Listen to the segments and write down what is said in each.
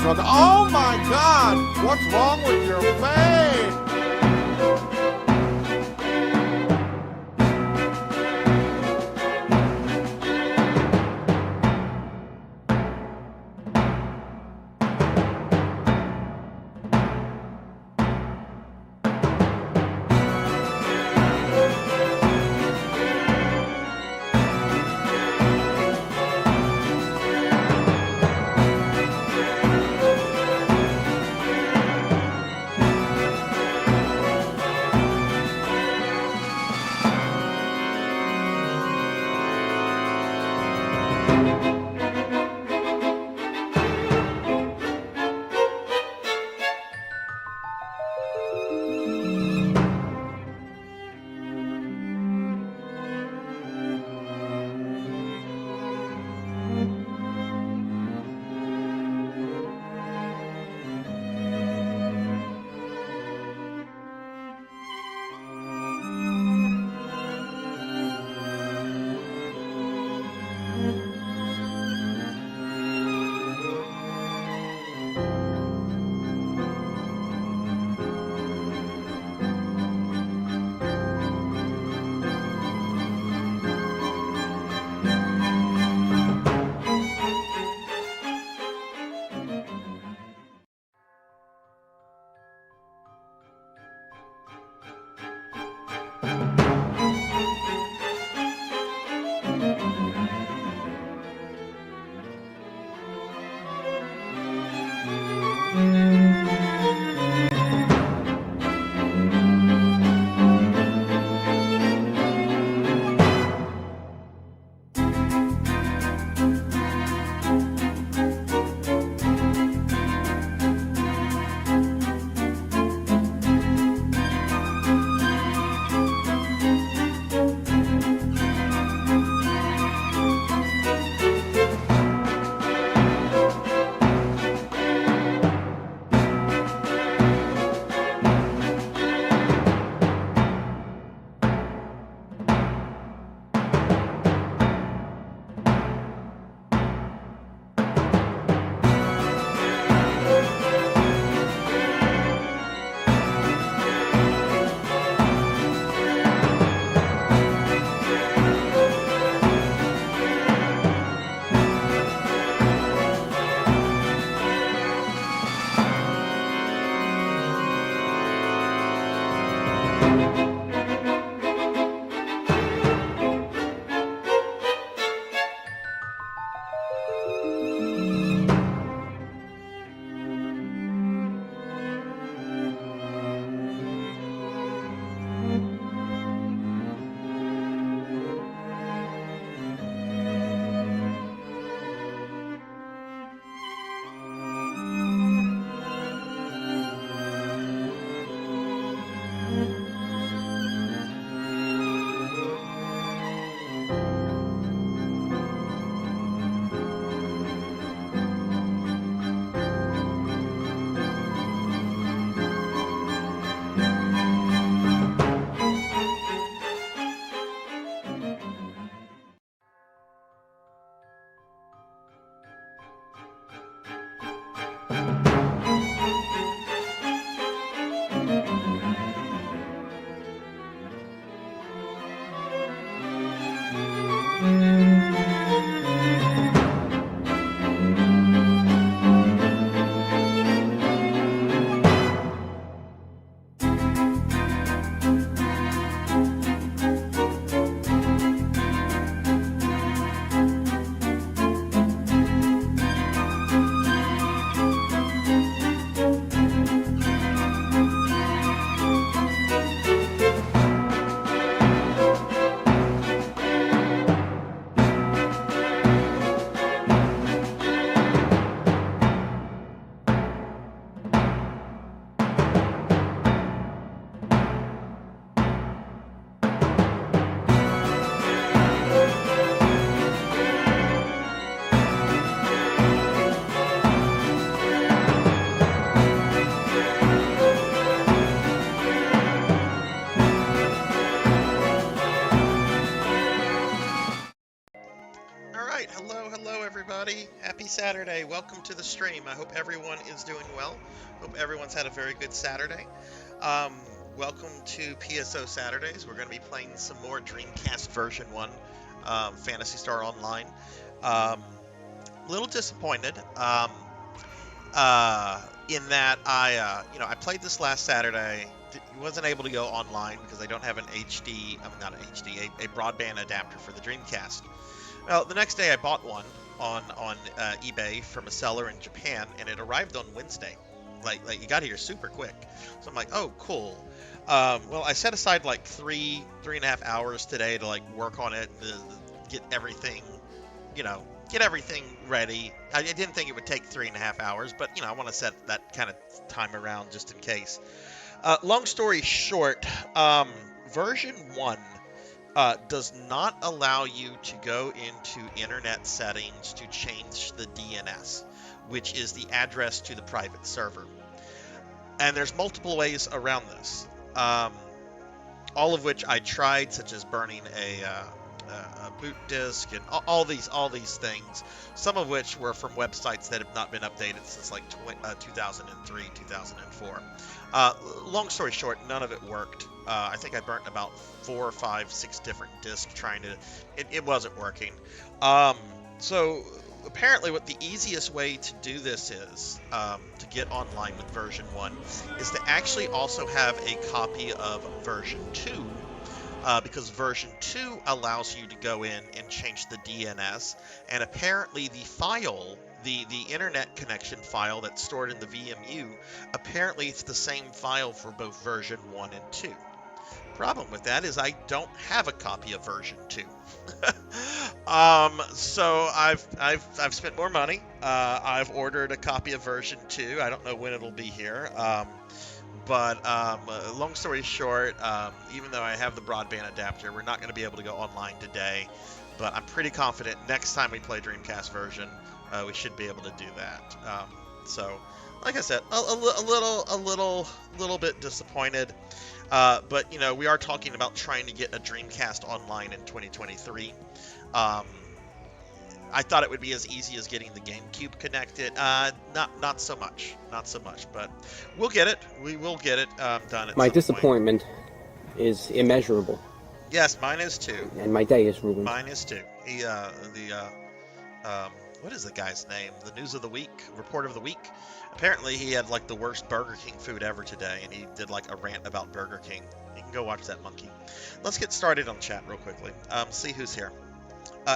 struggle. Oh my God! What's wrong with your face? right. Hello, everybody. Happy Saturday. Welcome to the stream. I hope everyone is doing well. Hope everyone's had a very good Saturday. Um, Welcome to PSO Saturdays. We're going to be playing some more Dreamcast version 1 Phantasy Star Online. A little disappointed in that I played this last Saturday. Wasn't able to go online because I don't have an HD, not an HD, a broadband adapter for the Dreamcast. Well, the next day I bought one on eBay from a seller in Japan, and it arrived on Wednesday. Like you got here super quick. So I'm like, oh, cool. Well, I set aside like three and a half hours today to like work on it, to get everything, get everything ready. I didn't think it would take 3.5 hours, but I want to set that kind of time around just in case. Long story short, version 1 does not allow you to go into internet settings to change the DNS, which is the address to the private server. And there's multiple ways around this, all of which I tried, such as burning a boot disk and all these things, some of which were from websites that have not been updated since like 2003, 2004. Long story short, none of it worked. I think I burnt about 4, 5, 6 different discs trying to. It wasn't working. So apparently, what the easiest way to do this is to get online with version 1 is to actually also have a copy of version 2. Because version 2 allows you to go in and change the DNS, and apparently the file, the internet connection file that's stored in the VMU, apparently it's the same file for both version 1 and 2. Problem with that is I don't have a copy of version 2. So I've spent more money. I've ordered a copy of version 2. I don't know when it'll be here. But long story short, even though I have the broadband adapter, we're not going to be able to go online today. But I'm pretty confident next time we play Dreamcast version, we should be able to do that. So, like I said, a little bit disappointed. But we are talking about trying to get a Dreamcast online in 2023. I thought it would be as easy as getting the GameCube connected. Not so much. But we'll get it. We will get it done at My some disappointment is immeasurable. Yes, mine is too. And my day is ruined. Mine is too. What is the guy's name? The News of the Week, Report of the Week. Apparently, he had like the worst Burger King food ever today, and he did like a rant about Burger King. You can go watch that monkey. Let's get started on chat real quickly. See who's here.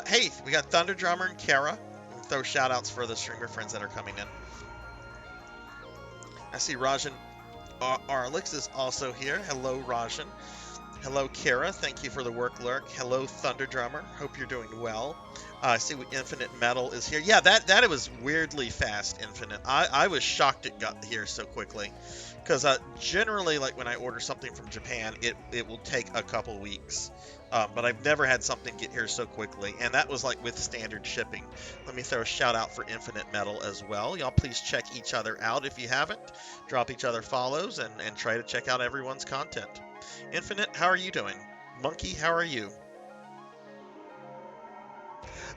Hey, we got Thunder Drummer and Kara. We'll throw shout outs for the streamer friends that are coming in. I see Rajan Arlix is also here. Hello, Rajan. Hello, Kara. Thank you for the work lurk. Hello, Thunder Drummer. Hope you're doing well. I see Infinite Metal is here. Yeah, that it was weirdly fast, Infinite. I was shocked it got here so quickly. Because generally, like when I order something from Japan, it will take a couple weeks. But I've never had something get here so quickly. And that was like with standard shipping. Let me throw a shout out for Infinite Metal as well. Y'all please check each other out if you haven't. Drop each other follows and try to check out everyone's content. Infinite, how are you doing? Monkey, how are you?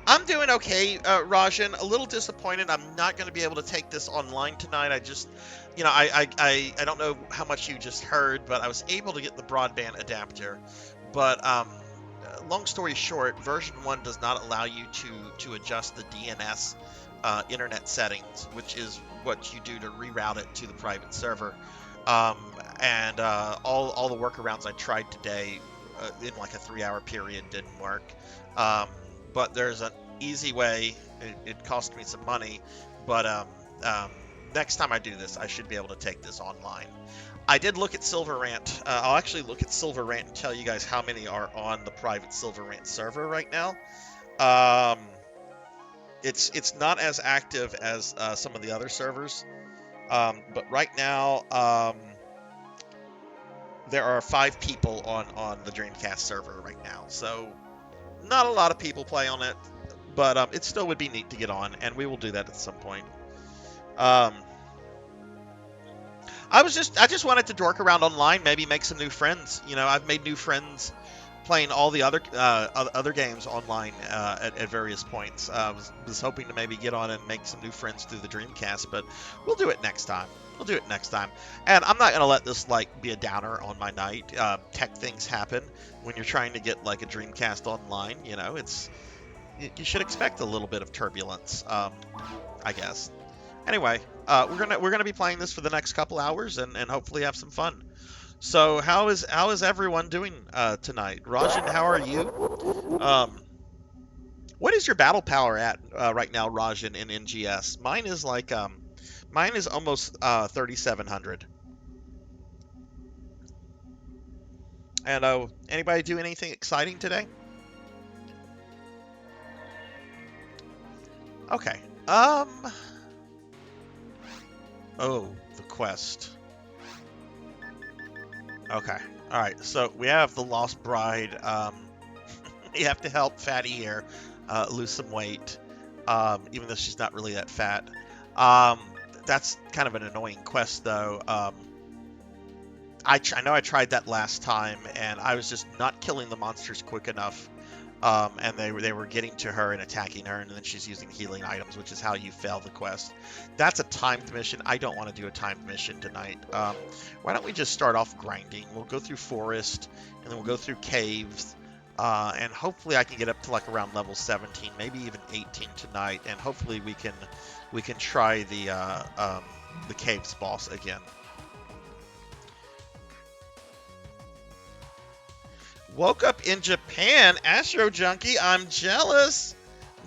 I'm doing okay, Rajan. A little disappointed. I'm not going to be able to take this online tonight. I just, I don't know how much you just heard, but I was able to get the broadband adapter. But long story short, version 1 does not allow you to adjust the DNS internet settings, which is what you do to reroute it to the private server. And all the workarounds I tried today in like a 3-hour period didn't work. But there's an easy way. It cost me some money, but next time I do this, I should be able to take this online. I did look at Silver Rant. I'll actually look at Silver Rant and tell you guys how many are on the private Silver Rant server right now. It's not as active as some of the other servers, but right now there are 5 people on the Dreamcast server right now. So not a lot of people play on it, but it still would be neat to get on, and we will do that at some point. I just wanted to dork around online, maybe make some new friends. I've made new friends playing all the other games online at various points. Was hoping to maybe get on and make some new friends through the Dreamcast, but we'll do it next time. We'll do it next time. And I'm not gonna let this like be a downer on my night. Tech things happen when you're trying to get like a Dreamcast online. You know, you should expect a little bit of turbulence, I guess. Anyway, we're gonna be playing this for the next couple hours and hopefully have some fun. So how is everyone doing tonight? Rajan, how are you? What is your battle power at right now, Rajan, in NGS? Mine is almost 3,700. And anybody do anything exciting today? Okay. Oh, the quest. Okay. All right. So we have the Lost Bride. You have to help Fatty here lose some weight, even though she's not really that fat. That's kind of an annoying quest, though. I know I tried that last time, and I was just not killing the monsters quick enough. And they were getting to her and attacking her, and then she's using healing items, which is how you fail the quest. That's a timed mission. I don't want to do a timed mission tonight. Why don't we just start off grinding? We'll go through forest, and then we'll go through caves, and hopefully I can get up to like around level 17, maybe even 18 tonight, and hopefully we can try the caves boss again. Woke up in Japan, Astro Junkie. I'm jealous.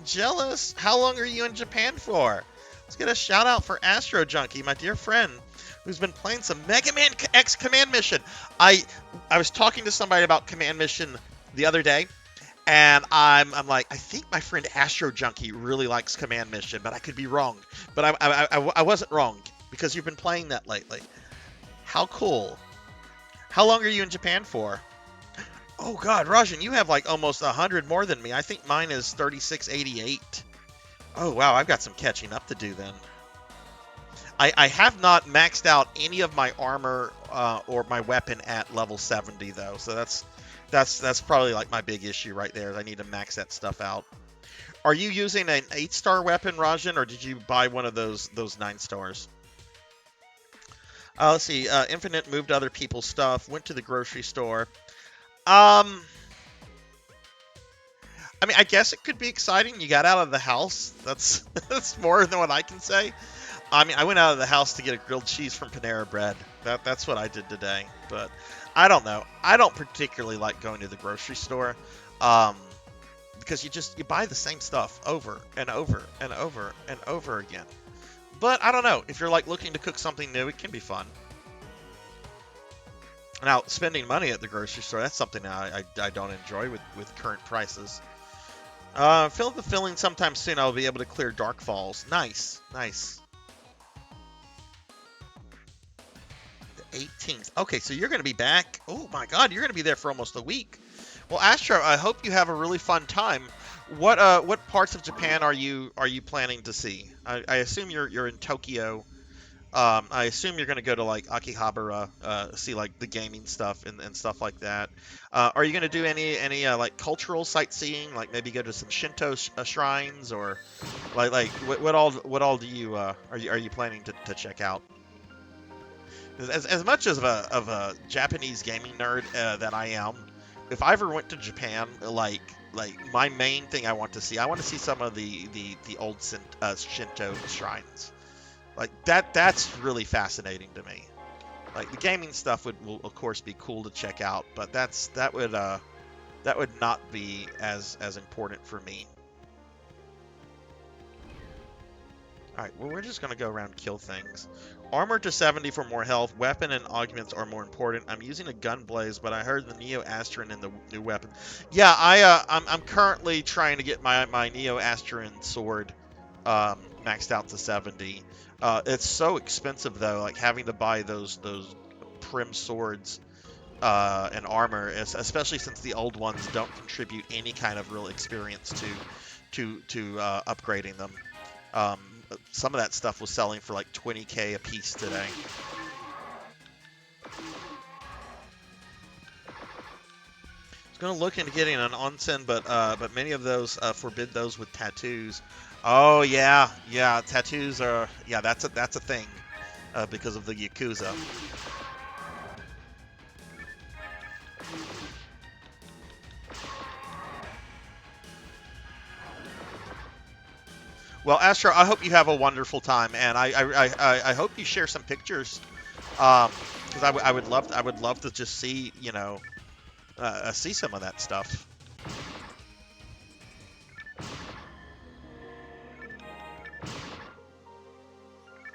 Jealous. How long are you in Japan for? Let's get a shout out for Astro Junkie, my dear friend, who's been playing some Mega Man X Command Mission. I was talking to somebody about Command Mission the other day, and I'm like, I think my friend Astro Junkie really likes Command Mission, but I could be wrong. But I wasn't wrong because you've been playing that lately. How cool. How long are you in Japan for? Oh God, Rajan, you have like almost 100 more than me. I think mine is 3688. Oh wow, I've got some catching up to do then. I have not maxed out any of my armor or my weapon at level 70 though, so that's probably like my big issue right there. I need to max that stuff out. Are you using an 8-star weapon, Rajan, or did you buy one of those 9 stars? Let's see. Infinite moved other people's stuff. Went to the grocery store. I mean, I guess it could be exciting. You got out of the house. That's more than what I can say. I mean, I went out of the house to get a grilled cheese from Panera Bread. That's what I did today. But I don't know. I don't particularly like going to the grocery store, because you buy the same stuff over and over and over and over again. But I don't know. If you're like looking to cook something new, it can be fun. Now, spending money at the grocery store, that's something I don't enjoy with current prices. Feel the feeling sometime soon I'll be able to clear Dark Falls. Nice, nice. The 18th. Okay, so you're going to be back. Oh my God, you're going to be there for almost a week. Well, Astro, I hope you have a really fun time. What parts of Japan are you planning to see? I assume you're in Tokyo. I assume you're going to go to like Akihabara, see like the gaming stuff and stuff like that. Are you going to do any like cultural sightseeing, like maybe go to some Shinto shrines, or like what all do you are you planning to check out? As much as of a Japanese gaming nerd that I am, if I ever went to Japan, like my main thing I want to see some of the old Shinto shrines. Like that's really fascinating to me. Like the gaming stuff will of course be cool to check out, but that would not be as important for me. All right, well, we're just gonna go around and kill things. Armor to 70 for more health. Weapon and augments are more important. I'm using a gun blaze, but I heard the Neo Astron in the new weapon. Yeah, I'm currently trying to get my Neo Astron sword maxed out to 70. It's so expensive though, like having to buy those prim swords and armor, especially since the old ones don't contribute any kind of real experience to upgrading them. Some of that stuff was selling for like 20k a piece today. Going to look into getting an onsen, but many of those forbid those with tattoos. Oh yeah, yeah, tattoos are that's a thing because of the Yakuza. Well, Astro, I hope you have a wonderful time, and I hope you share some pictures, because I would love to just see see some of that stuff.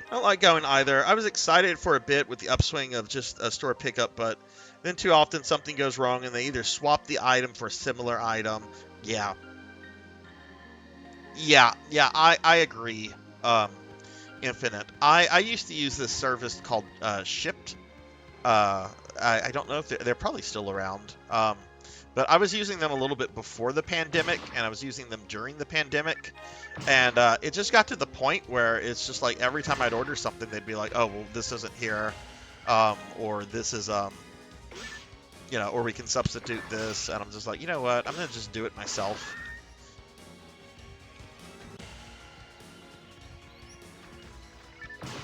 I don't like going either. I was excited for a bit with the upswing of just a store pickup, but then too often something goes wrong and they either swap the item for a similar item. Yeah. Yeah, I agree. Infinite. I used to use this service called Shipped. I don't know if they're probably still around. But I was using them a little bit before the pandemic, and I was using them during the pandemic, and it just got to the point where it's just like every time I'd order something, they'd be like, "Oh, well, this isn't here," or "This is or we can substitute this," and I'm just like, you know what? I'm gonna just do it myself.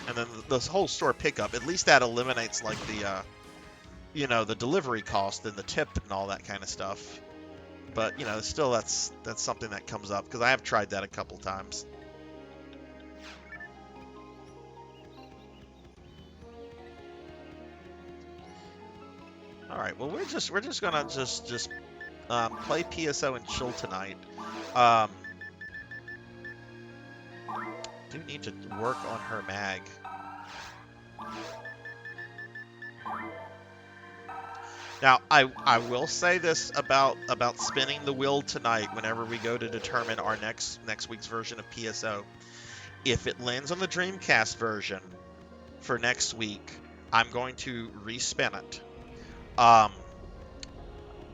And then this whole store pickup, at least that eliminates like the the delivery cost and the tip and all that kind of stuff. But still that's something that comes up because I have tried that a couple times. All right, well we're just gonna just play PSO and chill tonight. Do need to work on her mag. Now, I will say this about spinning the wheel tonight whenever we go to determine our next week's version of PSO. If it lands on the Dreamcast version for next week, I'm going to respin it.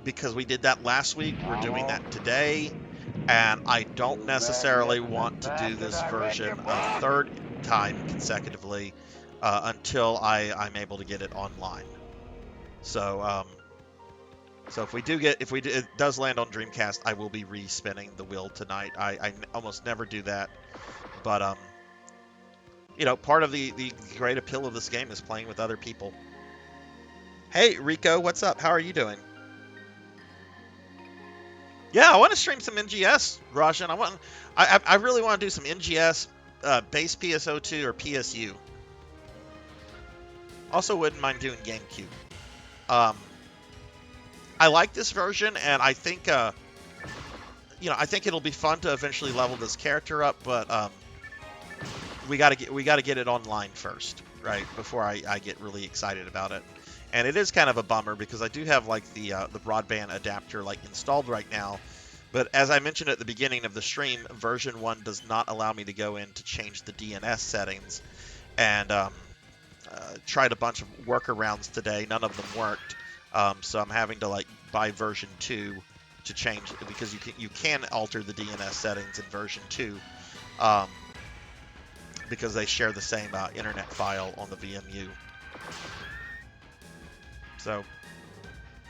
Because we did that last week, we're doing that today, and I don't necessarily want to do this version a third time consecutively until I'm able to get it online. So if it does land on Dreamcast, I will be re-spinning the wheel tonight. I almost never do that, but part of the great appeal of this game is playing with other people. Hey Rico, what's up? How are you doing? Yeah, I want to stream some NGS, Rajan. I really want to do some NGS, base PSO2 or PSU. Also, wouldn't mind doing GameCube. I like this version, and I think I think it'll be fun to eventually level this character up. But we gotta get it online first, right? Before I get really excited about it. And it is kind of a bummer because I do have like the broadband adapter like installed right now, but as I mentioned at the beginning of the stream, version 1 does not allow me to go in to change the DNS settings, and tried a bunch of workarounds today. None of them worked, so I'm having to like buy version 2 to change it because you can alter the DNS settings in version 2 because they share the same internet file on the VMU. So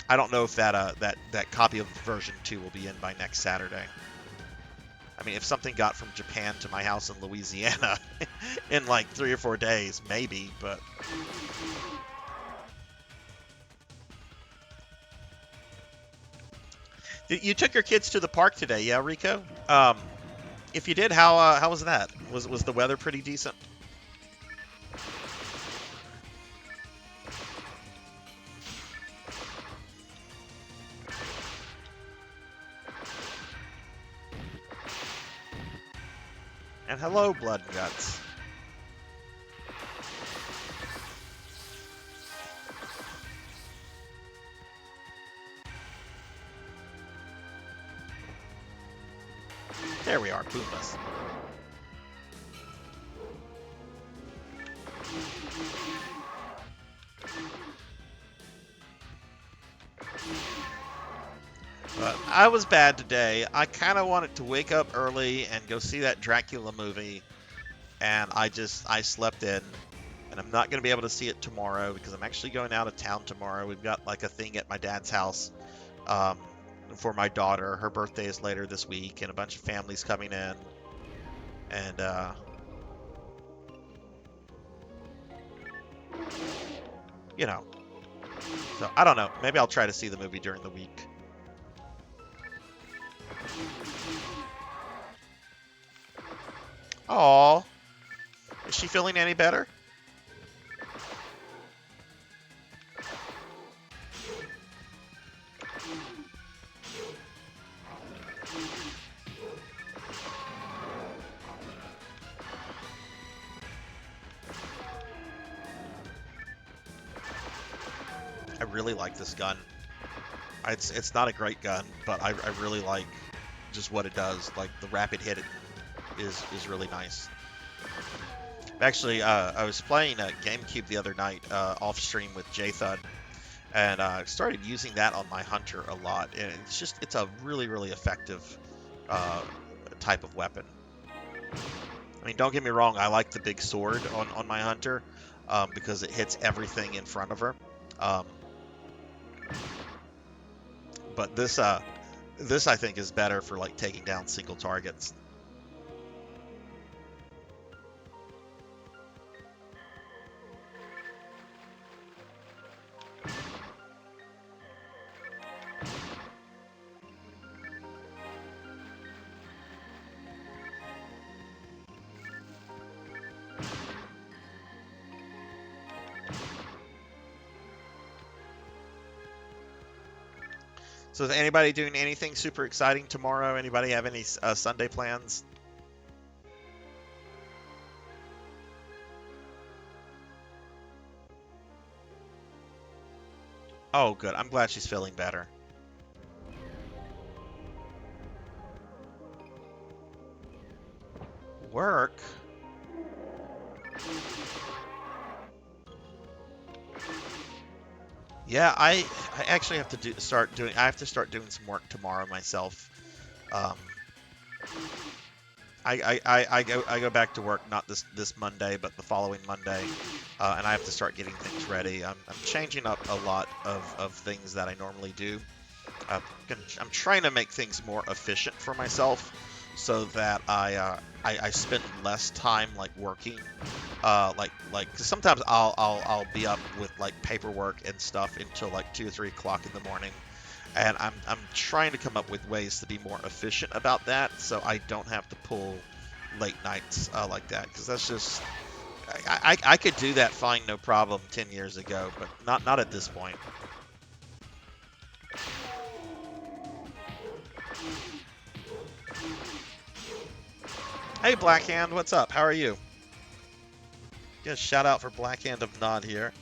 I don't know if that copy of version 2 will be in by next Saturday. I mean, if something got from Japan to my house in Louisiana in like 3 or 4 days, maybe, but you took your kids to the park today, yeah, Rico? If you did, how was that? Was the weather pretty decent? And hello, Blood and Guts. There we are, Pumbas. But I was bad today. I kind of wanted to wake up early and go see that Dracula movie, and I slept in, and I'm not going to be able to see it tomorrow because I'm actually going out of town tomorrow. We've got like a thing at my dad's house, for my daughter. Her birthday is later this week, and a bunch of families coming in. And, you know. So, I don't know. Maybe I'll try to see the movie during the week. Aw. Is she feeling any better? I really like this gun. It's not a great gun, but I really like just what it does. Like, the rapid hit is really nice. Actually, I was playing GameCube the other night off stream with JThud, and I started using that on my Hunter a lot. And it's a really, really effective type of weapon. I mean, don't get me wrong, I like the big sword on my Hunter because it hits everything in front of her. But this I think is better for like taking down single targets. So is anybody doing anything super exciting tomorrow? Anybody have any Sunday plans? Oh, good. I'm glad she's feeling better. Work? Yeah, I actually have to start doing some work tomorrow myself. I go back to work not this Monday, but the following Monday, and I have to start getting things ready. I'm changing up a lot of things that I normally do. I'm trying to make things more efficient for myself, so that I spend less time like working. Cause sometimes I'll be up with like paperwork and stuff until like 2 or 3 o'clock in the morning, and I'm trying to come up with ways to be more efficient about that, so I don't have to pull late nights like that. Because that's just I could do that fine, no problem, 10 years ago, but not at this point. Hey Blackhand, what's up? How are you? Get a shout out for Blackhand of Nod here.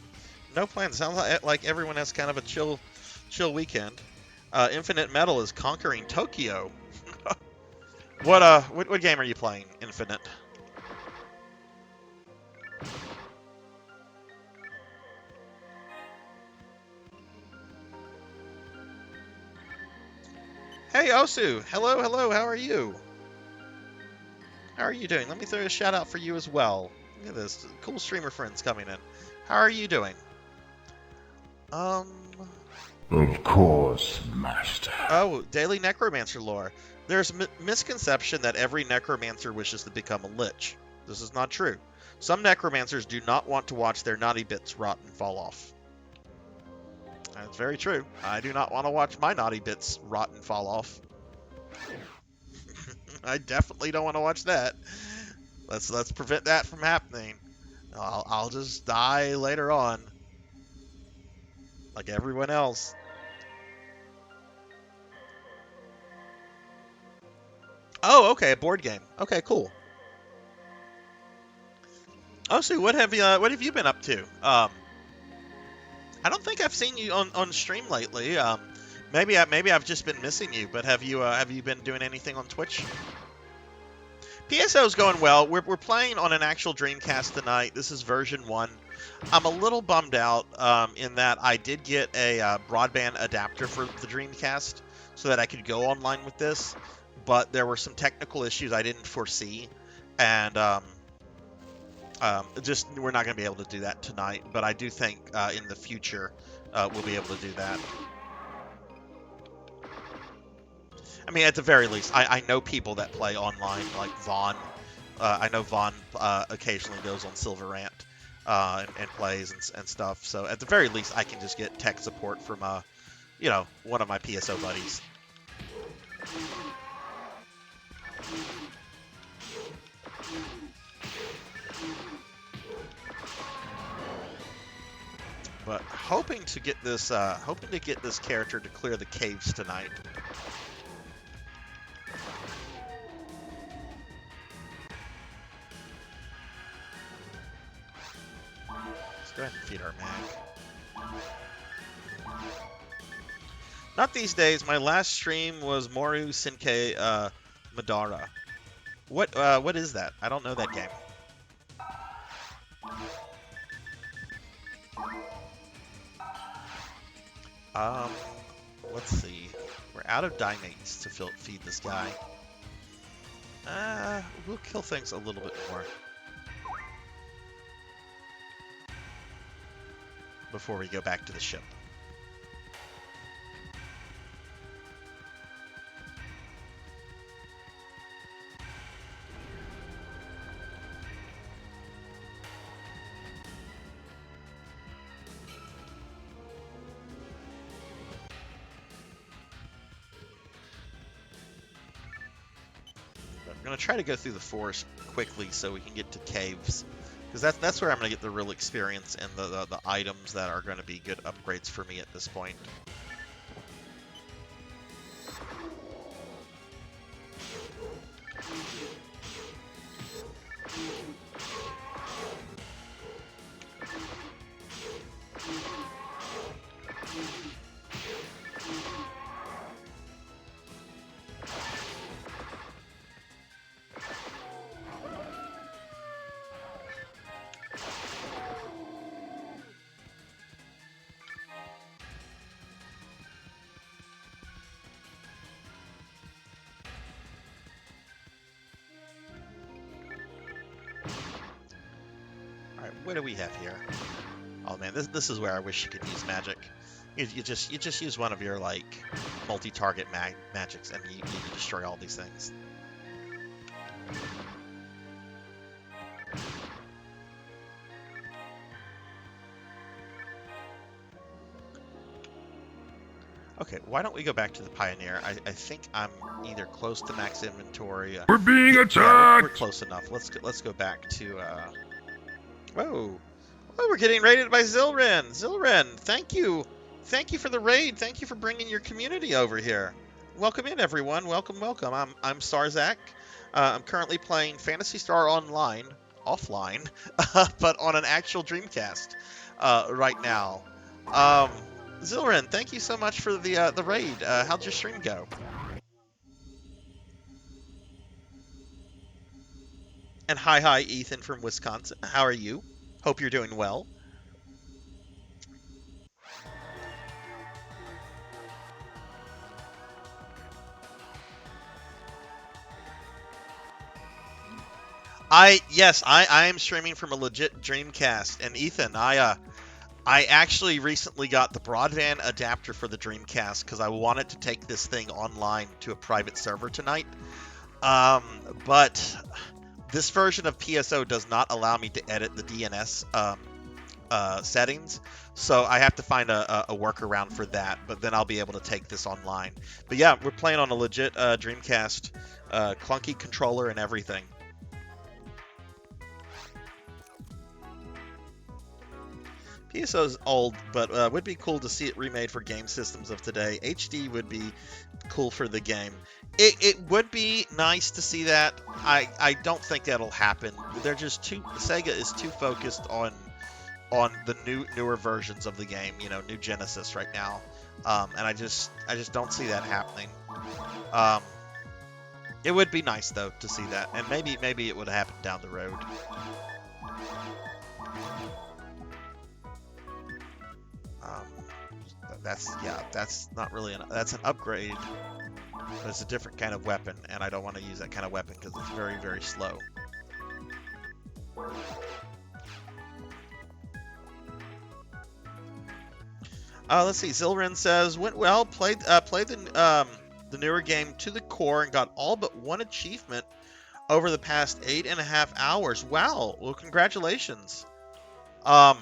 No plans. Sounds like everyone has kind of a chill weekend. Infinite Metal is conquering Tokyo. What game are you playing, Infinite? Hey Osu, hello. How are you? How are you doing? Let me throw a shout out for you as well. Look at this, cool streamer friends coming in. How are you doing? Of course, Master. Oh, Daily Necromancer lore. There's misconception that every necromancer wishes to become a lich. This is not true. Some necromancers do not want to watch their naughty bits rot and fall off. That's very true. I do not want to watch my naughty bits rot and fall off. I definitely don't want to watch that. Let's prevent that from happening. I'll just die later on, like everyone else. Oh, okay, a board game. Okay, cool. Oh, so what have you been up to? I don't think I've seen you on stream lately. Maybe I've just been missing you. But have you been doing anything on Twitch? PSO's going well. We're playing on an actual Dreamcast tonight. This is version 1. I'm a little bummed out in that I did get a broadband adapter for the Dreamcast so that I could go online with this, but there were some technical issues I didn't foresee, and just we're not going to be able to do that tonight. But I do think in the future we'll be able to do that. I mean, at the very least, I know people that play online, like Vaughn. I know Vaughn occasionally goes on Silverant and plays and stuff. So at the very least, I can just get tech support from one of my PSO buddies. But hoping to get this character to clear the caves tonight. Let's go ahead and feed our mag. Not these days. My last stream was Moru Senkei Madara. What is that? I don't know that game. Let's see. We're out of Dynates to feed this guy. We'll kill things a little bit more before we go back to the ship. I'm going to try to go through the forest quickly so we can get to caves, because that's where I'm going to get the real experience and the items that are going to be good upgrades for me at this point. What do we have here? Oh man, this is where I wish you could use magic. You just use one of your like multi-target magics and you destroy all these things. Okay, why don't we go back to the Pioneer? I think I'm either close to max inventory. We're being attacked! Yeah, we're close enough. Let's go back to Whoa. Oh, we're getting raided by Zilren. Zilren, thank you. Thank you for the raid. Thank you for bringing your community over here. Welcome in, everyone. Welcome, welcome. I'm Sarzac. I'm currently playing Phantasy Star Online, offline, but on an actual Dreamcast right now. Zilren, thank you so much for the raid. How'd your stream go? And hi, Ethan from Wisconsin. How are you? Hope you're doing well. Yes, I am streaming from a legit Dreamcast. And Ethan, I actually recently got the broadband adapter for the Dreamcast because I wanted to take this thing online to a private server tonight. But this version of PSO does not allow me to edit the DNS settings, so I have to find a workaround for that, but then I'll be able to take this online. But yeah, we're playing on a legit Dreamcast, clunky controller and everything. PSO's old, but would be cool to see it remade for game systems of today. HD would be cool for the game. It would be nice to see that. I don't think that'll happen. They're just Sega is too focused on the newer versions of the game, new Genesis right now. And I just don't see that happening. It would be nice though to see that, and maybe it would happen down the road. That's not really that's an upgrade, but it's a different kind of weapon, and I don't want to use that kind of weapon because it's very, very slow. Let's see. Zilren says went well. Played the the newer game to the core and got all but one achievement over the past 8.5 hours. Wow. Well, congratulations. I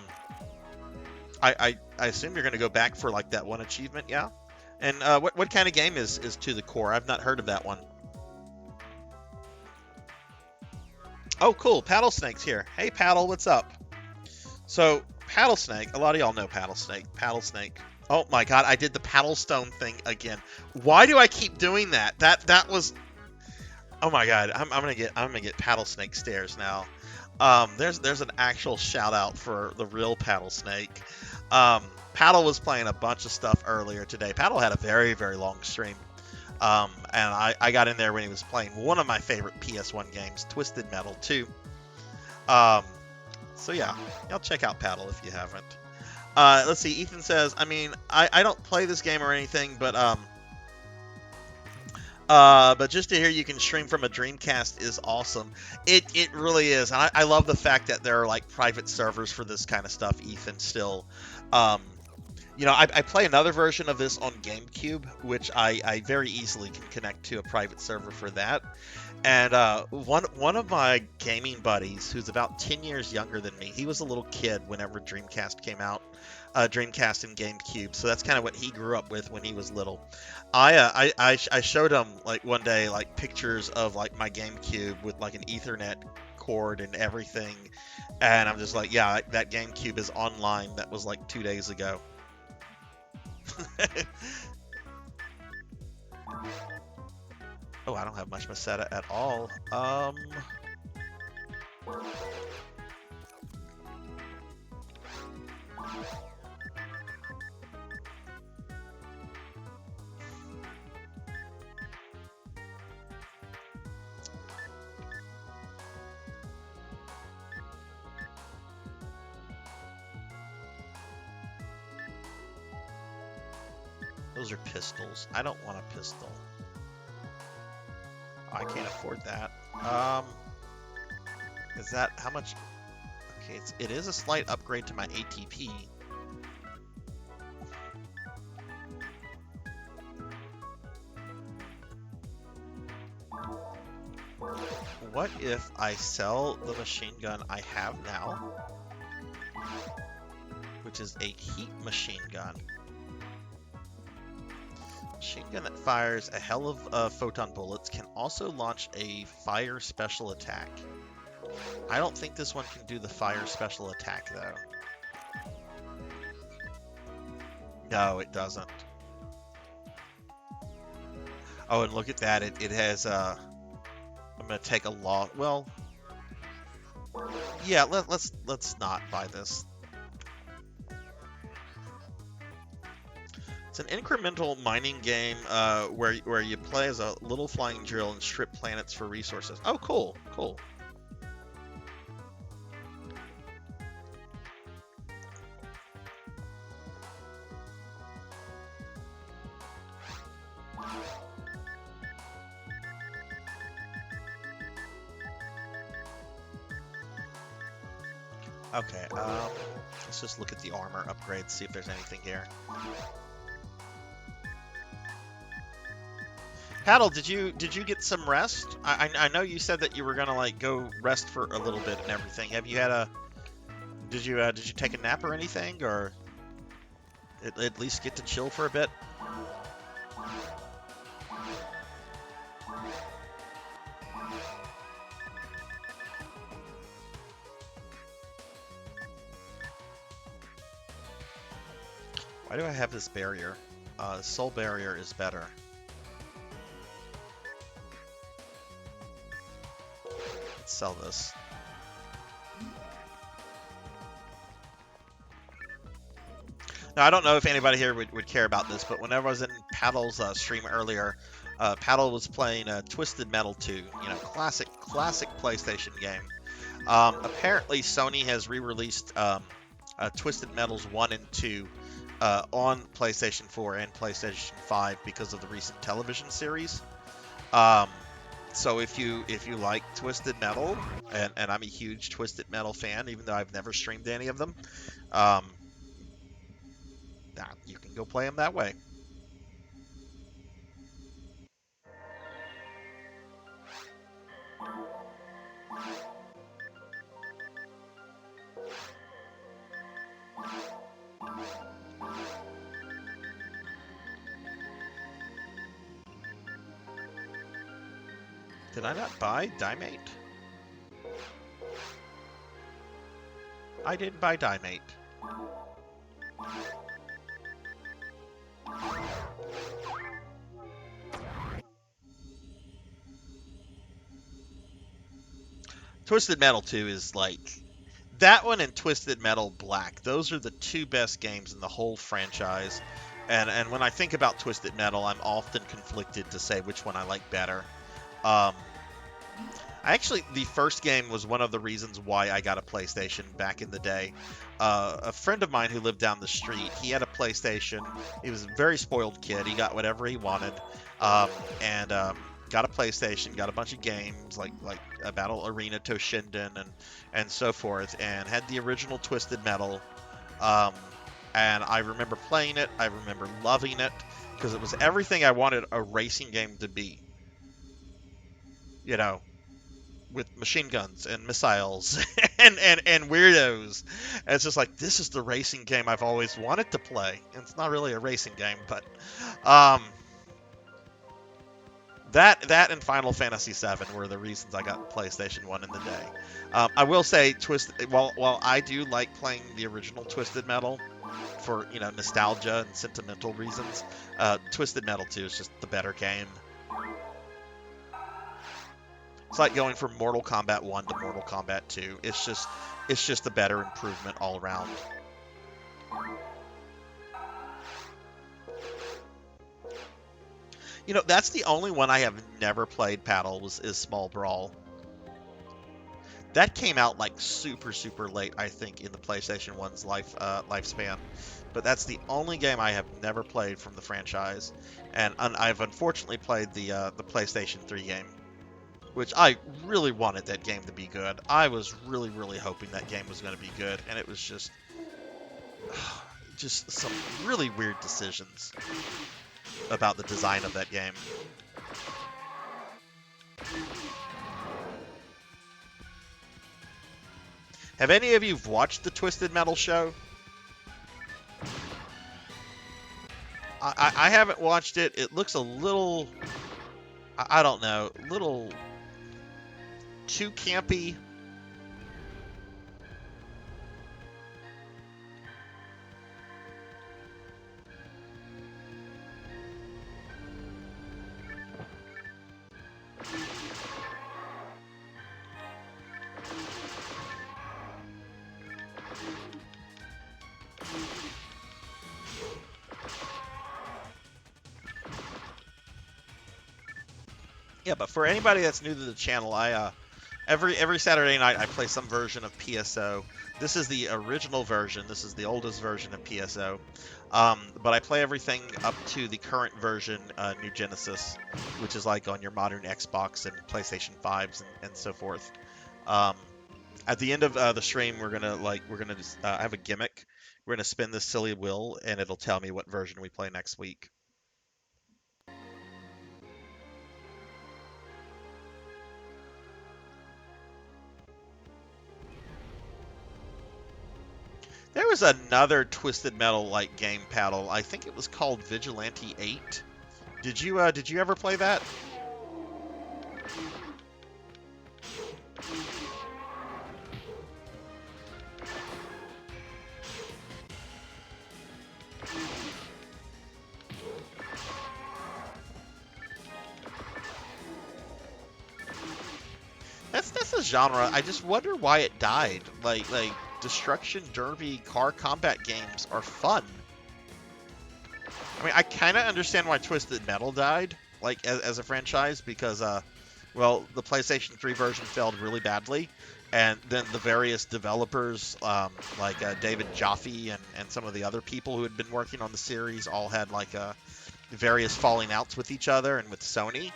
assume you're going to go back for like that one achievement, yeah? And what kind of game is To the Core? I've not heard of that one. Oh, cool. Paddle Snake's here. Hey, Paddle, what's up? So, Paddle Snake, a lot of y'all know Paddle Snake. Paddle Snake. Oh my god, I did the paddle stone thing again. Why do I keep doing that? That was... Oh my god, I'm gonna get Paddle Snake stares now. There's an actual shout out for the real Paddle Snake. Paddle was playing a bunch of stuff earlier today. Paddle had a very, very long stream. And I got in there when he was playing one of my favorite PS1 games, Twisted Metal 2. So yeah, y'all check out Paddle if you haven't. Let's see, Ethan says, I mean, I don't play this game or anything, but just to hear you can stream from a Dreamcast is awesome. It really is. And I love the fact that there are like private servers for this kind of stuff, Ethan, still. You know, I play another version of this on GameCube, which I very easily can connect to a private server for that. And one of my gaming buddies, who's about 10 years younger than me, he was a little kid whenever Dreamcast came out, Dreamcast and GameCube. So that's kind of what he grew up with when he was little. I showed him like one day like pictures of like my GameCube with like an Ethernet cord and everything, and I'm just like, yeah, that GameCube is online. That was like 2 days ago. Oh, I don't have much Masetta at all. Those are pistols. I don't want a pistol. I can't afford that. Is that how much? Okay, it is a slight upgrade to my ATP. What if I sell the machine gun I have now, which is a heat machine gun? Machine gun that fires a hell of photon bullets can also launch a fire special attack. I don't think this one can do the fire special attack though. No, it doesn't. Oh, and look at that. It has I'm gonna take a log. Well, yeah. Let's not buy this. It's an incremental mining game where you play as a little flying drill and strip planets for resources. Oh, cool, cool. Okay, let's just look at the armor upgrades, see if there's anything here. Paddle, did you get some rest? I know you said that you were gonna like go rest for a little bit and everything. Have you had a did you take a nap or anything, or at least get to chill for a bit? Why do I have this barrier? Soul barrier is better. Sell this. Now, I don't know if anybody here would care about this, but whenever I was in Paddle's stream earlier, Paddle was playing Twisted Metal 2, you know, classic PlayStation game. Apparently, Sony has re-released Twisted Metals 1 and 2 on PlayStation 4 and PlayStation 5 because of the recent television series. So if you like Twisted Metal, and I'm a huge Twisted Metal fan, even though I've never streamed any of them, you can go play them that way. Did I not buy Dimate? I didn't buy Dimate. Twisted Metal 2 is like... That one and Twisted Metal Black, those are the two best games in the whole franchise. And when I think about Twisted Metal, I'm often conflicted to say which one I like better. Actually, the first game was one of the reasons why I got a PlayStation back in the day. A friend of mine who lived down the street, he had a PlayStation. He was a very spoiled kid. He got whatever he wanted, and got a PlayStation, got a bunch of games like a Battle Arena Toshinden and so forth, and had the original Twisted Metal. And I remember playing it. I remember loving it because it was everything I wanted a racing game to be. You know, with machine guns and missiles and weirdos. And it's just like, this is the racing game I've always wanted to play. And it's not really a racing game, but that and Final Fantasy VII were the reasons I got PlayStation 1 in the day. I will say, while I do like playing the original Twisted Metal for, you know, nostalgia and sentimental reasons, Twisted Metal 2 is just the better game. It's like going from Mortal Kombat 1 to Mortal Kombat 2. It's just a better improvement all around. You know, that's the only one I have never played, Paddle, is Small Brawl. That came out like super late, I think, in the PlayStation 1's lifespan. But that's the only game I have never played from the franchise. And I've unfortunately played the PlayStation 3 game, which I really wanted that game to be good. I was really hoping that game was going to be good, and it was just some really weird decisions about the design of that game. Have any of you watched the Twisted Metal show? I haven't watched it. It looks a little, I don't know, a little too campy. Yeah, but for anybody that's new to the channel, I every Saturday night I play some version of PSO. This is the original version. This is the oldest version of PSO. But I play everything up to the current version, New Genesis, which is like on your modern Xbox and PlayStation 5s and so forth. At the end of the stream, we're gonna just have a gimmick. We're gonna spin this silly wheel, and it'll tell me what version we play next week. There was another Twisted Metal like game, Paddle. I think it was called Vigilante 8. Did you ever play that? That's a genre. I just wonder why it died. Like destruction derby car combat games are fun. I mean, I kind of understand why Twisted Metal died, like as a franchise, because well, the PlayStation 3 version failed really badly, and then the various developers, like David Jaffe and some of the other people who had been working on the series, all had like various falling outs with each other and with Sony.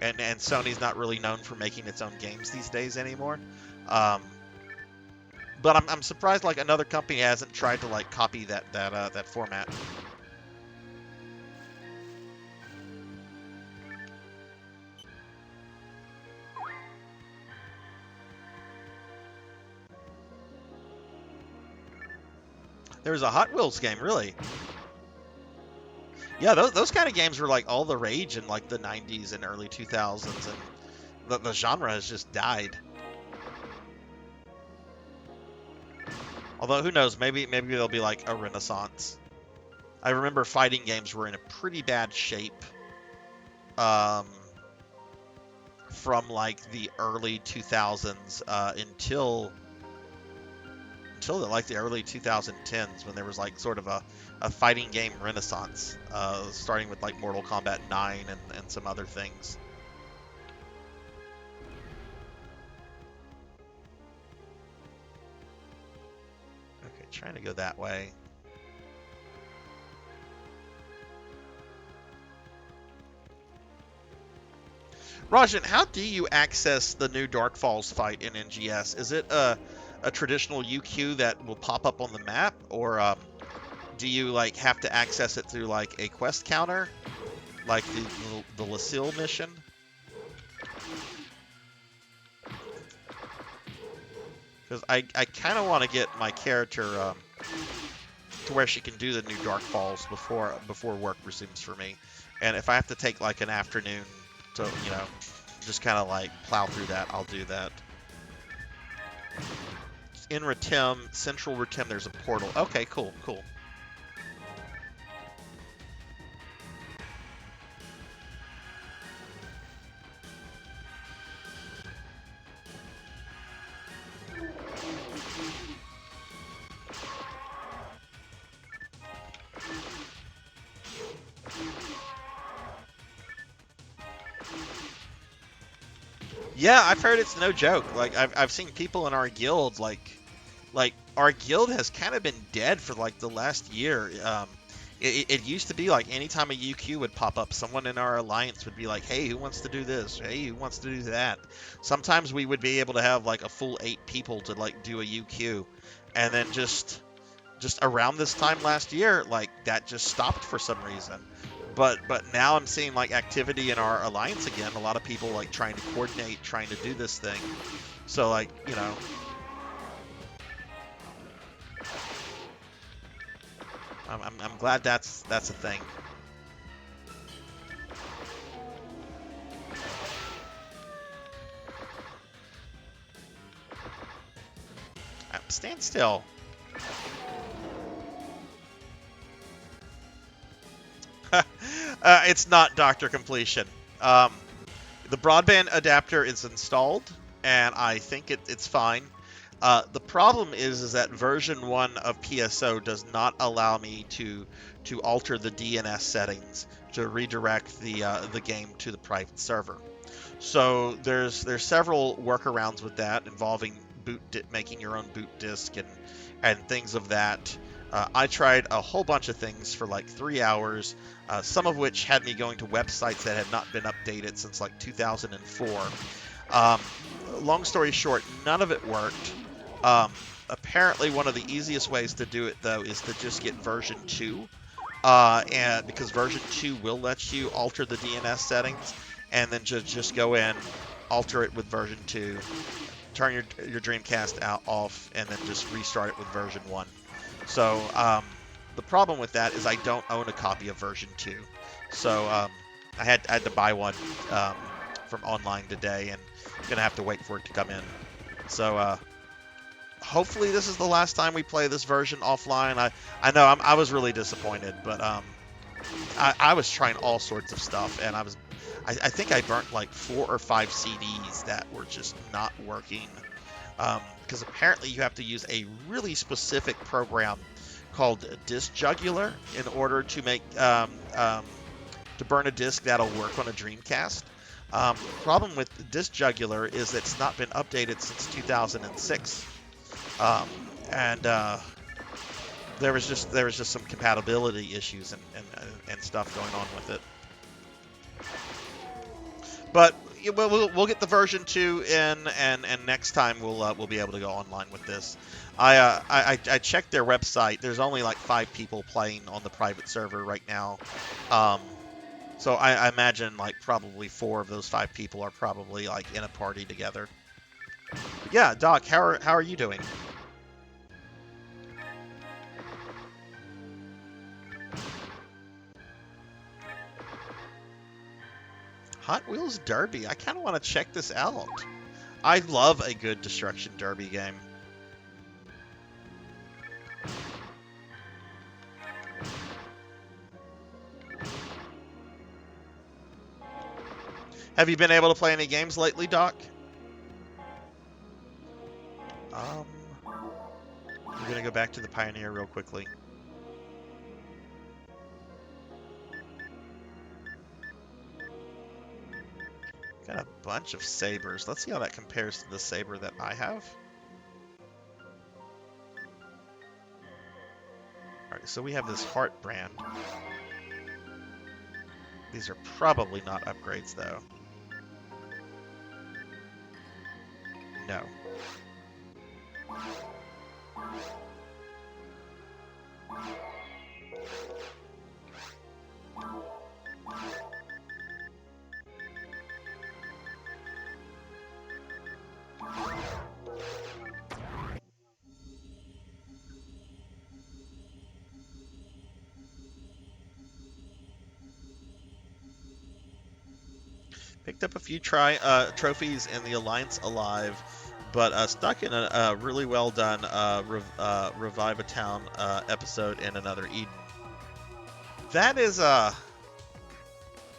And Sony's not really known for making its own games these days anymore. But I'm surprised like another company hasn't tried to like copy that format. There was a Hot Wheels game, really. Yeah, those kind of games were like all the rage in like the 90s and early 2000s, and the genre has just died. Although who knows, maybe there'll be like a renaissance. I remember fighting games were in a pretty bad shape um, from like the early 2000s until like the early 2010s, when there was like sort of a fighting game renaissance, starting with like Mortal Kombat 9 and some other things. Okay, trying to go that way. Rajan, how do you access the new Dark Falls fight in NGS? Is it a traditional UQ that will pop up on the map, or do you like have to access it through like a quest counter, like the Lucille mission? Because I kind of want to get my character to where she can do the new Dark Falls before work resumes for me, and if I have to take like an afternoon to just kind of like plow through that, I'll do that. In Ratim, Central Ratim, there's a portal. Okay, cool. Yeah, I've heard it's no joke. Like I've seen people in our guild like our guild has kind of been dead for like the last year. It used to be like anytime a UQ would pop up, someone in our alliance would be like, "Hey, who wants to do this? Hey, who wants to do that?" Sometimes we would be able to have like a full 8 people to like do a UQ, and then just around this time last year, like that just stopped for some reason. But now I'm seeing like activity in our alliance again. A lot of people like trying to coordinate, trying to do this thing. So like I'm glad that's a thing. Stand still. It's not Doctor Completion. The broadband adapter is installed, and I think it's fine. The problem is that version 1 of PSO does not allow me to alter the DNS settings to redirect the game to the private server. So there's several workarounds with that, involving making your own boot disk and things of that. I tried a whole bunch of things for like 3 hours, some of which had me going to websites that had not been updated since like 2004. Long story short, none of it worked. Apparently, one of the easiest ways to do it, though, is to just get version 2, and because version 2 will let you alter the DNS settings, and then just go in, alter it with version 2, turn your Dreamcast off, and then just restart it with version 1. So the problem with that is I don't own a copy of version 2. So I had to buy one from online today, and I'm going to have to wait for it to come in. So hopefully this is the last time we play this version offline. I know I was really disappointed, but I was trying all sorts of stuff, and I think I burnt like 4 or 5 CDs that were just not working, because apparently you have to use a really specific program called Disk Jugular in order to make to burn a disc that'll work on a Dreamcast. The problem with Disk Jugular is it's not been updated since 2006, and there was just some compatibility issues and stuff going on with it. But we'll get the version 2 in, and next time we'll be able to go online with this. I checked their website. There's only like 5 people playing on the private server right now. So I imagine like probably 4 of those 5 people are probably like in a party together. But yeah, Doc, how are you doing? Hot Wheels Derby. I kind of want to check this out. I love a good Destruction Derby game. Have you been able to play any games lately, Doc? We're going to go back to the Pioneer real quickly. Got a bunch of sabers. Let's see how that compares to the saber that I have. Alright, so we have this Heart brand. These are probably not upgrades, though. No. Picked up a few trophies in the Alliance Alive, but stuck in a really well done Revive a Town episode in Another Eden. That is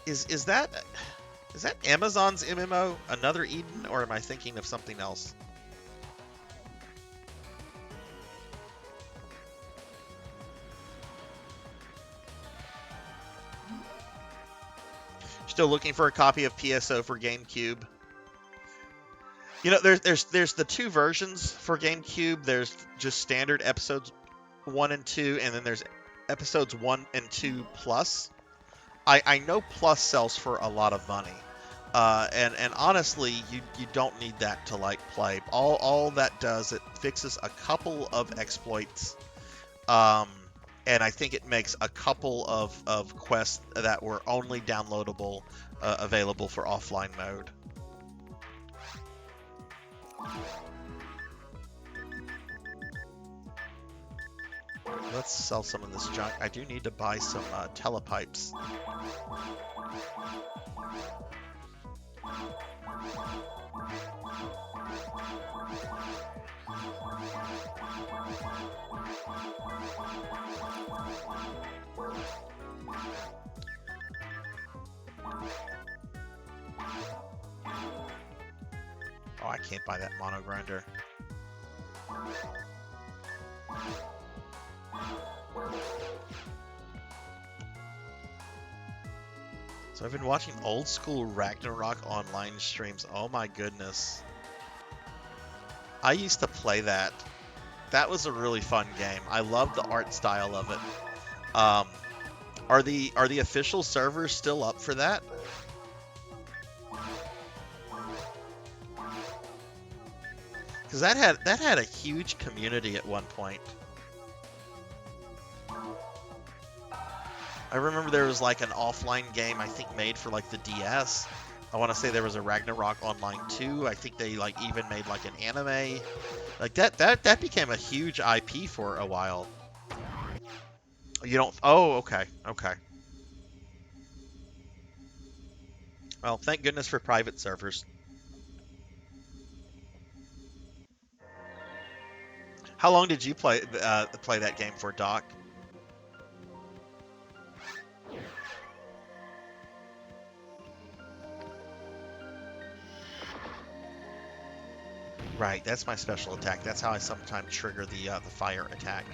is that Amazon's MMO, Another Eden, or am I thinking of something else? Still looking for a copy of PSO for GameCube. You know, there's the two versions for GameCube. There's just standard episodes 1 and 2, and then there's episodes 1 and 2 plus. I know plus sells for a lot of money, and honestly, you don't need that to like play. All that does, it fixes a couple of exploits. And I think it makes a couple of quests that were only downloadable available for offline mode. Let's sell some of this junk. I do need to buy some telepipes. Oh, I can't buy that mono grinder. So I've been watching old school Ragnarok online streams. Oh my goodness. I used to play that. That was a really fun game. I love the art style of it. Are the official servers still up for that? Because that had a huge community at one point. I remember there was like an offline game I think made for like the DS. I want to say there was a Ragnarok Online 2. I think they like even made like an anime. Like that became a huge IP for a while. You don't. Oh, okay, okay. Well, thank goodness for private servers. How long did you play that game for, Doc? Right, that's my special attack. That's how I sometimes trigger the fire attack.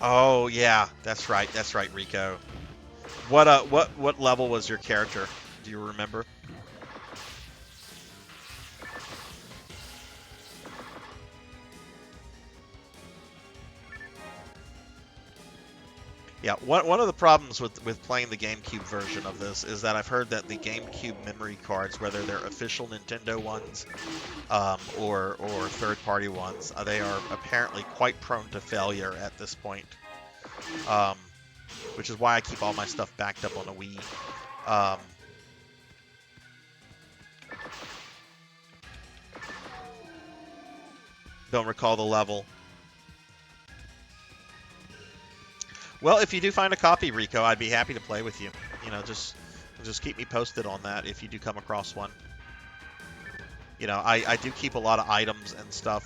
Oh yeah, that's right, Rico. What level was your character? Do you remember? Yeah, one of the problems with playing the GameCube version of this is that I've heard that the GameCube memory cards, whether they're official Nintendo ones or third-party ones, they are apparently quite prone to failure at this point. Which is why I keep all my stuff backed up on a Wii. Don't recall the level. Well, if you do find a copy, Rico, I'd be happy to play with you. You know, just keep me posted on that if you do come across one. You know, I do keep a lot of items and stuff.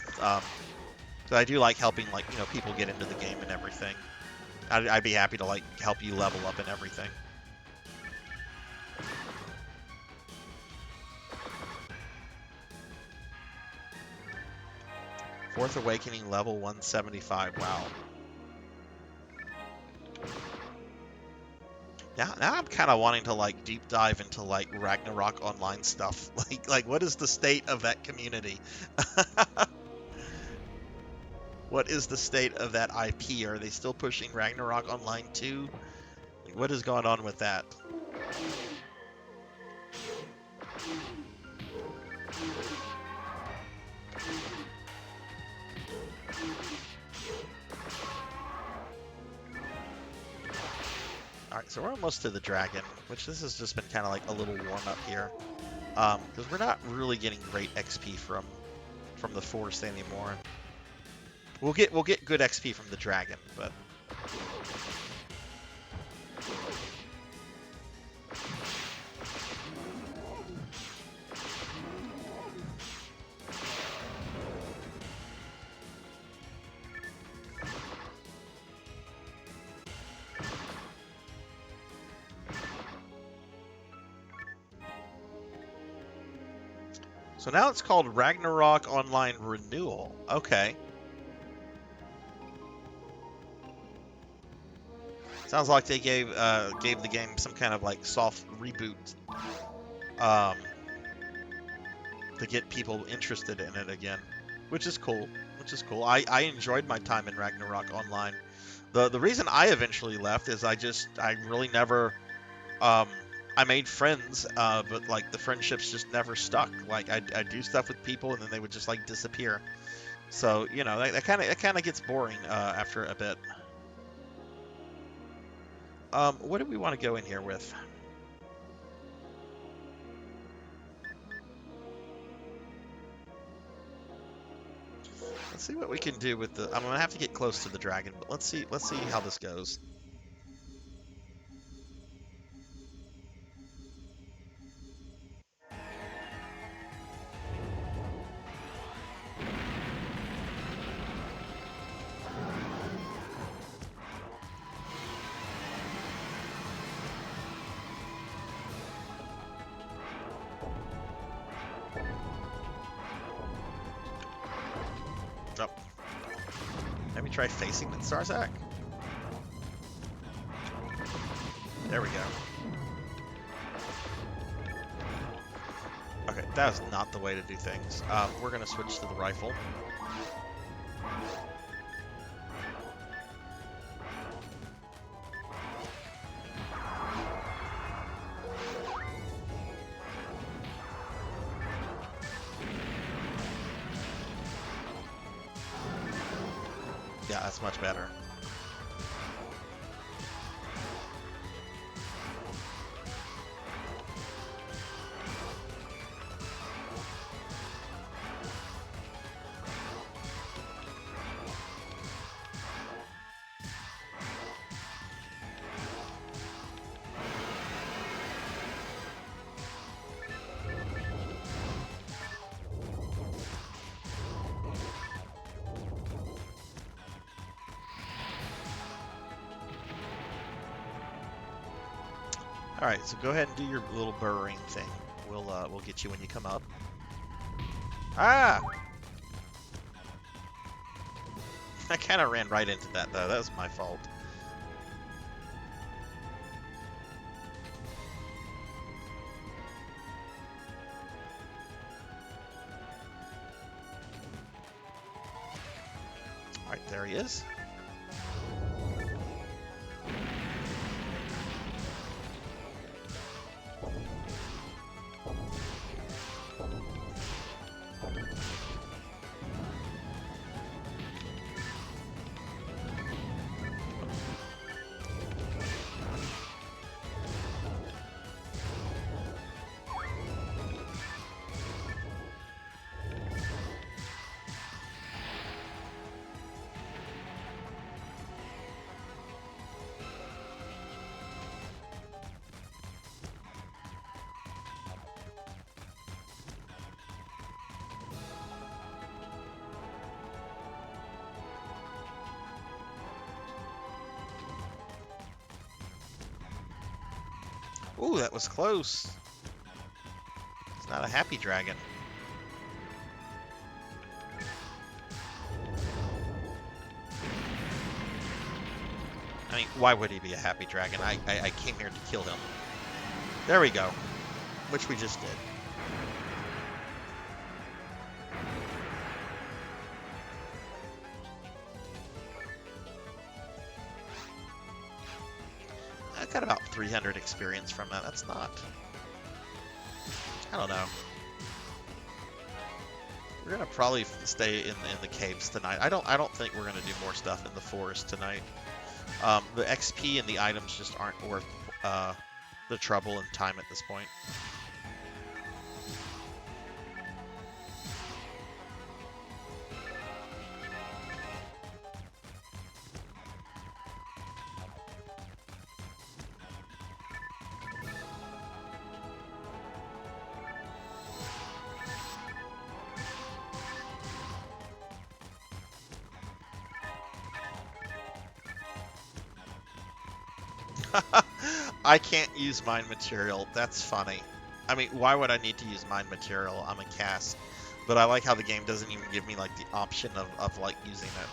So I do like helping, like, you know, people get into the game and everything. I'd be happy to, like, help you level up and everything. Fourth Awakening level 175. Wow. Now I'm kind of wanting to, like, deep dive into, like, Ragnarok Online stuff. Like what is the state of that community? What is the state of that IP? Are they still pushing Ragnarok Online 2? Like, what is going on with that? Alright, so we're almost to the dragon, which this has just been kind of like a little warm-up here. Because we're not really getting great XP from the forest anymore. We'll get good XP from the dragon, but... So now it's called Ragnarok Online Renewal. Okay. Sounds like they gave the game some kind of like soft reboot to get people interested in it again, which is cool. I enjoyed my time in Ragnarok Online. The reason I eventually left is I really never I made friends, but like the friendships just never stuck. Like I'd do stuff with people and then they would just like disappear. So you know that kind of gets boring after a bit. What do we want to go in here with? Let's see what we can do with the. I'm gonna have to get close to the dragon, but let's see how this goes. Oh. Maybe try facing the Sarzac. There we go. Okay, that was not the way to do things. We're gonna switch to the rifle. Yeah, that's much better. All right, so go ahead and do your little burrowing thing. We'll get you when you come up. Ah! I kind of ran right into that though. That was my fault. All right, there he is. Ooh, that was close. It's not a happy dragon. I mean, why would he be a happy dragon? I came here to kill him. There we go. Which we just did. I got about 300 experience from that. That's not... I don't know. We're gonna probably stay in the caves tonight. I don't think we're gonna do more stuff in the forest tonight. The XP and the items just aren't worth the trouble and time at this point. I can't use mine material. That's funny. I mean, why would I need to use mine material? I'm a cast. But I like how the game doesn't even give me like the option of like using it.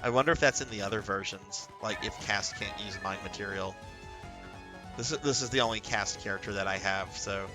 I wonder if that's in the other versions. Like if cast can't use mine material. This is the only cast character that I have, so.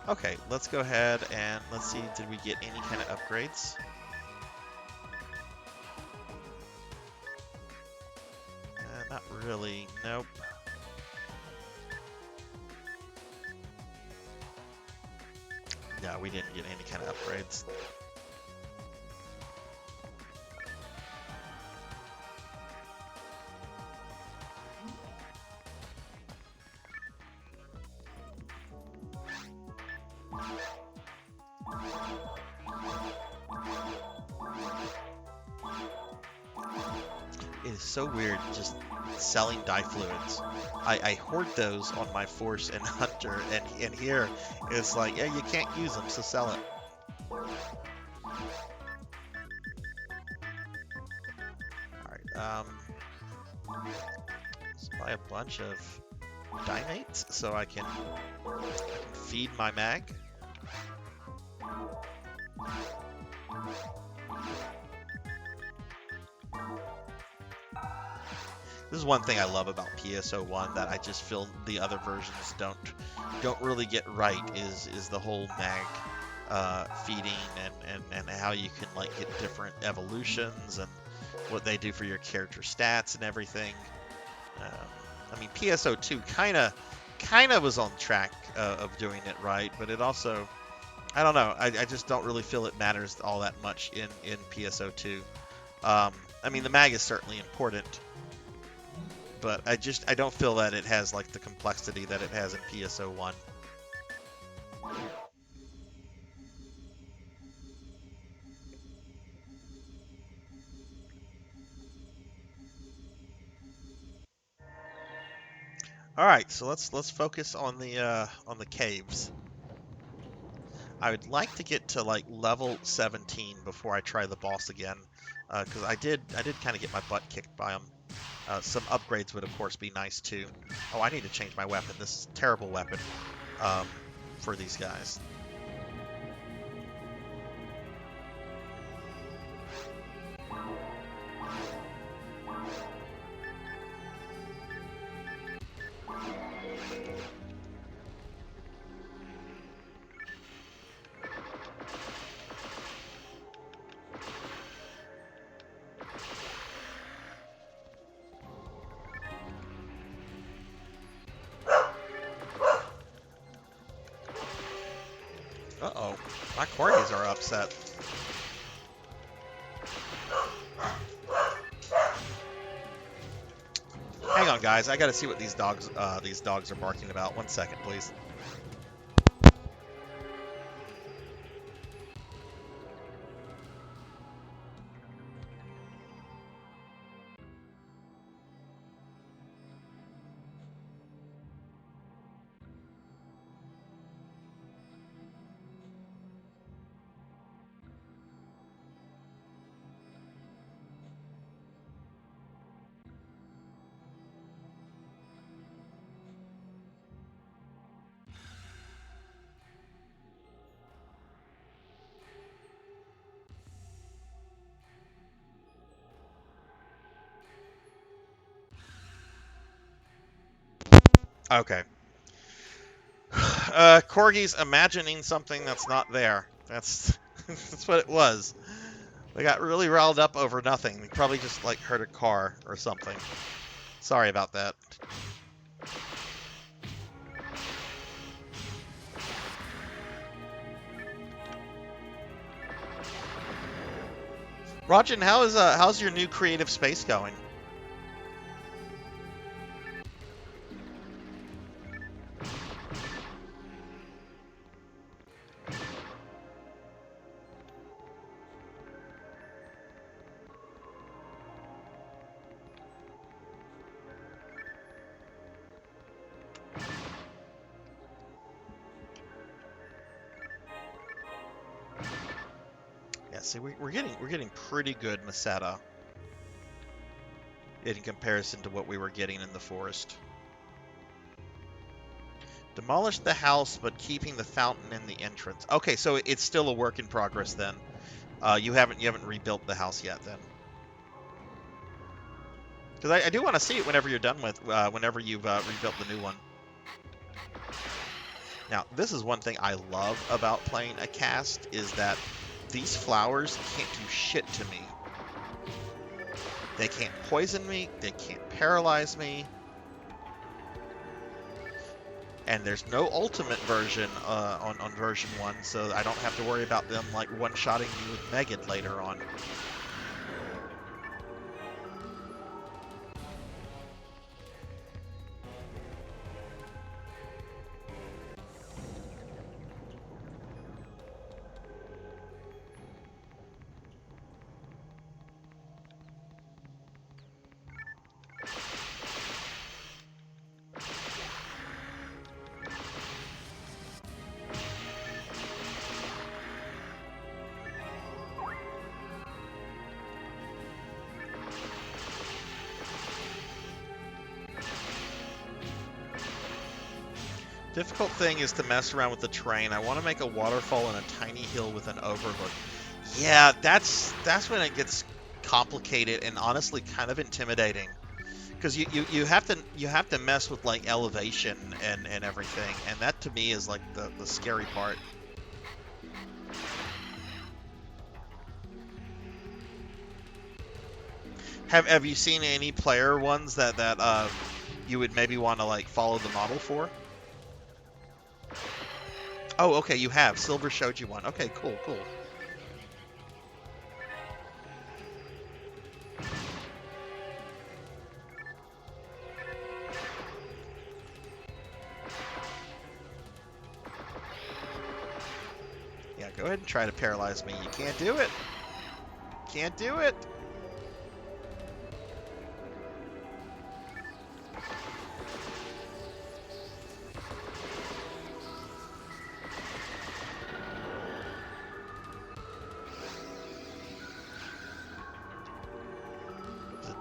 Okay, let's go ahead and let's see, did we get any kind of upgrades? Not really, nope. No, we didn't get any kind of upgrades. It is so weird just selling dye fluids. I hoard those on my Force and Hunter, and here it's like, yeah, you can't use them, so sell it. Alright, let's buy a bunch of Dynates so I can feed my mag. This is one thing I love about PSO1 that I just feel the other versions don't really get right is the whole mag feeding and how you can like get different evolutions and what they do for your character stats and everything. I mean, PSO2 kind of was on track of doing it right, but it also, I don't know, I just don't really feel it matters all that much in PSO2. I mean, the mag is certainly important, but I don't feel that it has like the complexity that it has in PSO1. All right, so let's focus on the caves. I would like to get to like level 17 before I try the boss again, because I did kind of get my butt kicked by him. Some upgrades would of course be nice too. Oh, I need to change my weapon. This is a terrible weapon for these guys. Uh-oh, my corgis are upset. Hang on, guys. I gotta see what these dogs are barking about. 1 second, please. Okay. Corgi's imagining something that's not there. That's that's what it was. They got really riled up over nothing. They probably just like heard a car or something. Sorry about that. Rajan, how's your new creative space going? Yeah, see, we're getting pretty good Masetta in comparison to what we were getting in the forest. Demolish the house, but keeping the fountain in the entrance. Okay, so it's still a work in progress then. You haven't rebuilt the house yet then. Because I do want to see it whenever you're done with whenever you've rebuilt the new one. Now, this is one thing I love about playing a cast is that these flowers can't do shit to me. They can't poison me. They can't paralyze me. And there's no ultimate version on version 1, so I don't have to worry about them like one-shotting me with Megan later on. Difficult thing is to mess around with the terrain. I want to make a waterfall and a tiny hill with an overlook. Yeah, that's when it gets complicated and honestly kind of intimidating. Because you have to mess with like elevation and everything, and that to me is like the scary part. Have you seen any player ones that you would maybe want to like follow the model for? Oh, okay, you have. Silver showed you one. Okay, cool, cool. Yeah, go ahead and try to paralyze me. You can't do it. Can't do it.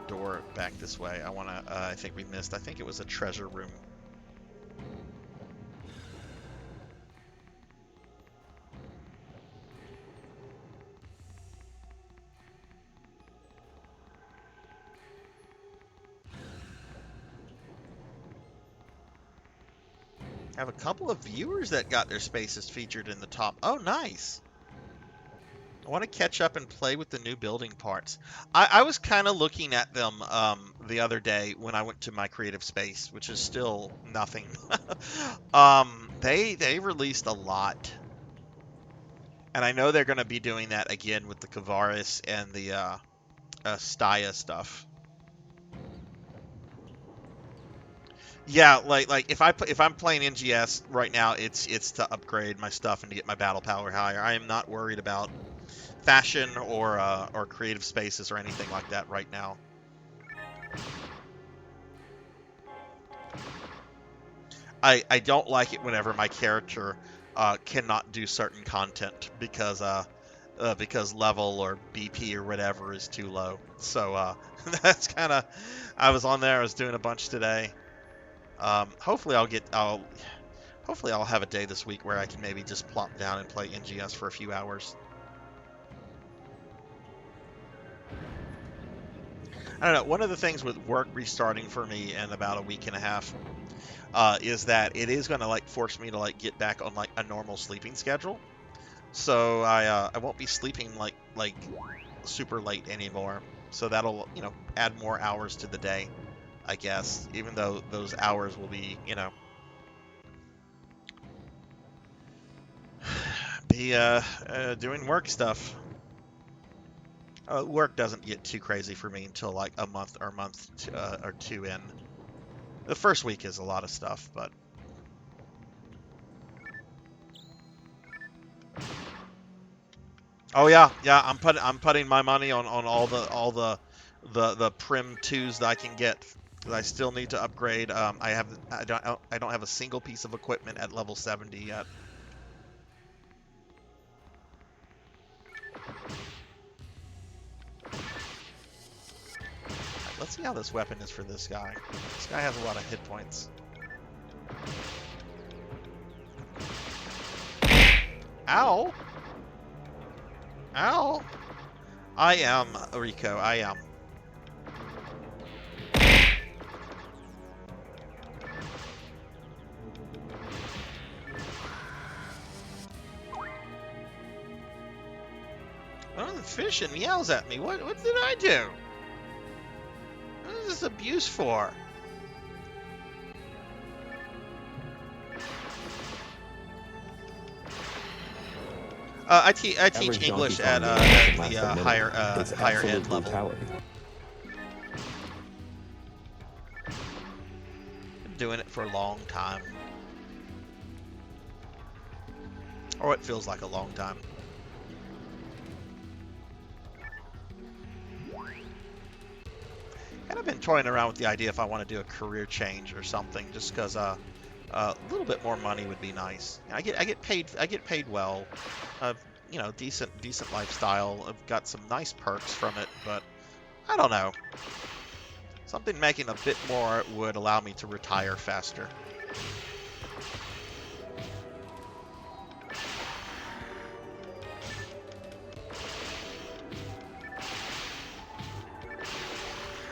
Door back this way. I want to, I think we missed. I think it was a treasure room. I have a couple of viewers that got their spaces featured in the top. Oh, nice. I want to catch up and play with the new building parts. I was kind of looking at them the other day when I went to my creative space, which is still nothing. They released a lot, and I know they're going to be doing that again with the Kavaris and the Staya stuff. Yeah, like if I'm playing NGS right now, it's to upgrade my stuff and to get my battle power higher. I am not worried about fashion or creative spaces or anything like that right now. I don't like it whenever my character cannot do certain content because level or BP or whatever is too low. So that's kind of I was on there. I was doing a bunch today. Hopefully I'll have a day this week where I can maybe just plop down and play NGS for a few hours. I don't know. One of the things with work restarting for me in about a week and a half is that it is going to like force me to like get back on like a normal sleeping schedule. So I won't be sleeping like super late anymore. So that'll, you know, add more hours to the day, I guess, even though those hours will be, you know, be doing work stuff. Work doesn't get too crazy for me until like a month or two in. The first week is a lot of stuff, but oh yeah, yeah, I'm putting my money on all the prim twos that I can get. 'Cause I still need to upgrade. I don't have a single piece of equipment at level 70 yet. Let's see how this weapon is for this guy. This guy has a lot of hit points. Ow! Ow! I am, Rico, I am. Oh, the fish and yells at me. What did I do? What is this abuse for? I teach English at the higher ed level. Brutality. Been doing it for a long time, or it feels like a long time. And I've been toying around with the idea if I want to do a career change or something, just because a little bit more money would be nice. I get paid well, you know, decent lifestyle. I've got some nice perks from it, but I don't know. Something making a bit more would allow me to retire faster.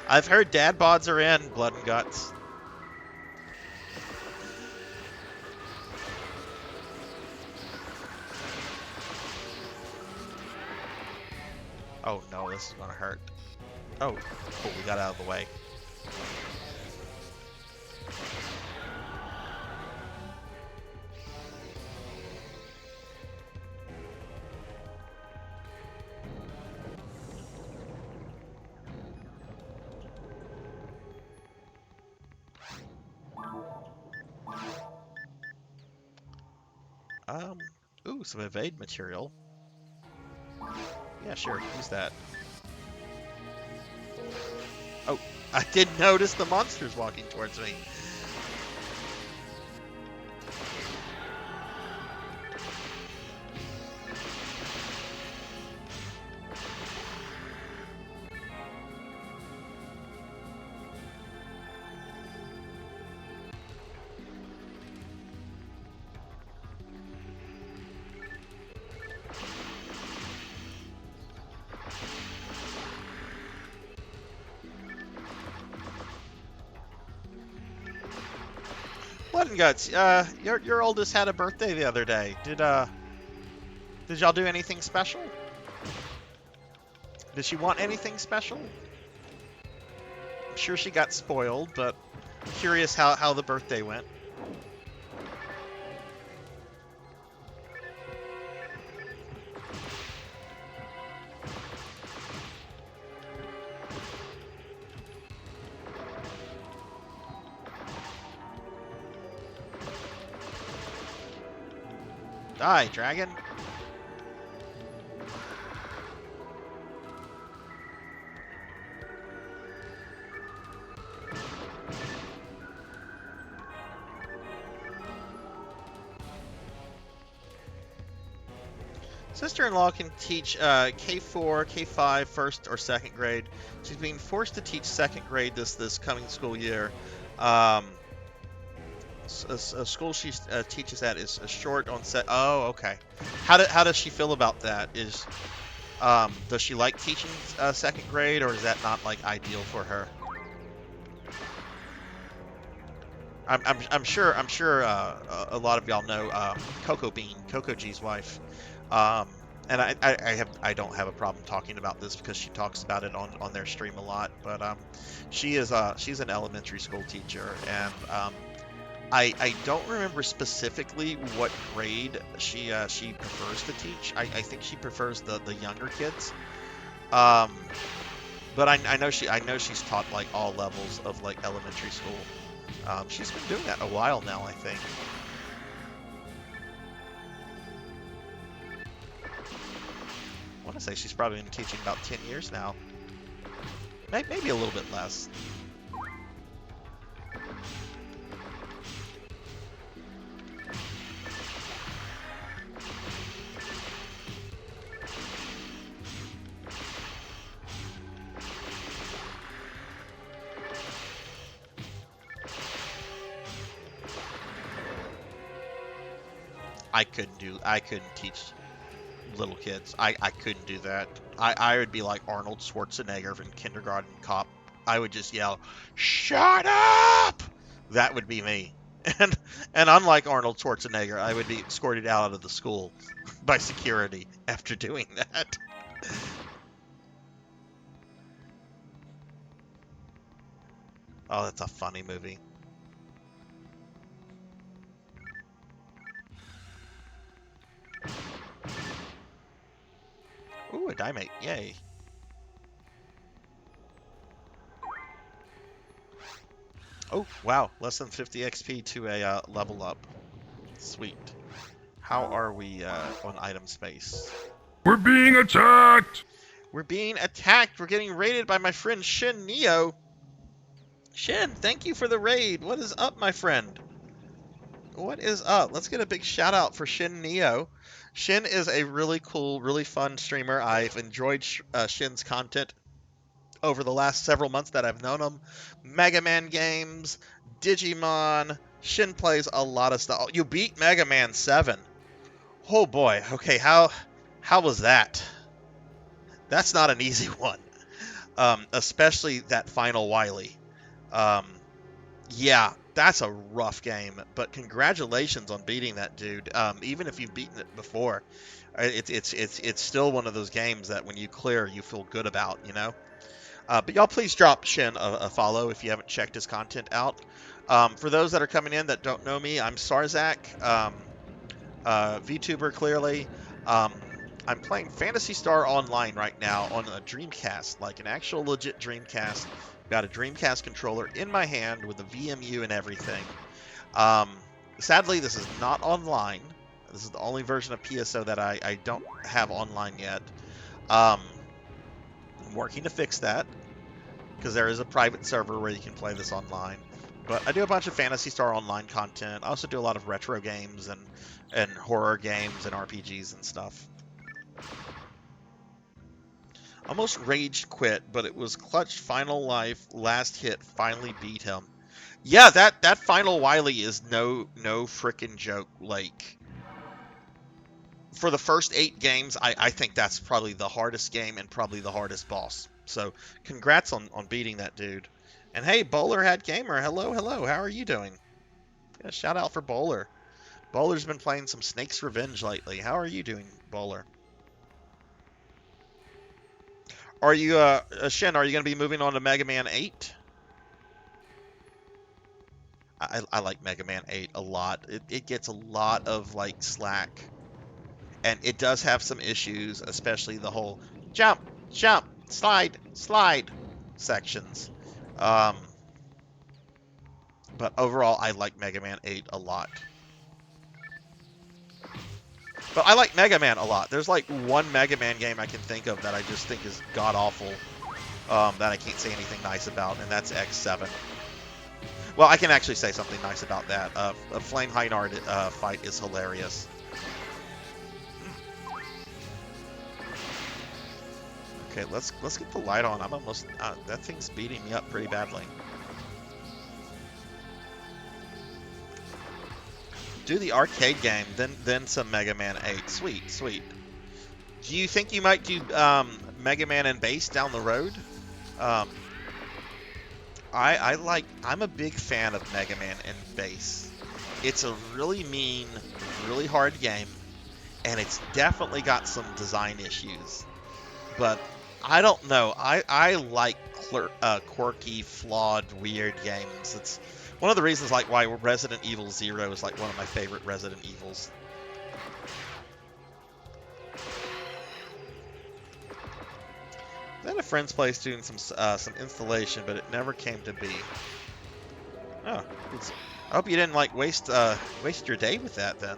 I've heard dad bods are in Blood and Guts. Oh no, this is gonna hurt. Oh, cool, we got out of the way. Ooh, some evade material. Yeah, sure, use that. Oh, I didn't notice the monsters walking towards me. Blood and Guts, your oldest had a birthday the other day. Did y'all do anything special? Did she want anything special? I'm sure she got spoiled, but I'm curious how the birthday went. Die, dragon. Sister-in-law can teach K4, K5, first or second grade. She's being forced to teach second grade this coming school year. A school she teaches at is short on set. Oh, okay. How does she feel about that? Does she like teaching second grade, or is that not like ideal for her? I'm sure a lot of y'all know Coco G's wife, um, and I don't have a problem talking about this because she talks about it on their stream a lot. But she's an elementary school teacher, and I don't remember specifically what grade she prefers to teach. I think she prefers the younger kids. Um, but I know she's taught like all levels of like elementary school. She's been doing that a while now, I think. I want to say she's probably been teaching about 10 years now. Maybe a little bit less. I couldn't teach little kids. I couldn't do that. I would be like Arnold Schwarzenegger from Kindergarten Cop. I would just yell, "Shut up!" That would be me. And unlike Arnold Schwarzenegger, I would be escorted out of the school by security after doing that. Oh, that's a funny movie. Ooh, a Dimate. Yay. Oh, wow. Less than 50 XP to a level up. Sweet. How are we on item space? We're being attacked! We're being attacked. We're getting raided by my friend Shin Neo. Shin, thank you for the raid. What is up, my friend? What is up? Let's get a big shout out for Shin Neo. Shin is a really cool, really fun streamer. I've enjoyed Shin's content over the last several months that I've known him. Mega Man games, Digimon. Shin plays a lot of stuff. Oh, you beat Mega Man 7. Oh boy. Okay, how was that? That's not an easy one. Especially that final Wily. Yeah, that's a rough game, but congratulations on beating that dude. Even if you've beaten it before, it's still one of those games that when you clear, you feel good about, you know? But y'all please drop Shin a follow if you haven't checked his content out. For those that are coming in that don't know me, I'm Sarzac, VTuber clearly. I'm playing Phantasy Star Online right now on a Dreamcast, like an actual legit Dreamcast. Got a Dreamcast controller in my hand with a VMU and everything. Sadly, this is not online. This is the only version of PSO that I don't have online yet. I'm working to fix that because there is a private server where you can play this online. But I do a bunch of Phantasy Star Online content. I also do a lot of retro games and horror games and RPGs and stuff. Almost rage quit, but it was clutch final life, last hit, finally beat him. Yeah, that final Wily is no frickin' joke. Like, for the first 8 games, I think that's probably the hardest game and probably the hardest boss. So, congrats on beating that dude. And hey, Bowler Hat Gamer, hello, how are you doing? Yeah, shout out for Bowler. Bowler's been playing some Snake's Revenge lately. How are you doing, Bowler? Are you, Shin, are you going to be moving on to Mega Man 8? I like Mega Man 8 a lot. It gets a lot of, like, slack. And it does have some issues, especially the whole jump, slide sections. But overall, I like Mega Man 8 a lot. But I like Mega Man a lot. There's like one Mega Man game I can think of that I just think is god-awful, that I can't say anything nice about, and that's X7. Well, I can actually say something nice about that. A Flame Heinard fight is hilarious. Okay, let's get the light on. I'm almost... that thing's beating me up pretty badly. Do the arcade game, then some Mega Man 8. Sweet. Do you think you might do Mega Man and Bass down the road? Um, I'm a big fan of Mega Man and Bass. It's a really mean, really hard game, and it's definitely got some design issues. But I don't know. I like quirky, flawed, weird games. It's one of the reasons like why Resident Evil 0 is like one of my favorite Resident Evils. I had a friend's place doing some installation, but it never came to be. Oh, I hope you didn't like waste your day with that then.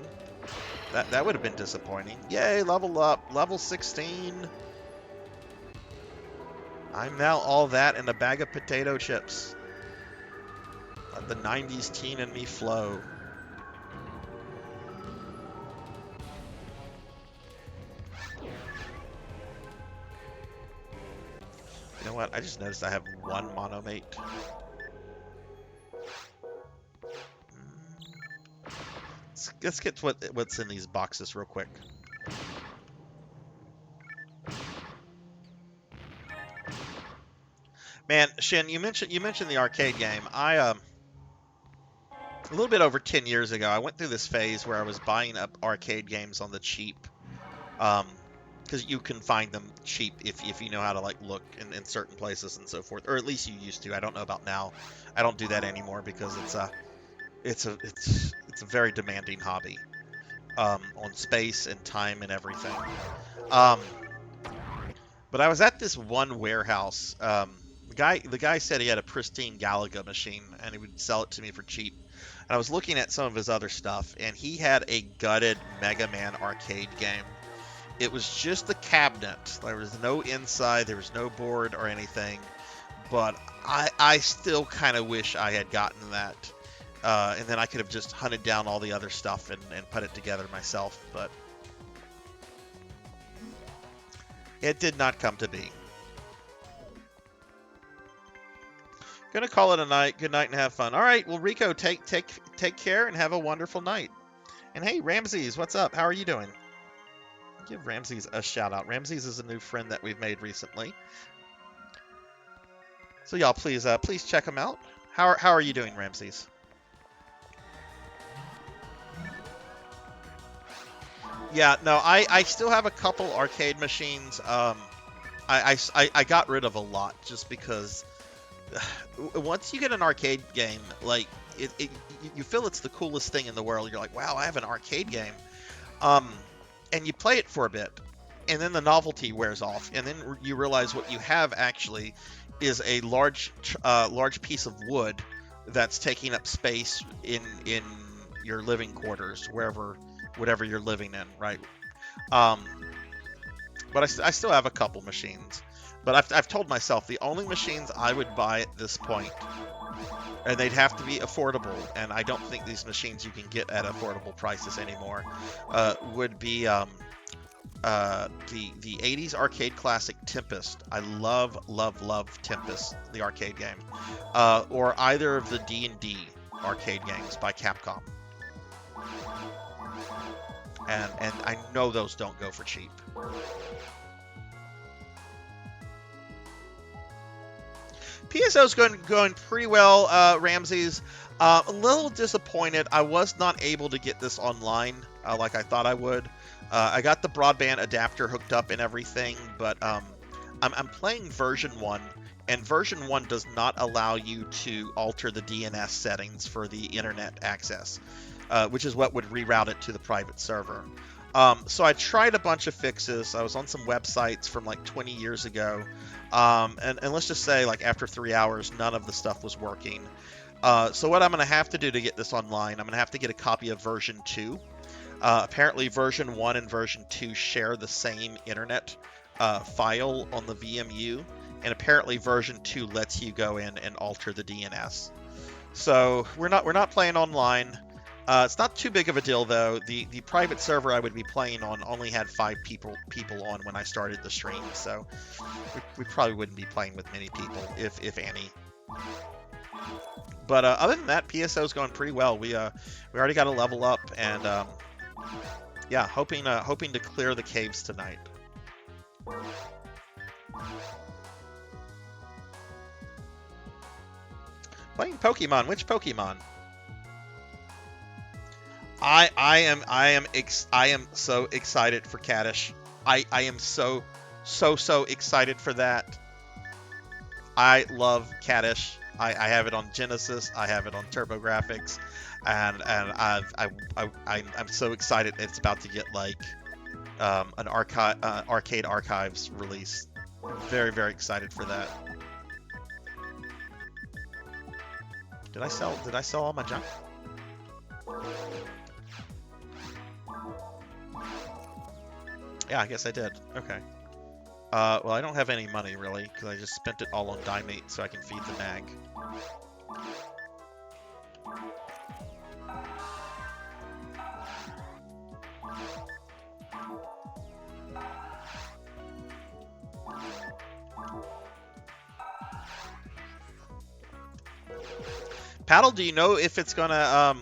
That would have been disappointing. Yay, level up, level 16. I'm now all that and a bag of potato chips. Let the 90s teen in me flow. You know what? I just noticed I have one monomate. Let's get to what's in these boxes real quick. Man, Shin, you mentioned the arcade game. A little bit over 10 years ago, I went through this phase where I was buying up arcade games on the cheap. Because you can find them cheap if you know how to like look in certain places and so forth, or at least you used to. I don't know about now. I don't do that anymore because it's a very demanding hobby on space and time and everything. But I was at this one warehouse. The guy said he had a pristine Galaga machine and he would sell it to me for cheap. And I was looking at some of his other stuff, and he had a gutted Mega Man arcade game. It was just the cabinet. There was no inside, there was no board or anything. But I still kind of wish I had gotten that. And then I could have just hunted down all the other stuff and put it together myself. But it did not come to be. Gonna call it a night. Good night and have fun. All right. Well, Rico, take care and have a wonderful night. And hey, Ramses, what's up? How are you doing? Give Ramses a shout out. Ramses is a new friend that we've made recently. So y'all, please check him out. How are you doing, Ramses? Yeah, no, I still have a couple arcade machines. I got rid of a lot just because once you get an arcade game, like you feel it's the coolest thing in the world. You're like, wow, I have an arcade game. And you play it for a bit, and then the novelty wears off, and then you realize what you have actually is a large piece of wood that's taking up space in your living quarters, whatever you're living in, right? But I still have a couple machines, but I've told myself the only machines I would buy at this point, and they'd have to be affordable, and I don't think these machines you can get at affordable prices anymore, would be the 80s arcade classic Tempest. I love Tempest, the arcade game, or either of the D&D arcade games by Capcom. And I know those don't go for cheap. PSO's going pretty well, Ramses. A little disappointed. I was not able to get this online like I thought I would. I got the broadband adapter hooked up and everything, but I'm playing version 1, and version 1 does not allow you to alter the DNS settings for the internet access, which is what would reroute it to the private server. So I tried a bunch of fixes. I was on some websites from like 20 years ago. And let's just say, like, after 3 hours, none of the stuff was working. So what I'm going to have to do to get this online, I'm going to have to get a copy of version 2. Apparently version 1 and version 2 share the same internet file on the VMU. And apparently version 2 lets you go in and alter the DNS. So we're not playing online. It's not too big of a deal, though. The private server I would be playing on only had 5 people on when I started the stream, so we probably wouldn't be playing with many people, if any. But other than that, PSO's going pretty well. We already got a level up, and yeah, hoping to clear the caves tonight. Playing Pokemon. Which Pokemon? I am so excited for Kadish. I am so excited for that. I love Kadish. I have it on Genesis. I have it on TurboGrafx, and I'm so excited. It's about to get like an arcade archives release. Very excited for that. Did I sell all my junk? Yeah, I guess I did. Okay. Well, I don't have any money, really, because I just spent it all on Dimate so I can feed the mag. Paddle, do you know if it's gonna,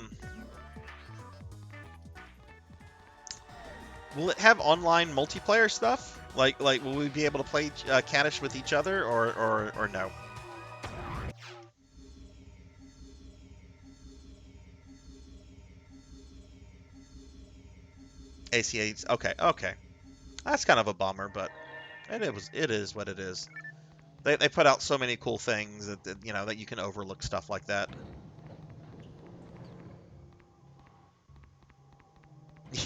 will it have online multiplayer stuff? Like, will we be able to play Kadish with each other, or no? ACA's okay. That's kind of a bummer, but it is what it is. They put out so many cool things that you know that you can overlook stuff like that.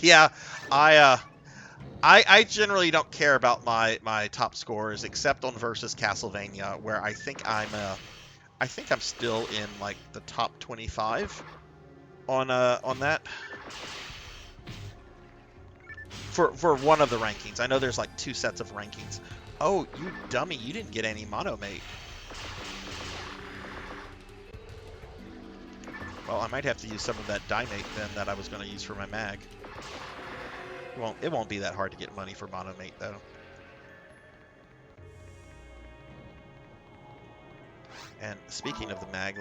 Yeah, I generally don't care about my top scores except on versus Castlevania, where I think I'm still in like the top 25 on that for one of the rankings. I know there's like 2 sets of rankings. Oh, you dummy! You didn't get any monomate. Well, I might have to use some of that Dimate then that I was going to use for my mag. It won't be that hard to get money for monomate though. And speaking of the mag,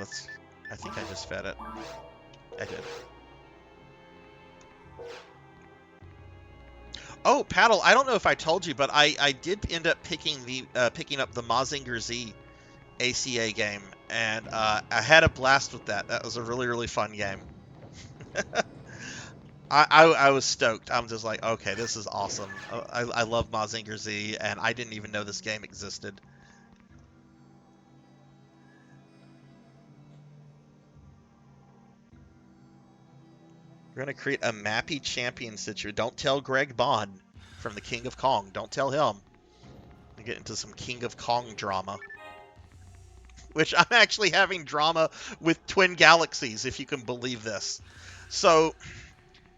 I think I just fed it. I did. Oh, Paddle, I don't know if I told you, but I did end up picking up the Mazinger Z ACA game, and I had a blast with that. That was a really fun game. I was stoked. I'm just like, okay, this is awesome. I love Mazinger Z, and I didn't even know this game existed. We're going to create a Mappy champion situation. Don't tell Greg Bond from the King of Kong. Don't tell him. We get into some King of Kong drama. Which I'm actually having drama with Twin Galaxies, if you can believe this. So,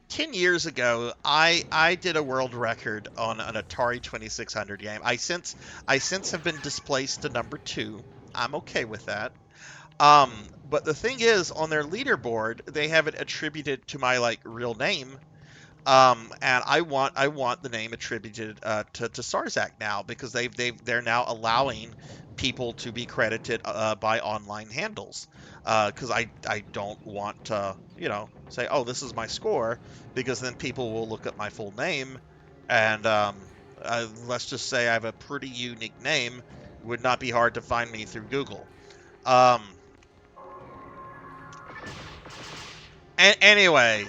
10 years ago, I did a world record on an Atari 2600 game. I since have been displaced to number 2. I'm okay with that. But the thing is, on their leaderboard, they have it attributed to my like real name, and I want the name attributed to Sarzac now, because they're now allowing people to be credited by online handles, because I don't want to say, oh, this is my score, because then people will look up my full name, and let's just say I have a pretty unique name. It would not be hard to find me through Google. Anyway,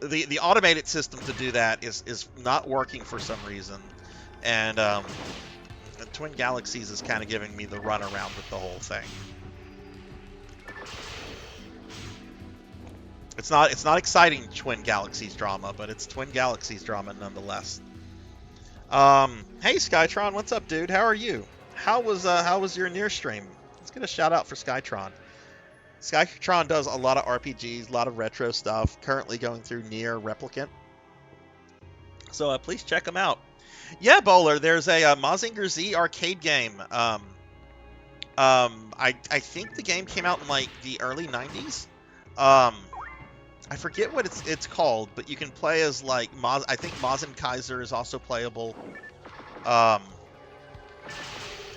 the automated system to do that is not working for some reason, and Twin Galaxies is kind of giving me the runaround with the whole thing. It's not exciting Twin Galaxies drama, but it's Twin Galaxies drama nonetheless. Hey Skytron, what's up, dude? How are you? How was your Nier stream? Let's get a shout out for Skytron. Skytron does a lot of RPGs, a lot of retro stuff. Currently going through Nier Replicant. So please check him out. Yeah, Bowler, there's a Mazinger Z arcade game. I think the game came out in like the early 90s. I forget what it's called, but you can play as like I think Mazen Kaiser is also playable.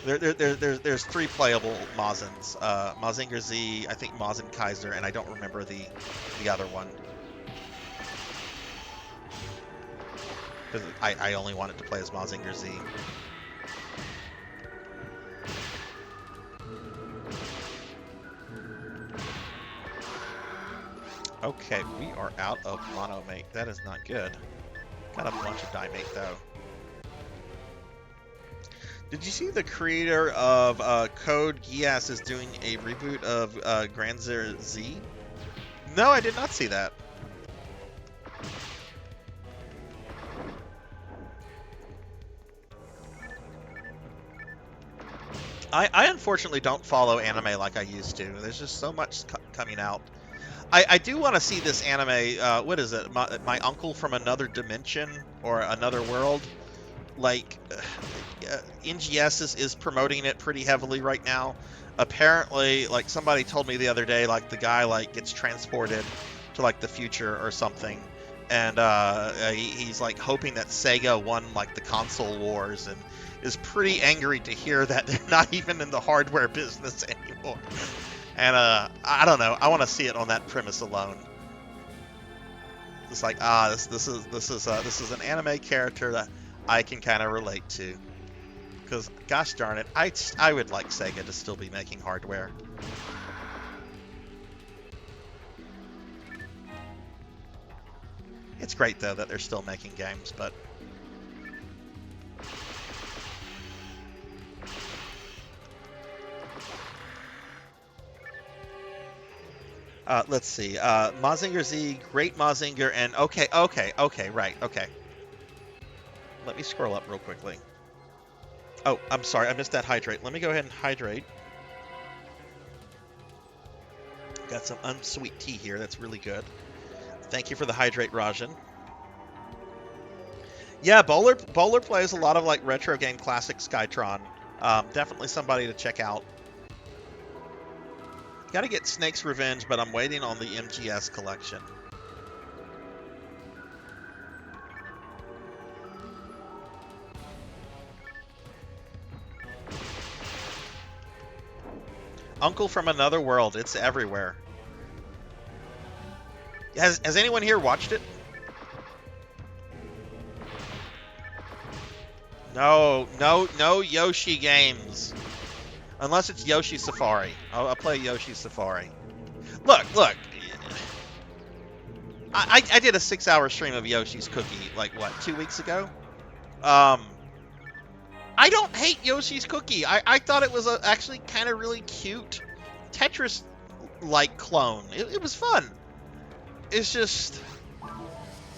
There's 3 playable Mazens. Mazinger Z, I think Mazen Kaiser, and I don't remember the other one. Because I only wanted to play as Mazinger Z. Okay, we are out of monomate. That is not good. Got a bunch of dimate though. Did you see the creator of Code Geass is doing a reboot of Grand Zero Z? No, I did not see that. I unfortunately don't follow anime like I used to. There's just so much coming out. I do want to see this anime, what is it? My Uncle from Another Dimension or Another World? Like, NGS is promoting it pretty heavily right now. Apparently, like, somebody told me the other day, like, the guy, like, gets transported to, like, the future or something. And he's, like, hoping that Sega won, like, the console wars and is pretty angry to hear that they're not even in the hardware business anymore. And I don't know. I want to see it on that premise alone. It's like, this is an anime character that I can kind of relate to. Because, gosh darn it, I would like Sega to still be making hardware. It's great though that they're still making games, but let's see. Mazinger Z, Great Mazinger, and okay, right, okay. Let me scroll up real quickly. Oh, I'm sorry, I missed that hydrate. Let me go ahead and hydrate. Got some unsweet tea here. That's really good. Thank you for the hydrate, Rajan. Yeah, Bowler plays a lot of like retro game classic Skytron. Definitely somebody to check out. Got to get Snake's Revenge, but I'm waiting on the MGS collection. Uncle from Another World. It's everywhere. Has anyone here watched it? No Yoshi games. Unless it's Yoshi Safari. I'll play Yoshi Safari. Look. I did a 6-hour stream of Yoshi's Cookie, like, what, 2 weeks ago? I don't hate Yoshi's Cookie. I thought it was actually kind of really cute Tetris-like clone. It was fun. It's just,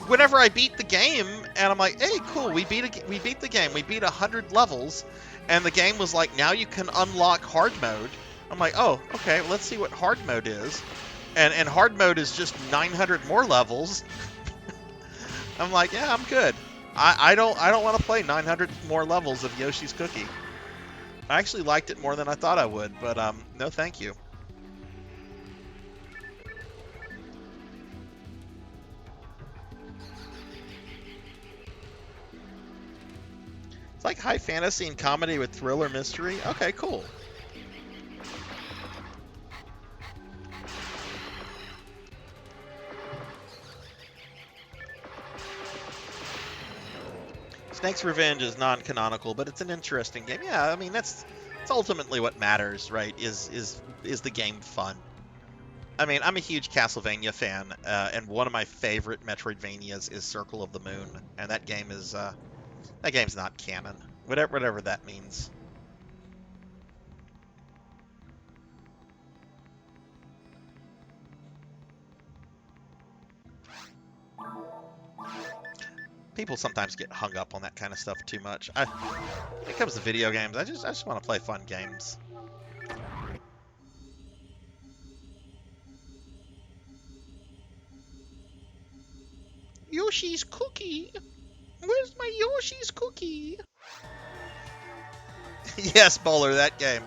whenever I beat the game, and I'm like, hey, cool, we beat the game. We beat 100 levels, and the game was like, now you can unlock hard mode. I'm like, oh, okay, let's see what hard mode is. And hard mode is just 900 more levels. I'm like, yeah, I'm good. I don't want to play 900 more levels of Yoshi's Cookie. I actually liked it more than I thought I would, but no thank you. It's like high fantasy and comedy with thriller mystery. Okay, cool. Snake's Revenge is non-canonical, but it's an interesting game. Yeah, I mean that's ultimately what matters, right? Is the game fun? I mean, I'm a huge Castlevania fan, and one of my favorite Metroidvanias is Circle of the Moon, and that game's not canon, whatever that means. People sometimes get hung up on that kind of stuff too much. When it comes to video games, I just want to play fun games. Yoshi's Cookie? Where's my Yoshi's Cookie? Yes, Bowler, that game.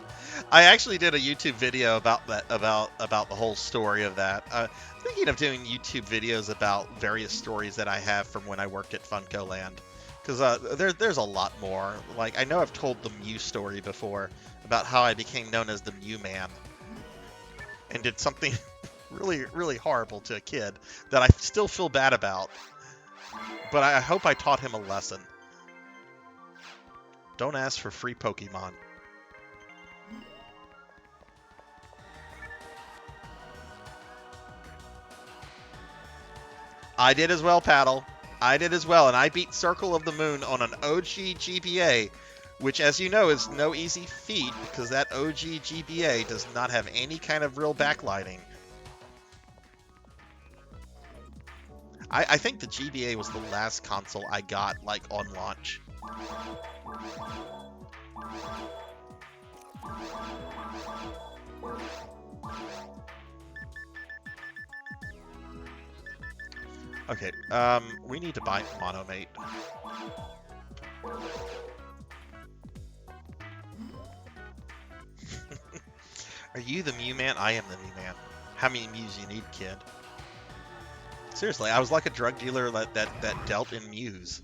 I actually did a YouTube video about that, about the whole story of that. Thinking of doing YouTube videos about various stories that I have from when I worked at Funko Land, because there's a lot more. Like, I know I've told the Mew story before about how I became known as the Mew Man and did something really horrible to a kid that I still feel bad about. But I hope I taught him a lesson. Don't ask for free Pokemon. I did as well, Paddle. I did as well, and I beat Circle of the Moon on an OG GBA, which, as you know, is no easy feat because that OG GBA does not have any kind of real backlighting. I think the GBA was the last console I got, like, on launch. Okay, we need to buy Monomate. Are you the Mew Man? I am the Mew Man. How many Mews you need, kid? Seriously, I was like a drug dealer that dealt in Mews.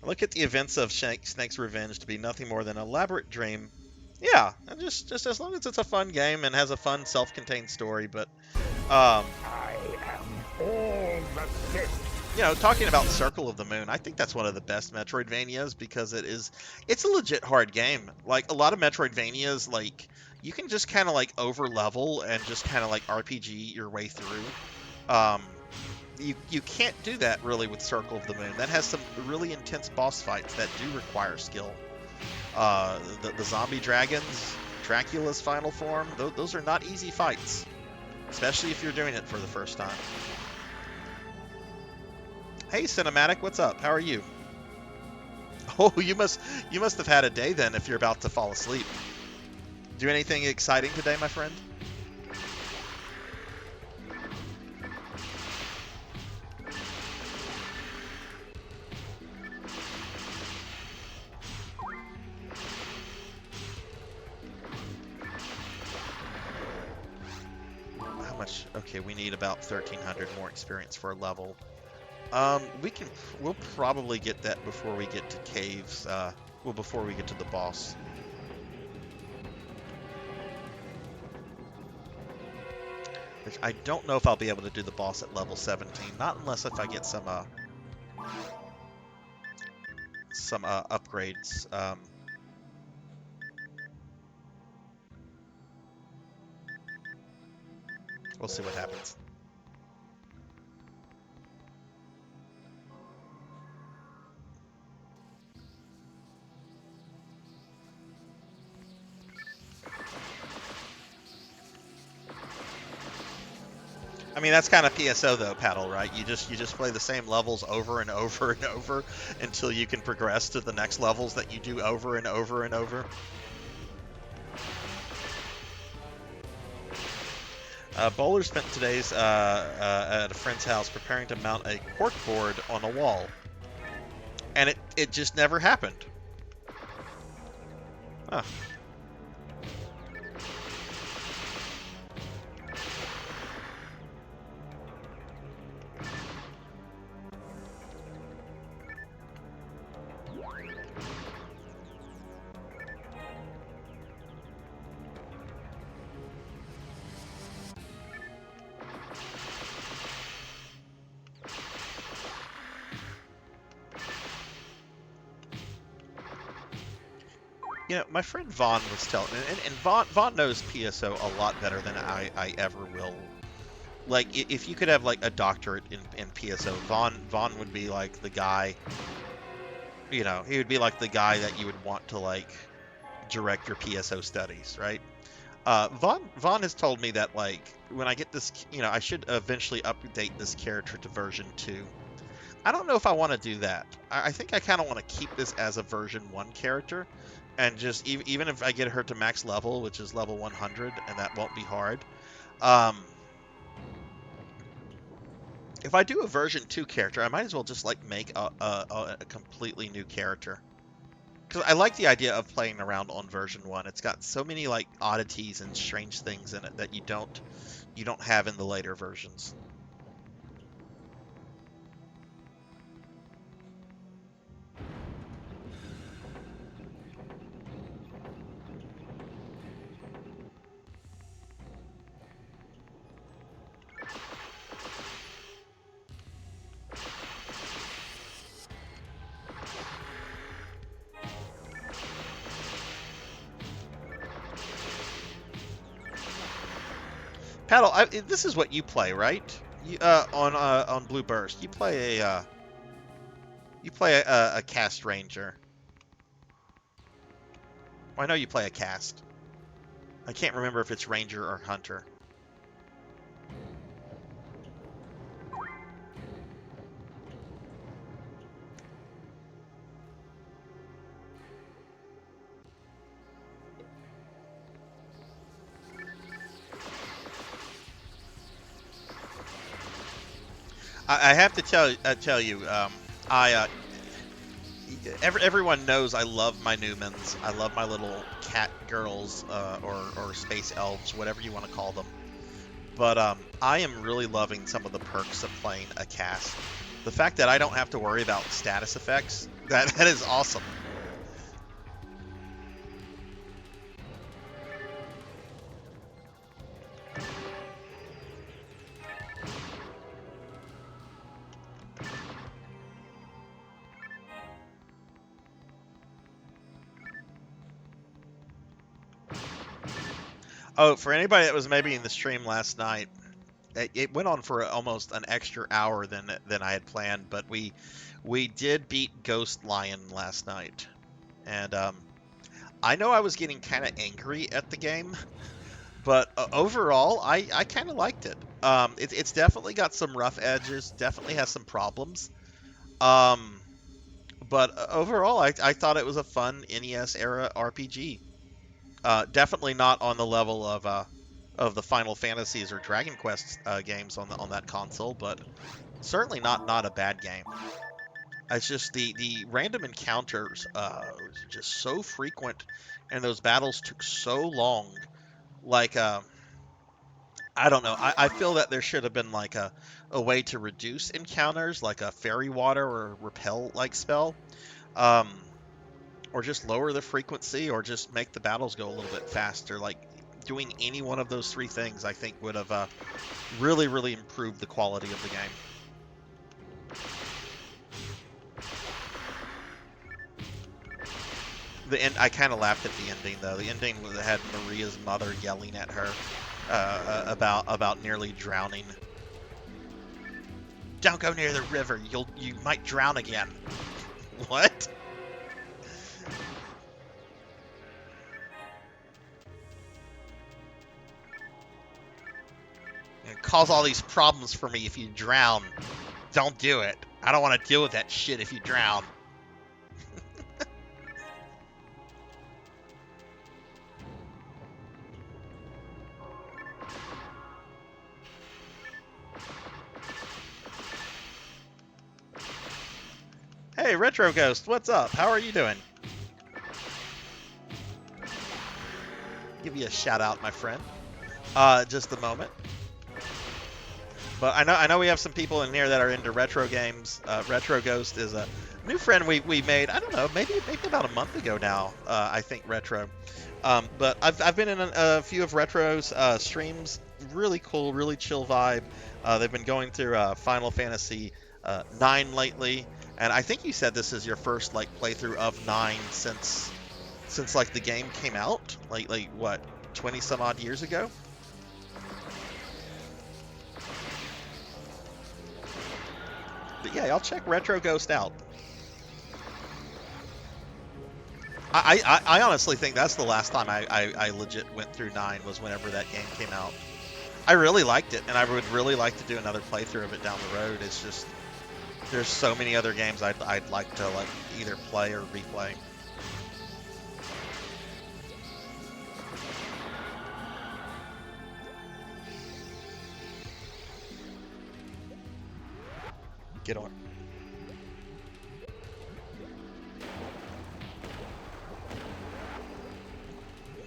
I look at the events of Snake's Revenge to be nothing more than an elaborate dream. Yeah, and just as long as it's a fun game and has a fun self-contained story, but I am all the Sith. you know, talking about Circle of the Moon, I think that's one of the best Metroidvanias because it's a legit hard game. Like a lot of Metroidvanias, like you can just kind of like over level and just kind of like RPG your way through. You can't do that really with Circle of the Moon. That has some really intense boss fights that do require skill. The zombie dragons, Dracula's final form, those are not easy fights, especially if you're doing it for the first time. Hey, Cinematic, what's up? How are you? Oh, you must have had a day then if you're about to fall asleep. Do anything exciting today, my friend? How much? Okay, we need about 1,300 more experience for a level. We'll probably get that before we get to caves, well, before we get to the boss. Which I don't know if I'll be able to do the boss at level 17, not unless if I get some upgrades. We'll see what happens. I mean, that's kind of PSO though, Paddle, right? You just play the same levels over and over and over until you can progress to the next levels that you do over and over and over. Bowler spent today's at a friend's house preparing to mount a corkboard on a wall, and it just never happened. Huh. You know, my friend Vaughn was telling, and Vaughn knows PSO a lot better than I ever will. Like, if you could have like a doctorate in PSO, Vaughn would be like the guy. You know, he would be like the guy that you would want to like direct your PSO studies, right? Vaughn has told me that like when I get this, you know, I should eventually update this character to version 2. I don't know if I want to do that. I think I kind of want to keep this as a version 1 character. And just even if I get her to max level, which is level 100, and that won't be hard. If I do a version 2 character, I might as well just like make a completely new character. Because I like the idea of playing around on version 1. It's got so many like oddities and strange things in it that you don't have in the later versions. Paddle, this is what you play, right? You on Blue Burst, you play a cast ranger. Well, I know you play a cast. I can't remember if it's ranger or hunter. I have to tell you, everyone knows I love my Newmans. I love my little cat girls, or space elves, whatever you want to call them. But I am really loving some of the perks of playing a cast. The fact that I don't have to worry about status effects, that is awesome. Oh, for anybody that was maybe in the stream last night, it went on for almost an extra hour than I had planned, but we did beat Ghost Lion last night, and I know I was getting kind of angry at the game, but overall I kind of liked it. It's definitely got some rough edges, definitely has some problems, but overall I thought it was a fun NES era RPG. Definitely not on the level of the Final Fantasies or Dragon Quest games on that console, but certainly not a bad game. It's just the random encounters was just so frequent, and those battles took so long. Like I don't know. I feel that there should have been like a way to reduce encounters, like a fairy water or repel like spell. Um, or just lower the frequency, or just make the battles go a little bit faster. Like doing any one of those three things, I think would have really improved the quality of the game. The end, I kind of laughed at the ending though. The ending had Maria's mother yelling at her about nearly drowning. Don't go near the river. You might drown again. What? It cause all these problems for me if you drown. Don't do it. I don't want to deal with that shit if you drown. Hey, Retro Ghost, what's up? How are you doing? Give you a shout out, my friend. Just a moment. But I know we have some people in here that are into retro games. Retro Ghost is a new friend we made. I don't know, maybe about a month ago now. I think Retro. But I've been in a few of Retro's streams. Really cool, really chill vibe. They've been going through Final Fantasy 9 lately, and I think you said this is your first like playthrough of 9 since like the game came out, like what, 20 some odd years ago. But yeah, I'll check Retro Ghost out. I honestly think that's the last time I legit went through 9 was whenever that game came out. I really liked it, and I would really like to do another playthrough of it down the road. It's just there's so many other games I'd like to like either play or replay. Get on.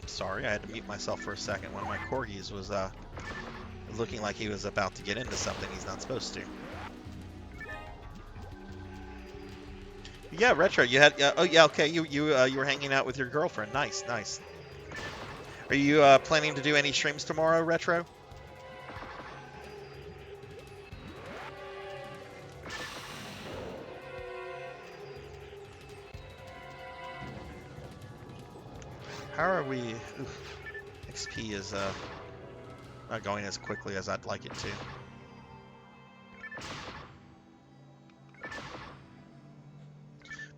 Sorry, I had to mute myself for a second. One of my corgis was looking like he was about to get into something he's not supposed to. Yeah, Retro, you had oh yeah, okay, you were hanging out with your girlfriend. Nice. Are you planning to do any streams tomorrow, Retro? How are we? Oof. XP is not going as quickly as I'd like it to.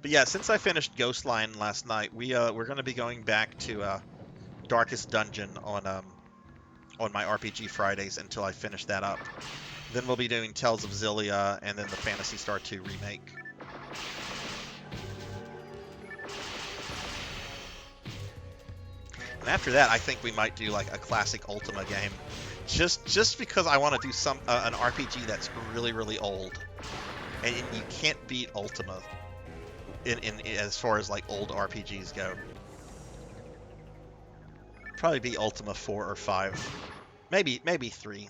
But yeah, since I finished Ghostline last night, we're gonna be going back to Darkest Dungeon on my RPG Fridays until I finish that up. Then we'll be doing Tales of Xillia and then the Phantasy Star 2 remake. And after that, I think we might do like a classic Ultima game, just because I want to do an RPG that's really really old, and you can't beat Ultima in as far as like old RPGs go. Probably be Ultima 4 or 5, maybe 3.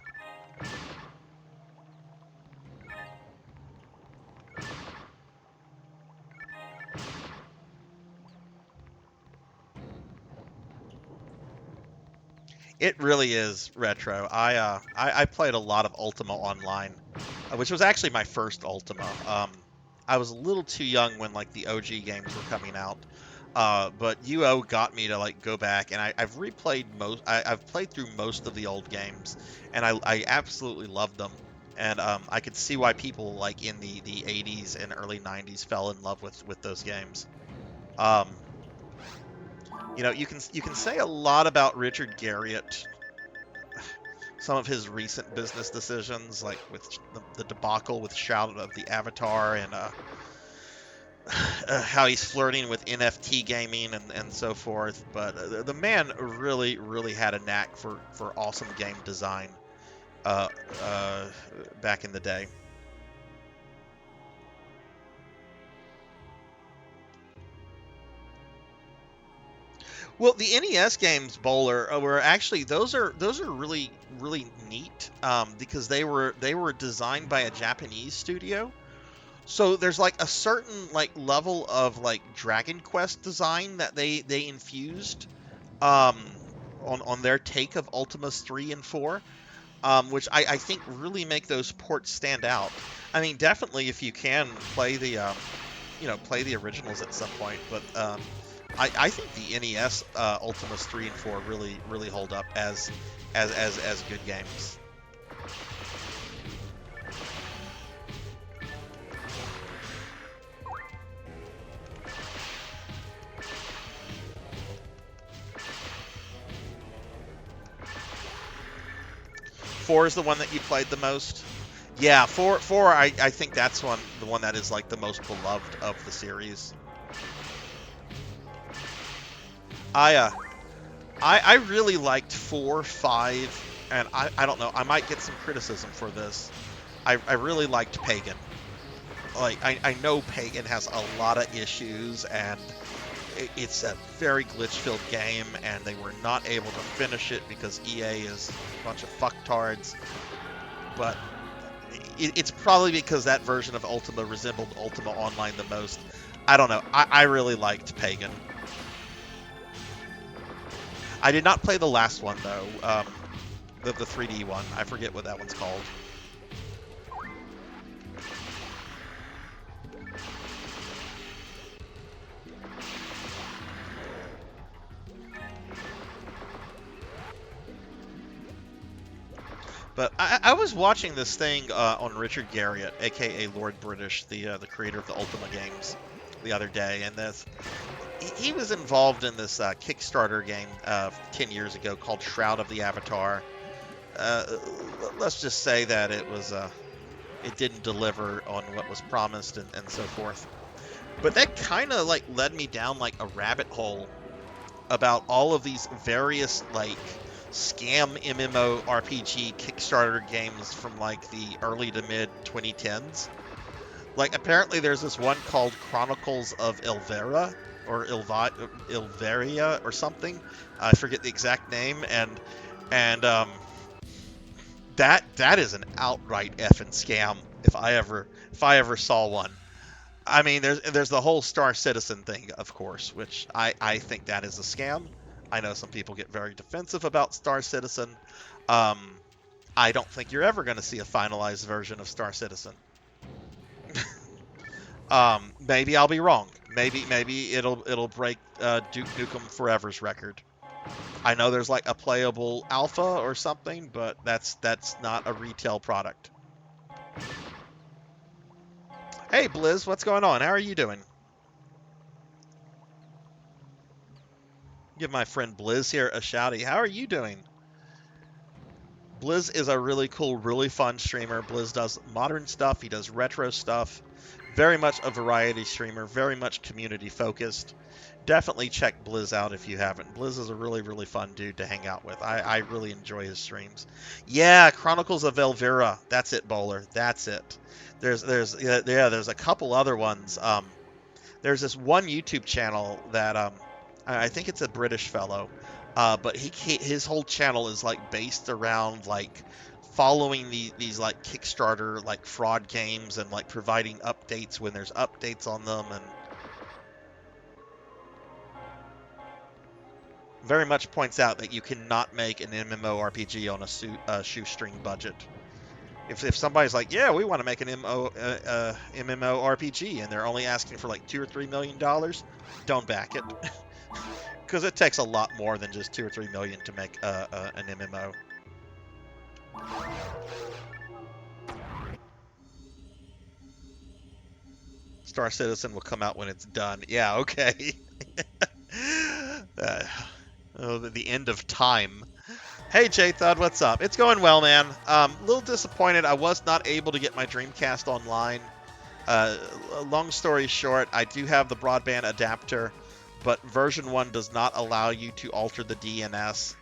It really is retro. I played a lot of Ultima Online, which was actually my first Ultima. I was a little too young when like the OG games were coming out, but UO got me to like go back, and I've replayed I've played through most of the old games, and I absolutely loved them. And I could see why people like in the 80s and early 90s fell in love with those games. You know, you can say a lot about Richard Garriott, some of his recent business decisions, like with the debacle with Shadow of the Avatar, and how he's flirting with NFT gaming and so forth. But the man really, really had a knack for awesome game design back in the day. Well, the NES games, Bowler, were actually those are really really neat, because they were designed by a Japanese studio. So there's like a certain like level of like Dragon Quest design that they infused um, on their take of Ultimas 3 and 4, which I think really make those ports stand out. I mean, definitely if you can play the play the originals at some point, but I think the NES Ultimas 3 and 4 really really hold up as good games. Four is the one that you played the most. Yeah, four. I think that's the one that is like the most beloved of the series. I really liked 4, 5, and I don't know. I might get some criticism for this. I really liked Pagan. Like I know Pagan has a lot of issues, and it's a very glitch-filled game, and they were not able to finish it because EA is a bunch of fucktards. But it's probably because that version of Ultima resembled Ultima Online the most. I don't know. I really liked Pagan. I did not play the last one, though. The 3D one. I forget what that one's called. But I was watching this thing on Richard Garriott, aka Lord British, the creator of the Ultima games, the other day, and he was involved in this Kickstarter game 10 years ago called Shroud of the Avatar. Let's just say that it didn't deliver on what was promised and so forth. But that kind of like led me down like a rabbit hole about all of these various like scam MMO RPG Kickstarter games from like the early to mid 2010s. Like apparently there's this one called Chronicles of Elvera or Ilveria or something. I forget the exact name, and that is an outright effing scam if I ever saw one. I mean, there's the whole Star Citizen thing, of course, which I think that is a scam. I know some people get very defensive about Star Citizen. I don't think you're ever going to see a finalized version of Star Citizen. Maybe I'll be wrong. Maybe it'll break Duke Nukem Forever's record. I know there's like a playable alpha or something, but that's not a retail product. Hey, Blizz, what's going on? How are you doing? Give my friend Blizz here a shouty. How are you doing? Blizz is a really cool, really fun streamer. Blizz does modern stuff. He does retro stuff. Very much a variety streamer. Very much community focused. Definitely check Blizz out if you haven't. Blizz is a really, really fun dude to hang out with. I really enjoy his streams. Yeah, Chronicles of Elvira. That's it, Bowler. That's it. There's a couple other ones. There's this one YouTube channel that I think it's a British fellow, but his whole channel is like based around like following these like Kickstarter like fraud games and like providing updates when there's updates on them, and very much points out that you cannot make an MMORPG on a shoestring budget. If somebody's like, yeah, we want to make an MMORPG, and they're only asking for like $2 or $3 million, don't back it, because it takes a lot more than just $2 or $3 million to make an MMO. Star Citizen will come out when it's done. Yeah, okay. The end of time. Hey, J-Thud, what's up? It's going well, man. A little disappointed I was not able to get my Dreamcast online. Long story short, I do have the broadband adapter, but version 1 does not allow you to alter the DNS.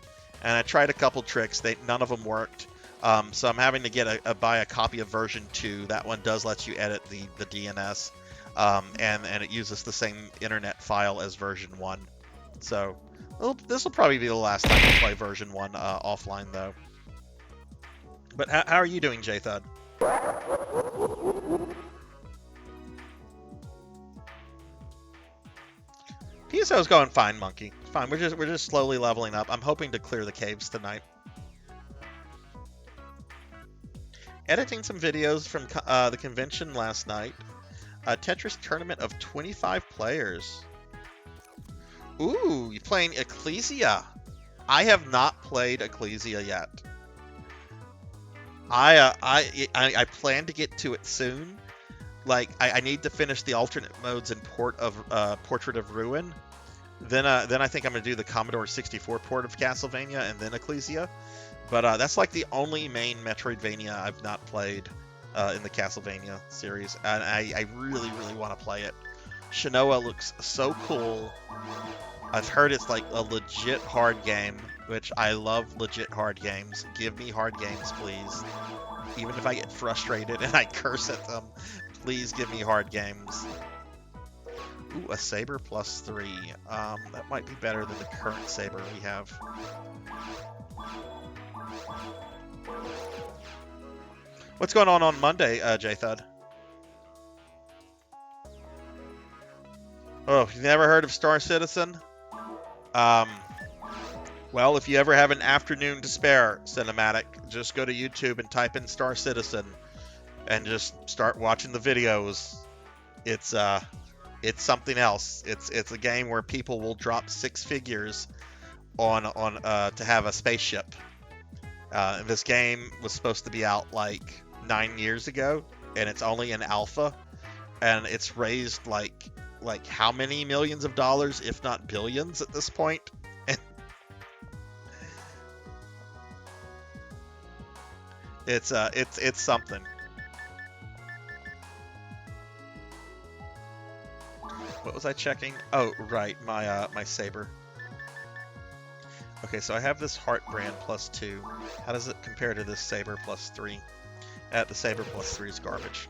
And I tried a couple tricks. None of them worked. So I'm having to buy a copy of version 2. That one does let you edit the DNS. And it uses the same internet file as version 1. So this will probably be the last time I play version 1 offline, though. But how are you doing, J-Thud? PSO's going fine, Monkey. Fine. We're just slowly leveling up. I'm hoping to clear the caves tonight. Editing some videos from the convention last night. A Tetris tournament of 25 players. Ooh, you playing Ecclesia? I have not played Ecclesia yet. I plan to get to it soon. Like I need to finish the alternate modes in Portrait of Ruin. Then I think I'm gonna do the Commodore 64 port of Castlevania and then Ecclesia. But that's like the only main Metroidvania I've not played in the Castlevania series, and I really, really want to play it. Shinoa looks so cool. I've heard it's like a legit hard game, which I love legit hard games. Give me hard games, please. Even if I get frustrated and I curse at them, please give me hard games. Ooh, a Saber +3. That might be better than the current Saber we have. What's going on Monday, J-Thud? Oh, you've never heard of Star Citizen? Well, if you ever have an afternoon to spare, cinematic, just go to YouTube and type in Star Citizen and just start watching the videos. It's something else. It's a game where people will drop 6 figures on to have a spaceship. This game was supposed to be out like 9 years ago, and it's only an alpha, and it's raised like how many millions of dollars, if not billions, at this point. It's something. What was I checking? Oh, right, my Saber. Okay, so I have this Heart Brand +2. How does it compare to this Saber +3? The Saber +3 is garbage.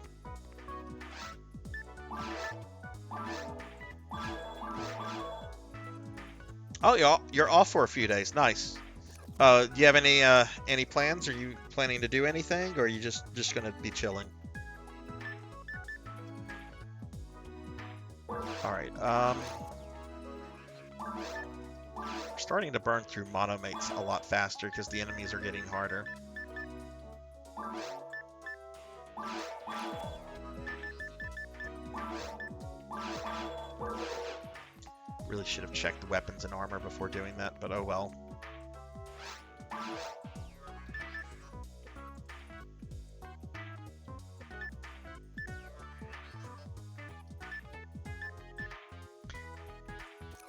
Oh, you're off for a few days. Nice. Do you have any plans? Are you planning to do anything, or are you just gonna be chilling? All right. We're starting to burn through monomates a lot faster because the enemies are getting harder. Really should have checked the weapons and armor before doing that, but oh well.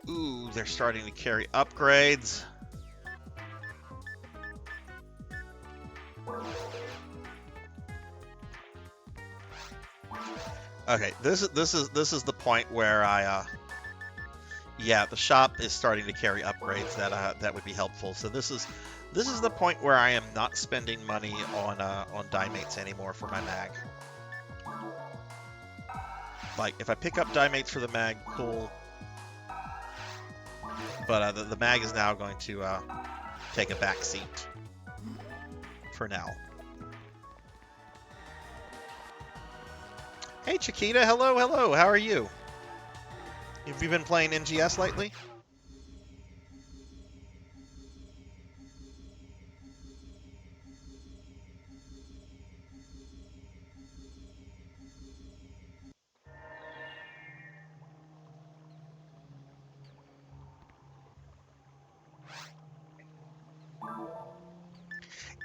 Ooh, they're starting to carry upgrades. Okay, this is the point where yeah, the shop is starting to carry upgrades that would be helpful. So this is the point where I am not spending money on Dimates anymore for my mag. Like, if I pick up Dimates for the mag, cool. But the mag is now going to take a back seat for now. Hey Chiquita, hello, hello, how are you? Have you been playing NGS lately?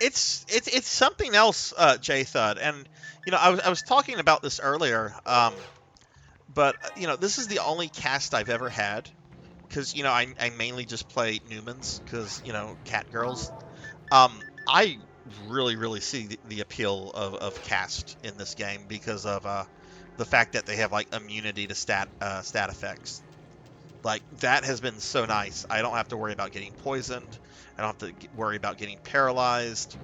It's something else, J Thud, and you know I was talking about this earlier, but you know this is the only cast I've ever had, because you know I mainly just play Newmans because you know cat girls. I really see the appeal of cast in this game because of the fact that they have like immunity to stat effects. Like that has been so nice. I don't have to worry about getting poisoned. I don't have to worry about getting paralyzed.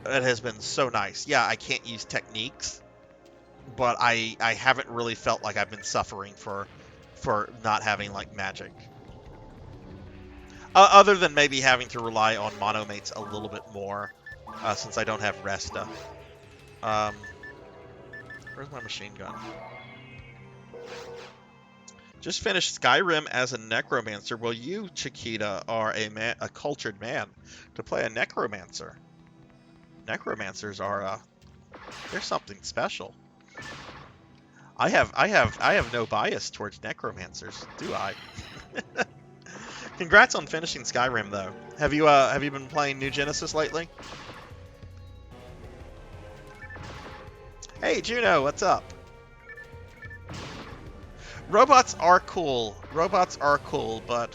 It has been so nice. Yeah, I can't use techniques, but I haven't really felt like I've been suffering for not having like magic. Other than maybe having to rely on monomates a little bit more, since I don't have Resta. Where's my machine gun? Just finished Skyrim as a necromancer. Well, you, Chiquita, are a cultured man to play a necromancer. Necromancers are they're something special. I have no bias towards necromancers, do I? Congrats on finishing Skyrim, though. Have you been playing New Genesis lately? Hey, Juno, what's up? Robots are cool. Robots are cool, but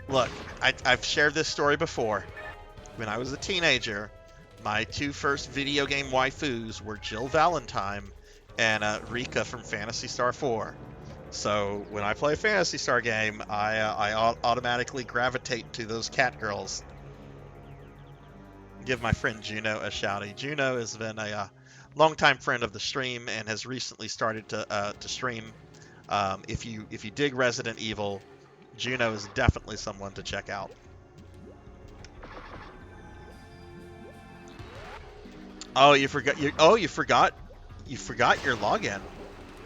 look, I've shared this story before. When I was a teenager, my two first video game waifus were Jill Valentine and Rika from Phantasy Star 4. So when I play a Phantasy Star game, I automatically gravitate to those cat girls. Give my friend Juno a shouty. Juno has been a longtime friend of the stream and has recently started to stream. If you dig Resident Evil, Juno is definitely someone to check out. Oh, you forgot your login.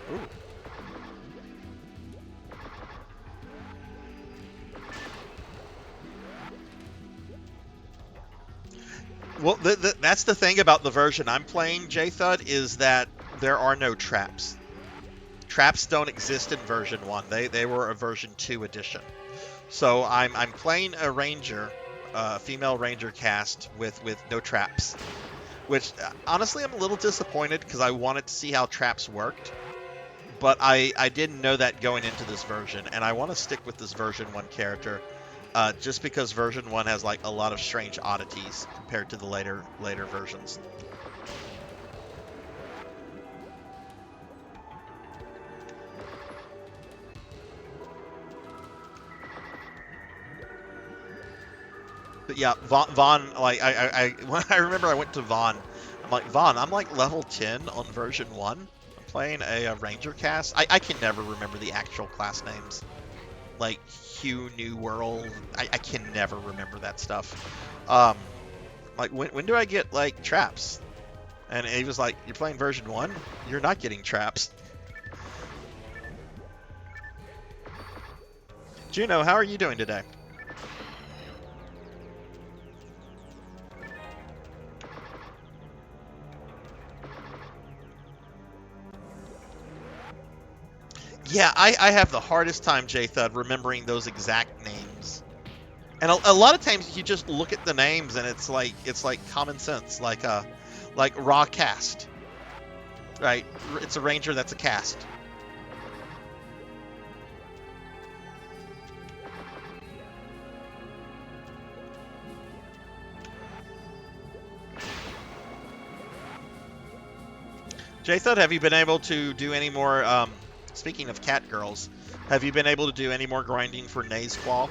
Ooh. Well, that's the thing about the version I'm playing, J-Thud, is that there are no traps. Traps don't exist in version 1. They were a version 2 edition. So I'm playing a ranger, female ranger cast with no traps. Which, honestly, I'm a little disappointed because I wanted to see how traps worked. But I didn't know that going into this version, and I want to stick with this version 1 character. Just because version 1 has like a lot of strange oddities compared to the later versions. But yeah, Vaughn, like when I remember I went to Vaughn, I'm like, Vaughn, I'm like level 10 on version 1. I'm playing a ranger cast. I can never remember the actual class names. Like Hugh New World, I can never remember that stuff. Like when do I get like traps? And he was like, "You're playing version 1? You're not getting traps." Juno, how are you doing today? Yeah, I have the hardest time, J-Thud, remembering those exact names. And a lot of times you just look at the names and it's like common sense, like raw cast, right? It's a ranger that's a cast. Jathud, have you been able to do any more, speaking of cat girls, have you been able to do any more grinding for Nay's Claw?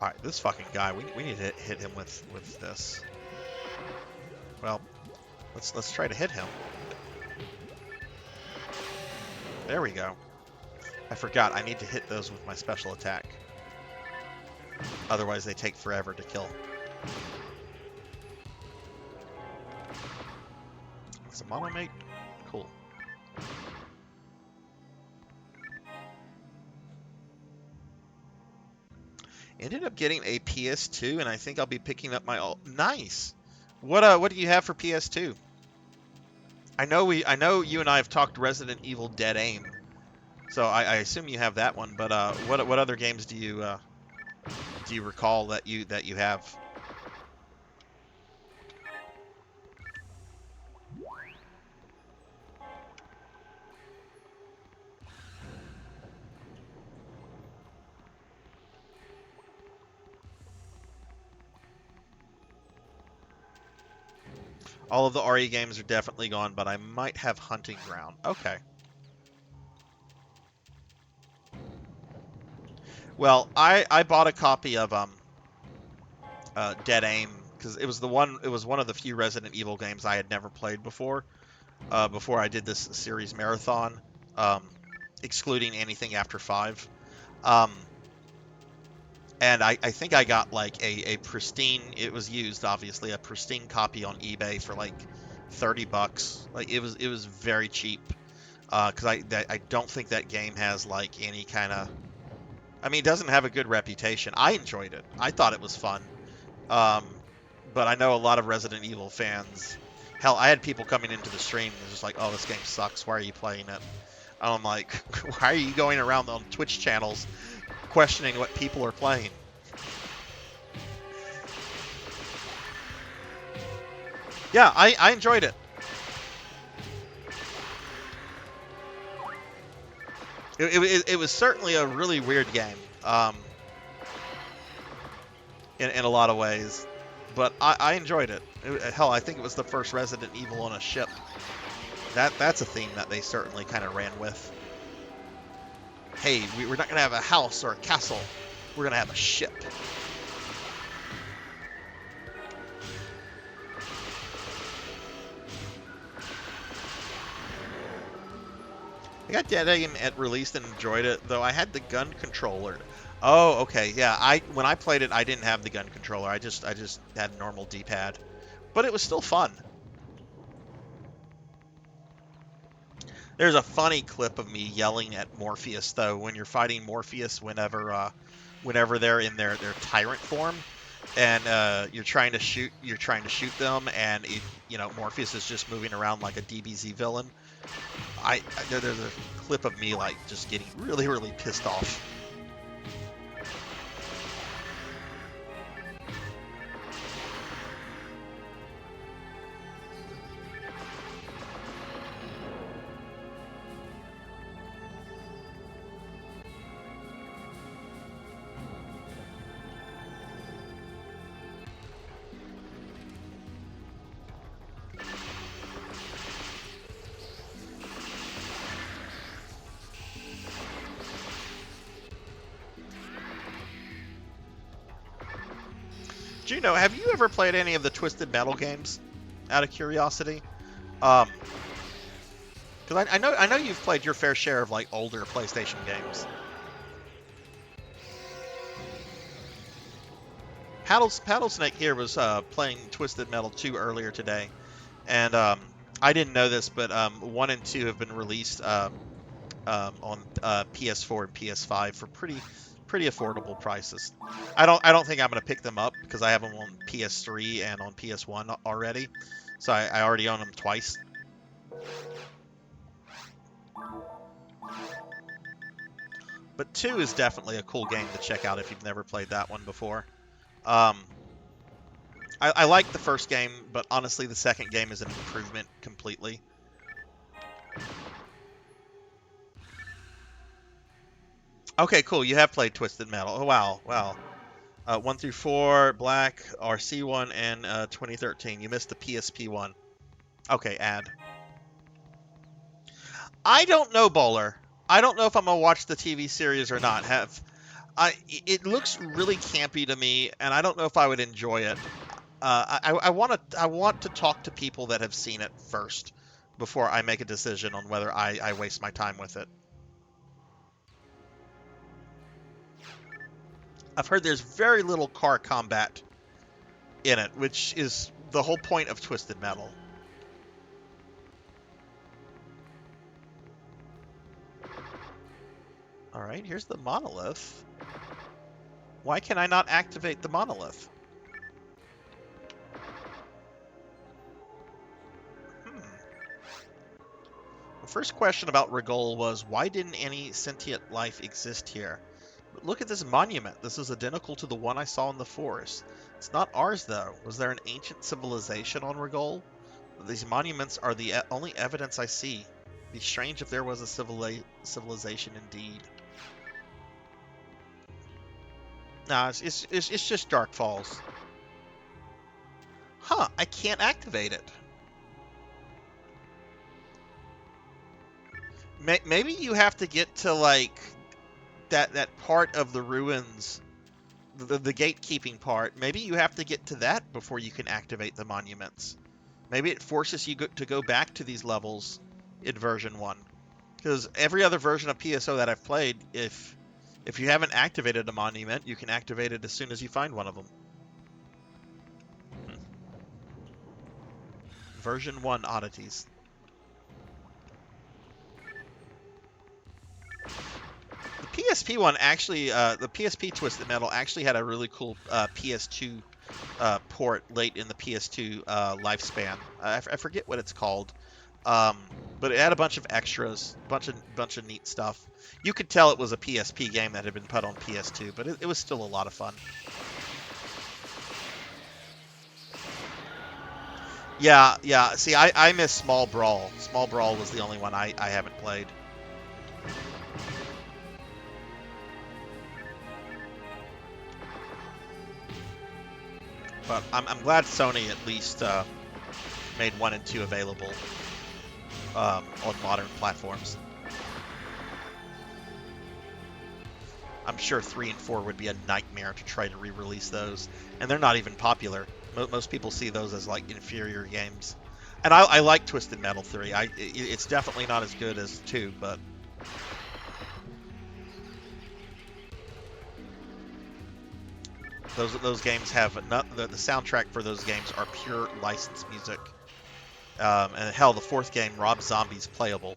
Alright, this fucking guy, we need to hit him with this. Well, let's try to hit him. There we go. I forgot, I need to hit those with my special attack. Otherwise they take forever to kill. It's a monomate? Cool. Ended up getting a PS2, and I think I'll be picking up my nice. What do you have for PS2? I know you and I have talked Resident Evil Dead Aim, so I assume you have that one. But what other games do you recall that you have? All of the RE games are definitely gone, but I might have Hunting Ground. Okay. Well, I bought a copy of Dead Aim because it was one of the few Resident Evil games I had never played before. Before I did this series marathon, excluding anything after 5. And I think I got like a pristine, it was used obviously, a pristine copy on eBay for like $30. Like it was very cheap. Cause I don't think that game has like any kind of, I mean, it doesn't have a good reputation. I enjoyed it. I thought it was fun. But I know a lot of Resident Evil fans, hell, I had people coming into the stream and just like, oh, this game sucks. Why are you playing it? And I'm like, why are you going around on Twitch channels questioning what people are playing? Yeah, I enjoyed it. It was certainly a really weird game, in a lot of ways, but I enjoyed it. Hell, I think it was the first Resident Evil on a ship. That's a theme that they certainly kind of ran with. Hey, we're not gonna have a house or a castle. We're gonna have a ship. I got Dead Aim at release and enjoyed it, though I had the gun controller. Oh, okay, yeah. When I played it, I didn't have the gun controller. I just had normal D-pad, but it was still fun. There's a funny clip of me yelling at Morpheus, though, when you're fighting Morpheus whenever they're in their tyrant form, and you're trying to shoot them, and Morpheus is just moving around like a DBZ villain. There's a clip of me like just getting really, really pissed off. Juno, have you ever played any of the Twisted Metal games? Out of curiosity, because I know you've played your fair share of like older PlayStation games. Paddlesnake here was playing Twisted Metal 2 earlier today, and I didn't know this, but 1 and 2 have been released on PS4 and PS5 for pretty affordable prices. I don't think I'm gonna pick them up because I have them on PS3 and on PS1 already, so I already own them twice. But 2 is definitely a cool game to check out if you've never played that one before. I like the first game, but honestly, the second game is an improvement completely. Okay, cool. You have played Twisted Metal. Oh, wow. Wow. 1 through 4, Black, RC1, and 2013. You missed the PSP one. Okay, add. I don't know, Bowler. I don't know if I'm gonna watch the TV series or not. It looks really campy to me, and I don't know if I would enjoy it. I want to talk to people that have seen it first before I make a decision on whether I waste my time with it. I've heard there's very little car combat in it, which is the whole point of Twisted Metal. All right, here's the monolith. Why can I not activate the monolith? The first question about Rigol was, why didn't any sentient life exist here? But look at this monument. This is identical to the one I saw in the forest. It's not ours, though. Was there an ancient civilization on Rigol? These monuments are the only evidence I see. It'd be strange if there was a civilization indeed. Nah, it's just Dark Falls. Huh, I can't activate it. Maybe you have to get to, like, that part of the ruins, the gatekeeping part. Maybe you have to get to that before you can activate the monuments. Maybe it forces you to go back to these levels in version 1. Because every other version of PSO that I've played, if you haven't activated a monument, you can activate it as soon as you find one of them. Version 1 oddities. The PSP one actually, the PSP Twisted Metal actually had a really cool PS2 port late in the PS2 lifespan. I forget what it's called, but it had a bunch of extras, bunch of neat stuff. You could tell it was a PSP game that had been put on PS2, but it was still a lot of fun. Yeah. See, I miss Small Brawl. Small Brawl was the only one I haven't played. But I'm glad Sony at least made 1 and 2 available on modern platforms. I'm sure 3 and 4 would be a nightmare to try to re-release those, and they're not even popular. Most people see those as like inferior games. And I like Twisted Metal 3. It's definitely not as good as 2, but those games have the soundtrack for those games are pure licensed music. And hell, the 4th game, Rob Zombie's playable.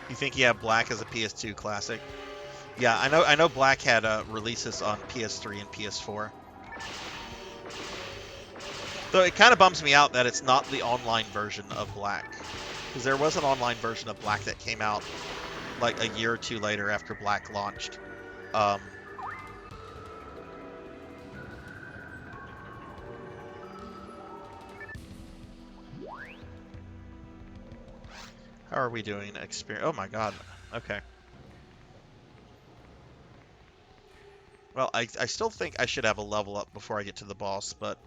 You think you have Black as a PS2 classic? Yeah, I know Black had releases on PS3 and PS4. Though it kind of bums me out that it's not the online version of Black. Because there was an online version of Black that came out like a year or 2 later after Black launched. How are we doing? Experience? Oh my god. Okay. Well, I still think I should have a level up before I get to the boss, but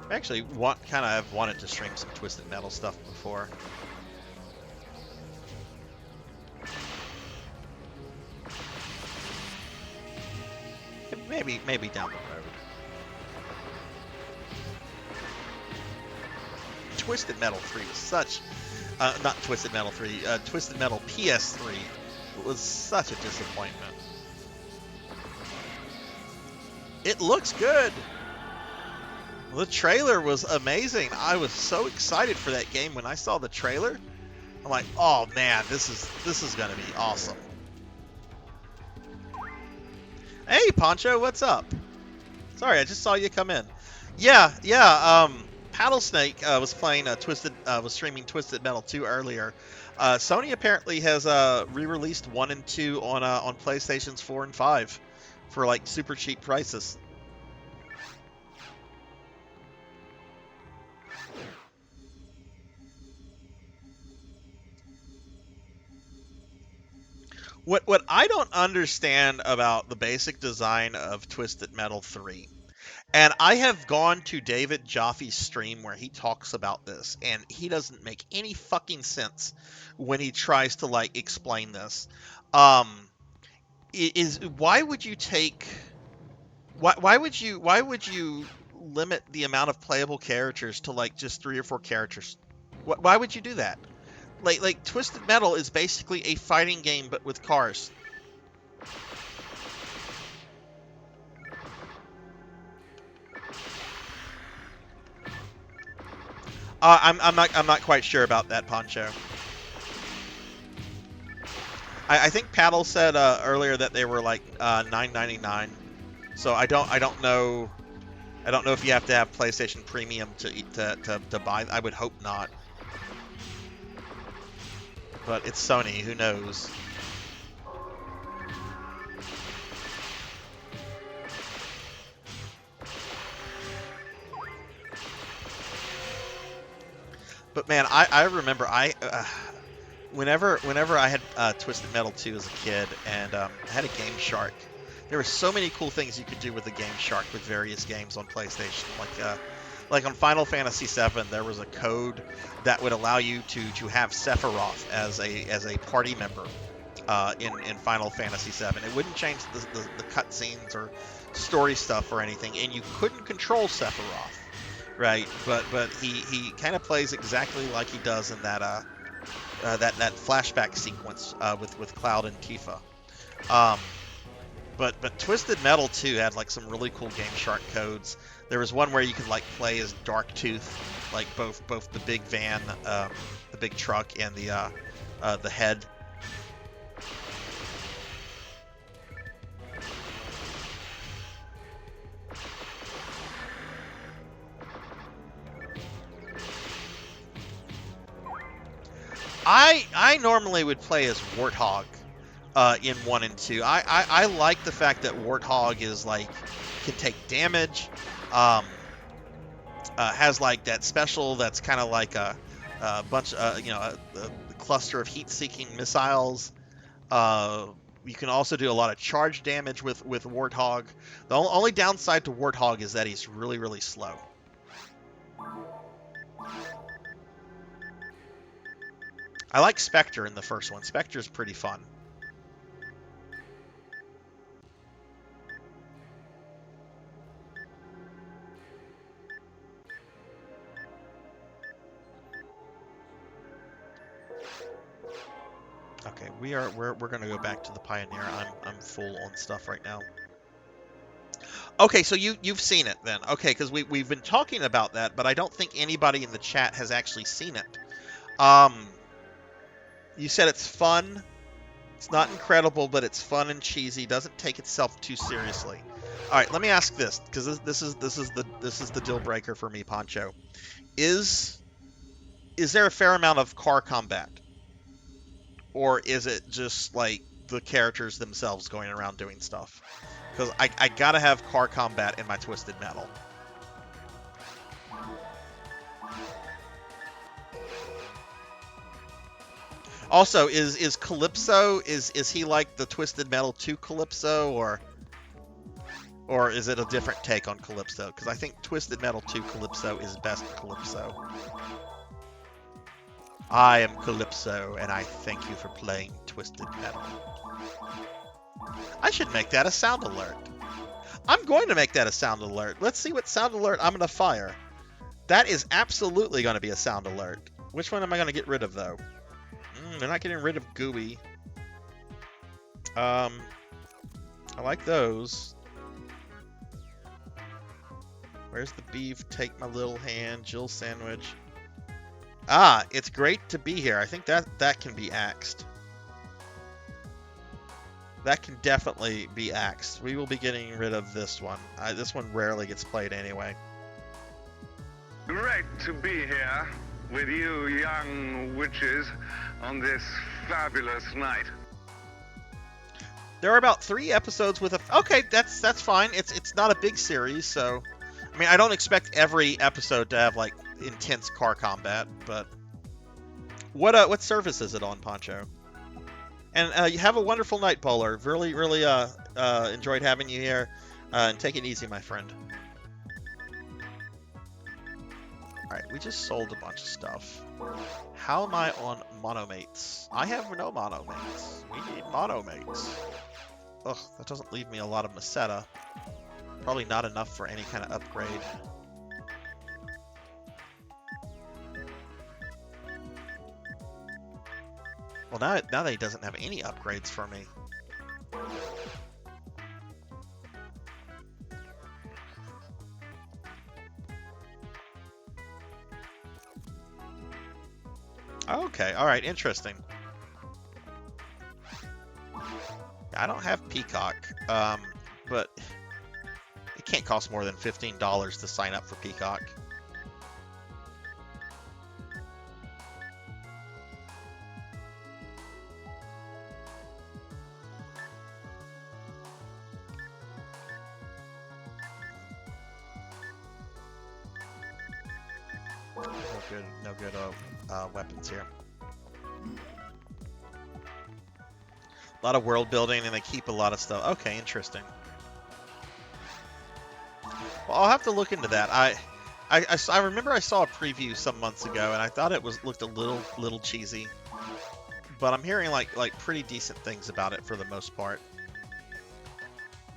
actually kind of have wanted to stream some Twisted Metal stuff before. Maybe down the road. Twisted Metal 3 was such, not Twisted Metal 3, Twisted Metal PS3 was such a disappointment. It looks good. The trailer was amazing. I was so excited for that game when I saw the trailer. I'm like, oh man, this is gonna be awesome. Hey Poncho, what's up? Sorry, I just saw you come in. Yeah. Paddlesnake was playing was streaming Twisted Metal 2 earlier. Sony apparently has re-released 1 and 2 on PlayStations 4 and 5 for like super cheap prices. What I don't understand about the basic design of Twisted Metal 3, and I have gone to David Joffe's stream where he talks about this, and he doesn't make any fucking sense when he tries to like explain this. Is why would you limit the amount of playable characters to like just 3 or 4 characters? Why would you do that? Like Twisted Metal is basically a fighting game but with cars. I'm not quite sure about that, Poncho. I think Paddle said earlier that they were like $9.99. So I don't know. I don't know if you have to have PlayStation Premium to buy. I would hope not. But it's Sony, who knows? But man, I remember whenever I had Twisted Metal 2 as a kid and I had a Game Shark, there were so many cool things you could do with the Game Shark with various games on PlayStation. Like on Final Fantasy VII, there was a code that would allow you to have Sephiroth as a party member in Final Fantasy VII. It wouldn't change the cutscenes or story stuff or anything, and you couldn't control Sephiroth, right? But he kind of plays exactly like he does in that flashback sequence with Cloud and Tifa. But Twisted Metal 2 had like some really cool Game Shark codes. There was one where you could like play as Darktooth, like both the big van, the big truck, and the head. I normally would play as Warthog in 1 and 2. I like the fact that Warthog is like can take damage. Has like that special that's kind of like a bunch of a cluster of heat-seeking missiles. You can also do a lot of charge damage with Warthog. The only downside to Warthog is that he's really, really slow. I like Spectre in the first one. Spectre's pretty fun. Okay, we're gonna go back to the Pioneer. I'm full on stuff right now. Okay, so you've seen it then. Okay, because we've been talking about that, but I don't think anybody in the chat has actually seen it. You said it's fun. It's not incredible, but it's fun and cheesy. Doesn't take itself too seriously. All right, let me ask this, because this is the deal breaker for me, Poncho. Is there a fair amount of car combat, or is it just like the characters themselves going around doing stuff? Because I gotta have car combat in my Twisted Metal. Also, is Calypso, is he like the Twisted Metal 2 Calypso, or is it a different take on Calypso? Because I think Twisted Metal 2 Calypso is best Calypso. I am Calypso, and I thank you for playing Twisted Metal. I should make that a sound alert. I'm going to make that a sound alert. Let's see what sound alert I'm going to fire. That is absolutely going to be a sound alert. Which one am I going to get rid of, though? They're not getting rid of Gooey. I like those. Where's the beef? Take my little hand. Jill sandwich. Ah, it's great to be here. I think that can be axed. That can definitely be axed. We will be getting rid of this one. This one rarely gets played anyway. Great to be here with you young witches on this fabulous night. There are about 3 episodes with a... Okay, that's fine. It's not a big series, so... I mean, I don't expect every episode to have, like, intense car combat, but... What service is it on, Poncho? And you have a wonderful night, Polar. Really, really enjoyed having you here. And take it easy, my friend. Alright, we just sold a bunch of stuff. How am I on monomates? I have no monomates. We need monomates. Ugh, that doesn't leave me a lot of Meseta. Probably not enough for any kind of upgrade. Well, now that he doesn't have any upgrades for me. Okay, alright, interesting. I don't have Peacock, but it can't cost more than $15 to sign up for Peacock. No good weapons here. A lot of world building, and they keep a lot of stuff. Okay, interesting. Well, I'll have to look into that. I remember I saw a preview some months ago, and I thought it looked a little cheesy. But I'm hearing like pretty decent things about it for the most part.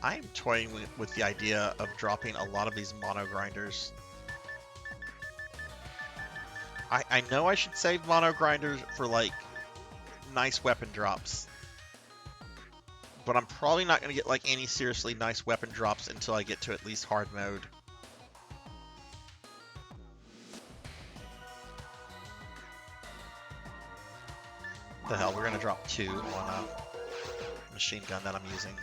I am toying with the idea of dropping a lot of these mono grinders. I know I should save mono grinders for like nice weapon drops. But I'm probably not going to get like any seriously nice weapon drops until I get to at least hard mode. The hell, we're going to drop 2 on a machine gun that I'm using.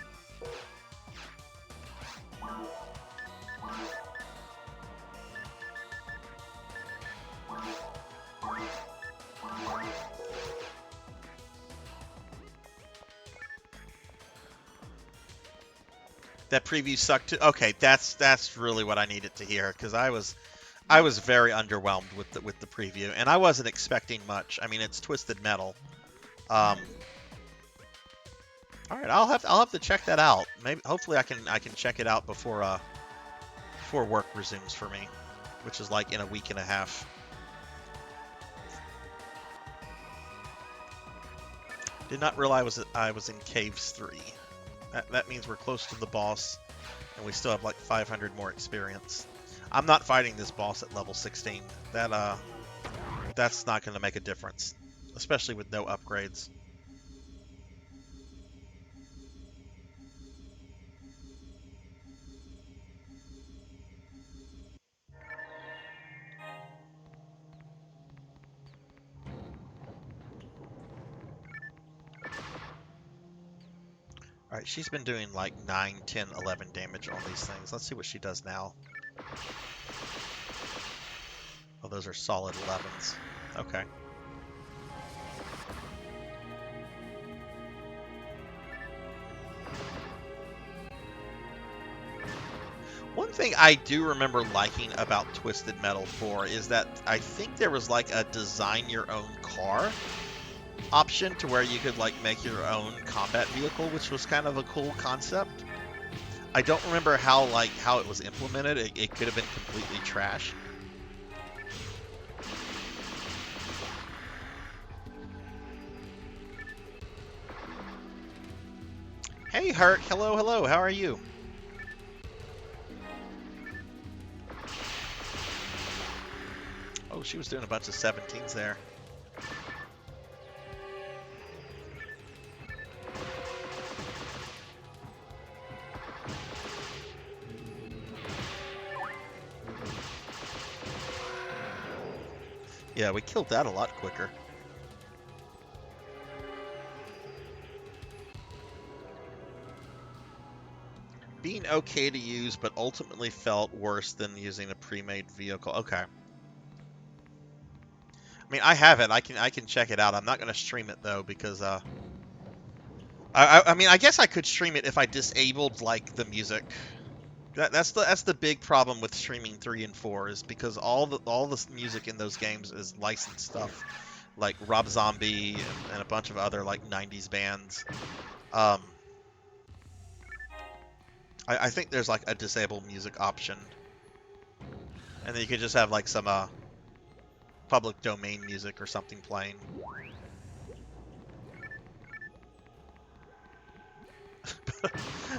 That preview sucked too. Okay, that's really what I needed to hear, because I was very underwhelmed with the preview, and I wasn't expecting much. I mean, it's Twisted Metal. All right, I'll have to check that out. Maybe hopefully I can check it out before work resumes for me, which is like in a week and a half. Did not realize I was in Caves 3. That means we're close to the boss, and we still have like 500 more experience. I'm not fighting this boss at level 16. That's not going to make a difference, especially with no upgrades. Alright, she's been doing like 9, 10, 11 damage on these things. Let's see what she does now. Oh, those are solid 11s. Okay. One thing I do remember liking about Twisted Metal 4 is that I think there was like a design your own car option to where you could like make your own combat vehicle, which was kind of a cool concept. I don't remember how it was implemented. It could have been completely trash. Hey Hurt, hello, how are you? she was doing a bunch of 17s there. Yeah, we killed that a lot quicker. Being okay to use, but ultimately felt worse than using a pre-made vehicle. Okay. I mean, I have it. I can check it out. I'm not going to stream it though because I mean, I guess I could stream it if I disabled like the music. That's the big problem with streaming 3 and 4 is because all the music in those games is licensed stuff, like Rob Zombie and a bunch of other like 90s bands. I think there's like a disable music option, and then you could just have like some public domain music or something playing.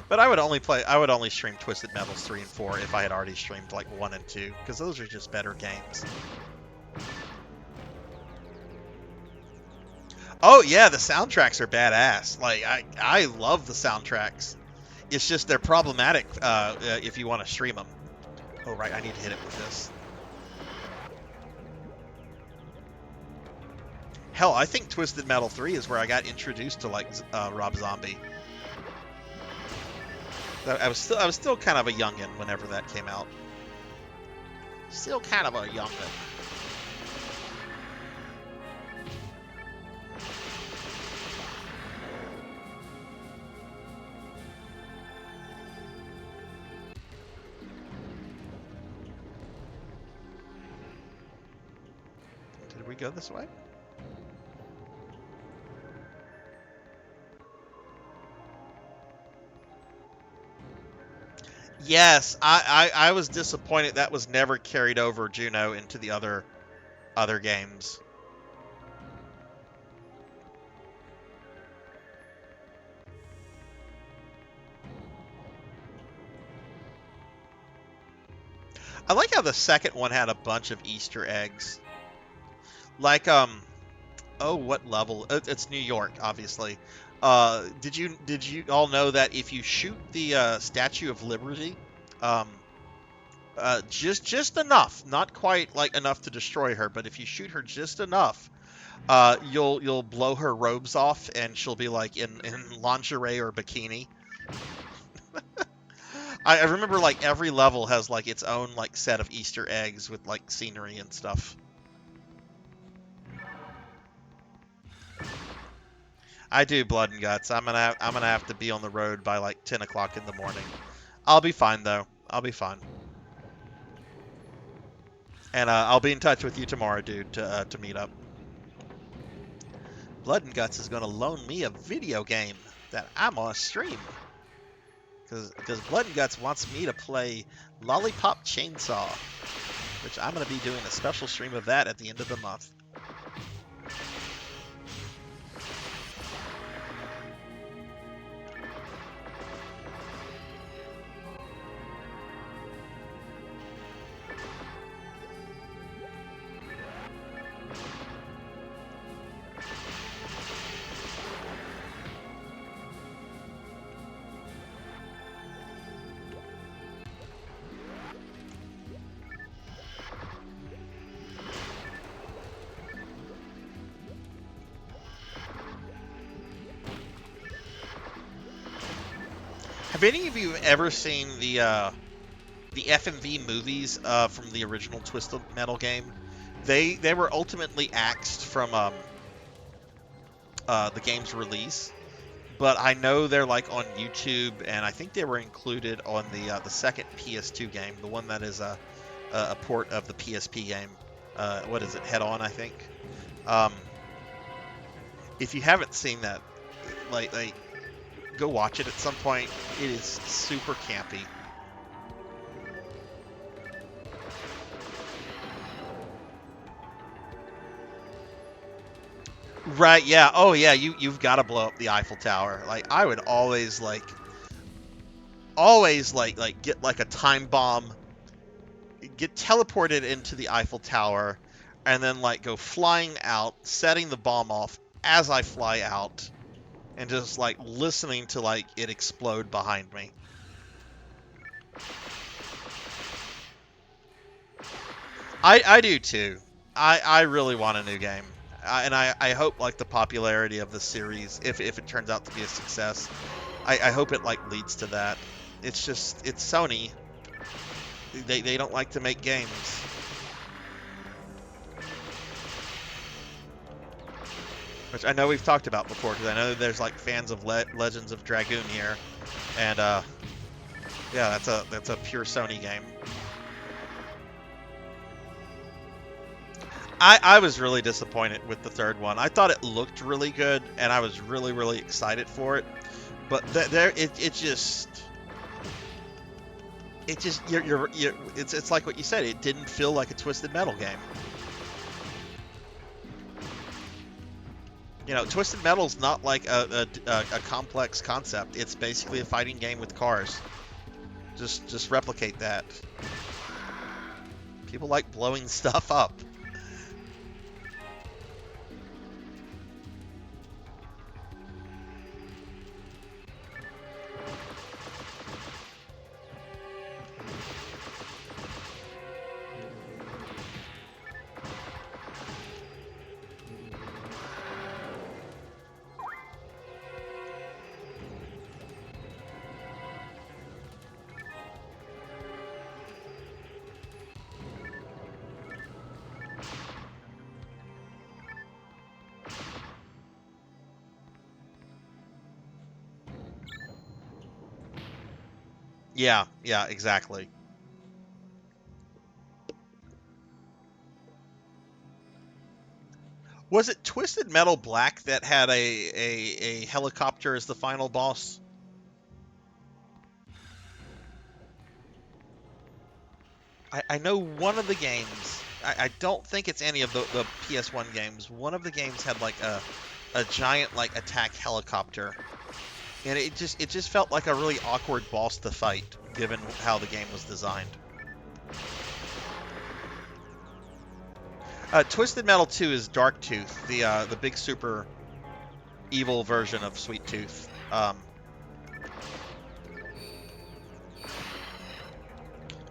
But I would only stream Twisted Metals 3 and 4 if I had already streamed like 1 and 2, because those are just better games. Oh yeah, the soundtracks are badass. Like I love the soundtracks. It's just they're problematic if you want to stream them. Oh right, I need to hit it with this. Hell, I think Twisted Metal 3 is where I got introduced to like Rob Zombie. I was still kind of a youngin' whenever that came out. Still kind of a youngin'. Did we go this way? Yes, I was disappointed that was never carried over Juno into the other games. I like how the second one had a bunch of Easter eggs. Like oh, what level? It's New York, obviously. Did you all know that if you shoot the Statue of Liberty, just enough, not quite like enough to destroy her, but if you shoot her just enough, you'll blow her robes off and she'll be like in lingerie or bikini. I remember like every level has like its own like set of Easter eggs with like scenery and stuff. I do, Blood and Guts. I'm gonna have to be on the road by like 10 o'clock in the morning. I'll be fine though. I'll be fine. And I'll be in touch with you tomorrow, dude, to meet up. Blood and Guts is gonna loan me a video game that I'm gonna stream. Because Blood and Guts wants me to play Lollipop Chainsaw, which I'm gonna be doing a special stream of that at the end of the month. Have any of you ever seen the FMV movies from the original Twisted Metal game? They were ultimately axed from the game's release, but I know they're like on YouTube, and I think they were included on the second PS2 game, the one that is a port of the PSP game. What is it? Head On, I think. If you haven't seen that, like go watch it at some point. It is super campy. Right, yeah. Oh yeah, you've got to blow up the Eiffel Tower. Like I would always get like a time bomb, get teleported into the Eiffel Tower, and then like go flying out, setting the bomb off as I fly out, and just like listening to like it explode behind me. I do too. I really want a new game. And I hope like the popularity of the series, if it turns out to be a success, I hope it like leads to that. It's just, it's Sony. They don't like to make games. Which I know we've talked about before, because I know there's like fans of Legends of Dragoon here, and yeah, that's a pure Sony game. I was really disappointed with the third one. I thought it looked really good, and I was really excited for it, but it's like what you said. It didn't feel like a Twisted Metal game. You know, Twisted Metal's not like a complex concept. It's basically a fighting game with cars. Just replicate that. People like blowing stuff up. Yeah, exactly. Was it Twisted Metal Black that had a helicopter as the final boss? I know one of the games, I don't think it's any of the PS1 games, one of the games had like a giant like attack helicopter. And it just felt like a really awkward boss to fight, given how the game was designed. Twisted Metal 2 is Dark Tooth, the big super evil version of Sweet Tooth.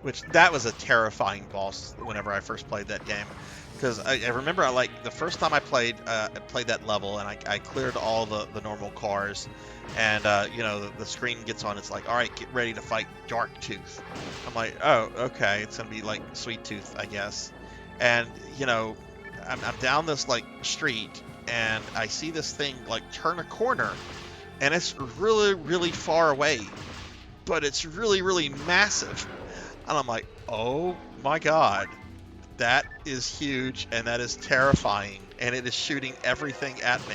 Which that was a terrifying boss whenever I first played that game, because I remember the first time I played that level, and I cleared all the normal cars, and you know, the screen gets on, it's like, all right, get ready to fight Dark Tooth. I'm like, oh, okay, it's gonna be like Sweet Tooth, I guess. And you know, I'm down this like street, and I see this thing like turn a corner, and it's really far away, but it's really massive. And I'm like, oh my god, that is huge, and that is terrifying, and it is shooting everything at me.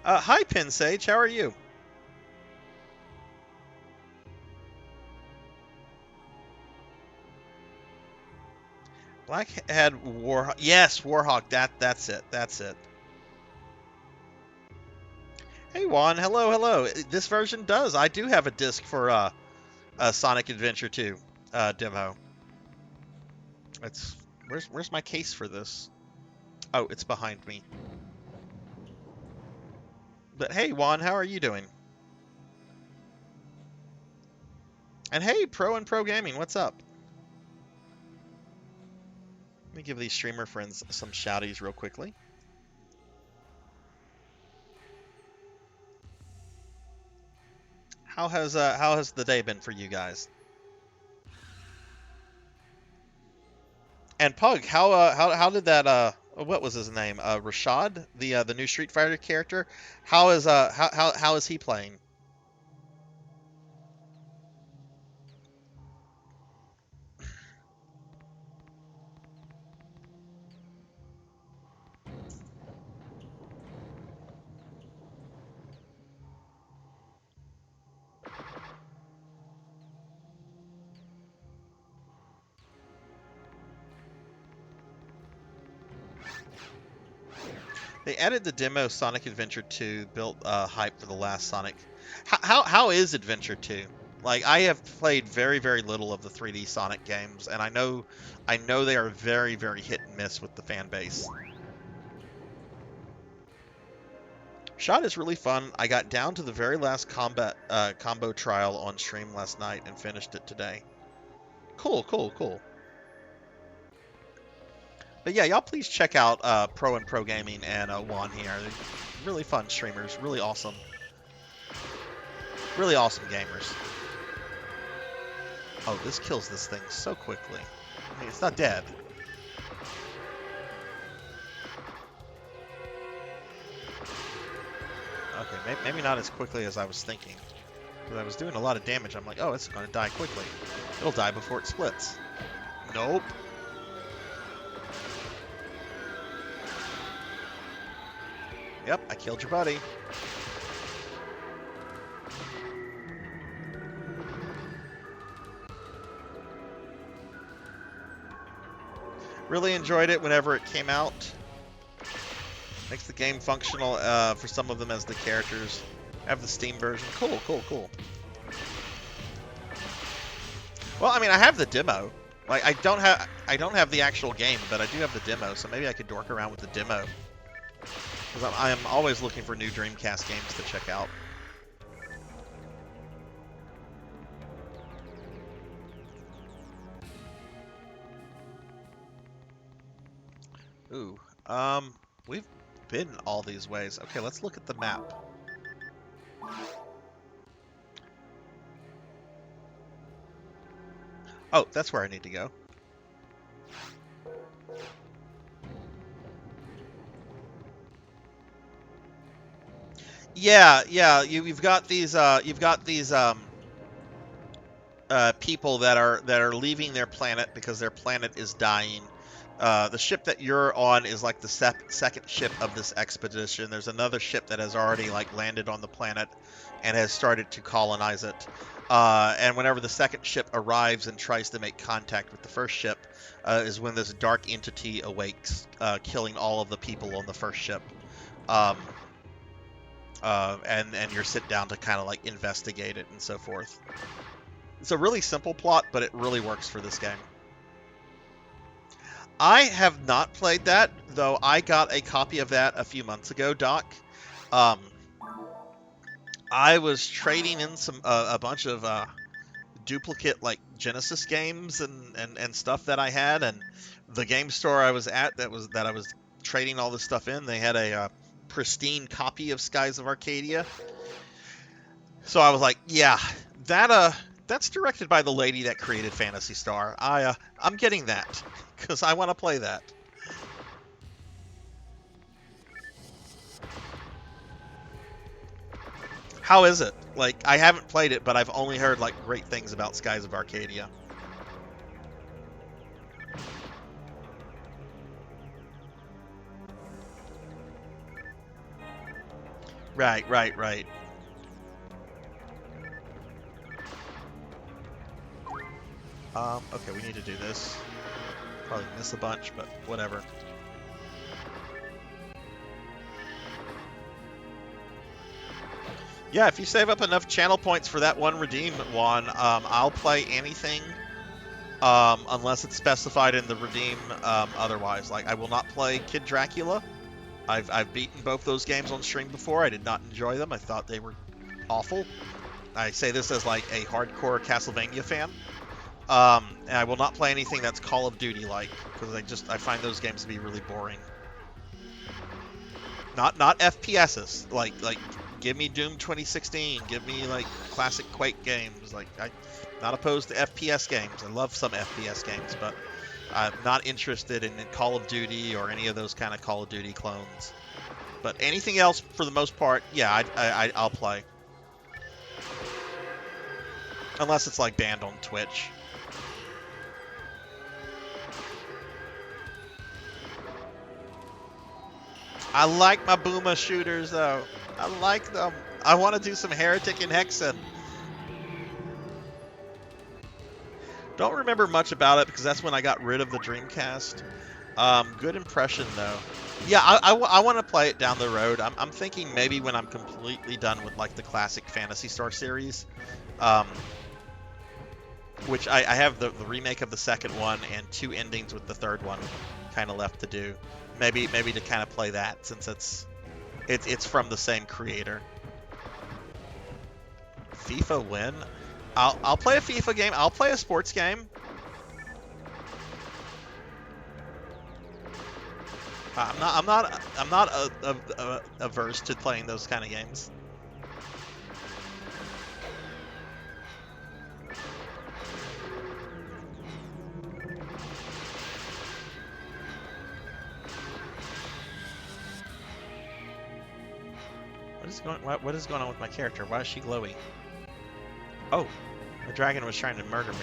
Hi, Pinsage, how are you? Blackhead Warhawk. Yes, Warhawk, that's it. Hey Juan, hello. This version does. I do have a disc for Sonic Adventure 2 demo. Where's my case for this? Oh, it's behind me. But hey Juan, how are you doing? And hey Pro and Pro Gaming, what's up? Let me give these streamer friends some shouties real quickly. How has the day been for you guys? And Pug, how did that what was his name? Rashad, the new Street Fighter character. How is he playing? They added the demo Sonic Adventure 2, built hype for the last Sonic. How is Adventure 2? Like, I have played very, very little of the 3D Sonic games, and I know they are very, very hit and miss with the fan base. Shot is really fun. I got down to the very last combo trial on stream last night and finished it today. Cool, cool, cool. But yeah, y'all please check out Pro and Pro Gaming and Juan here. They're really fun streamers, really awesome. Really awesome gamers. Oh, this kills this thing so quickly. I mean, it's not dead. Okay, maybe not as quickly as I was thinking. Because I was doing a lot of damage. I'm like, oh, it's going to die quickly. It'll die before it splits. Nope. Yep, I killed your buddy. Really enjoyed it whenever it came out. Makes the game functional for some of them as the characters. Have the Steam version. Cool, cool, cool. Well, I mean, I have the demo. Like, I don't have the actual game, but I do have the demo, so maybe I could dork around with the demo. Because I am always looking for new Dreamcast games to check out. Ooh, we've been all these ways. Okay, let's look at the map. Oh, that's where I need to go. Yeah, you've got these people that are leaving their planet because their planet is dying. The ship that you're on is like the second ship of this expedition. There's another ship that has already like landed on the planet and has started to colonize it. And whenever the second ship arrives and tries to make contact with the first ship, is when this dark entity awakes, killing all of the people on the first ship. And you're sit down to kind of like investigate it and so forth. It's a really simple plot, but it really works for this game. I have not played that, though I got a copy of that a few months ago, Doc. I was trading in a bunch of duplicate like Genesis games and stuff that I had, and the game store I was at that I was trading all this stuff in, they had a pristine copy of Skies of Arcadia. So I was like, yeah, that's directed by the lady that created Phantasy Star. I'm getting that because I want to play that. How is it? Like, I haven't played it, but I've only heard like great things about Skies of Arcadia. Right. Okay, we need to do this. Probably miss a bunch, but whatever. Yeah, if you save up enough channel points for that one redeem, Juan, I'll play anything, unless it's specified in the redeem otherwise. Like, I will not play Kid Dracula. I've beaten both those games on stream before. I did not enjoy them. I thought they were awful. I say this as like a hardcore Castlevania fan. And I will not play anything that's Call of Duty like, because I find those games to be really boring. Not FPSs. Like give me Doom 2016. Give me like classic Quake games. Like, I'm not opposed to FPS games. I love some FPS games, but I'm not interested in Call of Duty or any of those kind of Call of Duty clones. But anything else, for the most part, yeah, I'll play. Unless it's like banned on Twitch. I like my Booma shooters, though. I like them. I want to do some Heretic and Hexen. Don't remember much about it because that's when I got rid of the Dreamcast. Good impression, though. Yeah, I want to play it down the road. I'm thinking maybe when I'm completely done with like the classic Phantasy Star series. which I have the remake of the second one and 2 endings with the third one kind of left to do. Maybe to kind of play that since it's from the same creator. FIFA win? I'll play a FIFA game. I'll play a sports game. I'm not averse to playing those kind of games. What is going on with my character? Why is she glowy? Oh, the dragon was trying to murder me.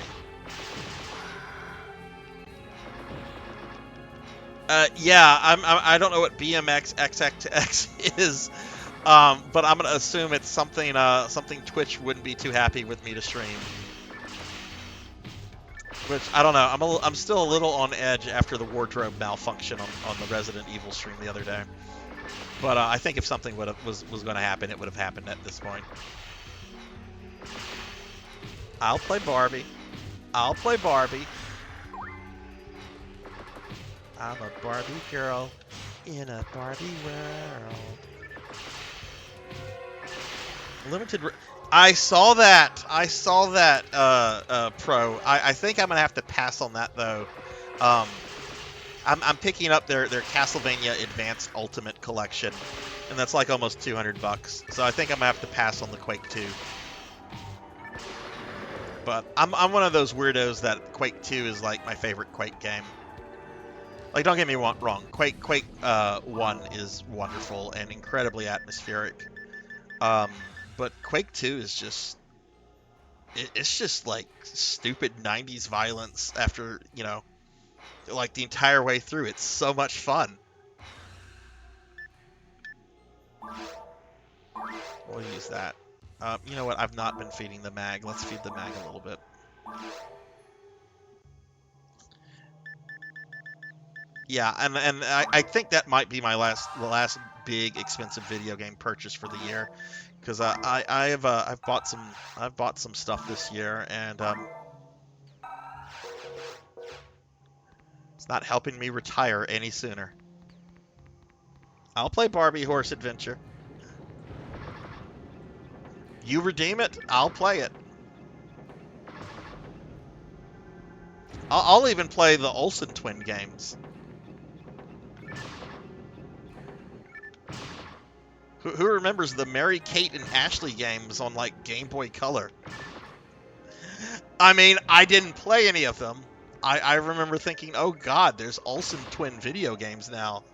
Yeah, I don't know what BMX XXX is, but I'm gonna assume it's something Twitch wouldn't be too happy with me to stream. Which I don't know. I'm still a little on edge after the wardrobe malfunction on the Resident Evil stream the other day. But I think if something was going to happen, it would have happened at this point. I'll play Barbie. I'll play Barbie. I'm a Barbie girl in a Barbie world. Limited. I saw that. Pro. I think I'm gonna have to pass on that though. I'm picking up their Castlevania Advanced Ultimate Collection, and that's like almost $200. So I think I'm gonna have to pass on the Quake 2. But I'm one of those weirdos that Quake 2 is like my favorite Quake game. Like, don't get me wrong, Quake 1 is wonderful and incredibly atmospheric. But Quake 2 is just it's just like stupid 90s violence after, you know, like the entire way through. It's so much fun. We'll use that. You know what? I've not been feeding the mag. Let's feed the mag a little bit. Yeah, and I think that might be my last big expensive video game purchase for the year, because I've bought some stuff this year, and it's not helping me retire any sooner. I'll play Barbie Horse Adventure. You redeem it, I'll play it. I'll even play the Olsen twin games. Who remembers the Mary Kate and Ashley games on like Game Boy Color? I mean, I didn't play any of them. I remember thinking, oh god, there's Olsen twin video games now.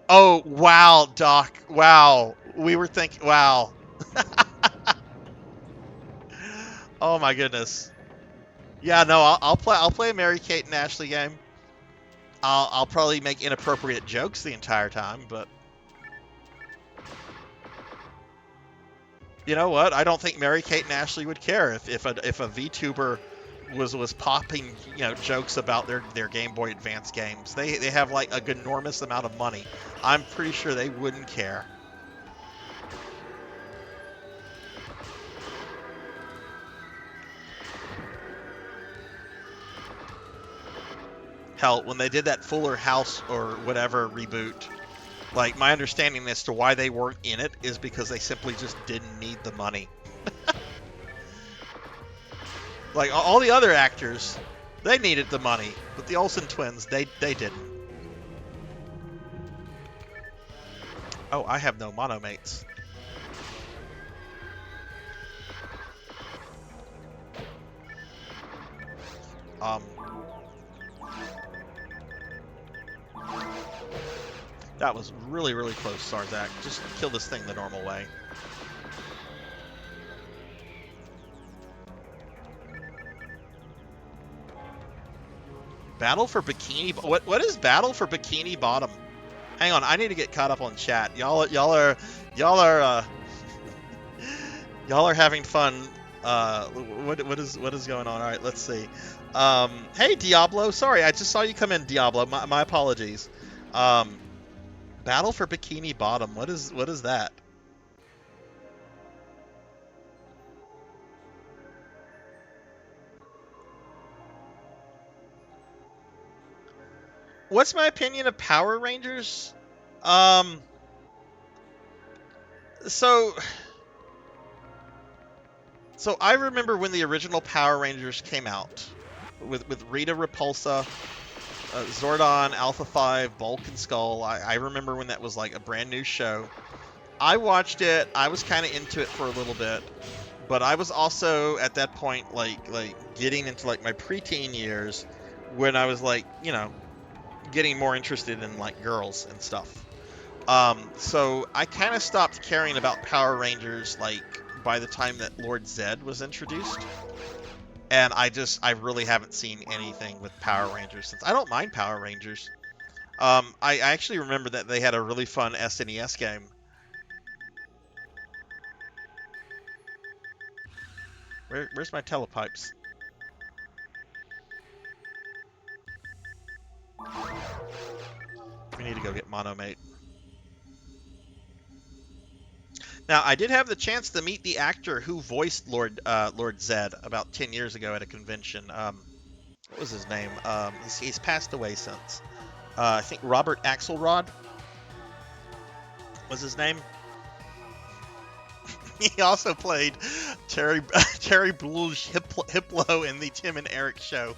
Oh, wow, Doc. Wow. We were thinking, wow. Oh my goodness. Yeah, no, I'll play a Mary Kate and Ashley game. I'll probably make inappropriate jokes the entire time, but you know what? I don't think Mary Kate and Ashley would care if a VTuber was popping, you know, jokes about their Game Boy Advance games. They have like a enormous amount of money. I'm pretty sure they wouldn't care. Hell, when they did that Fuller House or whatever reboot, like, my understanding as to why they weren't in it is because they simply just didn't need the money. Like, all the other actors, they needed the money, but the Olsen twins, they didn't. Oh, I have no monomates. That was really, really close, Sarzac. Just kill this thing the normal way. Battle for Bikini... What is Battle for Bikini Bottom? Hang on, I need to get caught up on chat. Y'all are having fun. What is going on? All right, let's see. Hey Diablo, sorry, I just saw you come in, Diablo. My apologies. Battle for Bikini Bottom. What is that? What's my opinion of Power Rangers? So I remember when the original Power Rangers came out with Rita Repulsa, Zordon, Alpha 5, Bulk, and Skull. I remember when that was like a brand new show. I watched it. I was kind of into it for a little bit, but I was also at that point like getting into like my preteen years when I was like, you know, getting more interested in like girls and stuff. So I kind of stopped caring about Power Rangers like by the time that Lord Zedd was introduced. And I really haven't seen anything with Power Rangers since. I don't mind Power Rangers. I actually remember that they had a really fun SNES game. Where's my telepipes? We need to go get Monomate. Now, I did have the chance to meet the actor who voiced Lord Zedd about 10 years ago at a convention. What was his name? He's passed away since. I think Robert Axelrod was his name. He also played Terry Blue's Hiplo in the Tim and Eric Show.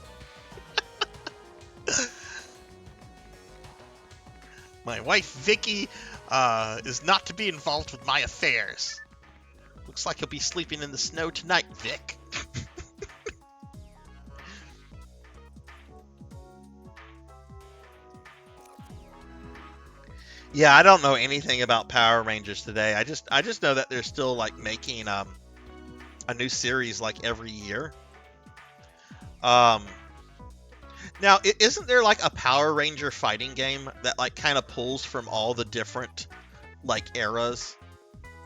My wife Vicky is not to be involved with my affairs. Looks like he'll be sleeping in the snow tonight, Vic. Yeah, I don't know anything about Power Rangers today. I just know that they're still like making a new series like every year. Now, isn't there like a Power Ranger fighting game that like kind of pulls from all the different like eras?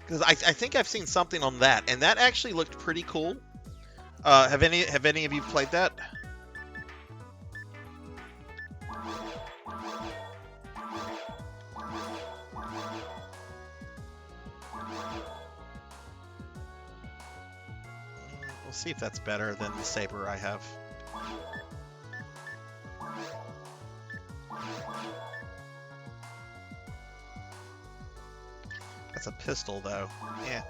Because I think I've seen something on that, and that actually looked pretty cool. Have any of you played that? We'll see if that's better than the saber I have. That's a pistol, though. Yeah.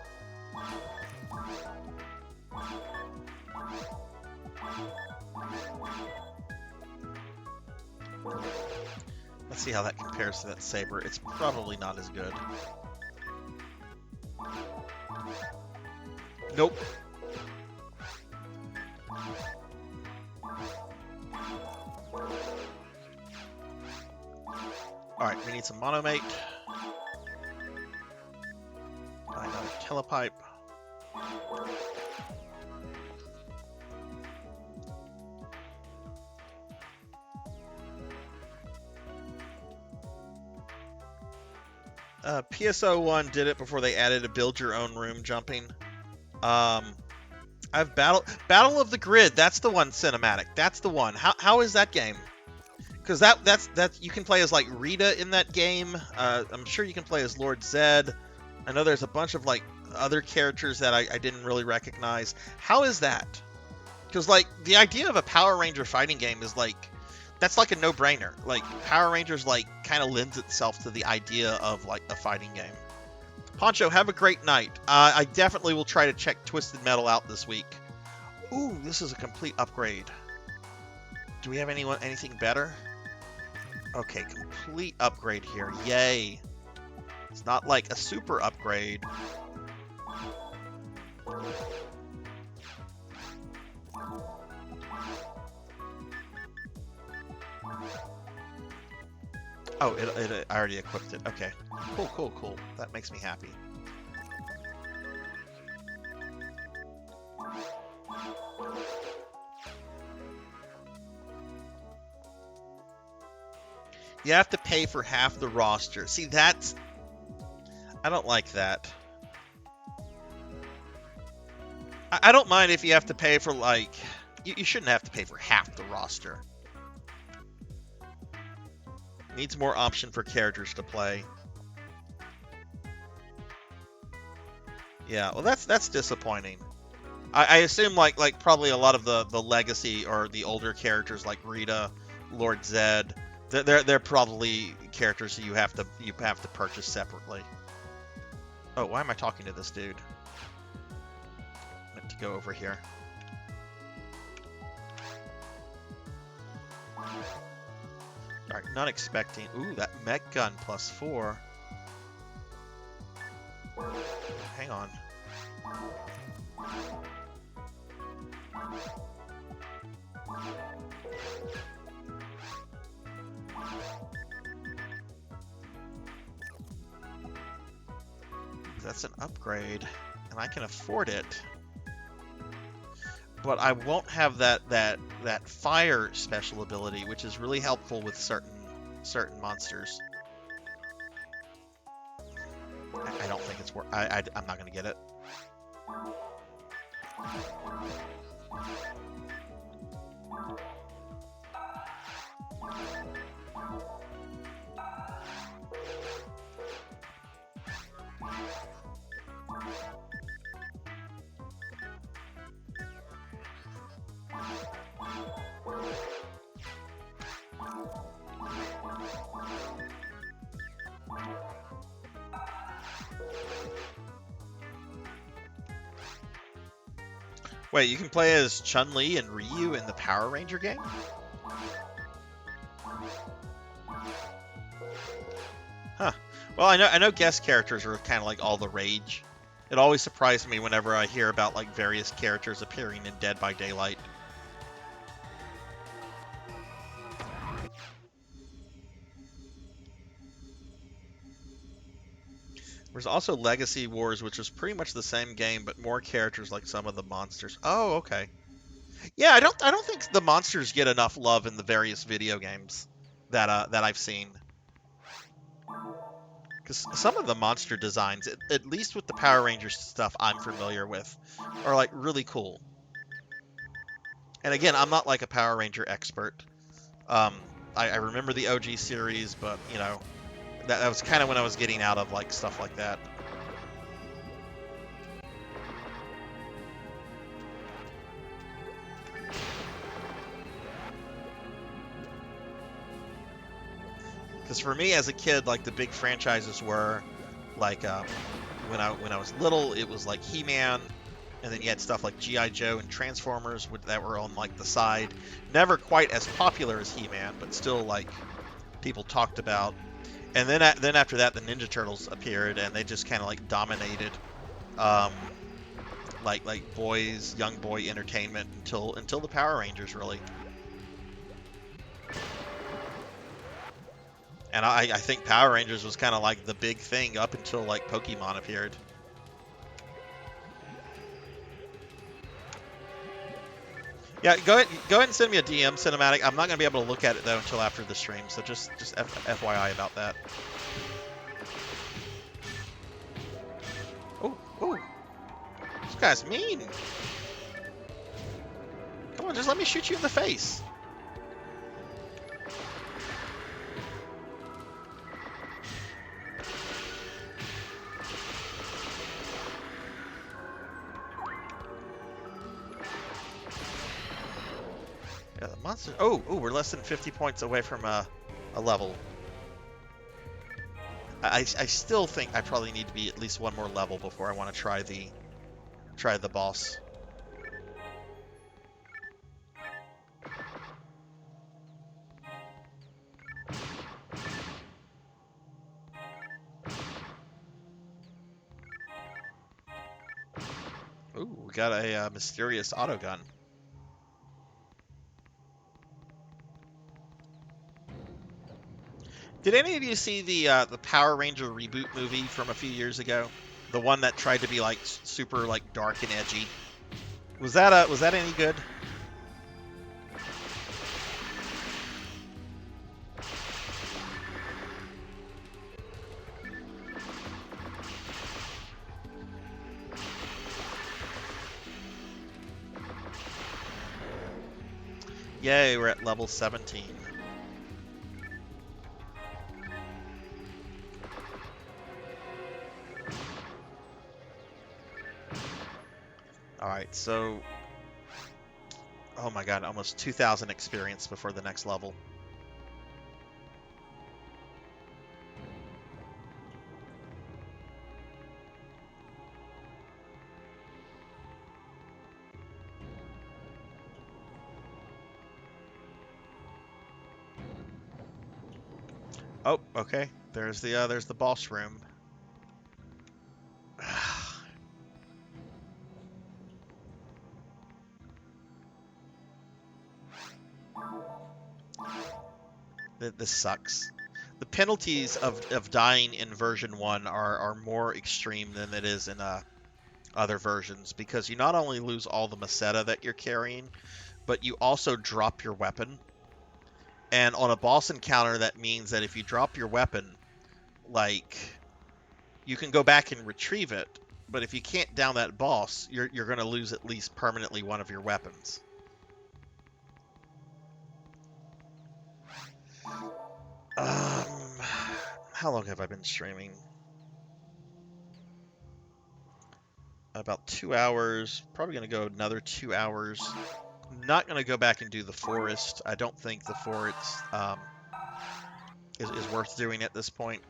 Let's see how that compares to that saber. It's probably not as good. Nope. Alright, we need some Monomate. Another Telepipe. PSO1 did it before they added a build your own room jumping. I've Battle of the Grid. That's the one cinematic. That's the one. How is that game? Because that's you can play as like Rita in that game. I'm sure you can play as Lord Zedd. I know there's a bunch of like other characters that I didn't really recognize. How is that? Because like the idea of a Power Ranger fighting game is like that's like a no-brainer. Like Power Rangers like kind of lends itself to the idea of like a fighting game. Poncho, have a great night. I definitely will try to check Twisted Metal out this week. Ooh, this is a complete upgrade. Do we have anything better? Okay, complete upgrade here. Yay. It's not like a super upgrade. Oh, I already equipped it. Okay. Cool. That makes me happy. You have to pay for half the roster. See, that's... I don't like that. I don't mind if you have to pay for, like... You shouldn't have to pay for half the roster. Needs more option for characters to play. Yeah, well, that's disappointing. I assume, like probably a lot of the legacy or the older characters like Rita, Lord Zedd, They're probably characters you have to purchase separately. Oh, why am I talking to this dude? I meant to go over here. Alright, not expecting. Ooh, that mech gun +4. Hang on. That's an upgrade, and I can afford it. But I won't have that fire special ability, which is really helpful with certain monsters. I don't think it's worth. I'm not gonna get it. Wait, you can play as Chun-Li and Ryu in the Power Ranger game? Huh. Well, I know guest characters are kind of like all the rage. It always surprised me whenever I hear about like various characters appearing in Dead by Daylight. There's also Legacy Wars, which is pretty much the same game, but more characters like some of the monsters. Oh, okay. Yeah, I don't think the monsters get enough love in the various video games that I've seen. Because some of the monster designs, at least with the Power Rangers stuff I'm familiar with, are like really cool. And again, I'm not like a Power Ranger expert. I remember the OG series, but you know, that was kind of when I was getting out of like stuff like that. Because for me as a kid, like the big franchises were like when I was little, it was like He-Man, and then you had stuff like G.I. Joe and Transformers that were on like the side. Never quite as popular as He-Man, but still like people talked about. And then after that, the Ninja Turtles appeared, and they just kind of like dominated, like young boy entertainment until the Power Rangers really. And I think Power Rangers was kind of like the big thing up until like Pokemon appeared. Yeah, go ahead and send me a DM cinematic. I'm not gonna be able to look at it though until after the stream, so just FYI about that. Oh, this guy's mean. Come on, just let me shoot you in the face. Yeah, the monster. Oh, we're less than 50 points away from a level. I still think I probably need to be at least one more level before I want to try the boss. Ooh, we got a mysterious autogun. Did any of you see the Power Ranger reboot movie from a few years ago? The one that tried to be like super like dark and edgy. Was that any good? Yay, we're at level 17. Alright, so... Oh my god, almost 2,000 experience before the next level. Oh, okay. There's the boss room. This sucks. The penalties of dying in version 1 are more extreme than it is in other versions, because you not only lose all the Meseta that you're carrying, but you also drop your weapon. And on a boss encounter, that means that if you drop your weapon, like, you can go back and retrieve it, but if you can't down that boss, you're going to lose at least permanently one of your weapons. How long have I been streaming? About 2 hours. Probably going to go another 2 hours. Not going to go back and do the forest. I don't think the forest is worth doing at this point.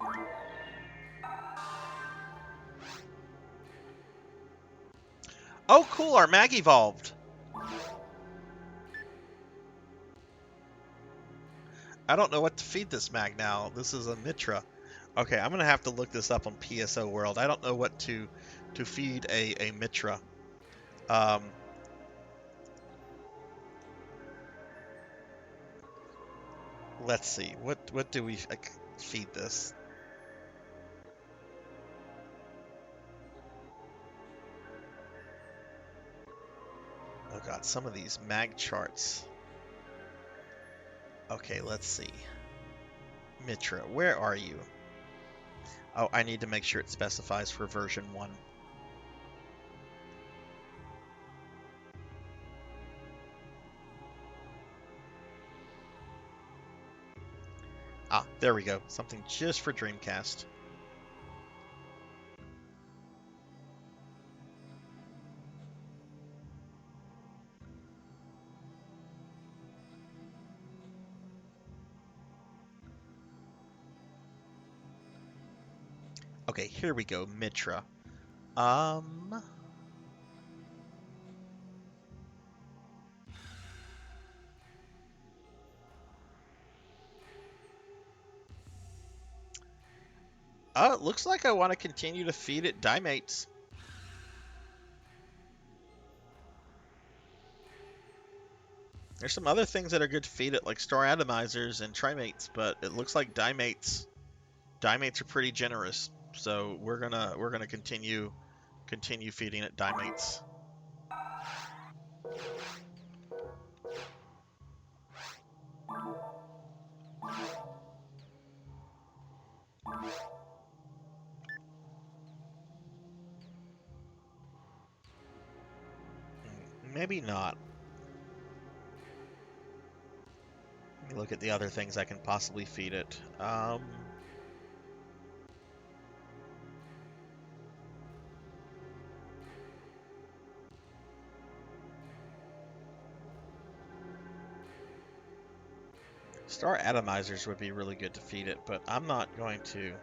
Oh, cool! Our mag evolved. I don't know what to feed this mag now. This is a Mitra. Okay, I'm gonna have to look this up on PSO World. I don't know what to feed a Mitra. Let's see. What do we feed this? Oh god, some of these mag charts. Okay, let's see. Mitra, where are you? Oh, I need to make sure it specifies for version 1. Ah, there we go. Something just for Dreamcast. Okay, here we go, Mitra. It looks like I want to continue to feed it Dimates. There's some other things that are good to feed it, like Star Atomizers and Trimates, but it looks like Dimates are pretty generous. So we're gonna continue feeding it Dimates. Maybe not. Let me look at the other things I can possibly feed it. Star Atomizers would be really good to feed it, but I'm not going to.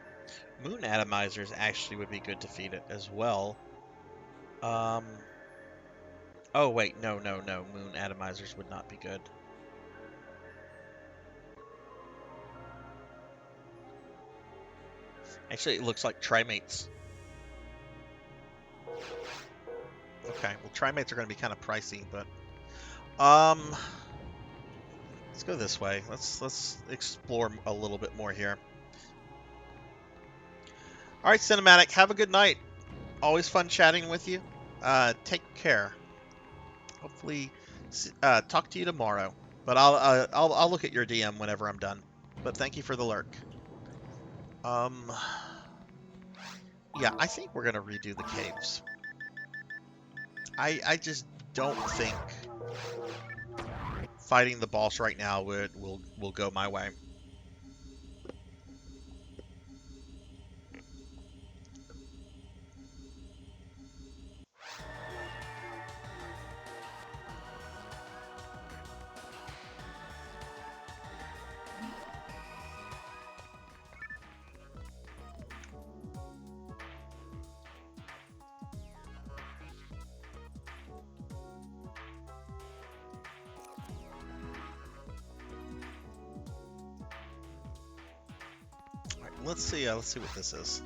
Moon Atomizers actually would be good to feed it as well. Oh wait, no. Moon Atomizers would not be good. Actually, it looks like Trimates. Okay, well, Trimates are going to be kind of pricey, but let's go this way. Let's explore a little bit more here. All right, Cinematic, have a good night. Always fun chatting with you. Take care. Hopefully, talk to you tomorrow. But I'll look at your DM whenever I'm done. But thank you for the lurk. Yeah, I think we're gonna redo the caves. I just don't think fighting the boss right now will go my way. let's see what this is.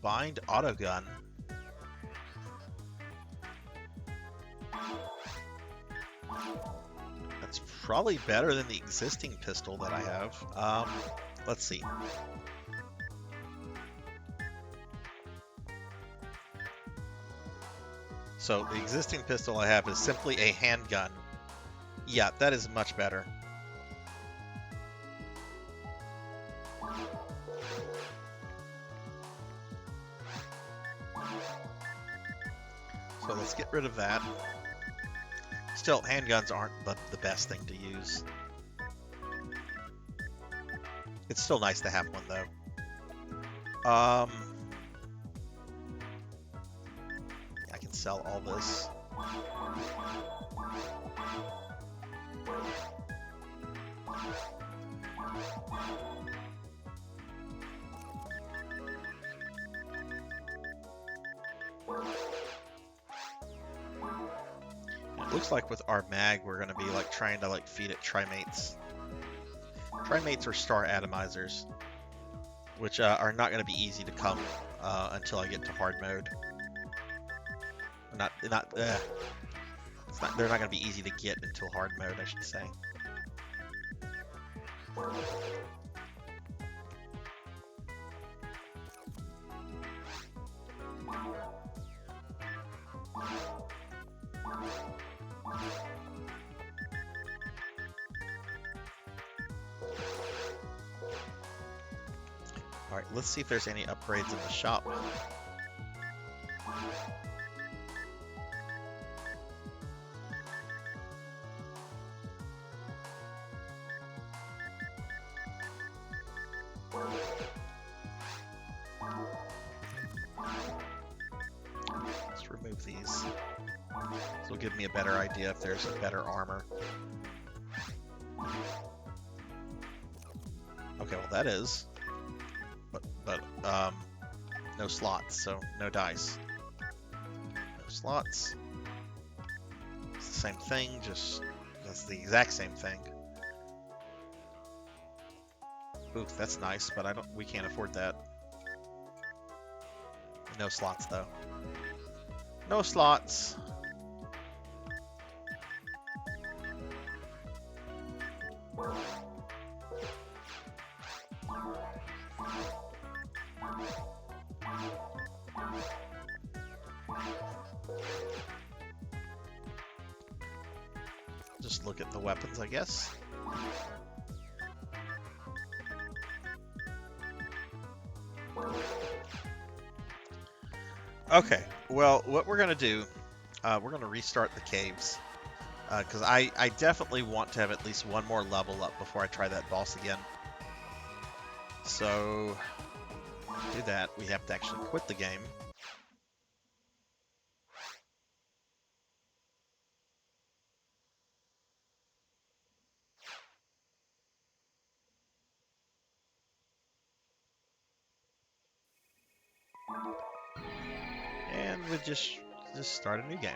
Bind autogun. That's probably better than the existing pistol that I have. Let's see. So the existing pistol I have is simply a handgun. Yeah, that is much better. So let's get rid of that. Still, handguns aren't the best thing to use. It's still nice to have one, though. I can sell all this. It looks like with our mag, we're going to be like trying to like feed it trimates. Trimates are star atomizers, which are not going to be easy to come until I get to hard mode. They're not going to be easy to get until hard mode, I should say. Alright, let's see if there's any upgrades in the shop. Let's remove these. This will give me a better idea if there's a better armor. Okay, well that is. But no slots, so no dice. No slots. It's the same thing, just that's the exact same thing. Ooh, that's nice, but we can't afford that. No slots though. No slots. Just look at the weapons, I guess. Okay, well, what we're going to do, we're going to restart the caves. Because I definitely want to have at least one more level up before I try that boss again. So, to do that, we have to actually quit the game. And we just start a new game.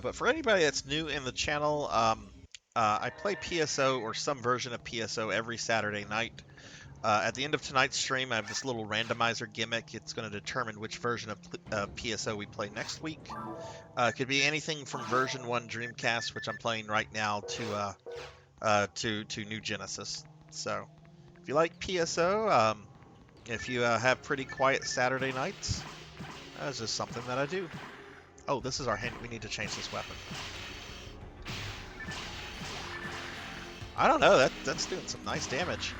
But for anybody that's new in the channel, I play PSO or some version of PSO every Saturday night. At the end of tonight's stream, I have this little randomizer gimmick. It's going to determine which version of PSO we play next week. It could be anything from version 1 Dreamcast, which I'm playing right now, to New Genesis. So, if you like PSO, if you have pretty quiet Saturday nights, that's just something that I do. Oh, this is our hand. We need to change this weapon. I don't know. That's doing some nice damage.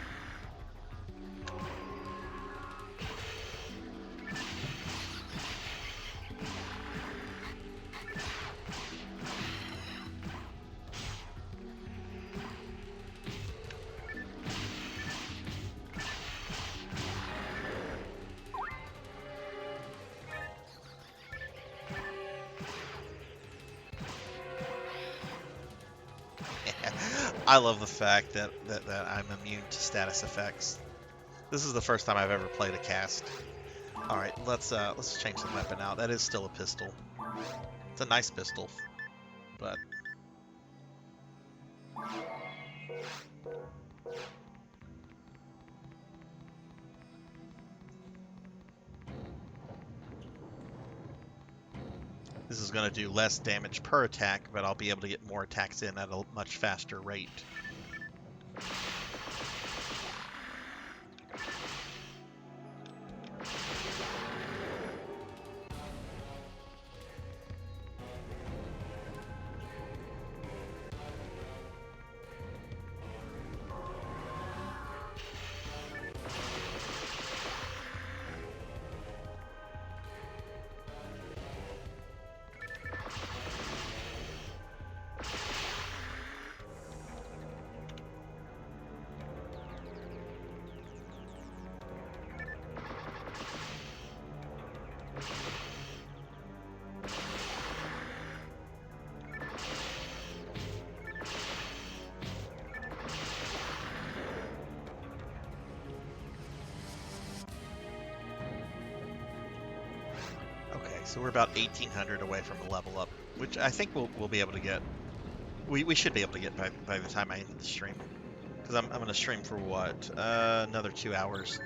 I love the fact that I'm immune to status effects. This is the first time I've ever played a cast. All right, let's change the weapon out. That is still a pistol. It's a nice pistol, but this is going to do less damage per attack, but I'll be able to get more attacks in at a much faster rate. So we're about 1,800 away from a level up, which I think we'll be able to get. We should be able to get by the time I end the stream, because I'm going to stream for what, another 2 hours.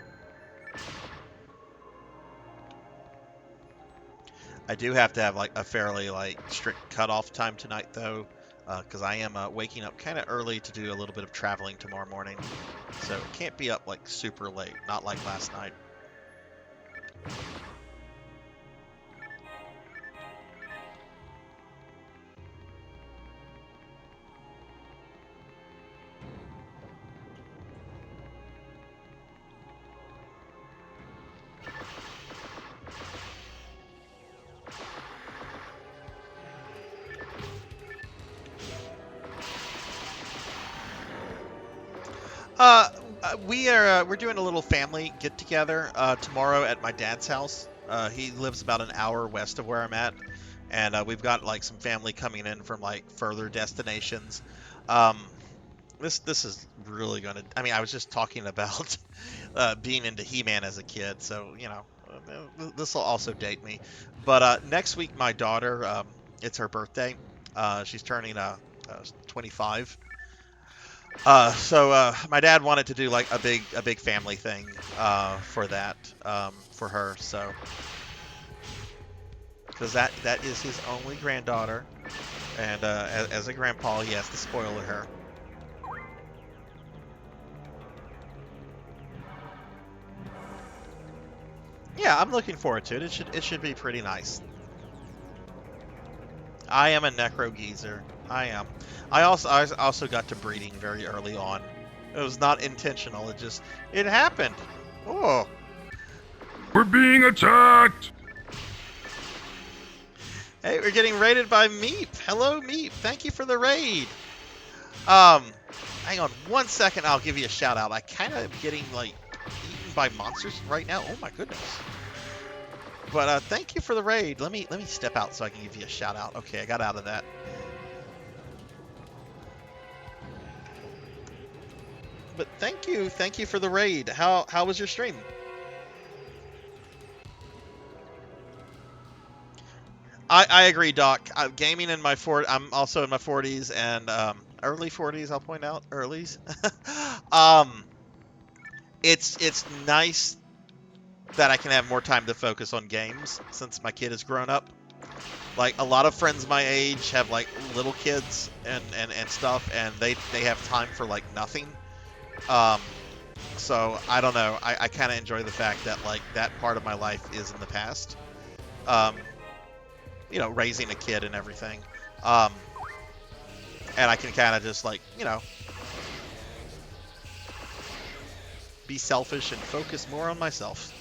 I do have to have like a fairly strict cutoff time tonight though, because I am waking up kind of early to do a little bit of traveling tomorrow morning, so it can't be up like super late, not like last night. We're doing a little family get together tomorrow at my dad's house. He lives about an hour west of where I'm at, and we've got like some family coming in from like further destinations. This is really gonna. I mean, I was just talking about being into He-Man as a kid, so you know, this will also date me. But next week, my daughter, it's her birthday. She's turning 25. So my dad wanted to do like a big family thing for that for her, so because that is his only granddaughter, and as a grandpa he has to spoil her. Yeah, I'm looking forward to it. It should be pretty nice. I am a necro geezer. I am. I also got to breeding very early on. It was not intentional. It happened. Oh. We're being attacked. Hey, we're getting raided by Meep. Hello, Meep. Thank you for the raid. Hang on 1 second. I'll give you a shout out. I kind of am getting like eaten by monsters right now. Oh my goodness. But thank you for the raid. Let me step out so I can give you a shout out. Okay, I got out of that. But thank you for the raid. How was your stream? I agree, Doc. Gaming in my I'm also in my 40s and early 40s. I'll point out earlys. It's nice that I can have more time to focus on games since my kid has grown up. Like a lot of friends my age have like little kids and stuff, and they have time for like nothing. So I don't know. I kind of enjoy the fact that like that part of my life is in the past. You know, raising a kid and everything. And I can kind of just like, you know, be selfish and focus more on myself.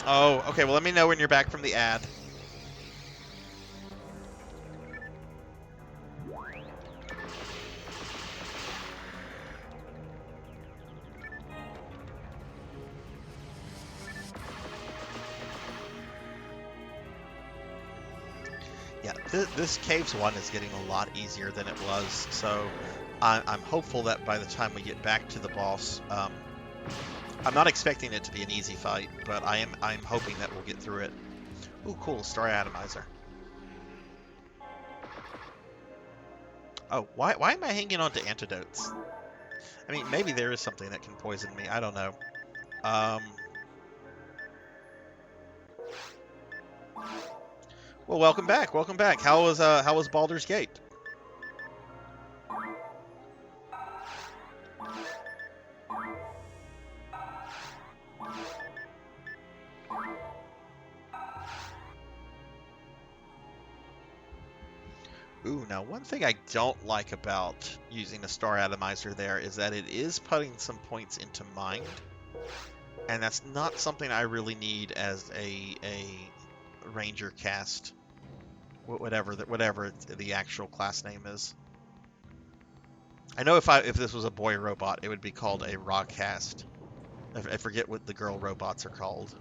Oh, okay, well let me know when you're back from the ad. Yeah, this Caves 1 is getting a lot easier than it was, so I'm hopeful that by the time we get back to the boss, I'm not expecting it to be an easy fight, but I'm hoping that we'll get through it. Ooh, cool, Story Atomizer. Oh, why am I hanging on to antidotes? I mean, maybe there is something that can poison me, I don't know. Well, welcome back, welcome back. How was Baldur's Gate? Ooh, now one thing I don't like about using a Star Atomizer there is that it is putting some points into Mind, and that's not something I really need as a Ranger cast, whatever the actual class name is. I know if this was a boy robot, it would be called a Raw cast. I forget what the girl robots are called.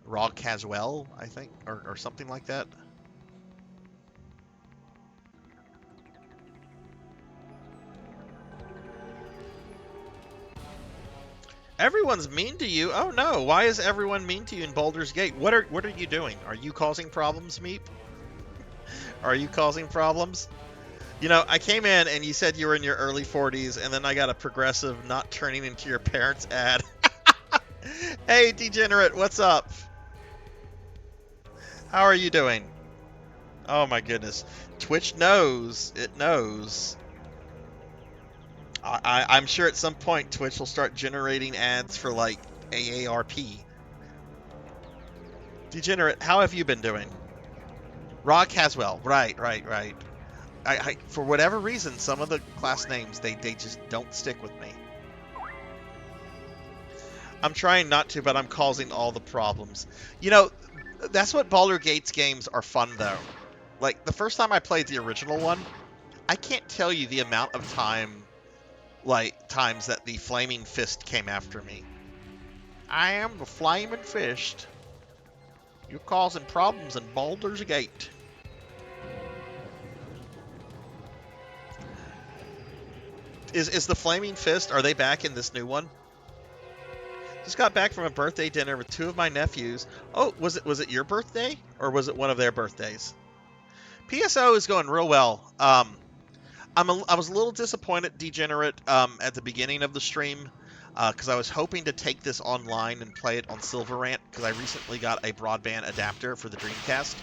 Raw Casual, I think, or something like that. Everyone's mean to you. Oh no, why is everyone mean to you in Baldur's Gate? What are you doing? Are you causing problems, Meep? Are you causing problems? You know, I came in and you said you were in your early 40s, and then I got a progressive not turning into your parents ad. Hey, Degenerate, what's up? How are you doing? Oh my goodness. Twitch knows. It knows. I'm sure at some point Twitch will start generating ads for, like, AARP. Degenerate, how have you been doing? Rock Haswell. Right. I for whatever reason, some of the class names, they just don't stick with me. I'm trying not to, but I'm causing all the problems. You know, that's what Baldur's Gate games are fun, though. Like, the first time I played the original one, I can't tell you the amount of times that the Flaming Fist came after me. I am the Flaming Fist. You're causing problems in Baldur's Gate. Is the Flaming Fist, are they back in this new one? Just got back from a birthday dinner with two of my nephews. Oh, was it your birthday? Or was it one of their birthdays? PSO is going real well. I was a little disappointed, Degenerate, at the beginning of the stream, because I was hoping to take this online and play it on Silverant, because I recently got a broadband adapter for the Dreamcast.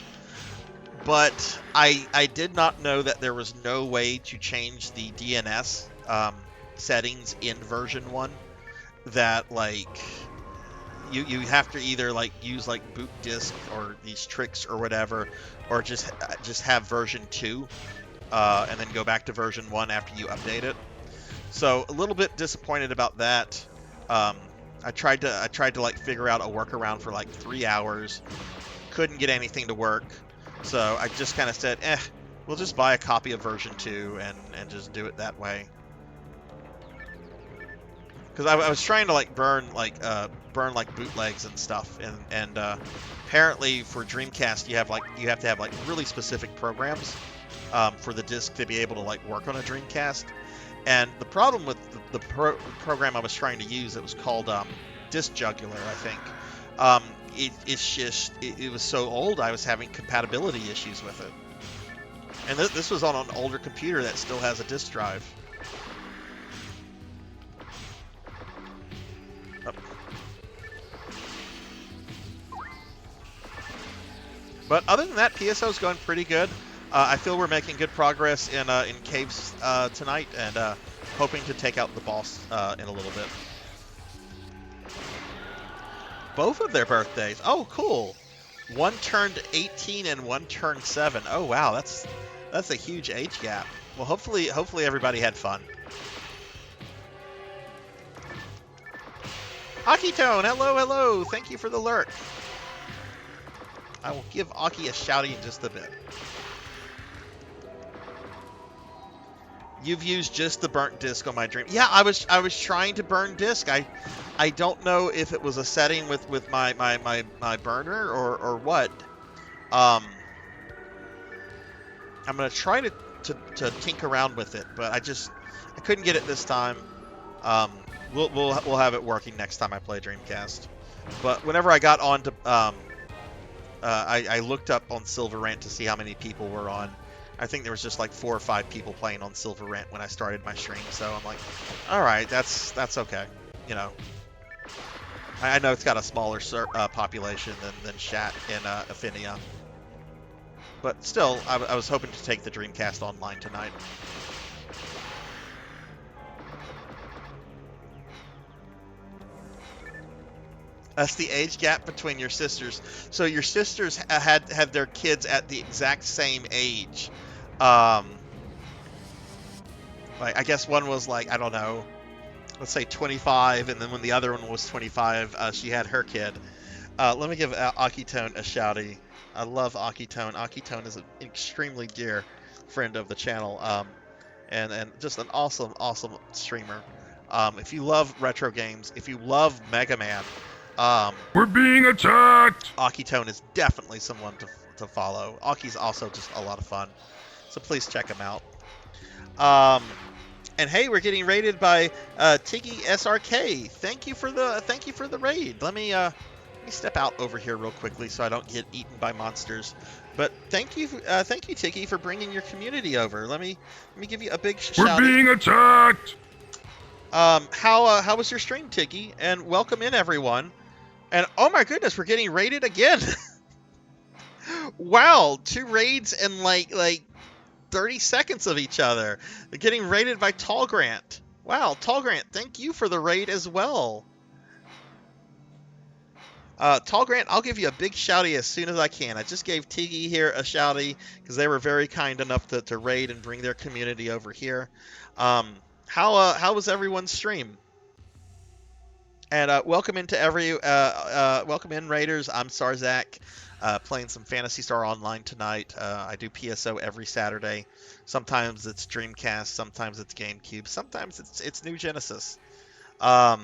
But I did not know that there was no way to change the DNS settings in version 1. That, like, you have to either, like, use, like, boot disk or these tricks or whatever, or just have version 2 and then go back to version 1 after you update it. So a little bit disappointed about that. I tried to like figure out a workaround for like 3 hours, couldn't get anything to work, so I just kind of said, we'll just buy a copy of version 2 and just do it that way. Because I was trying to like burn bootlegs and stuff, and apparently for Dreamcast you have to have like really specific programs for the disc to be able to like work on a Dreamcast. And the problem with the program I was trying to use, it was called Disc Jugular, I think. It was so old I was having compatibility issues with it. And this was on an older computer that still has a disk drive. But other than that, PSO is going pretty good. I feel we're making good progress in Caves tonight, and hoping to take out the boss in a little bit. Both of their birthdays. Oh, cool. One turned 18 and one turned 7. Oh, wow. That's a huge age gap. Well, hopefully everybody had fun. Akitone, hello. Thank you for the lurk. I will give Aki a shouty in just a bit. You've used just the burnt disc on my Dream. Yeah, I was trying to burn disc. I don't know if it was a setting with my burner or what. I'm gonna try to tinker around with it, but I couldn't get it this time. We'll have it working next time I play Dreamcast. But whenever I got on to I looked up on Silver Rant to see how many people were on. I think there was just like 4 or 5 people playing on Silver Rant when I started my stream, so I'm like, all right, that's okay, you know. I know it's got a smaller population than Shat and Affinia, but still, I was hoping to take the Dreamcast online tonight. That's the age gap between your sisters. So your sisters had their kids at the exact same age. Like, I guess one was like, I don't know, let's say 25, and then when the other one was 25, she had her kid. Let me give Akitone a shouty. I love Akitone. Akitone is an extremely dear friend of the channel, and just an awesome streamer. If you love retro games, if you love Mega Man, We're being attacked! Akitone is definitely someone to follow. Aki's also just a lot of fun, so please check him out. And hey, we're getting raided by Tiggy SRK. Thank you for the raid. Let me step out over here real quickly so I don't get eaten by monsters. But thank you Tiggy for bringing your community over. Let me give you a big shout. We're being attacked. How was your stream, Tiggy? And welcome in, everyone. And oh my goodness, we're getting raided again. Wow, 2 raids in like 30 seconds of each other. They're getting raided by Tall Grant. Wow, Tall Grant, thank you for the raid as well. Tall Grant, I'll give you a big shouty as soon as I can. I just gave Tiggy here a shouty because they were very kind enough to raid and bring their community over here. How was everyone's stream? And welcome in Raiders. I'm Sarzac, playing some Phantasy Star Online tonight. I do PSO every Saturday. Sometimes it's Dreamcast, sometimes it's GameCube, sometimes it's New Genesis. I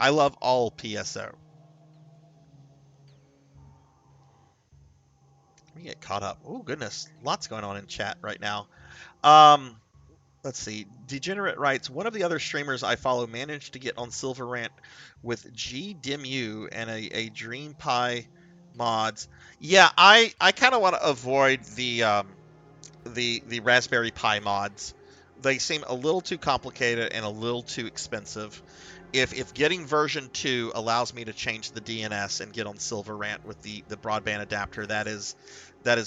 love all PSO. Let me get caught up. Oh goodness, lots going on in chat right now. Let's see. Degenerate writes, one of the other streamers I follow managed to get on Silver Rant with GDimu and a Dream Pie mods. Yeah, I kind of want to avoid the Raspberry Pi mods. They seem a little too complicated and a little too expensive. If getting version 2 allows me to change the DNS and get on Silver Rant with the broadband adapter, that is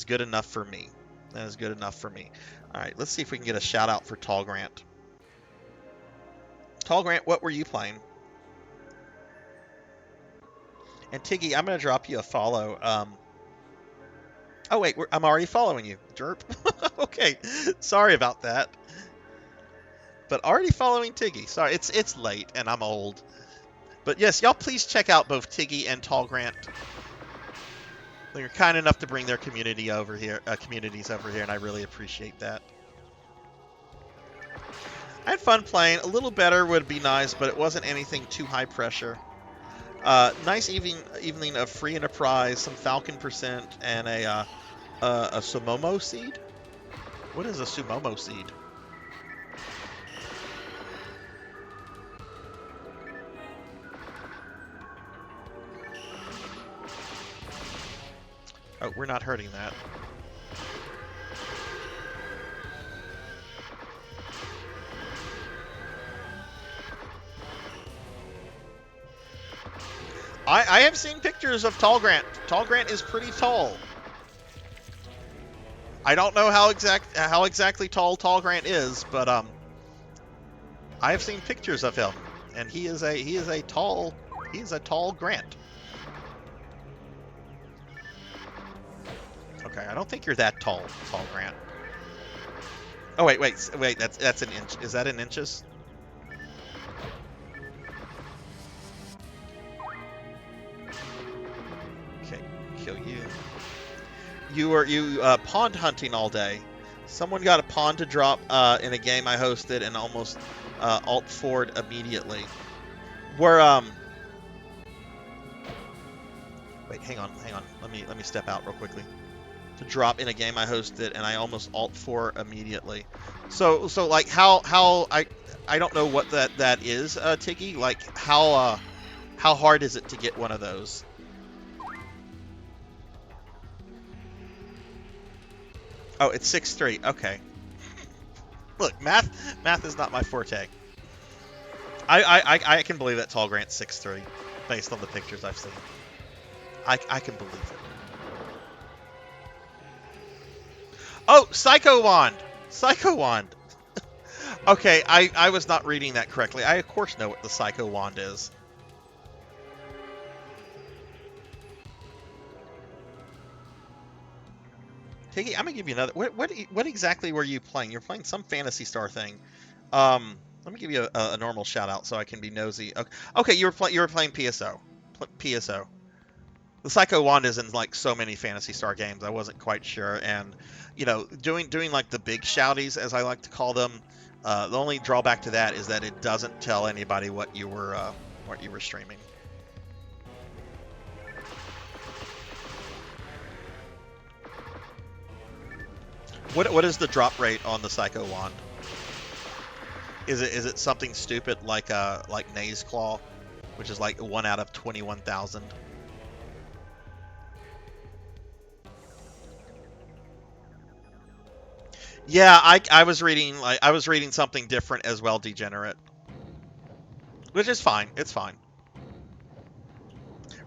good enough for me. That is good enough for me. All right, let's see if we can get a shout out for Tall Grant. Tall Grant, what were you playing? And Tiggy, I'm going to drop you a follow. Oh wait, I'm already following you, derp. Okay, sorry about that. But already following Tiggy. Sorry, it's late and I'm old. But yes, y'all please check out both Tiggy and Tall Grant. They're kind enough to bring their communities over here, and I really appreciate that. I had fun playing. A little better would be nice, but it wasn't anything too high pressure. Nice evening of free enterprise, some Falcon percent, and a Sumomo seed. What is a Sumomo seed? Oh, we're not hurting that. I have seen pictures of Tall Grant. Tall Grant is pretty tall. I don't know how exactly tall Tall Grant is, but I have seen pictures of him, and he is a tall Grant. Okay, I don't think you're that tall, Tall Grant. Oh wait. That's an inch. Is that in inches? Okay, kill you. You were pond hunting all day. Someone got a pond to drop in a game I hosted and almost alt forward immediately. We're Wait, hang on. Let me step out real quickly. To drop in a game I hosted and I almost alt 4 immediately. So like how I don't know what that is, Tiggy. Like how hard is it to get one of those? Oh, it's 6'3". Okay. Look, math is not my forte. I can believe that Tall Grant's 6'3", based on the pictures I've seen. I can believe it. Oh, Psycho Wand! Psycho Wand! Okay, I was not reading that correctly. I, of course, know what the Psycho Wand is. Tiggy, I'm gonna give you another... What exactly were you playing? You're playing some Phantasy Star thing. Let me give you a normal shout-out so I can be nosy. Okay, you were playing PSO. PSO. The Psycho Wand is in like so many Phantasy Star games. I wasn't quite sure, and you know, doing like the big shouties, as I like to call them. The only drawback to that is that it doesn't tell anybody what you were streaming. What is the drop rate on the Psycho Wand? Is it something stupid like Naze Claw, which is like 1 out of 21,000? Yeah, I was reading something different as well, Degenerate. Which is fine. It's fine.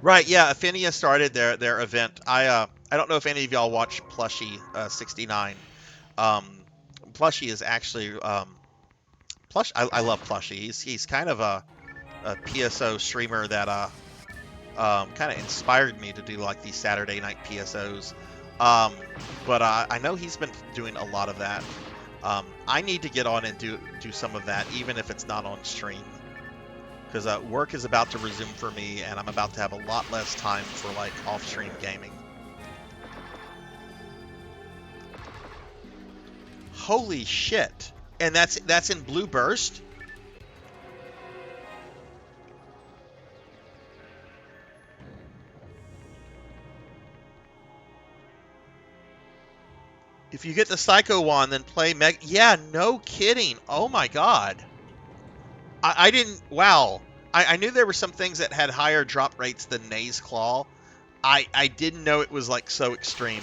Right, yeah, Affinia started their event. I don't know if any of y'all watch Plushie 69. Plushie is actually I love Plushie. He's kind of a PSO streamer that kind of inspired me to do like these Saturday night PSOs. But I know he's been doing a lot of that. I need to get on and do some of that, even if it's not on stream. Because work is about to resume for me, and I'm about to have a lot less time for like off-stream gaming. Holy shit! And that's in Blue Burst? If you get the Psycho Wand, then play Meg... Yeah, no kidding. Oh my god. I didn't... Wow. I knew there were some things that had higher drop rates than Naze Claw. I didn't know it was, like, so extreme.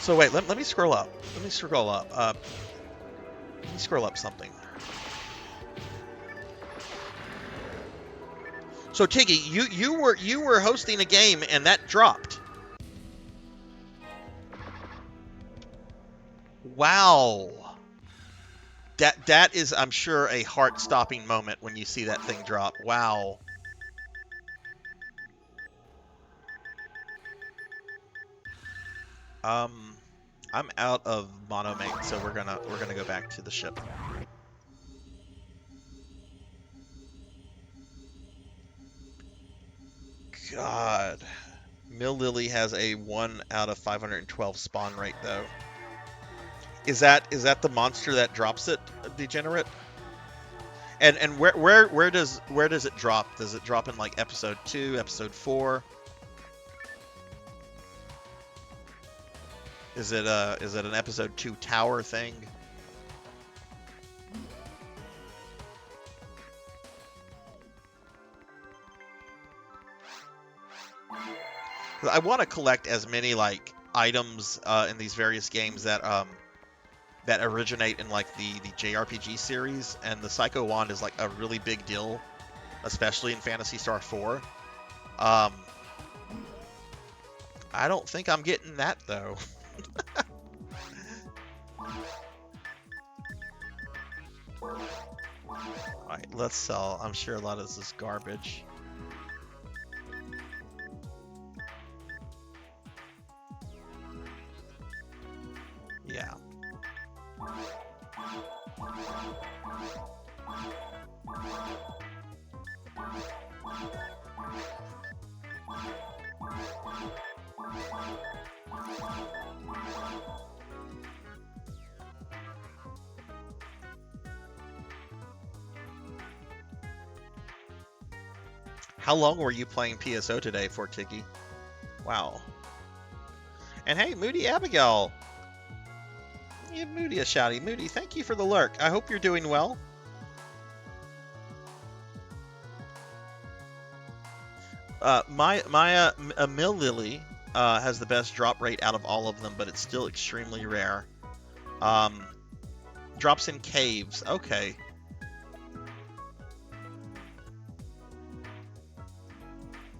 So wait, let me scroll up. Let me scroll up. Let me scroll up something. So Tiggy, you were hosting a game and that dropped. Wow. That is, I'm sure, a heart-stopping moment when you see that thing drop. Wow. I'm out of monomate, so we're gonna go back to the ship. God. Mill Lily has a 1 out of 512 spawn rate though. Is that the monster that drops it, Degenerate? And where does it drop? Does it drop in like episode 2, episode 4? Is it an episode 2 tower thing? I want to collect as many like items in these various games that originate in like the JRPG series, and the Psycho Wand is like a really big deal, especially in Phantasy Star 4. I don't think I'm getting that though. Alright, let's sell. I'm sure a lot of this is garbage. How long were you playing PSO today, Fortiki? Wow. And hey, Moody Abigail. Give Moody a shouty. Moody, thank you for the lurk. I hope you're doing well. Maya Mill Lily has the best drop rate out of all of them, but it's still extremely rare. Drops in caves. Okay.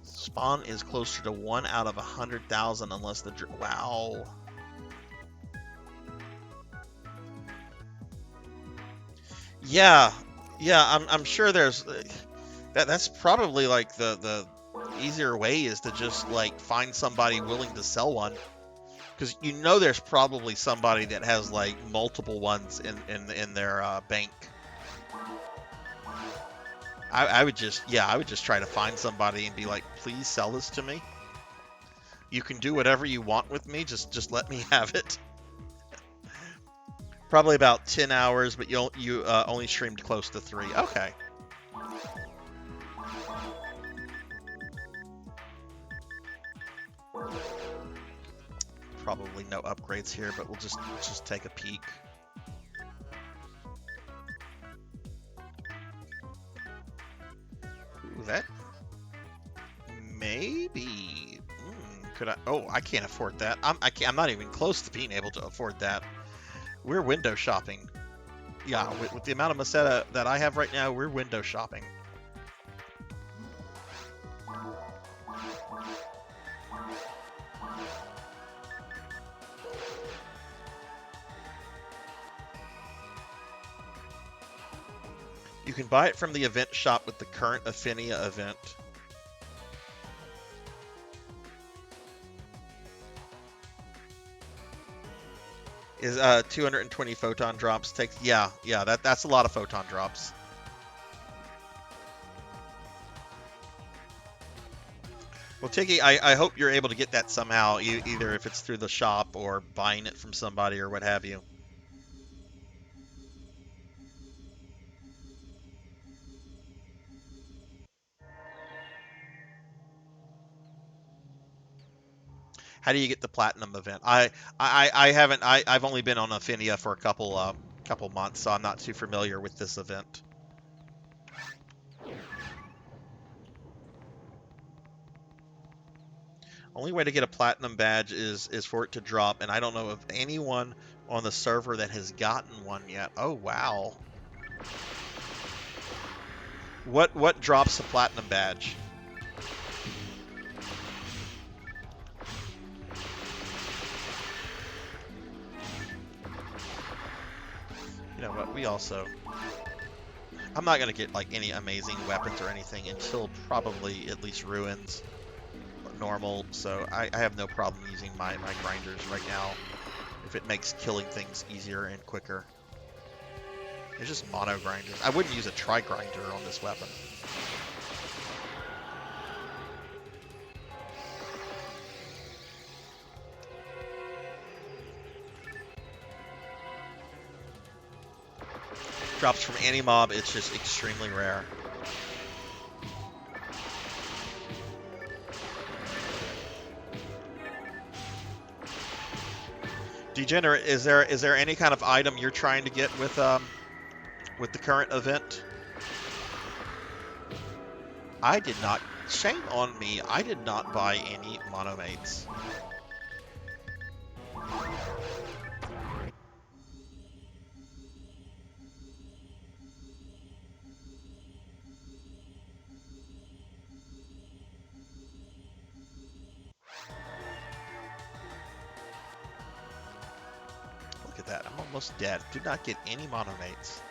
Spawn is closer to 1 out of 100,000 unless the... Wow. Yeah. Yeah, I'm sure there's... That's probably like the easier way is to just like find somebody willing to sell one. Because you know there's probably somebody that has like multiple ones in their bank. I would just try to find somebody and be like, please sell this to me. You can do whatever you want with me, just let me have it. Probably about 10 hours, but you only streamed close to 3. Okay. Probably no upgrades here, but we'll just take a peek. Ooh, that maybe. Could I? Oh, I can't afford that. I'm not even close to being able to afford that. We're window shopping. Yeah, with the amount of Meseta that I have right now, we're window shopping. You can buy it from the event shop with the current Affinia event. Is 220 photon drops takes that's a lot of photon drops. Well, Tiki, I hope you're able to get that somehow, either if it's through the shop or buying it from somebody or what have you. How do you get the platinum event? I haven't. I've only been on Affinia for a couple months, so I'm not too familiar with this event. Only way to get a platinum badge is for it to drop, and I don't know of anyone on the server that has gotten one yet. Oh wow. What drops the platinum badge? You know what? I'm not gonna get like any amazing weapons or anything until probably at least ruins, normal. So I have no problem using my grinders right now if it makes killing things easier and quicker. It's just mono grinders. I wouldn't use a tri grinder on this weapon. Drops from any mob, it's just extremely rare. Degenerate, is there any kind of item you're trying to get with the current event? I did not. Shame on me. I did not buy any monomates. Look at that. I'm almost dead. Do not get any monomates.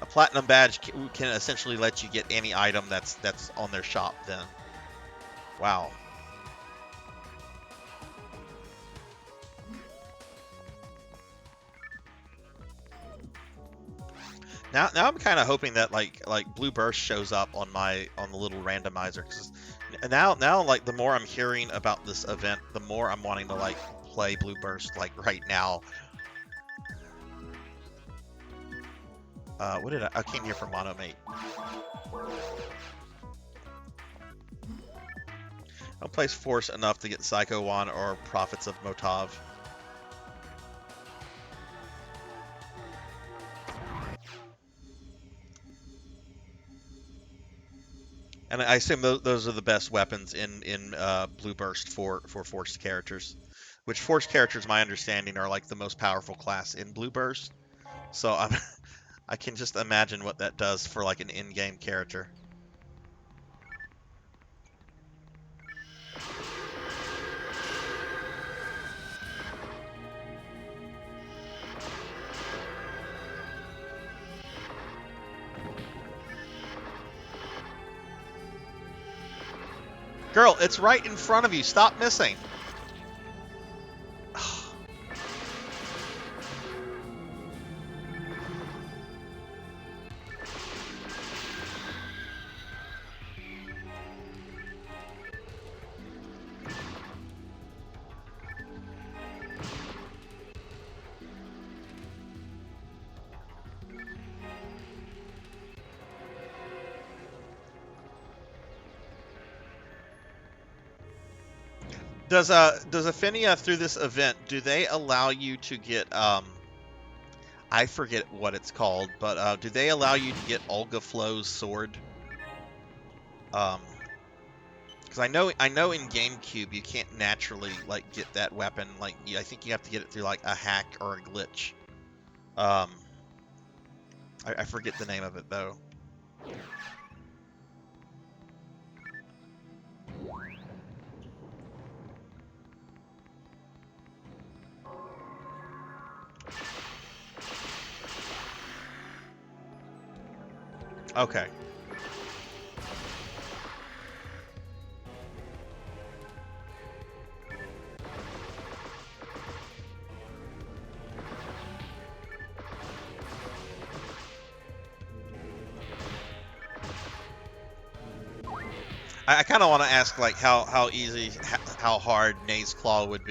A platinum badge can essentially let you get any item that's on their shop then. Wow. Now I'm kind of hoping that like Blue Burst shows up on the little randomizer, because now like the more I'm hearing about this event, the more I'm wanting to like play Blue Burst like right now. What did I came here for Monomate. I'll place Force enough to get Psycho Wand or Prophets of Motav. And I assume those are the best weapons in Blue Burst for Forced characters. Which Forced characters, my understanding, are like the most powerful class in Blue Burst. So I can just imagine what that does for like an in-game character. Girl, it's right in front of you. Stop missing. Does Aphinia through this event, do they allow you to get I forget what it's called, but do they allow you to get Olga Flow's sword? Because I know in GameCube you can't naturally like get that weapon. Like I think you have to get it through like a hack or a glitch. I forget the name of it though. Okay. I kind of want to ask like how easy, how hard Nae's Claw would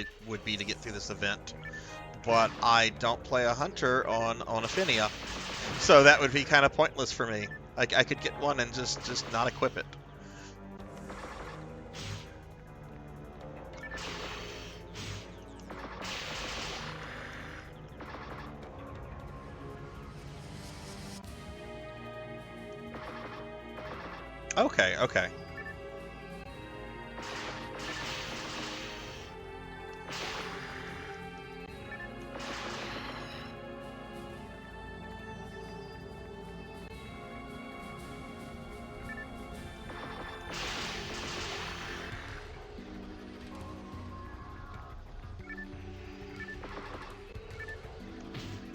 be to get through this event, but I don't play a hunter on Aphinia, so that would be kind of pointless for me. Like I could get one and just not equip it. Okay, okay.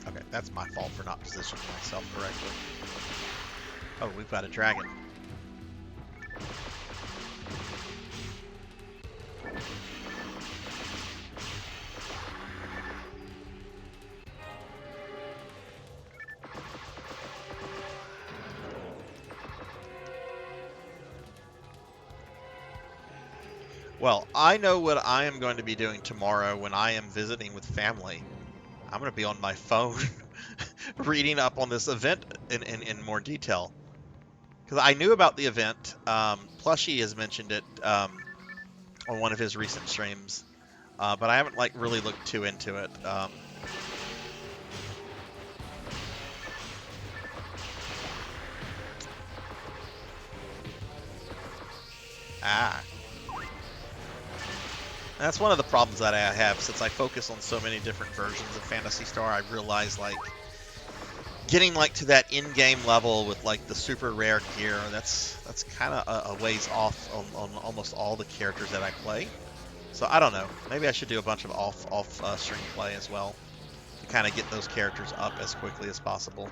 Okay, that's my fault for not positioning myself correctly. Oh, we've got a dragon. Well, I know what I am going to be doing tomorrow when I am visiting with family. I'm going to be on my phone reading up on this event in more detail. Because I knew about the event. Plushy has mentioned it on one of his recent streams. But I haven't like really looked too into it. That's one of the problems that I have, since I focus on so many different versions of Phantasy Star. I realize like getting like to that in-game level with like the super rare gear, that's kind of a ways off on almost all the characters that I play. So I don't know. Maybe I should do a bunch of off stream play as well to kind of get those characters up as quickly as possible.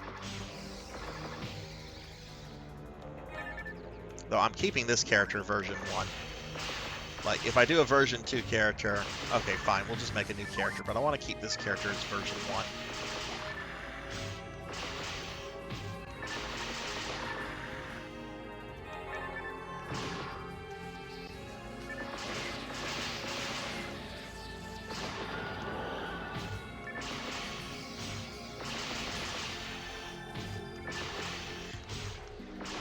Though I'm keeping this character version 1. Like, if I do a version 2 character, okay, fine, we'll just make a new character, but I want to keep this character as version 1.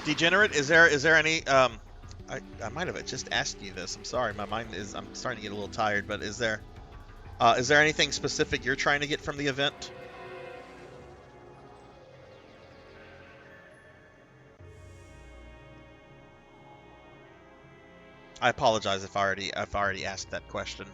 Degenerate, is there any I might have just asked you this. I'm sorry, I'm starting to get a little tired, but is there anything specific you're trying to get from the event? I apologize if I've already asked that question.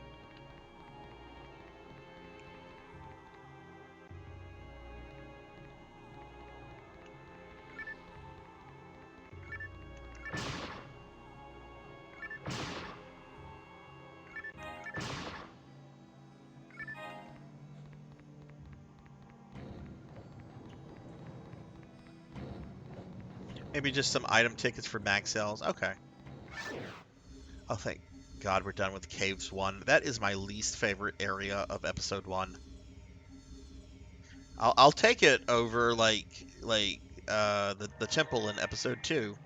Maybe just some item tickets for mag sales. Okay. Oh, thank God we're done with Caves 1. That is my least favorite area of Episode 1. I'll take it over the temple in Episode 2.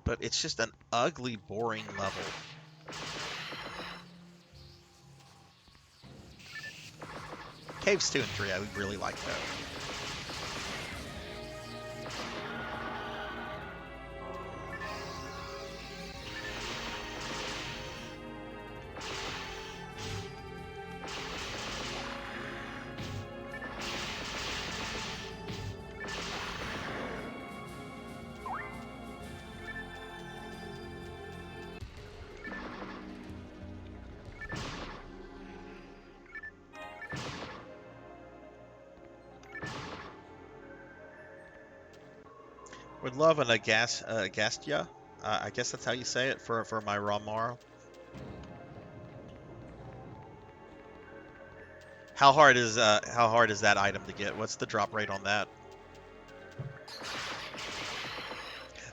But it's just an ugly, boring level. Caves 2 and 3 I really like though. Would love an Agastia. I guess that's how you say it for my Ramar. How hard is that item to get? What's the drop rate on that?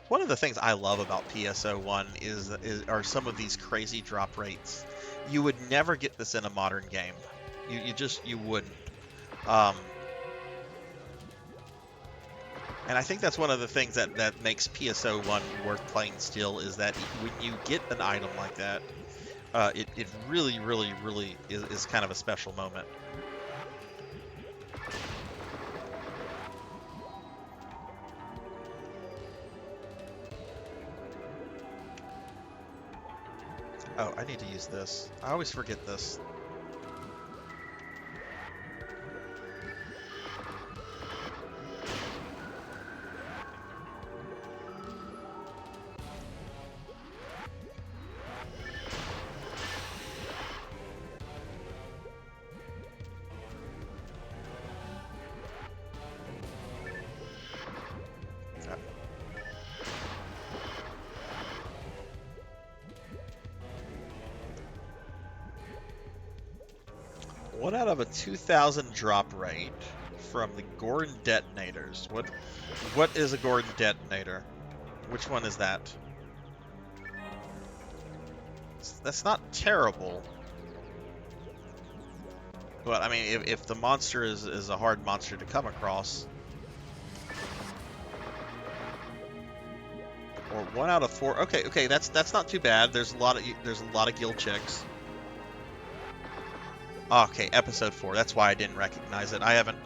One of the things I love about PSO1 are some of these crazy drop rates. You would never get this in a modern game. You wouldn't. And I think that's one of the things that makes PSO1 worth playing still, is that when you get an item like that, it really, really, really is kind of a special moment. Oh, I need to use this. I always forget this. One out of a 2,000 drop rate from the Gordon detonators. What is a Gordon detonator? Which one is that? That's not terrible. But I mean, if the monster is a hard monster to come across, or 1 out of 4. Okay, that's not too bad. There's a lot of guild checks. Okay, episode 4. That's why I didn't recognize it. I haven't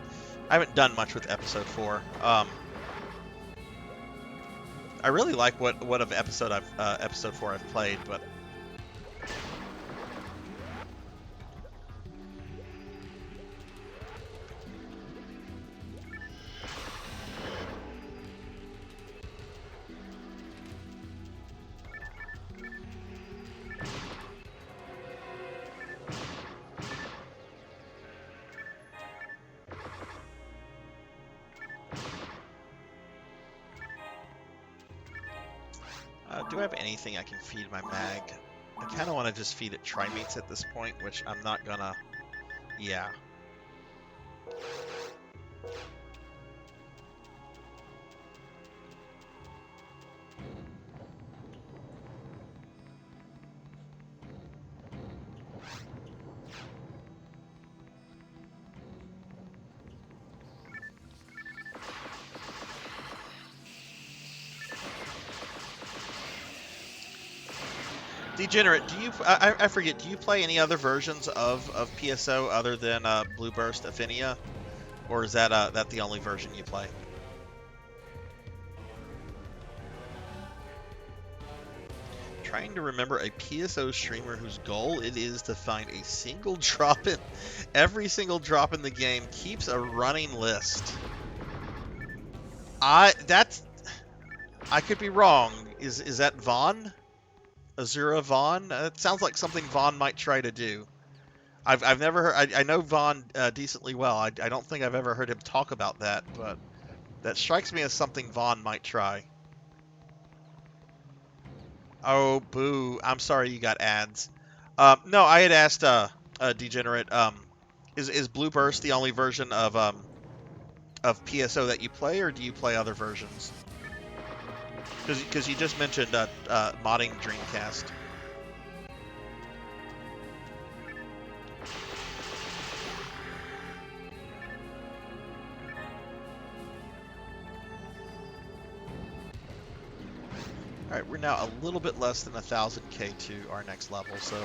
done much with episode 4. I really like what of episode 4 I've played, but do I have anything I can feed my mag? I kind of want to just feed it trimates at this point, which I'm not gonna... Yeah. Degenerate, do you... I forget, do you play any other versions of PSO other than Blue Burst Affinia? Or is that the only version you play? Trying to remember a PSO streamer whose goal it is to find a single drop in. Every single drop in the game keeps a running list. I could be wrong. Is that Vaughn? Azura Vaughn? It sounds like something Vaughn might try to do. I've never heard. I know Vaughn decently well. I don't think I've ever heard him talk about that, but that strikes me as something Vaughn might try. Oh, boo. I'm sorry you got ads. No, I had asked Degenerate, is Blue Burst the only version of PSO that you play, or do you play other versions? Because you just mentioned modding Dreamcast. Alright, we're now a little bit less than 1000k to our next level, so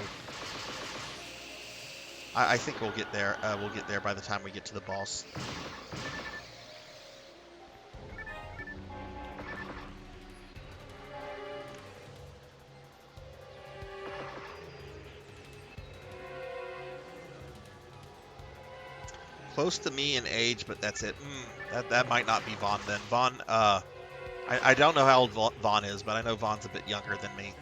I think we'll get there. We'll get there by the time we get to the boss. Close to me in age, but that's it. That might not be Vaughn then. Vaughn, I don't know how old Vaughn is, but I know Vaughn's a bit younger than me.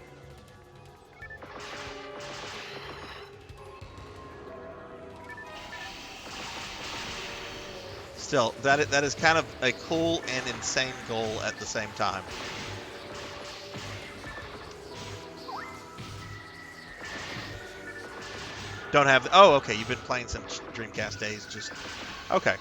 Still, that is kind of a cool and insane goal at the same time. Don't have... Oh, okay, you've been playing since Dreamcast days. Just... Okay.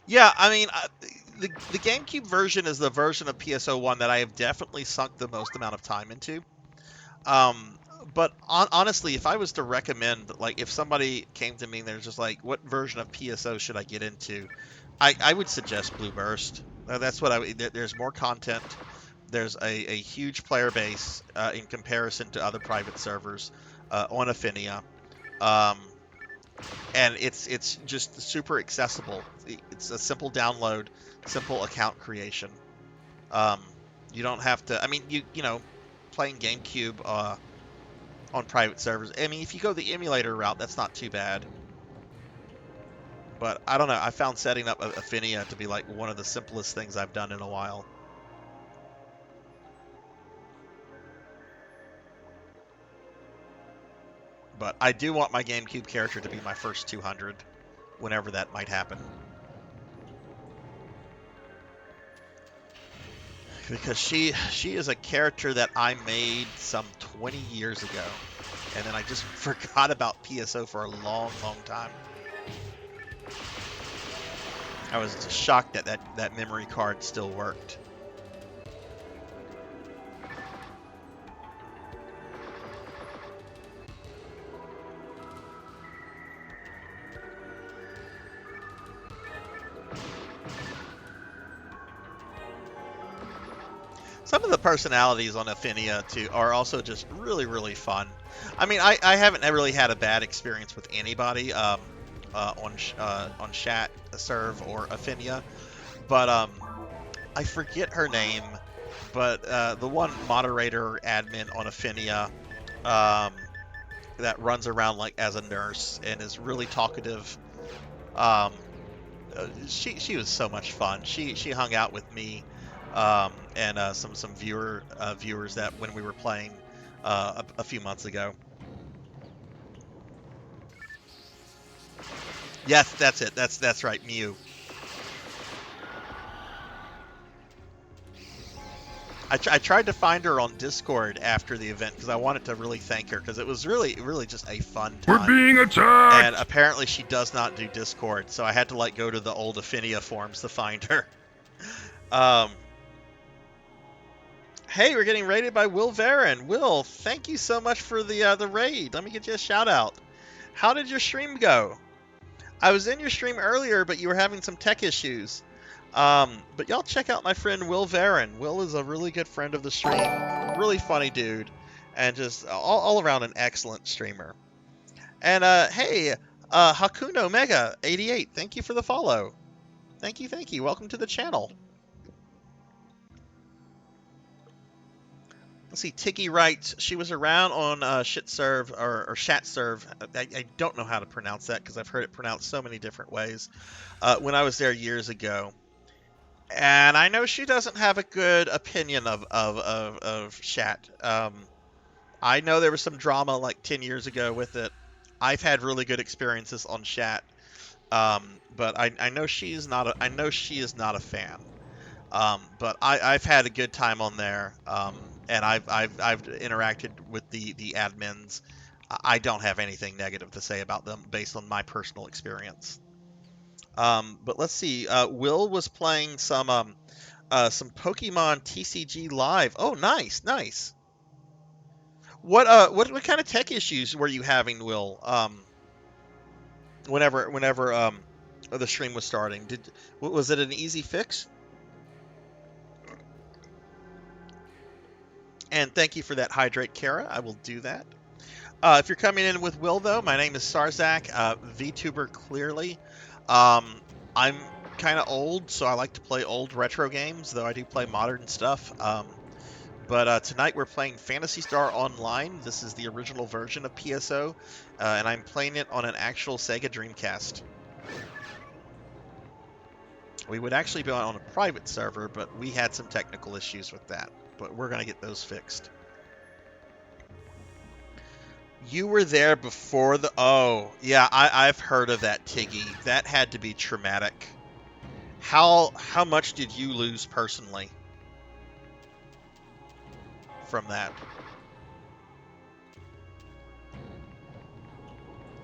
Yeah, I mean, the GameCube version is the version of PSO1 that I have definitely sunk the most amount of time into. But honestly, if I was to recommend, like, if somebody came to me and they're just like, what version of PSO should I get into? I would suggest Blue Burst. That's what there's more content. There's a huge player base in comparison to other private servers on Affinia. And it's just super accessible. It's a simple download, simple account creation. You don't have to... I mean, you know, playing GameCube on private servers. I mean, if you go the emulator route, that's not too bad. But I don't know. I found setting up Affinia to be like one of the simplest things I've done in a while. But I do want my GameCube character to be my first 200, whenever that might happen. Because she is a character that I made some 20 years ago. And then I just forgot about PSO for a long, long time. I was just shocked that that memory card still worked. Some of the personalities on Affinia too are also just really, really fun. I mean, I haven't really had a bad experience with anybody on Chat, Serve, or Affinia, but I forget her name. But the one moderator or admin on Affinia that runs around like as a nurse and is really talkative. She was so much fun. She hung out with me. And some viewers that when we were playing a few months ago. Yes, that's it. That's right, Mew. I tried to find her on Discord after the event because I wanted to really thank her because it was really just a fun time. We're being attacked! And apparently she does not do Discord, so I had to like go to the old Affinia forums to find her. Hey, we're getting raided by Will Varon. Will, thank you so much for the raid. Let me get you a shout out. How did your stream go? I was in your stream earlier, but you were having some tech issues. But y'all check out my friend Will Varon. Will is a really good friend of the stream, really funny dude, and just all around an excellent streamer. And hey, Hakuno Mega 88, thank you for the follow. Thank you. Welcome to the channel. Let's see, Tiggy writes, she was around on Shitserve or Shatserve. I don't know how to pronounce that because I've heard it pronounced so many different ways when I was there years ago. And I know she doesn't have a good opinion of Shat. I know there was some drama like 10 years ago with it. I've had really good experiences on Shat. But I know she is not a fan. But I've had a good time on there. And I've interacted with the admins. I don't have anything negative to say about them based on my personal experience. But let's see. Will was playing some Pokemon TCG Live. Oh, nice. What kind of tech issues were you having, Will? Whenever the stream was starting, was it an easy fix? And thank you for that hydrate, Kara. I will do that. If you're coming in with Will, though, my name is Sarzac, VTuber clearly. I'm kind of old, so I like to play old retro games, though I do play modern stuff. But tonight we're playing Phantasy Star Online. This is the original version of PSO, and I'm playing it on an actual Sega Dreamcast. We would actually be on a private server, but we had some technical issues with that. But we're going to get those fixed. You were there before the... Oh, yeah, I've heard of that, Tiggy. That had to be traumatic. How much did you lose personally from that?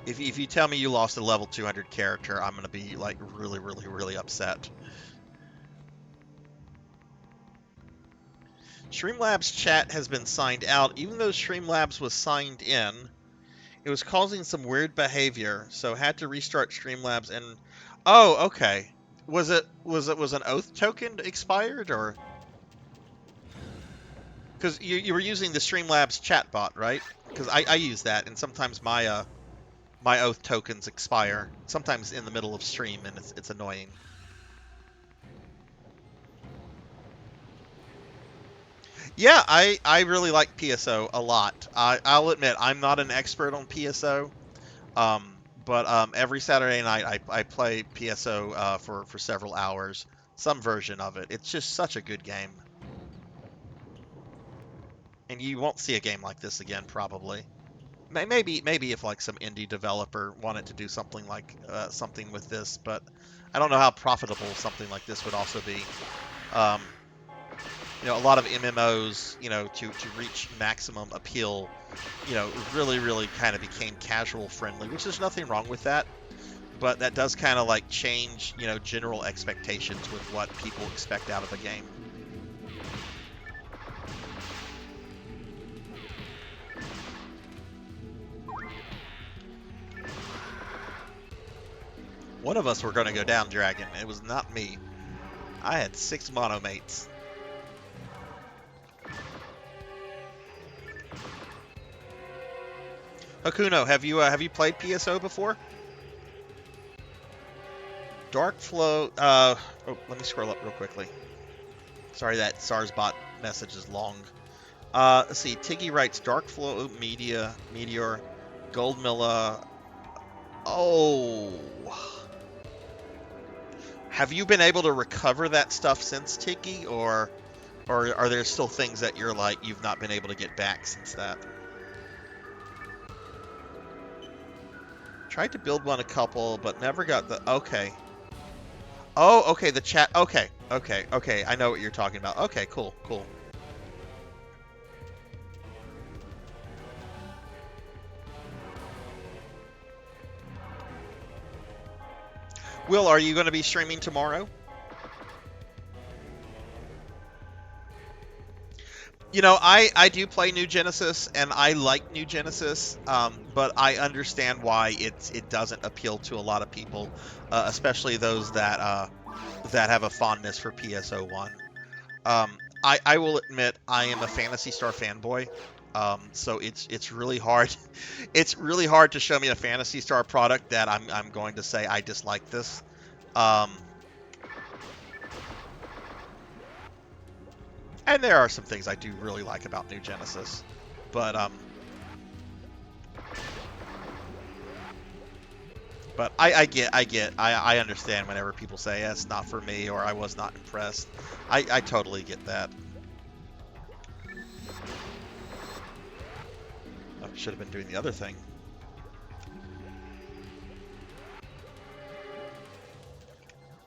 If you tell me you lost a level 200 character, I'm going to be, like, really upset. Streamlabs chat has been signed out. Even though Streamlabs was signed in, it was causing some weird behavior, so had to restart Streamlabs and... Oh, okay. Was an oath token expired, or... Because you were using the Streamlabs chatbot, right? Because I use that, and sometimes my my oath tokens expire. Sometimes in the middle of stream, and it's annoying. Yeah, I really like PSO a lot. I'll admit, I'm not an expert on PSO, but every Saturday night I play PSO for several hours, some version of it. It's just such a good game. And you won't see a game like this again, probably. Maybe if like some indie developer wanted to do something like something with this, but I don't know how profitable something like this would also be. You know, a lot of MMOs, you know, to reach maximum appeal, you know, really kind of became casual friendly, which there's nothing wrong with that. But that does kind of like change, you know, general expectations with what people expect out of a game. One of us were going to go down Dragon. It was not me. I had 6 monomates. Hakuno, have you played PSO before? Dark Flow. Oh, let me scroll up real quickly. Sorry, that Sarsbot message is long. Let's see. Tiggy writes Dark Flow Meteor, Goldmilla. Oh. Have you been able to recover that stuff since, Tiggy, or are there still things that you're like you've not been able to get back since that? Tried to build one a couple, but never got the... Okay. Oh, okay, the chat... Okay. I know what you're talking about. Okay, cool. Will, are you going to be streaming tomorrow? You know, I do play New Genesis, and I like New Genesis, but I understand why it doesn't appeal to a lot of people, especially those that that have a fondness for PSO1. I will admit I am a Phantasy Star fanboy, so it's really hard. It's really hard to show me a Phantasy Star product that I'm going to say I dislike this. And there are some things I do really like about New Genesis, but I understand whenever people say it's not for me or I was not impressed. I totally get that. I should have been doing the other thing.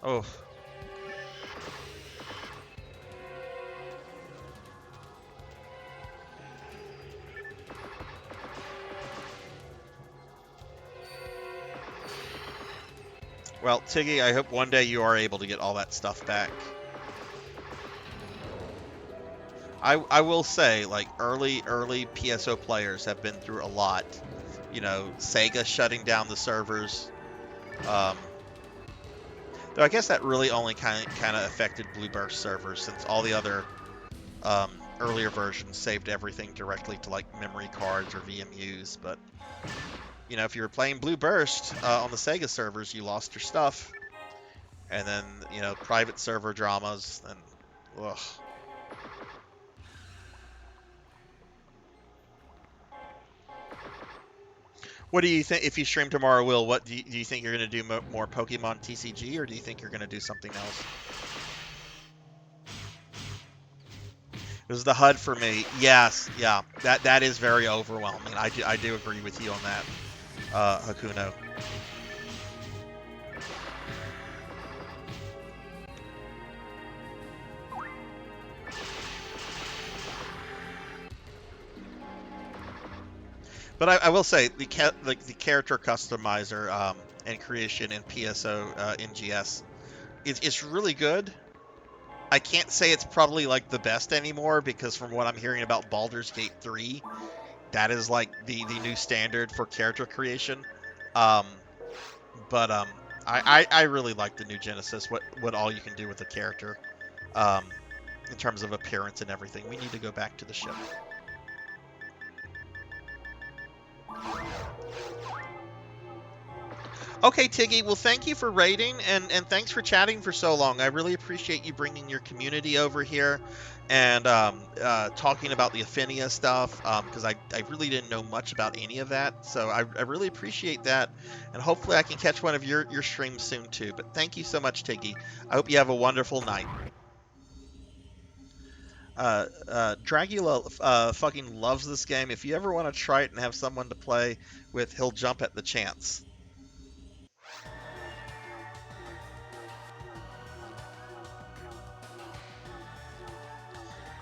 Oh. Well, Tiggy, I hope one day you are able to get all that stuff back. I will say, like, early PSO players have been through a lot. You know, Sega shutting down the servers. Though I guess that really only kind of affected Blueburst servers, since all the other earlier versions saved everything directly to, like, memory cards or VMUs. But, you know, if you were playing Blueburst on the Sega servers, you lost your stuff. And then, you know, private server dramas, and ugh. What do you think, if you stream tomorrow, Will, what do you think you're going to do more Pokemon TCG, or do you think you're going to do something else? It was the HUD for me. Yes, yeah, that is very overwhelming. I do agree with you on that, Hakuno. But I will say the character customizer and creation in PSO NGS is really good. I can't say it's probably like the best anymore, because from what I'm hearing about Baldur's Gate 3, that is like the new standard for character creation. I really like the new Genesis. What all you can do with the character, in terms of appearance and everything. We need to go back to the ship. Okay, Tiggy, well, thank you for raiding, and thanks for chatting for so long. I really appreciate you bringing your community over here and talking about the Affinia stuff, because I really didn't know much about any of that. So I really appreciate that, and hopefully I can catch one of your streams soon too. But thank you so much, Tiggy. I hope you have a wonderful night. Dragula fucking loves this game. If you ever want to try it and have someone to play with, he'll jump at the chance.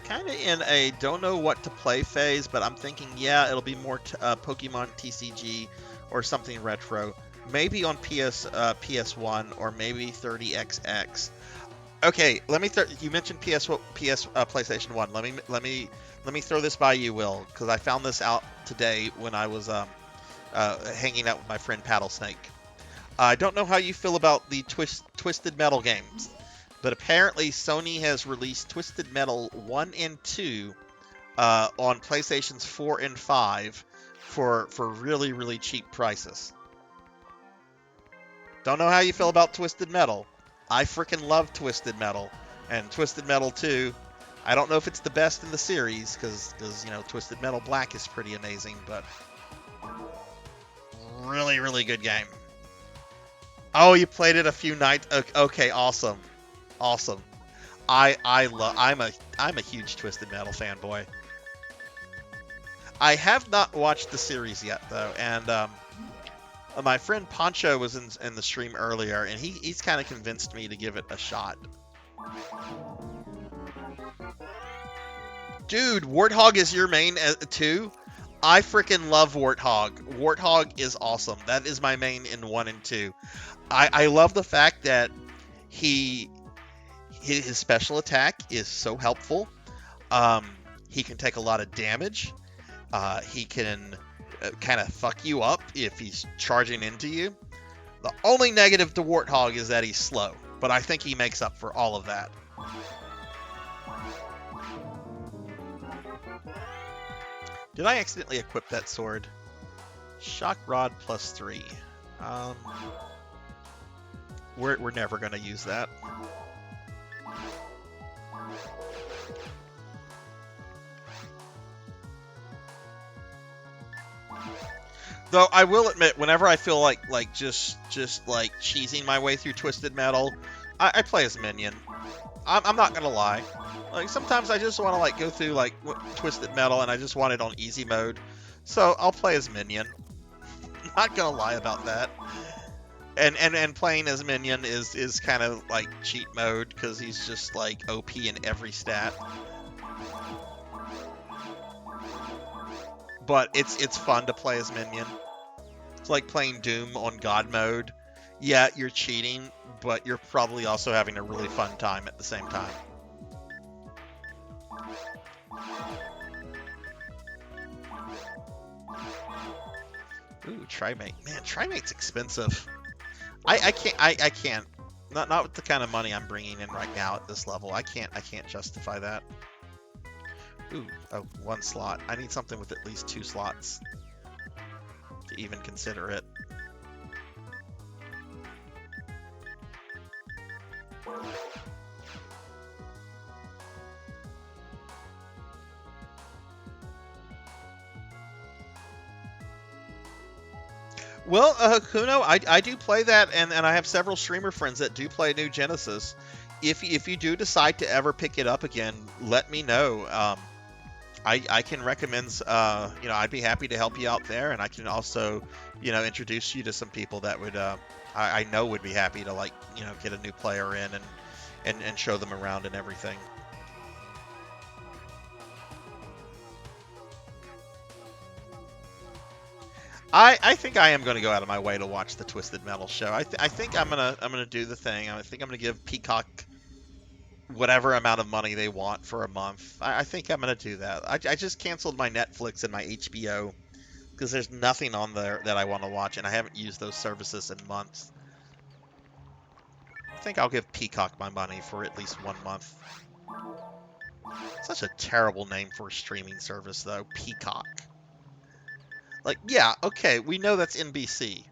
Kind of in a don't know what to play phase, but I'm thinking, yeah, it'll be more Pokemon TCG or something retro. Maybe on PS1 or maybe 30XX. Okay, you mentioned PlayStation 1. Let me throw this by you, Will, because I found this out today when I was hanging out with my friend Paddlesnake. I don't know how you feel about the Twisted Metal games, but apparently Sony has released Twisted Metal 1 and 2 on PlayStations 4 and 5 for really, really cheap prices. Don't know how you feel about Twisted Metal. I freaking love Twisted Metal, and Twisted Metal 2, I don't know if it's the best in the series, because you know, Twisted Metal Black is pretty amazing, but really, really good game. Oh, you played it a few nights. Okay, awesome. I'm a huge Twisted Metal fanboy. I have not watched the series yet, though, and my friend Poncho was in the stream earlier, and he's kind of convinced me to give it a shot. Dude, Warthog is your main too? I freaking love Warthog. Warthog is awesome. That is my main in 1 and 2. I love the fact that his special attack is so helpful. He can take a lot of damage. He can kind of fuck you up if he's charging into you. The only negative to Warthog is that he's slow. but I think he makes up for all of that. Did I accidentally equip that sword? Shock rod +3. We're never gonna use that. Though I will admit, whenever I feel like just like cheesing my way through Twisted Metal, I play as Minion. I'm not gonna lie. Like sometimes I just want to like go through like Twisted Metal and I just want it on easy mode, so I'll play as Minion. Not gonna lie about that. And playing as Minion is kind of like cheat mode because he's just like OP in every stat. But it's fun to play as Minion. It's like playing Doom on God mode. Yeah, you're cheating, but you're probably also having a really fun time at the same time. Ooh, Trimate. Man, Trimate's expensive. I can't. Not with the kind of money I'm bringing in right now at this level. I can't justify that. Ooh, oh, 1 slot. I need something with at least 2 slots to even consider it. Well, Kuno, I do play that, and I have several streamer friends that do play New Genesis. If you do decide to ever pick it up again, let me know. I can recommend, you know, I'd be happy to help you out there, and I can also, you know, introduce you to some people that would, I know would be happy to, like, you know, get a new player in and show them around and everything. I think I am going to go out of my way to watch the Twisted Metal show. I think I'm gonna do the thing. I think I'm gonna give Peacock whatever amount of money they want for a month. I think I'm gonna do that. I just canceled my Netflix and my HBO because there's nothing on there that I want to watch, and I haven't used those services in months. I think I'll give Peacock my money for at least 1 month. Such a terrible name for a streaming service, though. Peacock. Like, yeah, okay, we know that's NBC.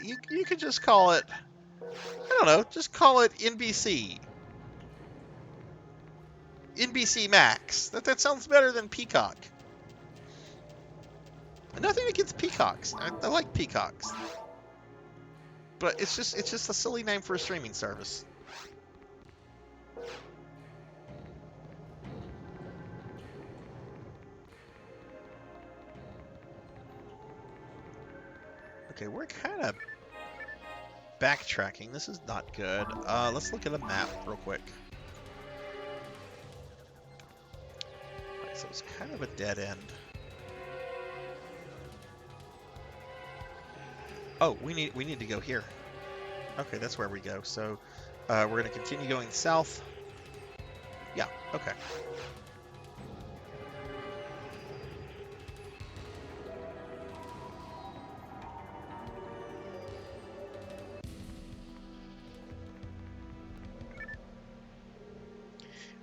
You could just call it, I don't know, just call it NBC. NBC Max. That sounds better than Peacock. Nothing against peacocks. I like peacocks. But it's just a silly name for a streaming service. Okay, we're kind of backtracking. This is not good. Let's look at a map real quick. Right, so it's kind of a dead end. Oh, we need to go here. Okay, that's where we go. So we're going to continue going south. Yeah, okay.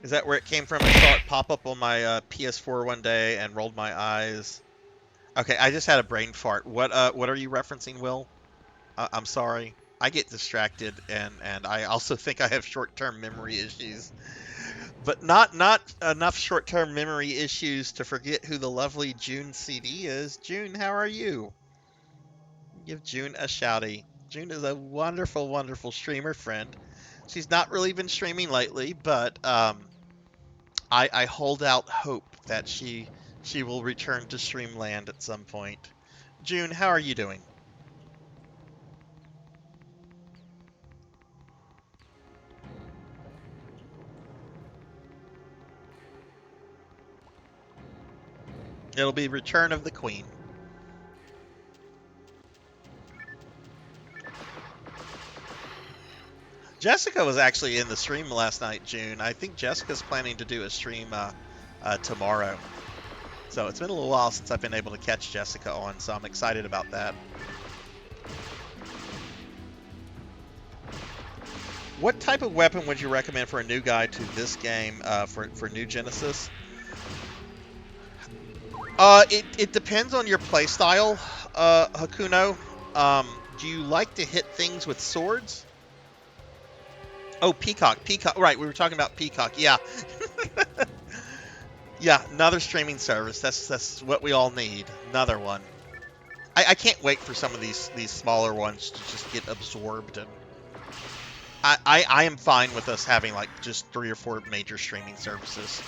Is that where it came from? I saw it pop up on my PS4 one day and rolled my eyes. Okay, I just had a brain fart. What are you referencing, Will? I'm sorry. I get distracted, and I also think I have short-term memory issues. But not enough short-term memory issues to forget who the lovely June CD is. June, how are you? Give June a shouty. June is a wonderful, wonderful streamer friend. She's not really been streaming lately, but I hold out hope that she will return to Streamland at some point. June, how are you doing? It'll be Return of the Queen. Jessica was actually in the stream last night, June. I think Jessica's planning to do a stream tomorrow. So it's been a little while since I've been able to catch Jessica on, so I'm excited about that. What type of weapon would you recommend for a new guy to this game for New Genesis? It depends on your playstyle, Hakuno. Do you like to hit things with swords? Oh, Peacock. Right, we were talking about Peacock. Yeah. Yeah, another streaming service. That's what we all need. Another one. I can't wait for some of these smaller ones to just get absorbed, and I am fine with us having like just 3 or 4 major streaming services.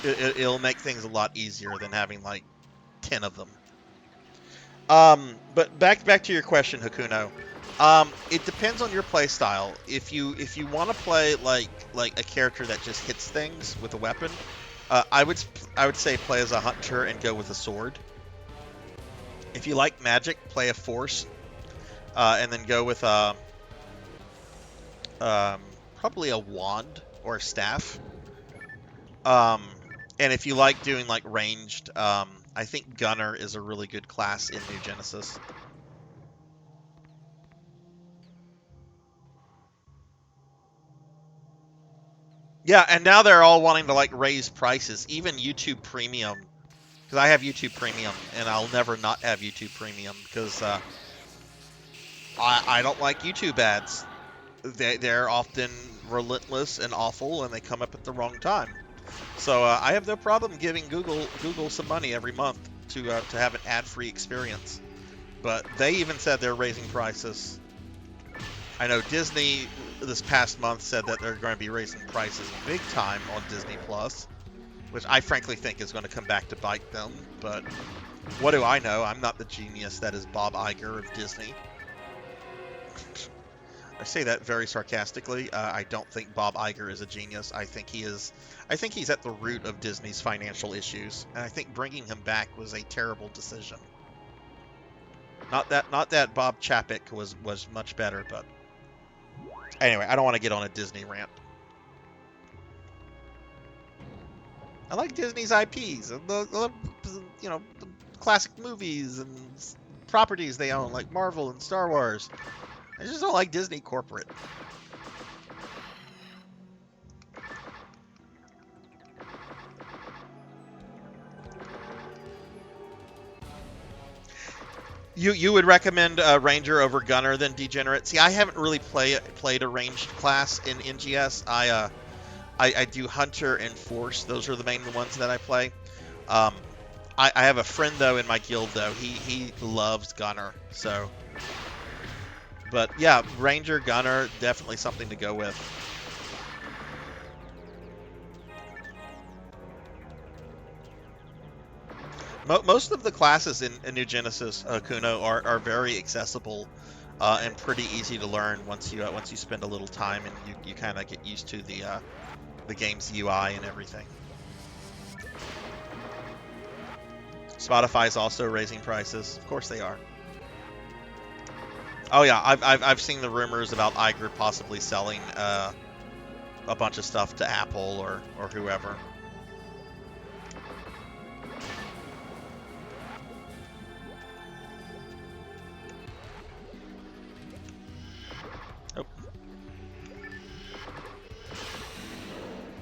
It'll make things a lot easier than having like 10 of them. But back to your question, Hakuno. It depends on your play style. If you want to play like a character that just hits things with a weapon, I would say play as a hunter and go with a sword. If you like magic, play a force, and then go with probably a wand or a staff. And if you like doing like ranged, I think Gunner is a really good class in New Genesis. Yeah, and now they're all wanting to like raise prices, even YouTube Premium. Because I have YouTube Premium, and I'll never not have YouTube Premium because I don't like YouTube ads. They're often relentless and awful, and they come up at the wrong time. So I have no problem giving Google some money every month to have an ad-free experience. But they even said they're raising prices. I know Disney this past month said that they're going to be raising prices big time on Disney Plus, which I frankly think is going to come back to bite them. But what do I know? I'm not the genius that is Bob Iger of Disney. I say that very sarcastically. I don't think Bob Iger is a genius. I think he's at the root of Disney's financial issues, and I think bringing him back was a terrible decision. Not that Bob Chapek was much better, but anyway, I don't want to get on a Disney rant. I like Disney's IPs, and the classic movies and properties they own, like Marvel and Star Wars. I just don't like Disney corporate. You would recommend Ranger over Gunner than Degenerate? See, I haven't really played a ranged class in NGS. I do Hunter and Force. Those are the main ones that I play. I have a friend though in my guild though. He loves Gunner. So, but yeah, Ranger, Gunner, definitely something to go with. Most of the classes in New Genesis, Kuno, are very accessible and pretty easy to learn once you spend a little time and you kind of get used to the game's UI and everything. Spotify's also raising prices. Of course they are. Oh yeah, I've seen the rumors about Iger possibly selling a bunch of stuff to Apple or whoever. Oh.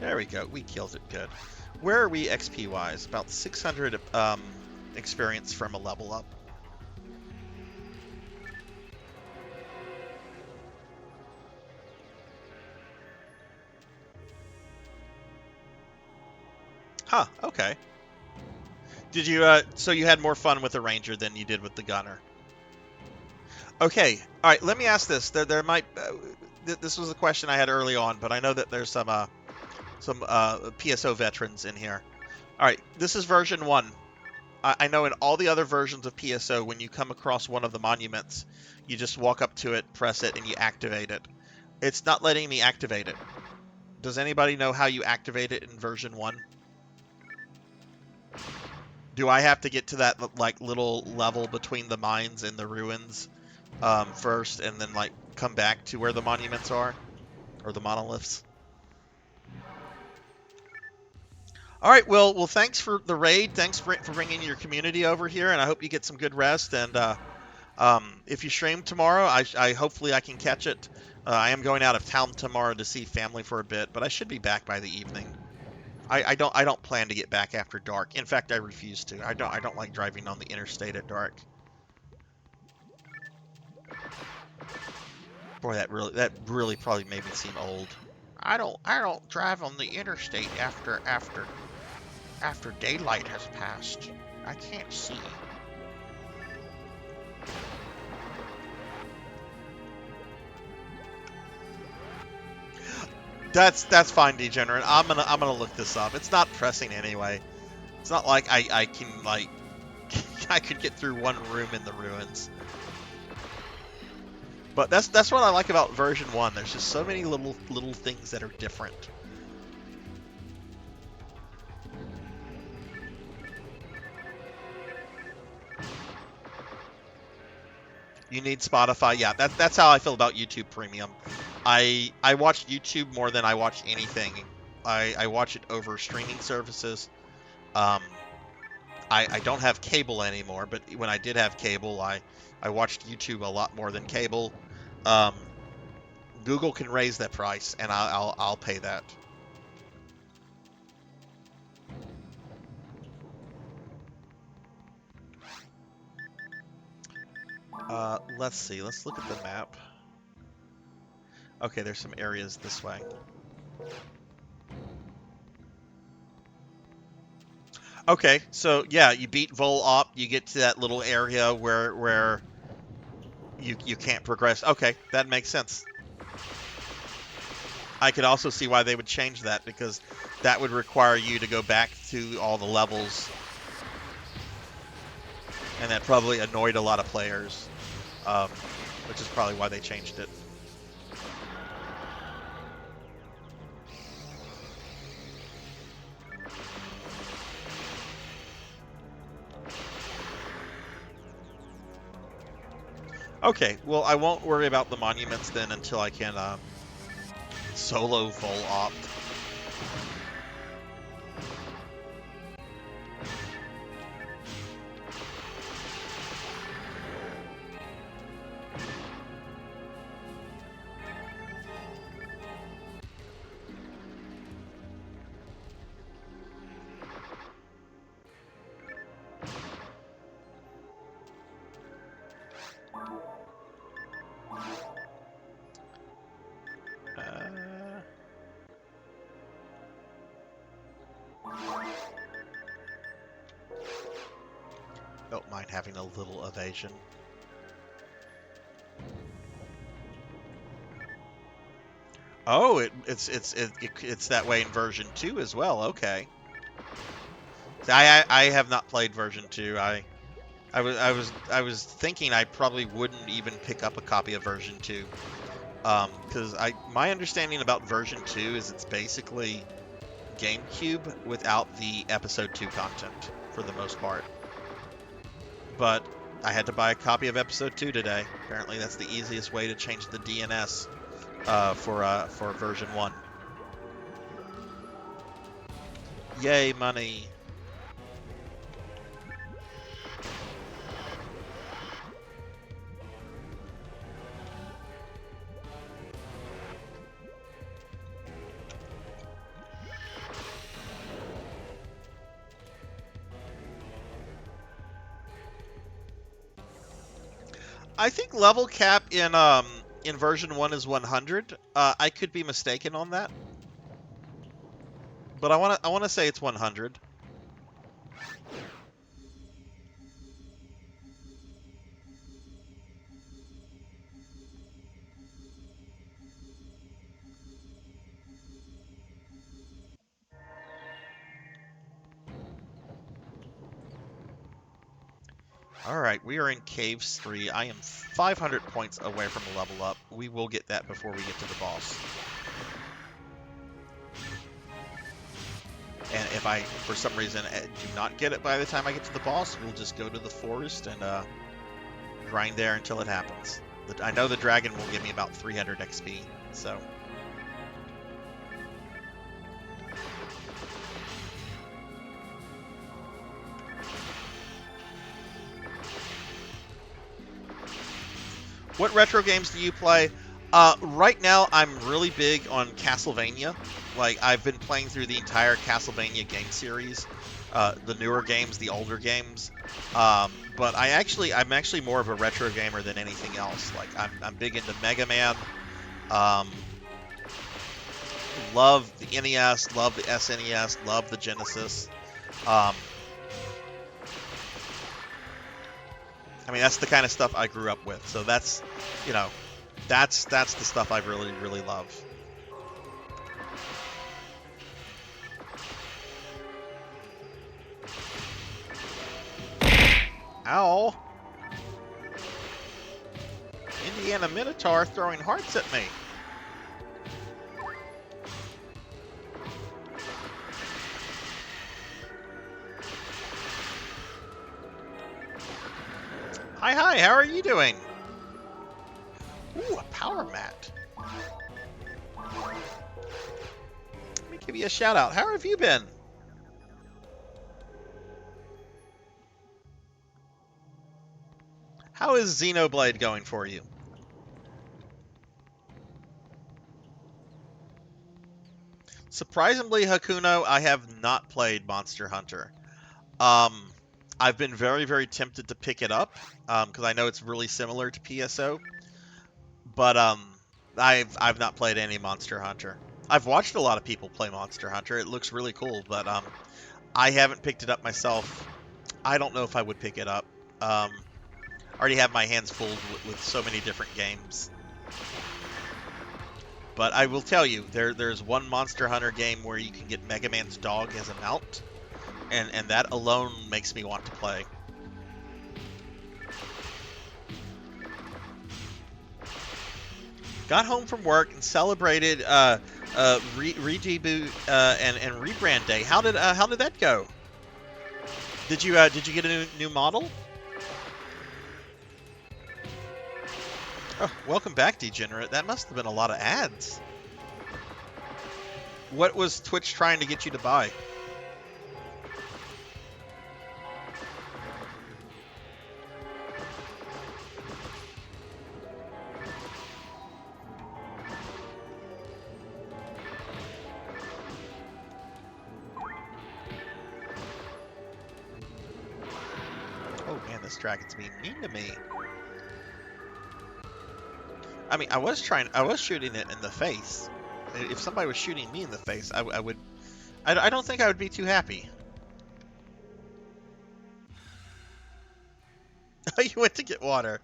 There we go. We killed it good. Where are we XP wise? About 600 experience from a level up. Huh, okay. Did you, so you had more fun with the Ranger than you did with the Gunner? Okay, alright, let me ask this. There might, this was a question I had early on, but I know that there's some PSO veterans in here. Alright, this is version 1. I know in all the other versions of PSO, when you come across one of the monuments, you just walk up to it, press it, and you activate it. It's not letting me activate it. Does anybody know how you activate it in version 1? Do I have to get to that like little level between the mines and the ruins first, and then like come back to where the monuments are, or the monoliths? All right, well, thanks for the raid. Thanks for bringing your community over here, and I hope you get some good rest. And If you stream tomorrow, I hopefully I can catch it. I am going out of town tomorrow to see family for a bit, but I should be back by the evening. I don't plan to get back after dark. In fact, I refuse to. I don't like driving on the interstate at dark. Boy, that really probably made me seem old. I don't drive on the interstate after daylight has passed. I can't see. That's fine, Degenerate. I'm gonna look this up. It's not pressing anyway. It's not like I can like I could get through one room in the ruins. But that's what I like about version 1. There's just so many little things that are different. You need Spotify. Yeah, that's how I feel about YouTube Premium. I watch YouTube more than I watch anything. I watch it over streaming services. I don't have cable anymore, but when I did have cable, I watched YouTube a lot more than cable. Google can raise that price, and I'll pay that. Let's see. Let's look at the map. Okay, there's some areas this way. Okay, so yeah, you beat Vol Op, you get to that little area where you can't progress. Okay, that makes sense. I could also see why they would change that, because that would require you to go back to all the levels. And that probably annoyed a lot of players, which is probably why they changed it. Okay, well, I won't worry about the monuments then until I can solo Vol Opt. Don't mind having a little evasion. Oh, it's that way in version 2 as well. Okay. I have not played version 2. I was thinking I probably wouldn't even pick up a copy of version 2. Because my understanding about version 2 is it's basically GameCube without the episode 2 content for the most part. But I had to buy a copy of episode 2 today. Apparently that's the easiest way to change the DNS for version 1. Yay, money. I think level cap in version 1 is 100. I could be mistaken on that, but I want to say it's 100. Alright, we are in Caves 3. I am 500 points away from a level up. We will get that before we get to the boss. And if I, for some reason, do not get it by the time I get to the boss, we'll just go to the forest and grind there until it happens. I know the dragon will give me about 300 XP, so... What retro games do you play? Right now, I'm really big on Castlevania. Like, I've been playing through the entire Castlevania game series, the newer games, the older games. But I'm actually more of a retro gamer than anything else. Like, I'm big into Mega Man. Love the NES, love the SNES, love the Genesis. I mean, that's the kind of stuff I grew up with. So that's, you know, that's the stuff I really, really love. Ow! Indiana Minotaur throwing hearts at me. Hi, how are you doing? Ooh, a power mat. Let me give you a shout out. How have you been? How is Xenoblade going for you? Surprisingly, Hakuno, I have not played Monster Hunter. I've been very, very tempted to pick it up because I know it's really similar to PSO, but I've not played any Monster Hunter. I've watched a lot of people play Monster Hunter. It looks really cool, but I haven't picked it up myself. I don't know if I would pick it up. I already have my hands full with so many different games. But I will tell you, there's one Monster Hunter game where you can get Mega Man's dog as a mount, and that alone makes me want to play. Got home from work and celebrated redebut and rebrand day. How did that go? Did you get a new model? Oh, welcome back, Degenerate. That must have been a lot of ads. What was Twitch trying to get you to buy? Oh man, this dragon's being mean to me. I mean, I was shooting it in the face. If somebody was shooting me in the face, I don't think I would be too happy. You went to get water.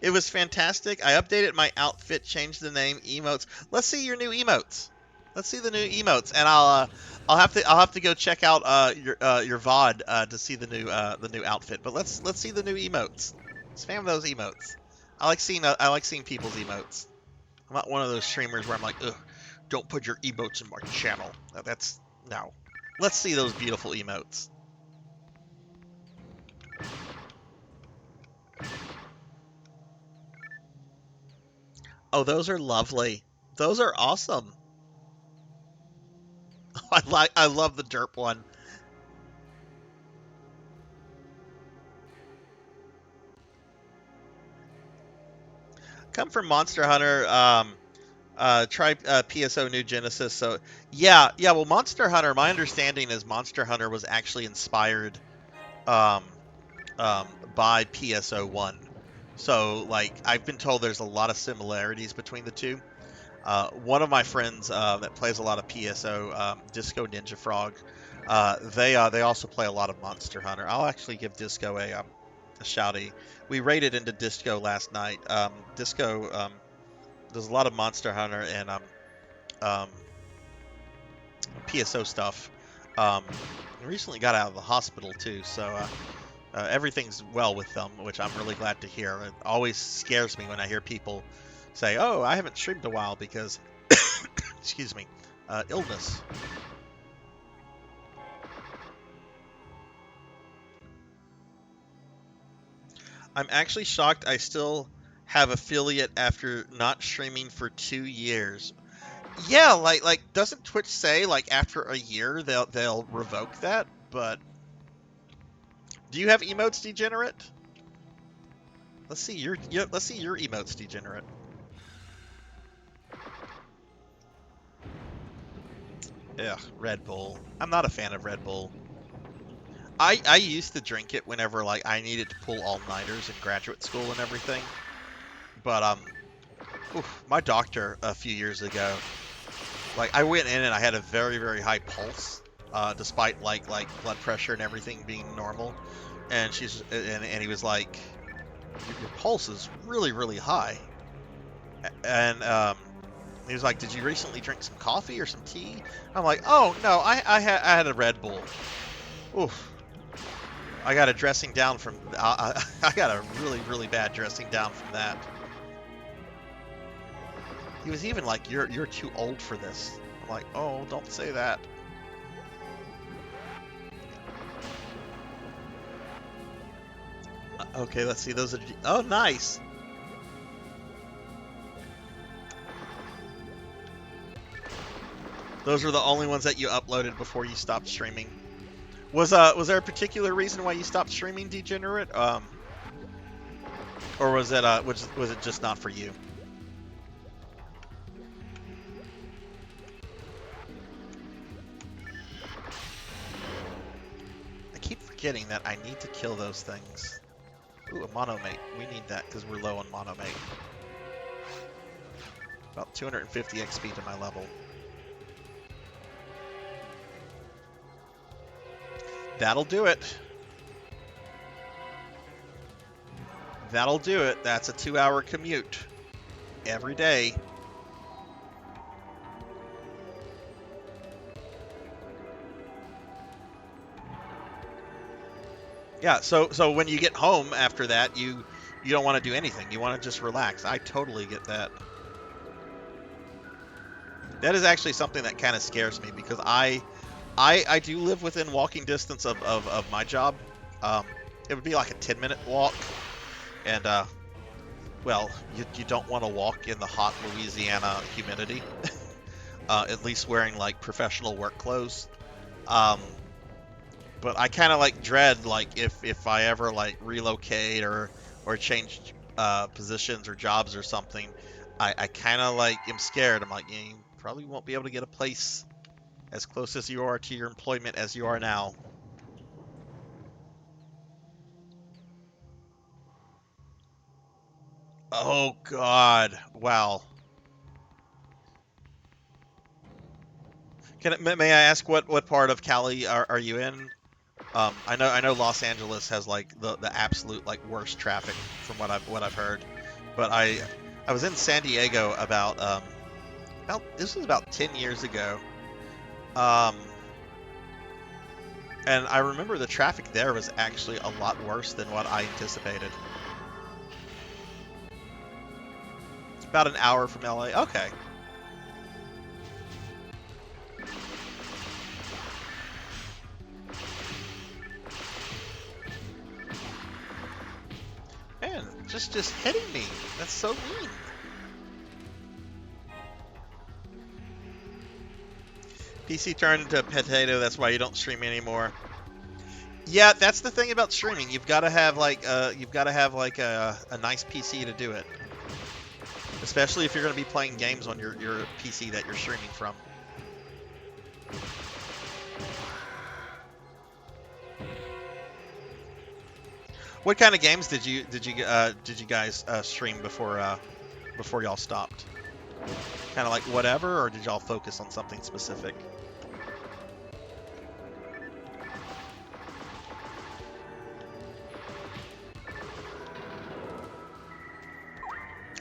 It was fantastic. I updated my outfit, changed the name, emotes. Let's see your new emotes. Let's see the new emotes, and I'll have to go check out your VOD to see the new outfit. But let's see the new emotes. Spam those emotes. I like seeing people's emotes. I'm not one of those streamers where I'm like, ugh, don't put your emotes in my channel. No. Let's see those beautiful emotes. Oh, those are lovely. Those are awesome. I love the derp one. Come from Monster Hunter, try PSO New Genesis. So yeah. Well, Monster Hunter. My understanding is Monster Hunter was actually inspired by PSO 1. So like I've been told there's a lot of similarities between the two. One of my friends that plays a lot of PSO, Disco Ninja Frog, they also play a lot of Monster Hunter. I'll actually give Disco a shouty. We raided into Disco last night. Disco there's a lot of Monster Hunter and PSO stuff. Recently got out of the hospital too, so everything's well with them, which I'm really glad to hear. It always scares me when I hear people say, "Oh, I haven't streamed a while because, excuse me, illness." I'm actually shocked I still have affiliate after not streaming for 2 years. Yeah, like doesn't Twitch say like after a year they'll revoke that? But do you have emotes, Degenerate? Let's see your emotes, degenerate. Ugh, Red Bull. I'm not a fan of Red Bull. I used to drink it whenever like I needed to pull all-nighters in graduate school and everything. But my doctor a few years ago, like I went in and I had a very, very high pulse, despite like blood pressure and everything being normal. And he was like, your pulse is really, really high. And he was like, did you recently drink some coffee or some tea? I'm like, oh no, I had a Red Bull. Oof. I got a dressing down from I got a really, really bad dressing down from that. He was even like, you're too old for this. I'm like, oh, don't say that. Okay, let's see. Those are... Oh, nice. Those are the only ones that you uploaded before you stopped streaming. Was there a particular reason why you stopped streaming, Degenerate? Or was it was it just not for you? I keep forgetting that I need to kill those things. Ooh, a monomate. We need that because we're low on monomate. About 250 XP to my level. That'll do it. That'll do it. That's a 2-hour commute. Every day. Yeah, so when you get home after that, you don't want to do anything. You want to just relax. I totally get that. That is actually something that kind of scares me because I do live within walking distance of my job. It would be like a 10-minute walk. And, well, you don't want to walk in the hot Louisiana humidity. At least wearing, like, professional work clothes. But I kind of, like, dread, like, if I ever, like, relocate or change positions or jobs or something, I kind of, like, am scared. I'm like, yeah, you probably won't be able to get a place as close as you are to your employment as you are now. Oh God! Wow. May I ask what part of Cali are you in? I know Los Angeles has like the absolute like worst traffic from what I've heard, but I was in San Diego about this was about 10 years ago. And I remember the traffic there was actually a lot worse than what I anticipated. It's about an hour from LA. Okay. Man, just hitting me. That's so mean. PC turned into a potato, that's why you don't stream anymore. Yeah, that's the thing about streaming. You've got to have like a nice PC to do it. Especially if you're going to be playing games on your PC that you're streaming from. What kind of games did you guys stream before y'all stopped? Kind of like whatever, or did y'all focus on something specific?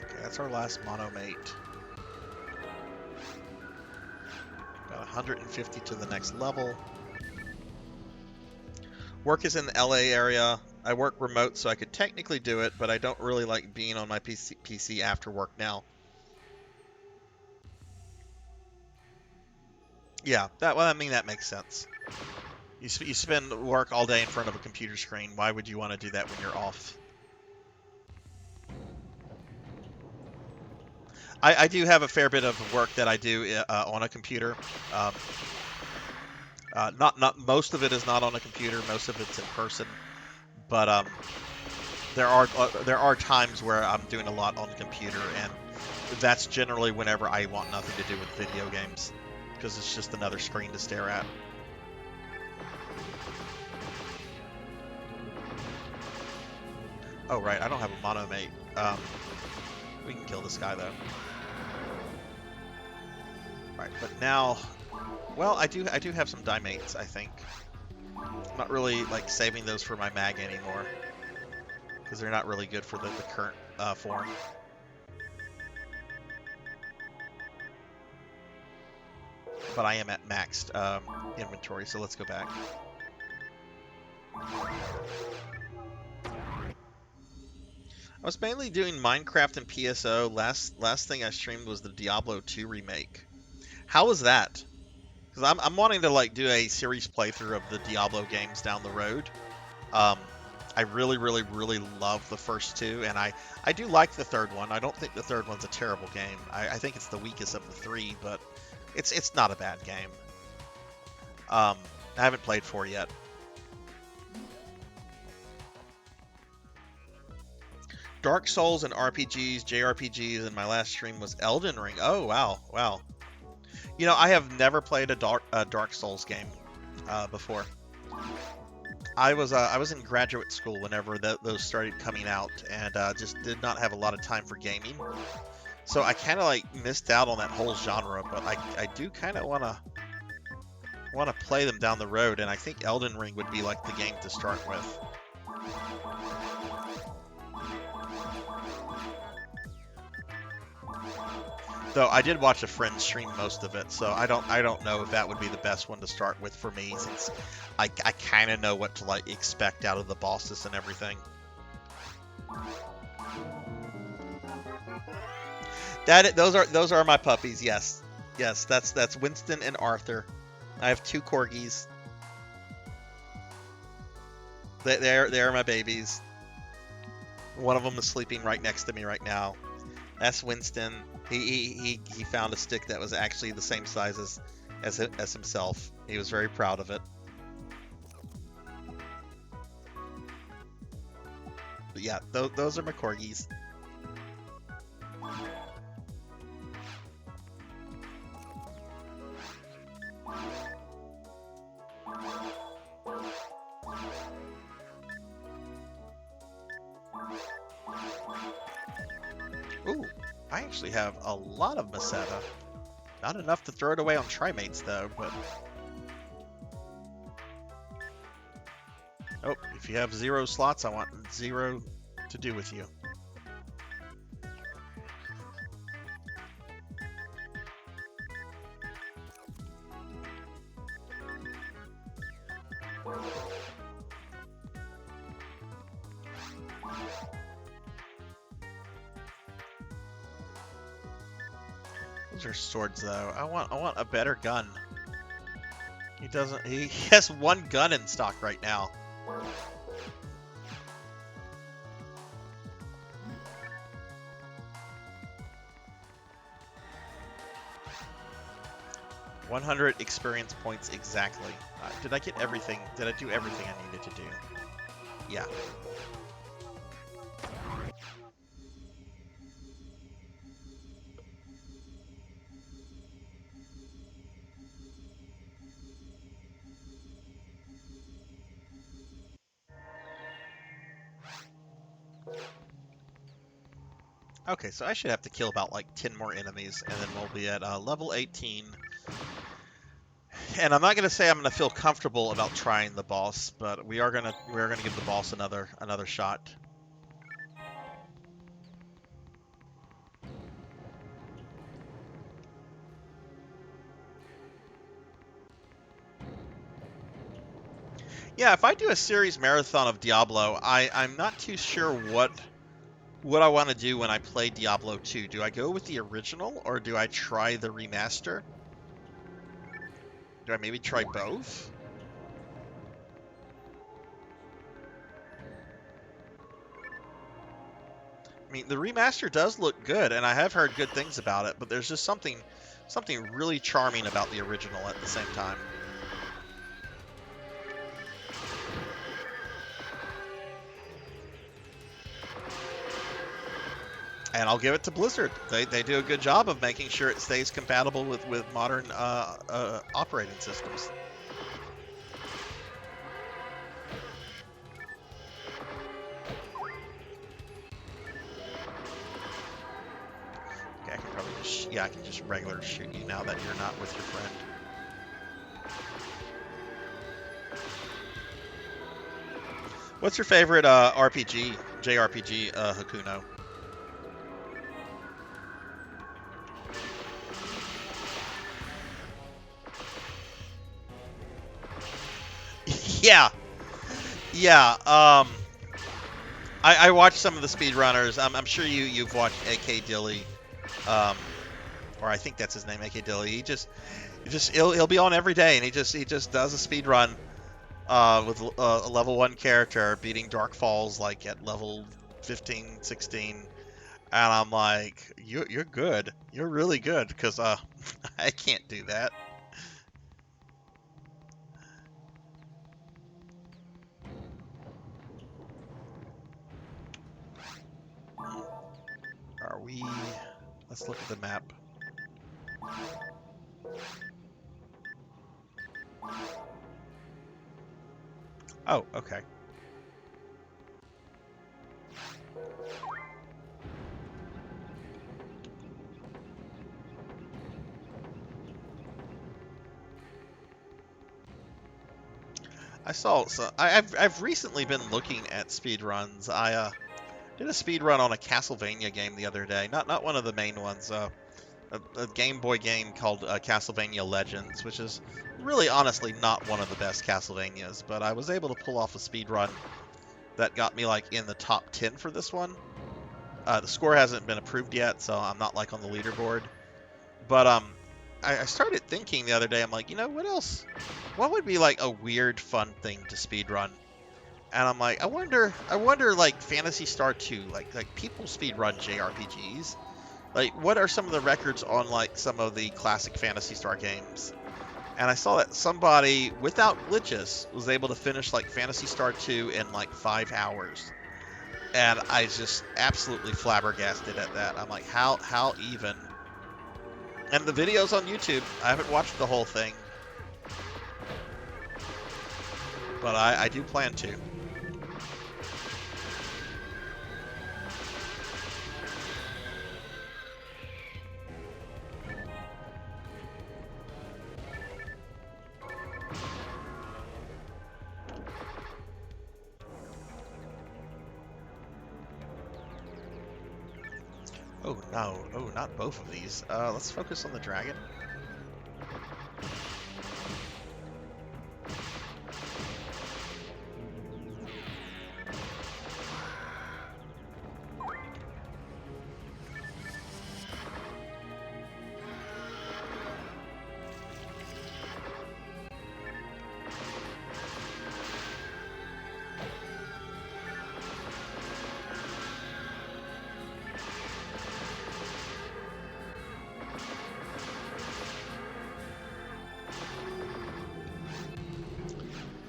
Okay, that's our last monomate. Got 150 to the next level. Work is in the LA area. I work remote, so I could technically do it, but I don't really like being on my PC after work now. Yeah, I mean, that makes sense. You spend work all day in front of a computer screen. Why would you want to do that when you're off? I do have a fair bit of work that I do on a computer. Not most of it is not on a computer. Most of it's in person. But there are times where I'm doing a lot on the computer, and that's generally whenever I want nothing to do with video games, because it's just another screen to stare at. Oh right, I don't have a monomate. We can kill this guy though. Alright, but now, well, I do have some dimates, I think. I'm not really like saving those for my mag anymore, because they're not really good for the current form. But I am at maxed inventory, so let's go back. I was mainly doing Minecraft and PSO. Last thing I streamed was the Diablo 2 remake. How was that? Because I'm wanting to like do a series playthrough of the Diablo games down the road. I really love the first two, and I do like the third one. I don't think the third one's a terrible game. I think it's the weakest of the three, but it's not a bad game. I haven't played 4 yet. Dark Souls and RPGs, JRPGs, and my last stream was Elden Ring. Oh, wow. You know, I have never played a Dark Souls game before. I was in graduate school whenever those started coming out, and just did not have a lot of time for gaming. So I kind of like missed out on that whole genre, but I do kind of want to play them down the road, and I think Elden Ring would be like the game to start with. Though I did watch a friend stream most of it, so I don't know if that would be the best one to start with for me, since I kind of know what to like expect out of the bosses and everything. Those are my puppies. Yes, that's Winston and Arthur. I have 2 corgis. They're my babies. One of them is sleeping right next to me right now. That's Winston. He found a stick that was actually the same size as himself. He was very proud of it. But yeah, those are my corgis. Ooh, I actually have a lot of Maceta. Not enough to throw it away on Trimates, though, but... Oh, if you have 0 slots, I want 0 to do with you. Those are swords, though. I want a better gun. He has 1 gun in stock right now. $100 experience points exactly. Did I get everything? Did I do everything I needed to do? Yeah. Okay, so I should have to kill about like 10 more enemies, and then we'll be at level 18. And I'm not gonna say I'm gonna feel comfortable about trying the boss, but we are gonna give the boss another shot. Yeah, if I do a series marathon of Diablo, I'm not too sure what I want to do when I play Diablo 2. Do I go with the original, or do I try the remaster? Do I maybe try both? I mean, the remaster does look good, and I have heard good things about it, but there's just something really charming about the original at the same time. And I'll give it to Blizzard. They do a good job of making sure it stays compatible with modern operating systems. Okay, I can probably just, I can just regular shoot you now that you're not with your friend. What's your favorite RPG, JRPG, Hakuno? Yeah. I watched some of the speedrunners. I'm sure you've watched AK Dilly, or I think that's his name, AK Dilly. He'll be on every day, and he just does a speed run with a level 1 character beating Dark Falls like at level 15, 16, and I'm like, you're good. You're really good, because I can't do that. Are we? Let's look at the map. Oh, okay. I've recently been looking at speedruns. I did a speedrun on a Castlevania game the other day. Not one of the main ones. A Game Boy game called Castlevania Legends, which is really honestly not one of the best Castlevanias, but I was able to pull off a speedrun that got me like in the top 10 for this one. The score hasn't been approved yet, so I'm not like on the leaderboard. But I started thinking the other day, I'm like, you know, what else? What would be like a weird, fun thing to speedrun? And I'm like, I wonder like Phantasy Star 2, like people speedrun JRPGs. Like, what are some of the records on like some of the classic Phantasy Star games? And I saw that somebody, without glitches, was able to finish like Phantasy Star 2 in like 5 hours. And I just absolutely flabbergasted at that. I'm like, how even? And the video's on YouTube. I haven't watched the whole thing, but I do plan to. Oh no, oh, not both of these. Let's focus on the dragon.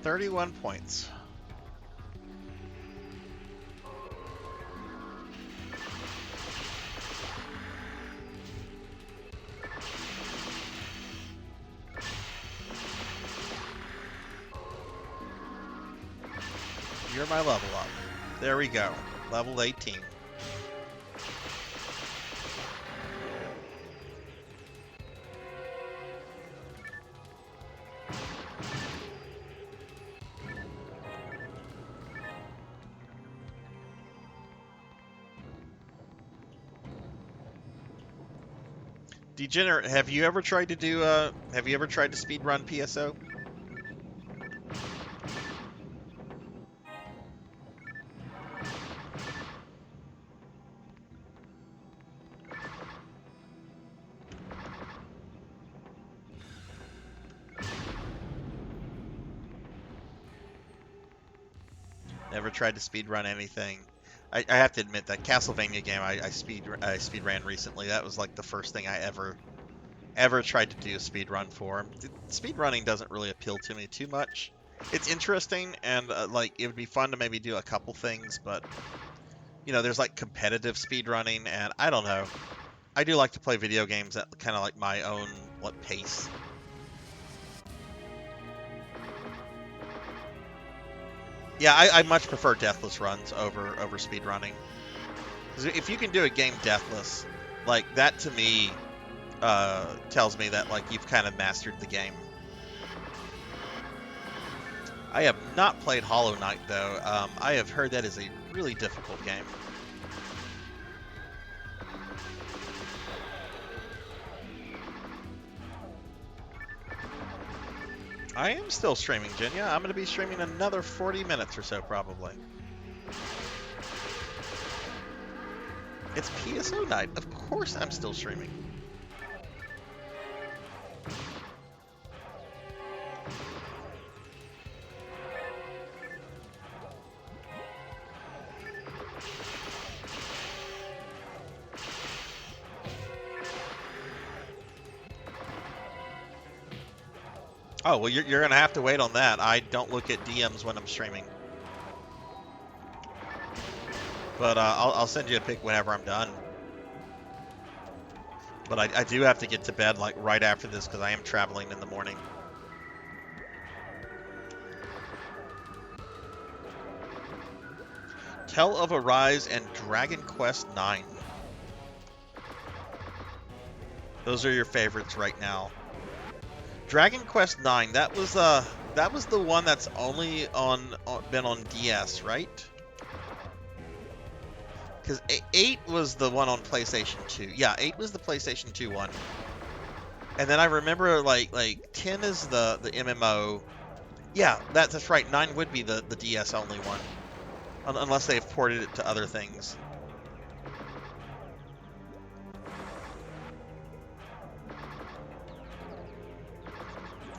$31 points. You're my level up. There we go. Level 18. Degenerate, have you ever tried to speed run PSO? Never tried to speed run anything. I have to admit that Castlevania game I speed ran recently. That was like the first thing I ever tried to do a speed run for. Speed running doesn't really appeal to me too much. It's interesting, and like it would be fun to maybe do a couple things, but you know, there's like competitive speedrunning, and I don't know. I do like to play video games at kind of like my own pace. Yeah, I much prefer deathless runs over speedrunning. Because if you can do a game deathless, like that to me tells me that like you've kind of mastered the game. I have not played Hollow Knight though. I have heard that is a really difficult game. I am still streaming, Jinya. I'm going to be streaming another 40 minutes or so, probably. It's PSO night. Of course I'm still streaming. Oh, well, you're going to have to wait on that. I don't look at DMs when I'm streaming. But I'll send you a pic whenever I'm done. But I do have to get to bed like right after this because I am traveling in the morning. Tell of Arise and Dragon Quest IX. Those are your favorites right now. Dragon Quest IX, that was the one that's only been on DS, right? Because 8 was the one on PlayStation 2. Yeah, 8 was the PlayStation 2 one. And then I remember like 10 is the MMO. Yeah, that's right. 9 would be the DS only one, unless they've ported it to other things.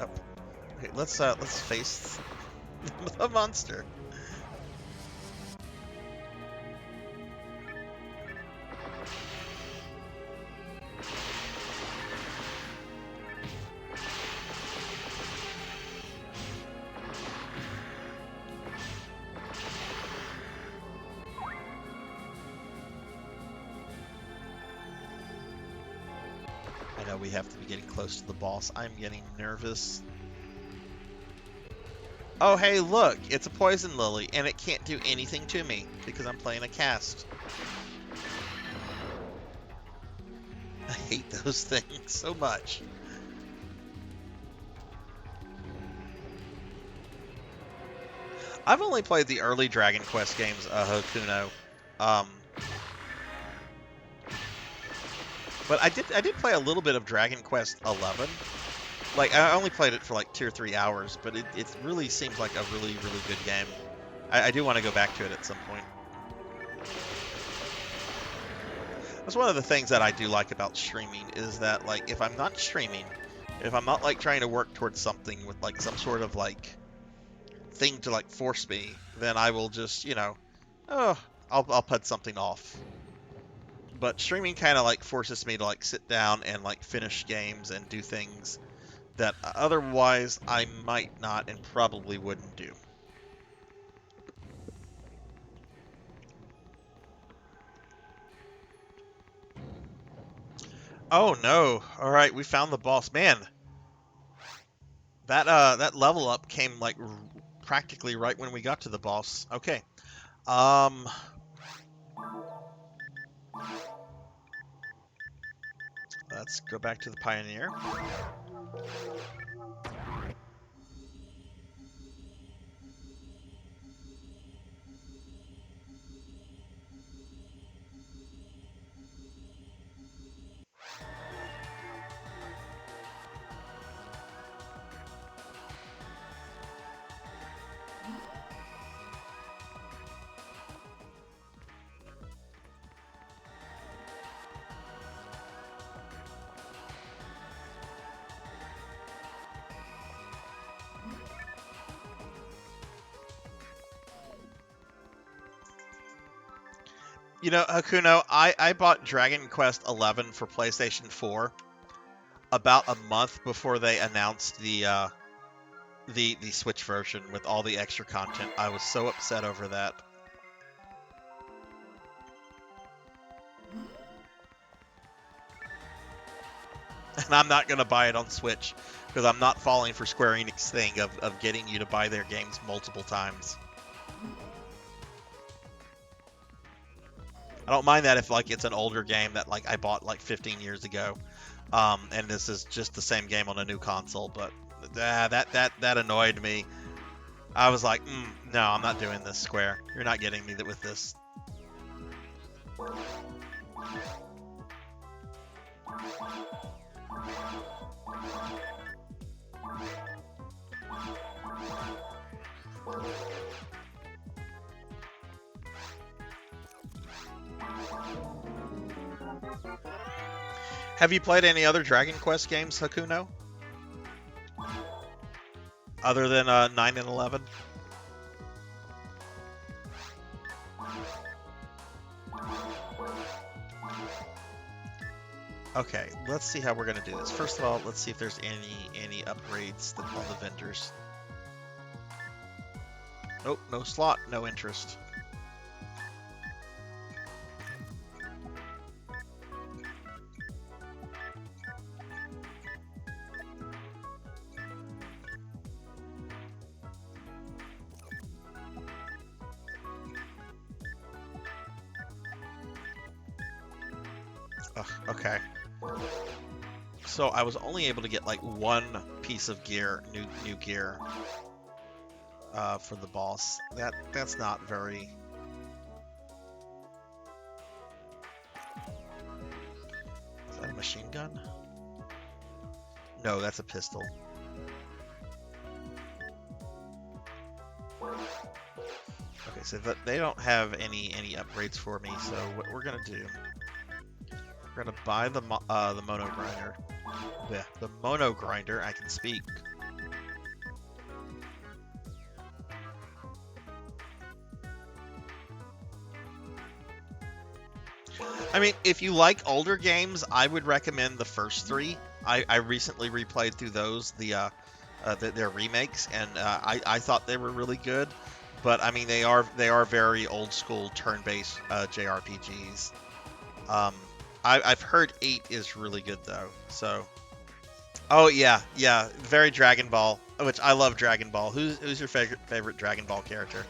Oh. Okay, let's face the monster. We have to be getting close to the boss. I'm getting nervous. Oh, hey, look. It's a poison lily, and it can't do anything to me because I'm playing a cast. I hate those things so much. I've only played the early Dragon Quest games, Hokuno. But I did play a little bit of Dragon Quest 11. Like, I only played it for like 2 or 3 hours, but it really seems like a really, really good game. I do want to go back to it at some point. That's one of the things that I do like about streaming, is that, like, if I'm not streaming, if I'm not, like, trying to work towards something with, like, some sort of, like, thing to, like, force me, then I will just, you know, I'll put something off. But streaming kind of like forces me to like sit down and like finish games and do things that otherwise I might not and probably wouldn't do. Oh no. All right, we found the boss. Man. That level up came like practically right when we got to the boss. Okay. Let's go back to the Pioneer. You know, Hakuno, I bought Dragon Quest 11 for PlayStation 4 about a month before they announced the Switch version with all the extra content. I was so upset over that. And I'm not going to buy it on Switch because I'm not falling for Square Enix thing of getting you to buy their games multiple times. I don't mind that if like it's an older game that like I bought like 15 years ago, and this is just the same game on a new console. But that annoyed me. I was like, no, I'm not doing this, Square. You're not getting me with this. Have you played any other Dragon Quest games, Hakuno? Other than 9 and 11? Okay, let's see how we're going to do this. First of all, let's see if there's any upgrades that on the vendors. Oh, no slot, no interest. Ugh, okay. So I was only able to get like one piece of gear, new gear, for the boss. That's not very. Is that a machine gun? No, that's a pistol. Okay, so they don't have any upgrades for me. So what we're gonna do? We're gonna buy the mono grinder. Yeah, the mono grinder. I can speak. I mean, if you like older games, I would recommend the first three. I recently replayed through those, their remakes, and I thought they were really good. But I mean, they are very old school turn-based JRPGs. I've heard 8 is really good though. So, oh yeah, very Dragon Ball, which I love Dragon Ball. Who's your favorite Dragon Ball character?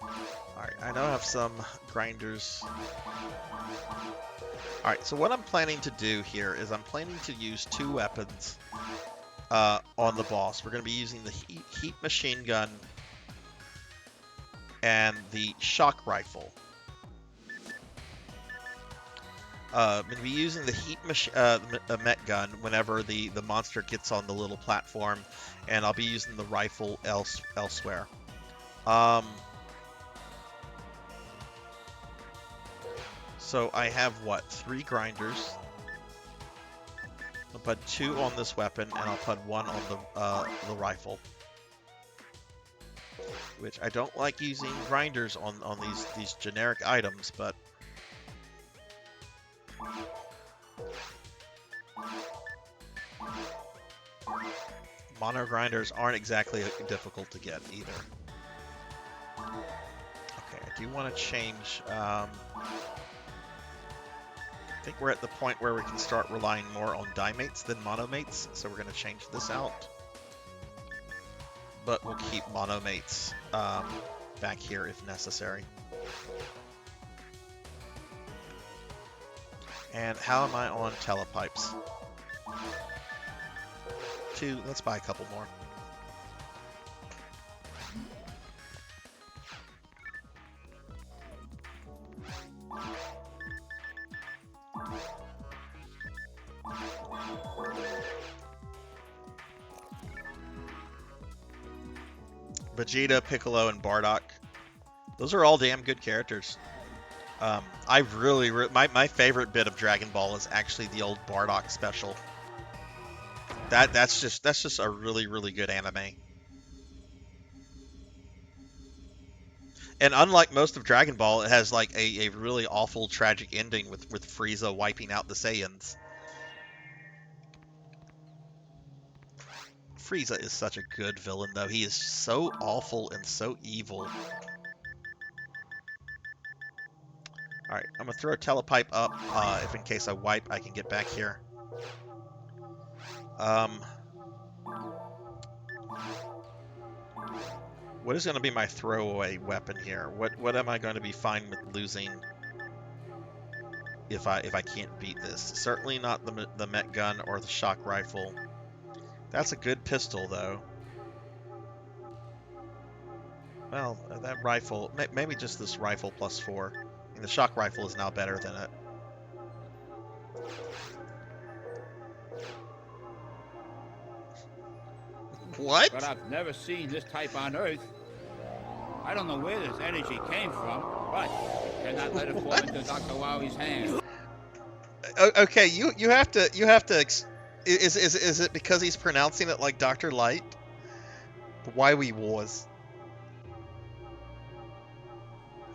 All right, I now have some grinders. All right, so what I'm planning to do here is I'm planning to use 2 weapons on the boss. We're going to be using the heat machine gun and the shock rifle. I'm going to be using the heat met gun whenever the monster gets on the little platform, and I'll be using the rifle elsewhere. So I have, what, 3 grinders. I'll put 2 on this weapon, and I'll put 1 on the rifle. Which I don't like using grinders on these generic items, but mono grinders aren't exactly difficult to get either. Okay, I do want to change. I think we're at the point where we can start relying more on dimates than monomates, so we're going to change this out. But we'll keep monomates back here if necessary. And how am I on telepipes? 2, let's buy a couple more. Vegeta, Piccolo, and Bardock. Those are all damn good characters. I really my favorite bit of Dragon Ball is actually the old Bardock special. That's just a really good anime. And unlike most of Dragon Ball, it has like a really awful tragic ending with Frieza wiping out the Saiyans. Frieza is such a good villain, though. He is so awful and so evil. Alright, I'm going to throw a telepipe up, if in case I wipe, I can get back here. What is going to be my throwaway weapon here? What am I going to be fine with losing if I can't beat this? Certainly not the Met gun or the shock rifle. That's a good pistol though. Well, that rifle, maybe just this rifle plus 4. And the shock rifle is now better than it. What? But I've never seen this type on Earth. I don't know where this energy came from, but cannot let it fall into Dr. Lowry's hands. Okay, you have to is it because he's pronouncing it like Dr. Light? Why we wars?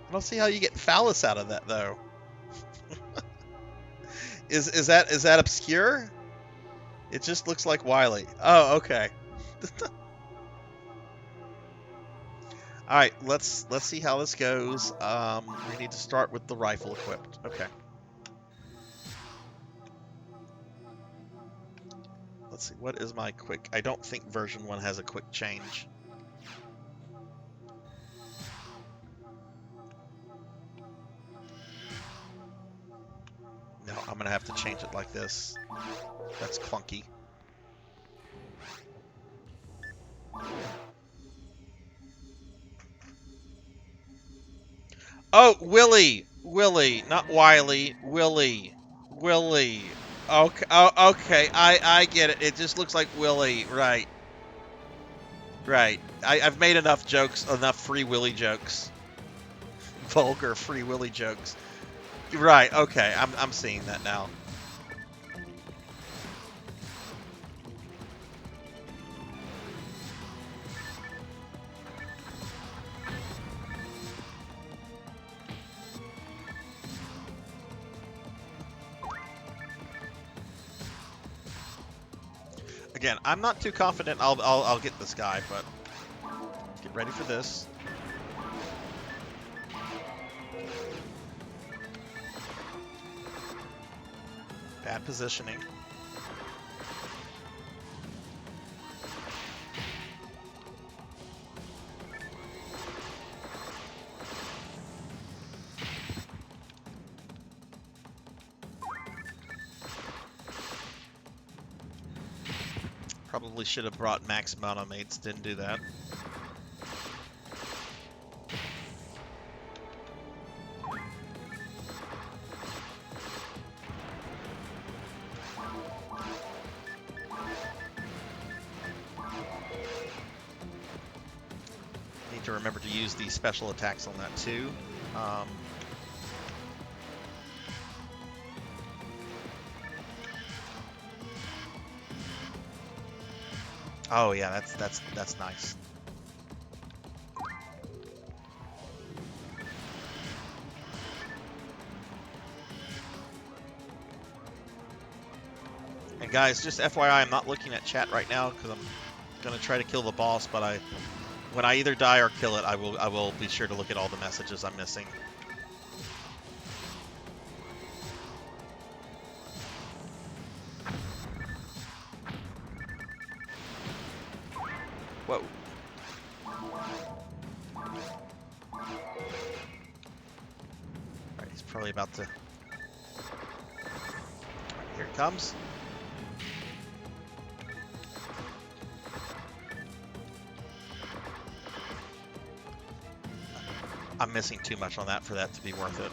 I don't see how you get phallus out of that though. is that obscure? It just looks like Wily. Oh, okay. All right, let's see how this goes. We need to start with the rifle equipped. Okay. Let's see. What is my quick? I don't think version 1 has a quick change. No, I'm gonna have to change it like this. That's clunky. Oh, Willie, not Wiley, Willie. Okay, oh, okay, I get it. It just looks like Willie, right? I've made enough jokes, enough Free Willy jokes, vulgar Free Willy jokes. Right, okay, I'm seeing that now. Again, I'm not too confident I'll get this guy, but get ready for this. Bad positioning. Probably should have brought max monomates, didn't do that. Need to remember to use the special attacks on that too. Oh yeah, that's nice. And guys, just FYI, I'm not looking at chat right now because I'm gonna try to kill the boss. But when I either die or kill it, I will be sure to look at all the messages I'm missing. Whoa. Alright, he's probably about to... Here it comes. I'm missing too much on that for that to be worth it.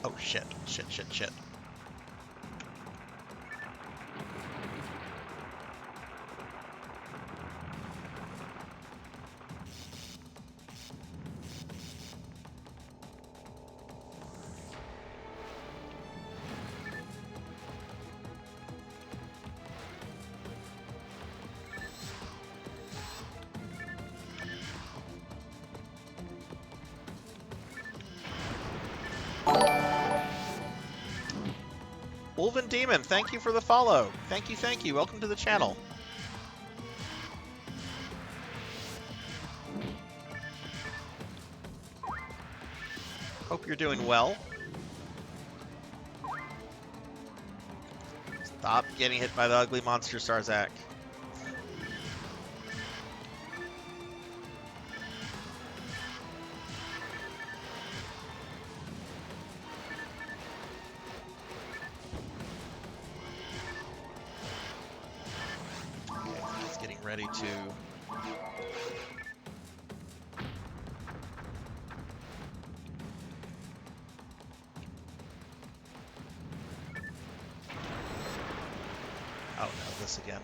Oh shit. Wolven Demon, thank you for the follow. Thank you, thank you. Welcome to the channel. Hope you're doing well. Stop getting hit by the ugly monster, Sarzac. Okay, I think he's getting ready to... Oh no, this again.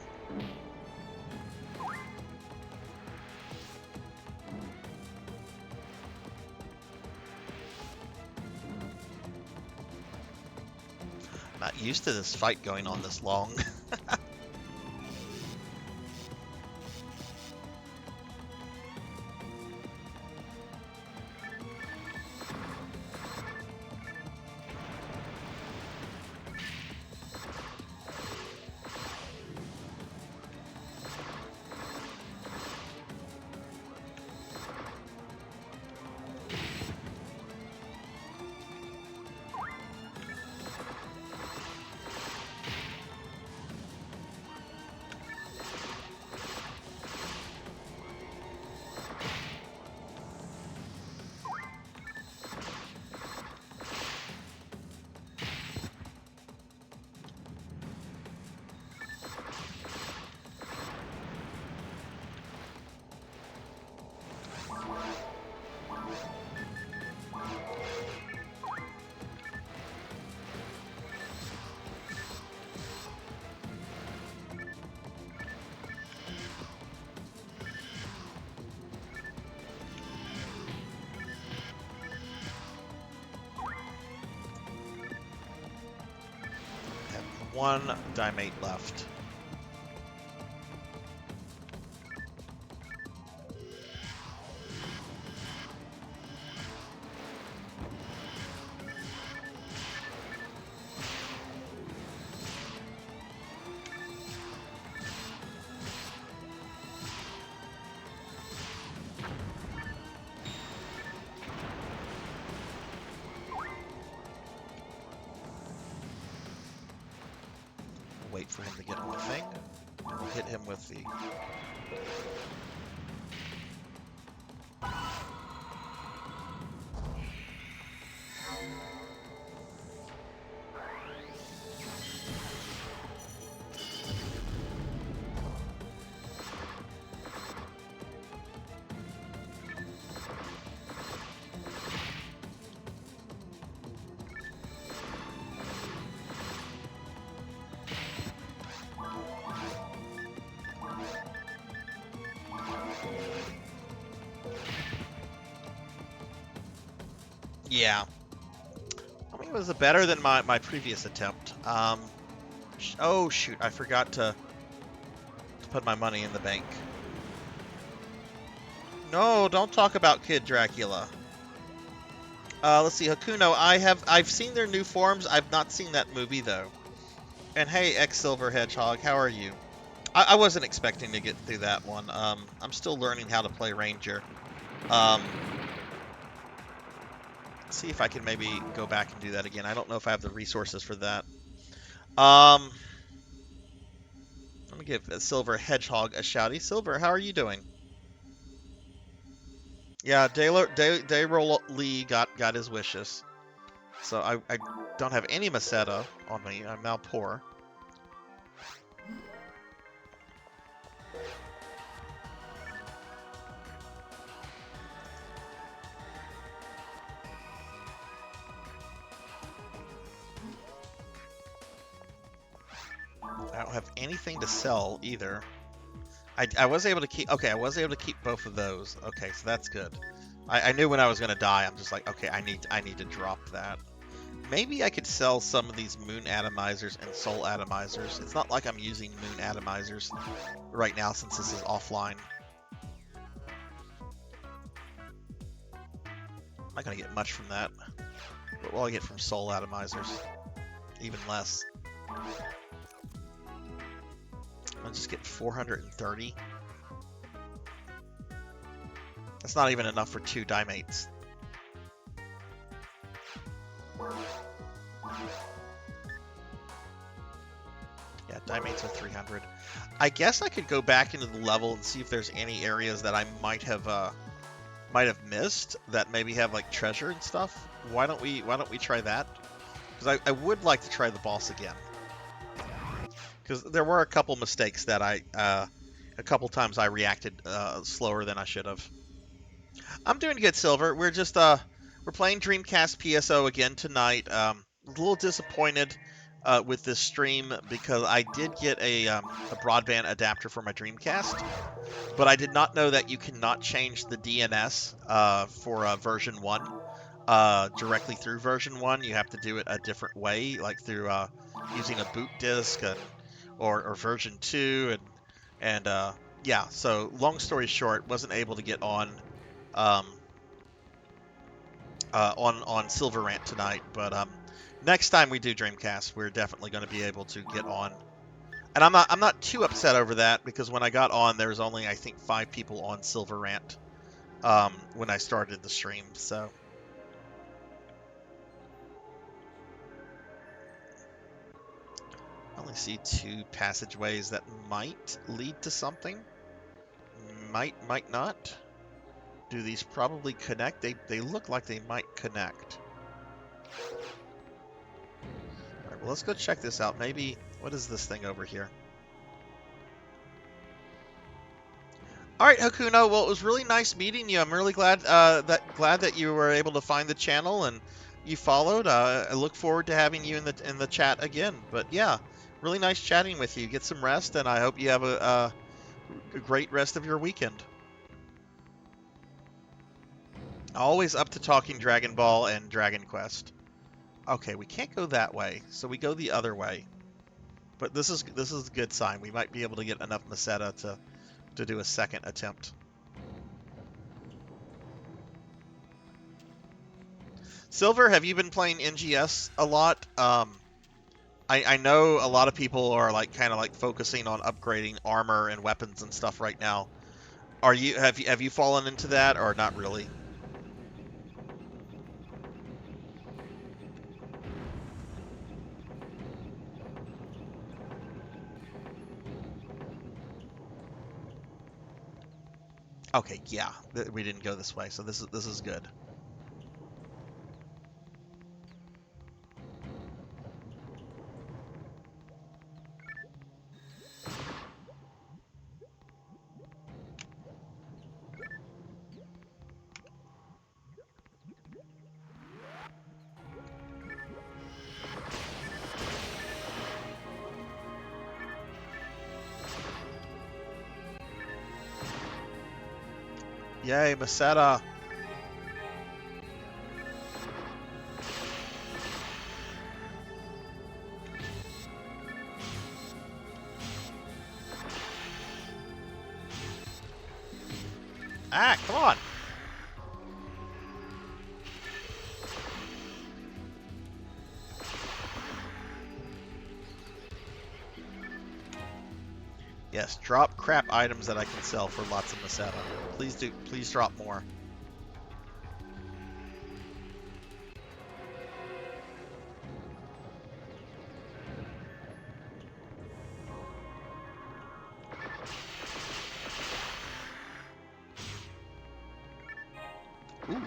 Not used to this fight going on this long. One Dimate left. Wait for him to get on the thing, and we'll hit him with the... Yeah. I mean, it was better than my previous attempt. Oh, shoot. I forgot to put my money in the bank. No, don't talk about Kid Dracula. Let's see. Hakuno, I've seen their new forms. I've not seen that movie, though. And hey, Silver Hedgehog, how are you? I wasn't expecting to get through that one. I'm still learning how to play Ranger. See if I can maybe go back and do that again. I don't know if I have the resources for that. Let me give Silver Hedgehog a shouty. Silver, how are you doing? Yeah, Dayrol Lee got his wishes. So I don't have any Meseta on me. I'm now poor. I don't have anything to sell either. I was able to keep... Okay, I was able to keep both of those. Okay, so that's good. I knew when I was going to die, I'm just like, okay, I need to drop that. Maybe I could sell some of these moon atomizers and soul atomizers. It's not like I'm using moon atomizers right now since this is offline. I'm not going to get much from that. What will I get from soul atomizers? Even less. I'll just get 430. That's not even enough for 2 Dimates. Yeah, Dimates are 300. I guess I could go back into the level and see if there's any areas that I might have missed that maybe have like treasure and stuff. Why don't we try that? Because I would like to try the boss again. Because there were a couple mistakes that a couple times I reacted slower than I should have. I'm doing good, Silver. We're just we're playing Dreamcast PSO again tonight. A little disappointed with this stream because I did get a broadband adapter for my Dreamcast, but I did not know that you cannot change the DNS for version 1 directly through version 1. You have to do it a different way, like through using a boot disk or version 2 and yeah. So long story short, wasn't able to get on Silver Rant tonight, but next time we do Dreamcast, we're definitely going to be able to get on. And I'm not too upset over that because when I got on, there was only I think 5 people on Silver Rant when I started the stream. So I only see 2 passageways that might lead to something. Might not. Do these probably connect? They look like they might connect. Alright, well let's go check this out. Maybe, what is this thing over here? Alright, Hakuno, well it was really nice meeting you. I'm really glad that you were able to find the channel and you followed. I look forward to having you in the chat again. But yeah, really nice chatting with you. Get some rest and I hope you have a great rest of your weekend. Always up to talking Dragon Ball and Dragon Quest. Okay, we can't go that way, so we go the other way. But this is a good sign. We might be able to get enough Meseta to do a second attempt. Silver, have you been playing NGS a lot? I know a lot of people are like kind of like focusing on upgrading armor and weapons and stuff right now. Have you fallen into that or not really? Okay, yeah, we didn't go this way, so this is good. Yay, Meseta! Ah, come on! Yes, drop crap items that I can sell for lots of Meseta. Please do. Please drop more. Ooh.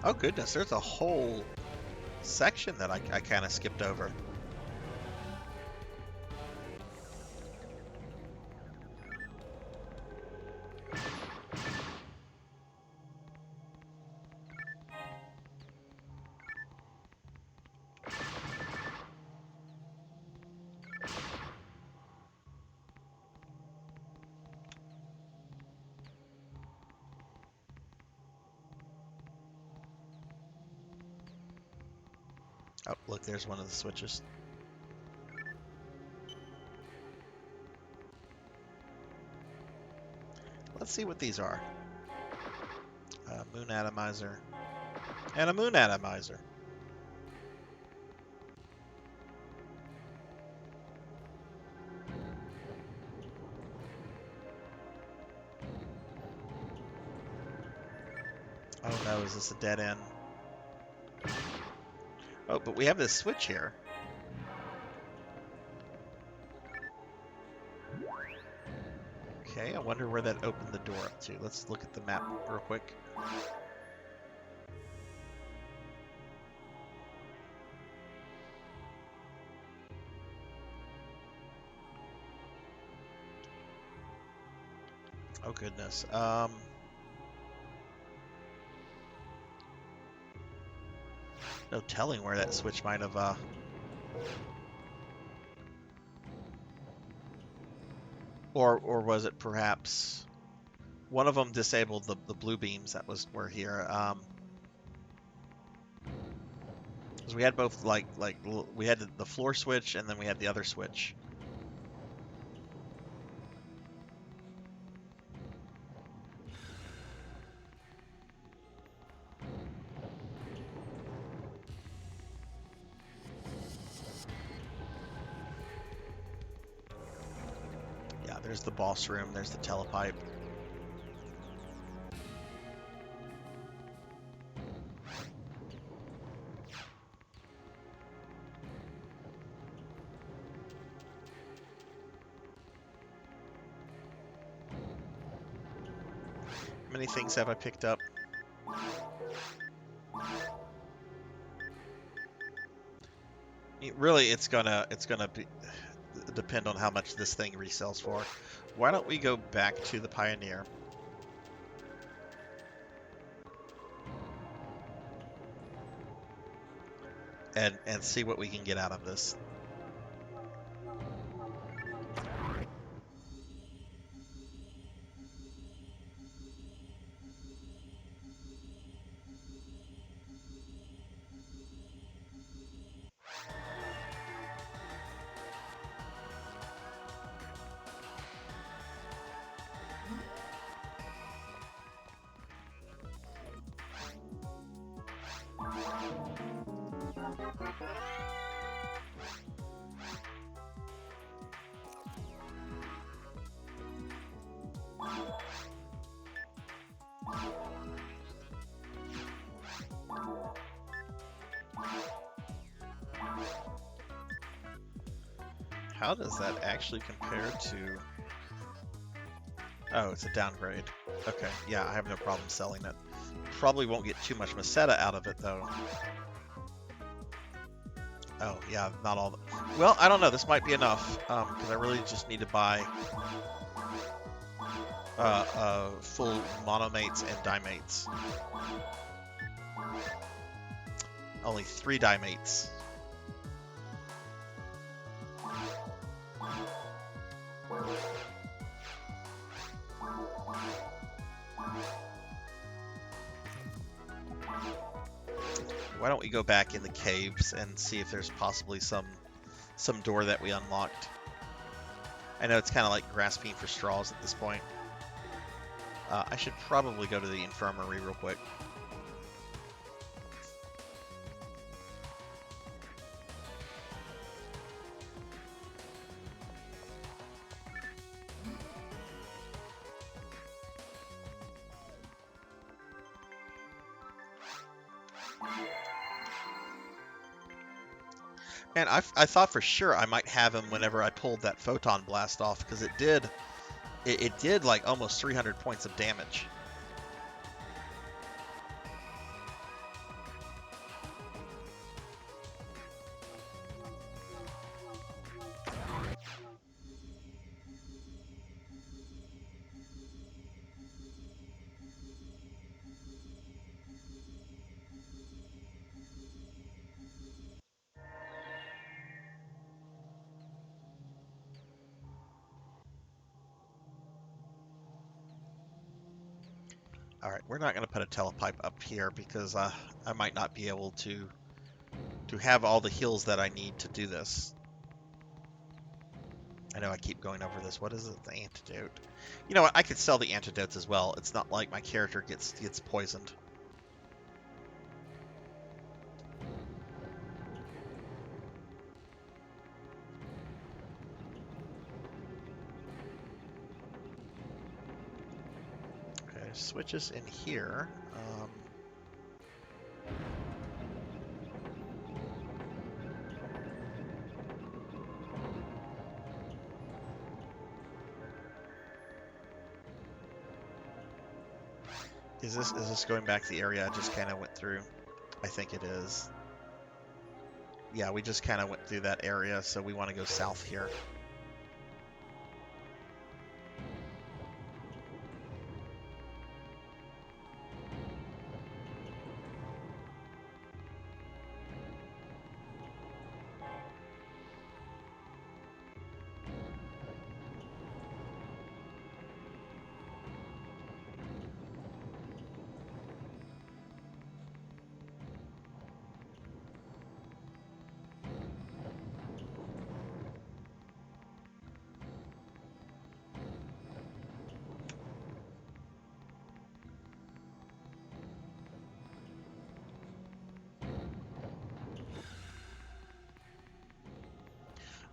Oh goodness, there's a whole section that I kind of skipped over. Oh, look, there's one of the switches. Let's see what these are. A moon atomizer. And a moon atomizer. Oh no, is this a dead end? Oh, but we have this switch here. Okay, I wonder where that opened the door up to. Let's look at the map real quick. Oh goodness. No telling where that switch might have or was it perhaps one of them disabled the blue beams that were here. 'Cause we had both we had the floor switch and then we had the other switch. Yeah, there's the boss room, there's the telepipe. How many things have I picked up? Really, it's gonna depend on how much this thing resells for. Why don't we go back to the Pioneer? And see what we can get out of this. How does that actually compare to... Oh, it's a downgrade. Okay, yeah, I have no problem selling it. Probably won't get too much Meseta out of it, though. Oh, yeah, not all... Well, I don't know, this might be enough, because I really just need to buy full monomates and dimates. Only 3 dimates. Why don't we go back in the caves and see if there's possibly some door that we unlocked. I know it's kind of like grasping for straws at this point. I should probably go to the infirmary real quick. Man, I thought for sure I might have him whenever I pulled that photon blast off, because it did like almost 300 points of damage. Alright, we're not going to put a telepipe up here because I might not be able to to have all the heals that I need to do this. I know I keep going over this. What is it? The antidote. You know what? I could sell the antidotes as well. It's not like my character gets poisoned. Okay, switches in here. Is this going back to the area I just kind of went through? I think it is. Yeah, we just kind of went through that area, so we want to go south here.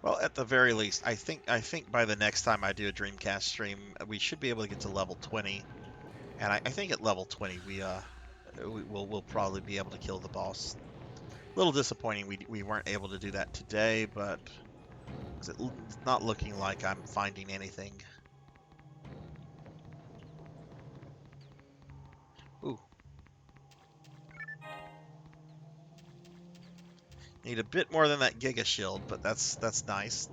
Well, at the very least, I think by the next time I do a Dreamcast stream, we should be able to get to level 20, and I think at level 20 we'll probably be able to kill the boss. A little disappointing we weren't able to do that today, but it's not looking like I'm finding anything. Ooh. Need a bit more than that Giga Shield, but that's nice.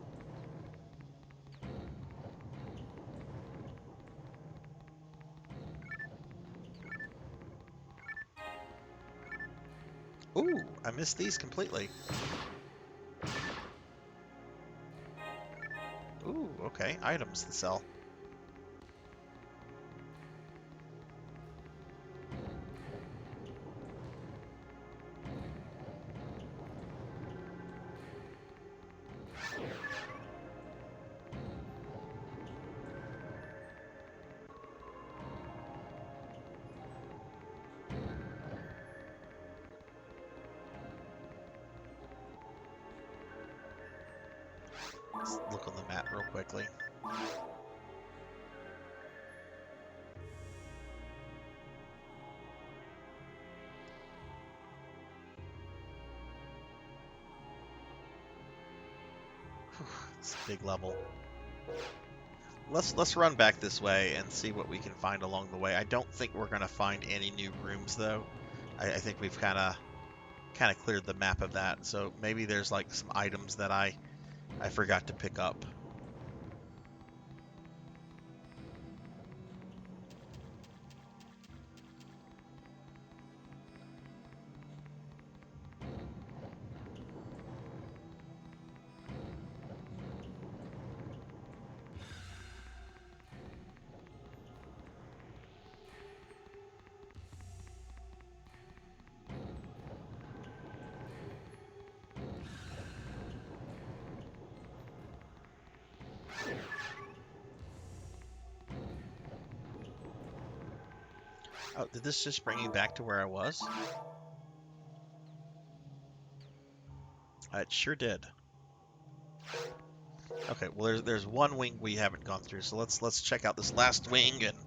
Ooh, I missed these completely. Ooh, okay, items to sell. Let's look on the map real quickly. It's a big level. Let's run back this way and see what we can find along the way. I don't think we're gonna find any new rooms though. I think we've kind of cleared the map of that. So maybe there's like some items that I forgot to pick up. Oh, did this just bring me back to where I was? It sure did. Okay, well there's one wing we haven't gone through, so let's check out this last wing, and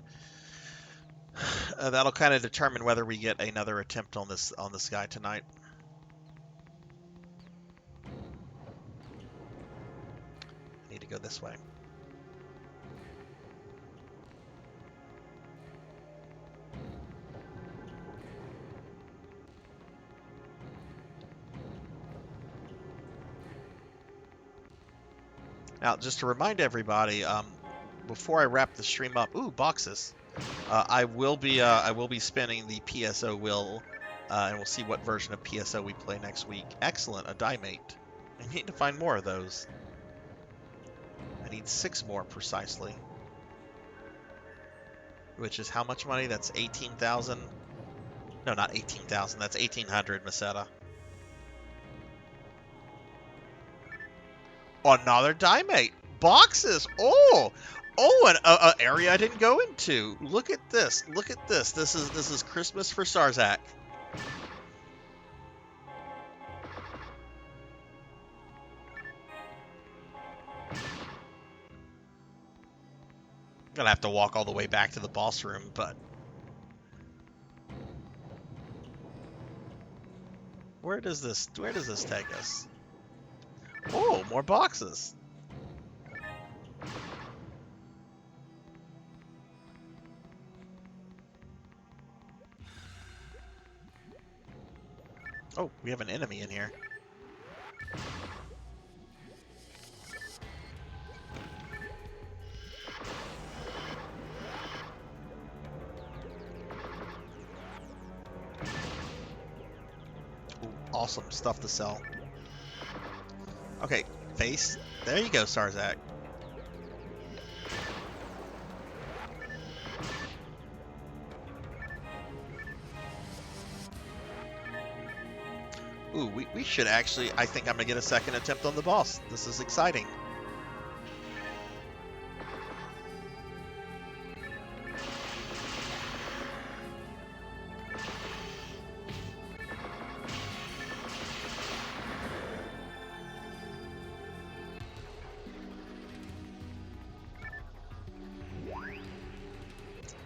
that'll kind of determine whether we get another attempt on this guy tonight. I need to go this way. Now, just to remind everybody, before I wrap the stream up, ooh, boxes. I will be spinning the PSO wheel, and we'll see what version of PSO we play next week. Excellent, a Dimate. I need to find more of those. I need 6 more precisely. Which is how much money? That's 18,000. No, not 18,000. That's 1,800 Meseta. Another Dimate. Boxes. Oh, an area I didn't go into. Look at this. Look at this. This is Christmas for Sarzac. Gonna have to walk all the way back to the boss room, but where does this take us? Oh, more boxes. Oh, we have an enemy in here. Ooh, awesome stuff to sell. Okay, face. There you go, Sarzac. Ooh, we should actually... I think I'm going to get a second attempt on the boss. This is exciting.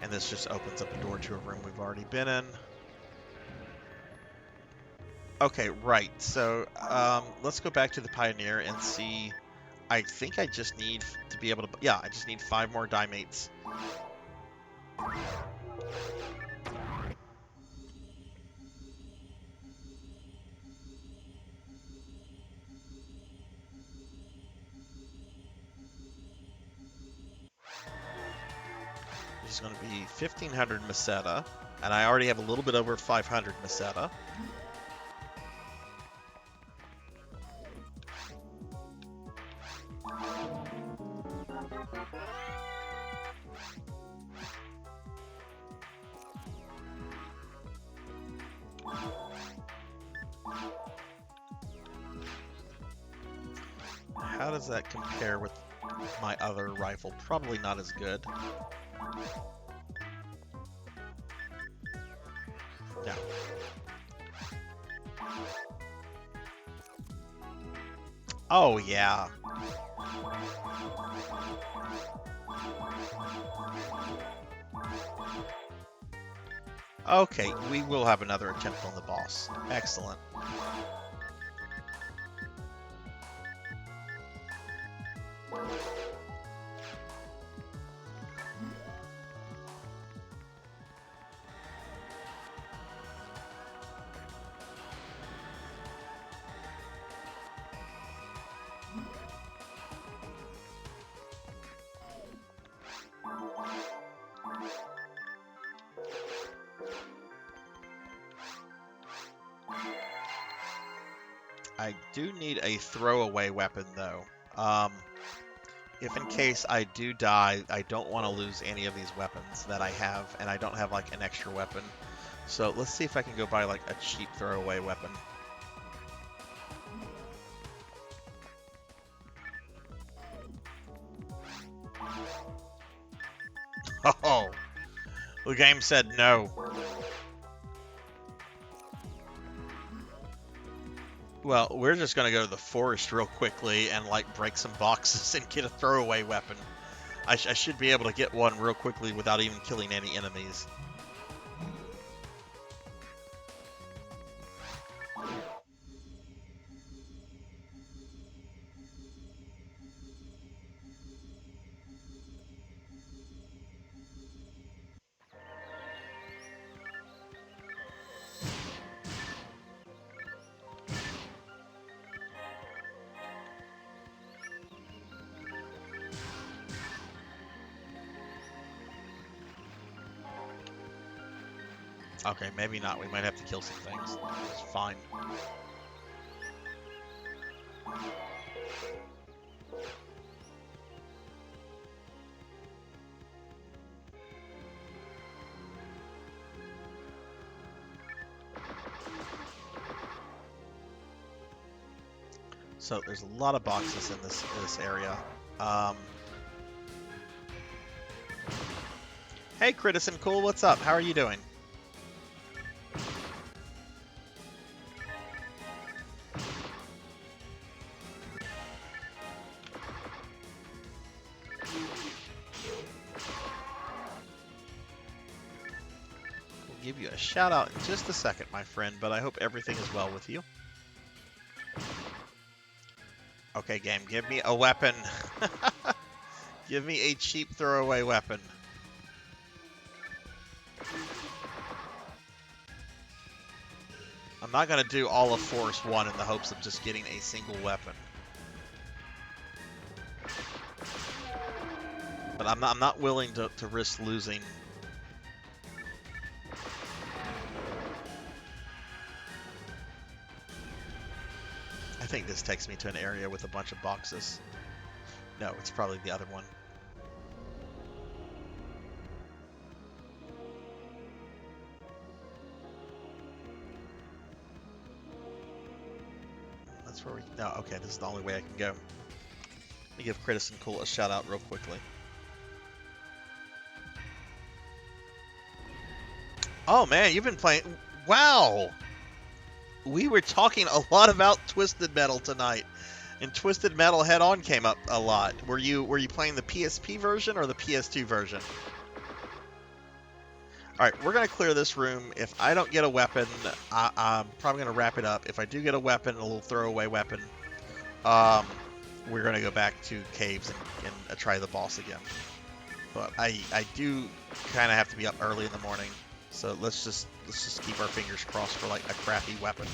And this just opens up a door to a room we've already been in. Okay, right. So let's go back to the Pioneer and see. I think I just need to be able to... Yeah, I just need 5 more Dimates. Which is going to be 1,500 Meseta. And I already have a little bit over 500 Meseta. How does that compare with my other rifle? Probably not as good. No. Oh, yeah. Okay, we will have another attempt on the boss. Excellent. I do need a throwaway weapon, though. If in case I do die, I don't want to lose any of these weapons that I have, and I don't have, like, an extra weapon. So let's see if I can go buy, like, a cheap throwaway weapon. Oh! The game said no. Well, we're just going to go to the forest real quickly and, like, break some boxes and get a throwaway weapon. I should be able to get one real quickly without even killing any enemies. Okay, maybe not. We might have to kill some things. It's fine. So there's a lot of boxes in this area. Hey, Critison Cool, what's up? How are you doing? We'll give you a shout out in just a second, my friend, but I hope everything is well with you. Okay, game, give me a weapon. Give me a cheap throwaway weapon. I'm not going to do all of Force 1 in the hopes of just getting a single weapon. But I'm not willing to risk losing. I think this takes me to an area with a bunch of boxes. No, it's probably the other one. That's where we... No, okay, this is the only way I can go. Let me give Critison Cool a shout out real quickly. Oh man, you've been playing... Wow! We were talking a lot about Twisted Metal tonight, and Twisted Metal Head On came up a lot. Were you playing the PSP version or the PS2 version? All right, we're gonna clear this room. If I don't get a weapon, I'm probably gonna wrap it up. If I do get a weapon, a little throwaway weapon, we're gonna go back to caves and try the boss again. But I do kind of have to be up early in the morning, so let's just keep our fingers crossed for like a crappy weapon.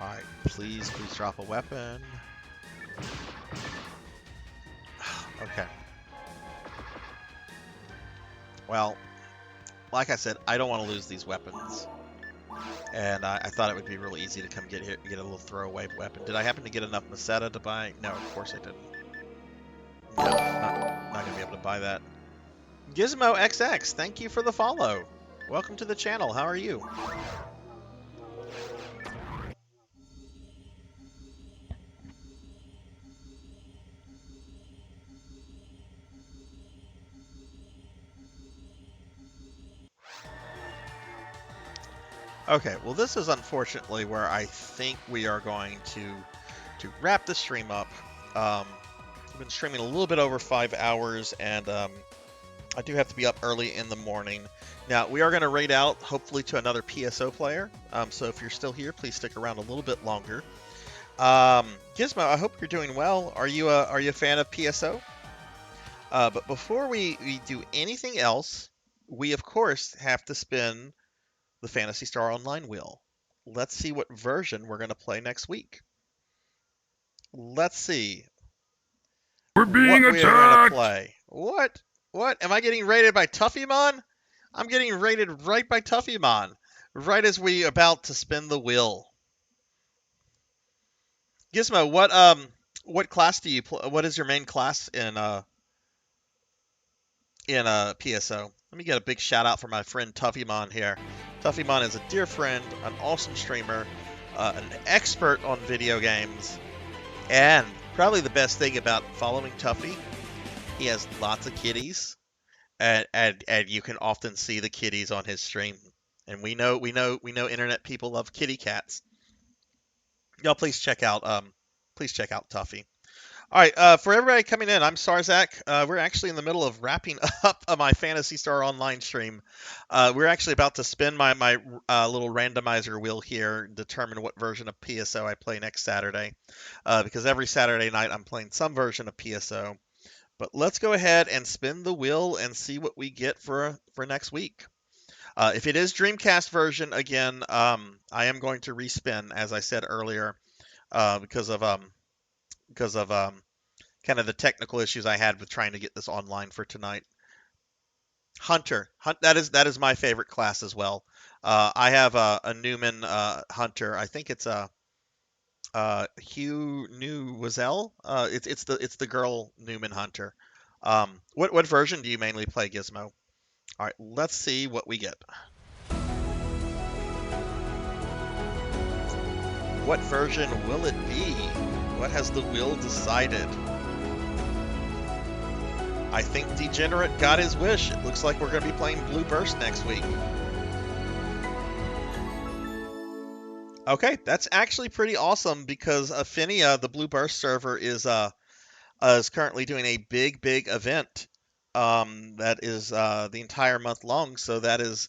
Alright, please drop a weapon. Okay. Well, like I said, I don't want to lose these weapons. And I thought it would be really easy to come get here, get a little throwaway weapon. Did I happen to get enough Meseta to buy? No, of course I didn't. No, not going to be able to buy that. Gizmo XX, thank you for the follow. Welcome to the channel. How are you? Okay, well this is unfortunately where I think we are going to wrap the stream up. I've been streaming a little bit over 5 hours, and I do have to be up early in the morning. Now, we are going to raid out, hopefully, to another PSO player. So if you're still here, please stick around a little bit longer. Gizmo, I hope you're doing well. Are you a fan of PSO? But before we do anything else, we, of course, have to spin the Phantasy Star Online wheel. Let's see what version we're going to play next week. Let's see. We're being what we are going to attacked! play. What? What? Am I getting raided by Tuffymon? I'm getting raided right by Tuffymon. Right as we about to spin the wheel. Gizmo, what class do you play? What is your main class in PSO? Let me get a big shout out for my friend Tuffymon here. Tuffymon is a dear friend, an awesome streamer, an expert on video games, and probably the best thing about following Tuffy, he has lots of kitties, and you can often see the kitties on his stream. And we know internet people love kitty cats. Y'all please check out Tuffy. All right, for everybody coming in, I'm Sarzac. We're actually in the middle of wrapping up my Phantasy Star Online stream. We're actually about to spin my little randomizer wheel here and determine what version of PSO I play next Saturday. Because every Saturday night I'm playing some version of PSO. But let's go ahead and spin the wheel and see what we get for next week. If it is Dreamcast version, again, I am going to respin, as I said earlier, because of kind of the technical issues I had with trying to get this online for tonight. Hunter, that is my favorite class as well. I have a Newman Hunter. I think it's a Hugh New Wazelle. It's the girl Newman Hunter. What version do you mainly play, Gizmo? All right, let's see what we get. What version will it be? What has the wheel decided? I think Degenerate got his wish. It looks like we're going to be playing Blue Burst next week. Okay, that's actually pretty awesome because Affinia, the Blue Burst server, is currently doing a big event that is the entire month long. So that is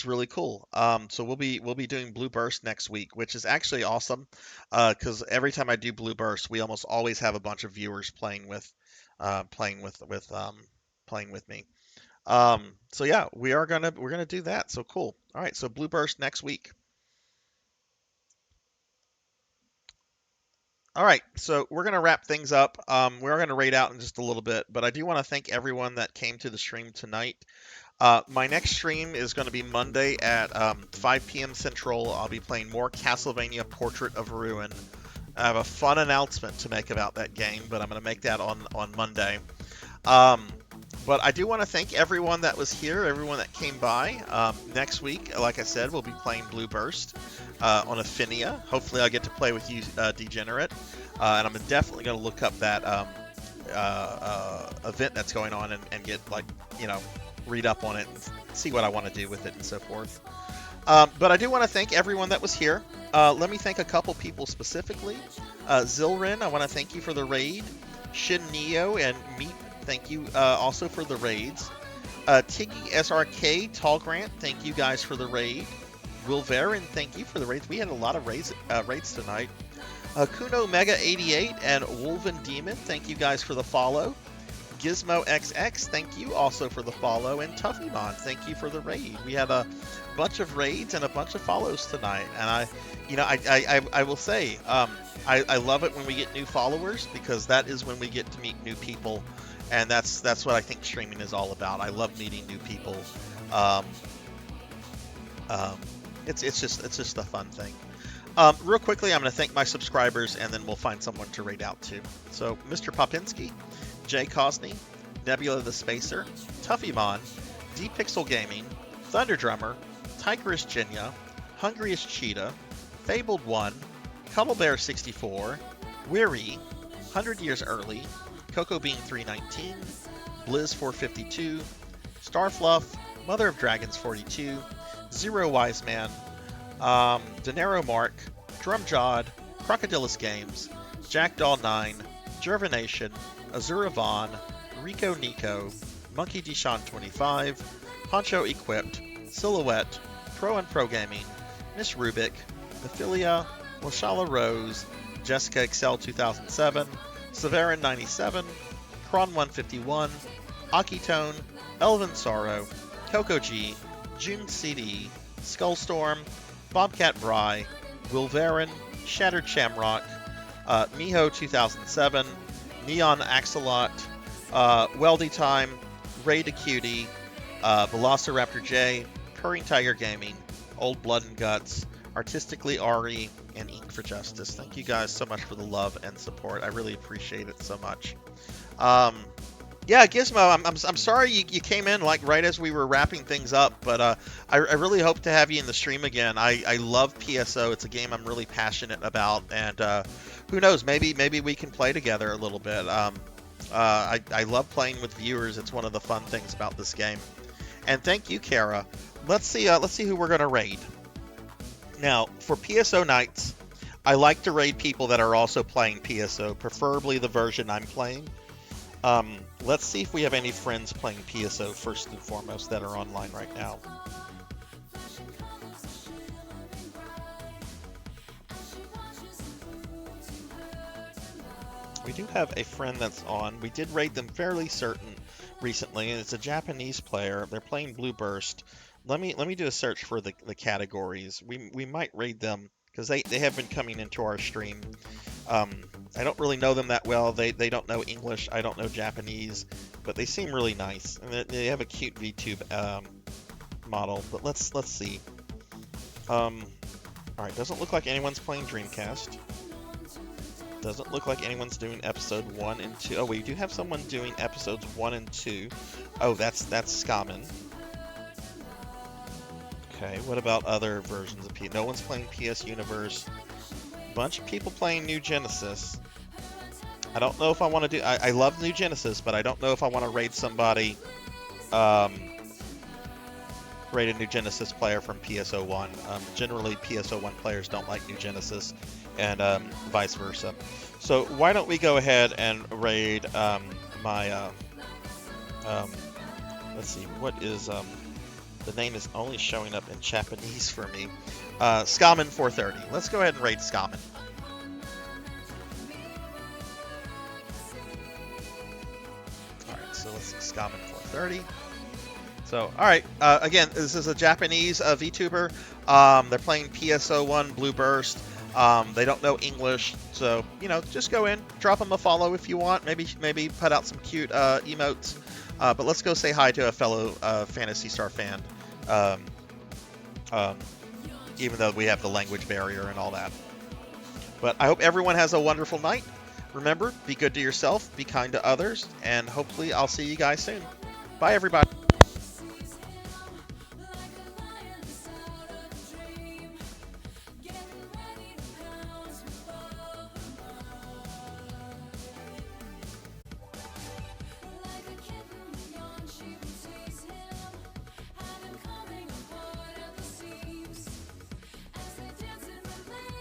really cool. So we'll be doing Blue Burst next week, which is actually awesome because every time I do Blue Burst, we almost always have a bunch of viewers playing with me. So yeah, we're gonna do that. So cool. All right, so Blue Burst next week. All right, so we're gonna wrap things up. We're gonna raid out in just a little bit, but I do want to thank everyone that came to the stream tonight. My next stream is going to be Monday at 5 p.m. Central. I'll be playing more Castlevania Portrait of Ruin. I have a fun announcement to make about that game, but I'm going to make that on Monday. But I do want to thank everyone that was here, everyone that came by. Next week, like I said, we'll be playing Blue Burst on Affinia. Hopefully I'll get to play with you, Degenerate. And I'm definitely going to look up that event that's going on and get, like, read up on it and see what I want to do with it and so forth. But I do want to thank everyone that was here. Let me thank a couple people specifically. Zilrin, I want to thank you for the raid. Shin Neo and Meat, thank you also for the raids. Tiggy SRK, Tall Grant, thank you guys for the raid. Wilverin, thank you for the raids. We had a lot of raids tonight. Kuno Mega 88 and Wolven Demon, thank you guys for the follow. Gizmo XX, thank you also for the follow, and Tuffymon, thank you for the raid. We had a bunch of raids and a bunch of follows tonight, and I will say, I love it when we get new followers because that is when we get to meet new people, and that's what I think streaming is all about. I love meeting new people. It's just a fun thing. Real quickly, I'm going to thank my subscribers, and then we'll find someone to raid out to. So, Mr. Popinski, Jay Cosney, Nebula the Spacer, Tuffymon, D-Pixel Gaming, Thunderdrummer, Tigerist Jinya, Hungriest Cheetah, Fabled 1, Cuddlebear 64, Weary, 100 Years Early, Cocoa Bean 319, Blizz 452, Starfluff, Mother of Dragons 42, Zero Wise Man, Denero Mark, Drumjod, Crocodilus Games, Jackdaw 9, Jervination, Azura Vaughn, Rico Nico, Monkey Deshawn 25, Poncho Equipped, Silhouette, Pro and Pro Gaming, Miss Rubik, Ophelia, Lashala Rose, Jessica Excel 2007, Severin 97, Kron 151, Akitone, Elvin Sorrow, Coco G, June CD, Skullstorm, Bobcat Bry, Wilverin, Shattered Shamrock, Miho 2007, Neon Axolot, Weldy Time, Ray the Cutie, Velociraptor J, Purring Tiger Gaming, Old Blood and Guts, Artistically Ari, and Ink for Justice. Thank you guys so much for the love and support. I really appreciate it so much. Yeah, Gizmo, I'm sorry you came in like right as we were wrapping things up, but I really hope to have you in the stream again. I love PSO. It's a game I'm really passionate about, and who knows, maybe we can play together a little bit. I love playing with viewers. It's one of the fun things about this game. And thank you, Kara. Let's see who we're gonna raid. Now, for PSO nights, I like to raid people that are also playing PSO, preferably the version I'm playing. Let's see if we have any friends playing PSO first and foremost that are online right now. We do have a friend that's on. We did raid them fairly certain recently, and it's a Japanese player. They're playing Blue Burst. Let me do a search for the categories. We might raid them because they have been coming into our stream. I don't really know them that well. They don't know English. I don't know Japanese, but they seem really nice. And they have a cute VTube model. But let's see. All right, doesn't look like anyone's playing Dreamcast. Doesn't look like anyone's doing episode 1 and 2. Oh, we do have someone doing episodes 1 and 2. Oh, that's Skaman. Okay, what about other versions of PS? No one's playing PS Universe. Bunch of people playing New Genesis. I don't know if I want to do... I love New Genesis, but I don't know if I want to raid somebody... raid a New Genesis player from PS01. Generally, PS01 players don't like New Genesis, and vice versa. So why don't we go ahead and raid my... let's see, what is... the name is only showing up in Japanese for me. Skaman 430. Let's go ahead and raid Skaman. Alright, so let's see, Skaman 430. So, alright, again, this is a Japanese VTuber. They're playing PSO1 Blue Burst. They don't know English, so, you know, just go in, drop them a follow if you want. Maybe put out some cute emotes. But let's go say hi to a fellow Phantasy Star fan. Even though we have the language barrier and all that. But I hope everyone has a wonderful night. Remember, be good to yourself, be kind to others, and hopefully I'll see you guys soon. Bye, everybody.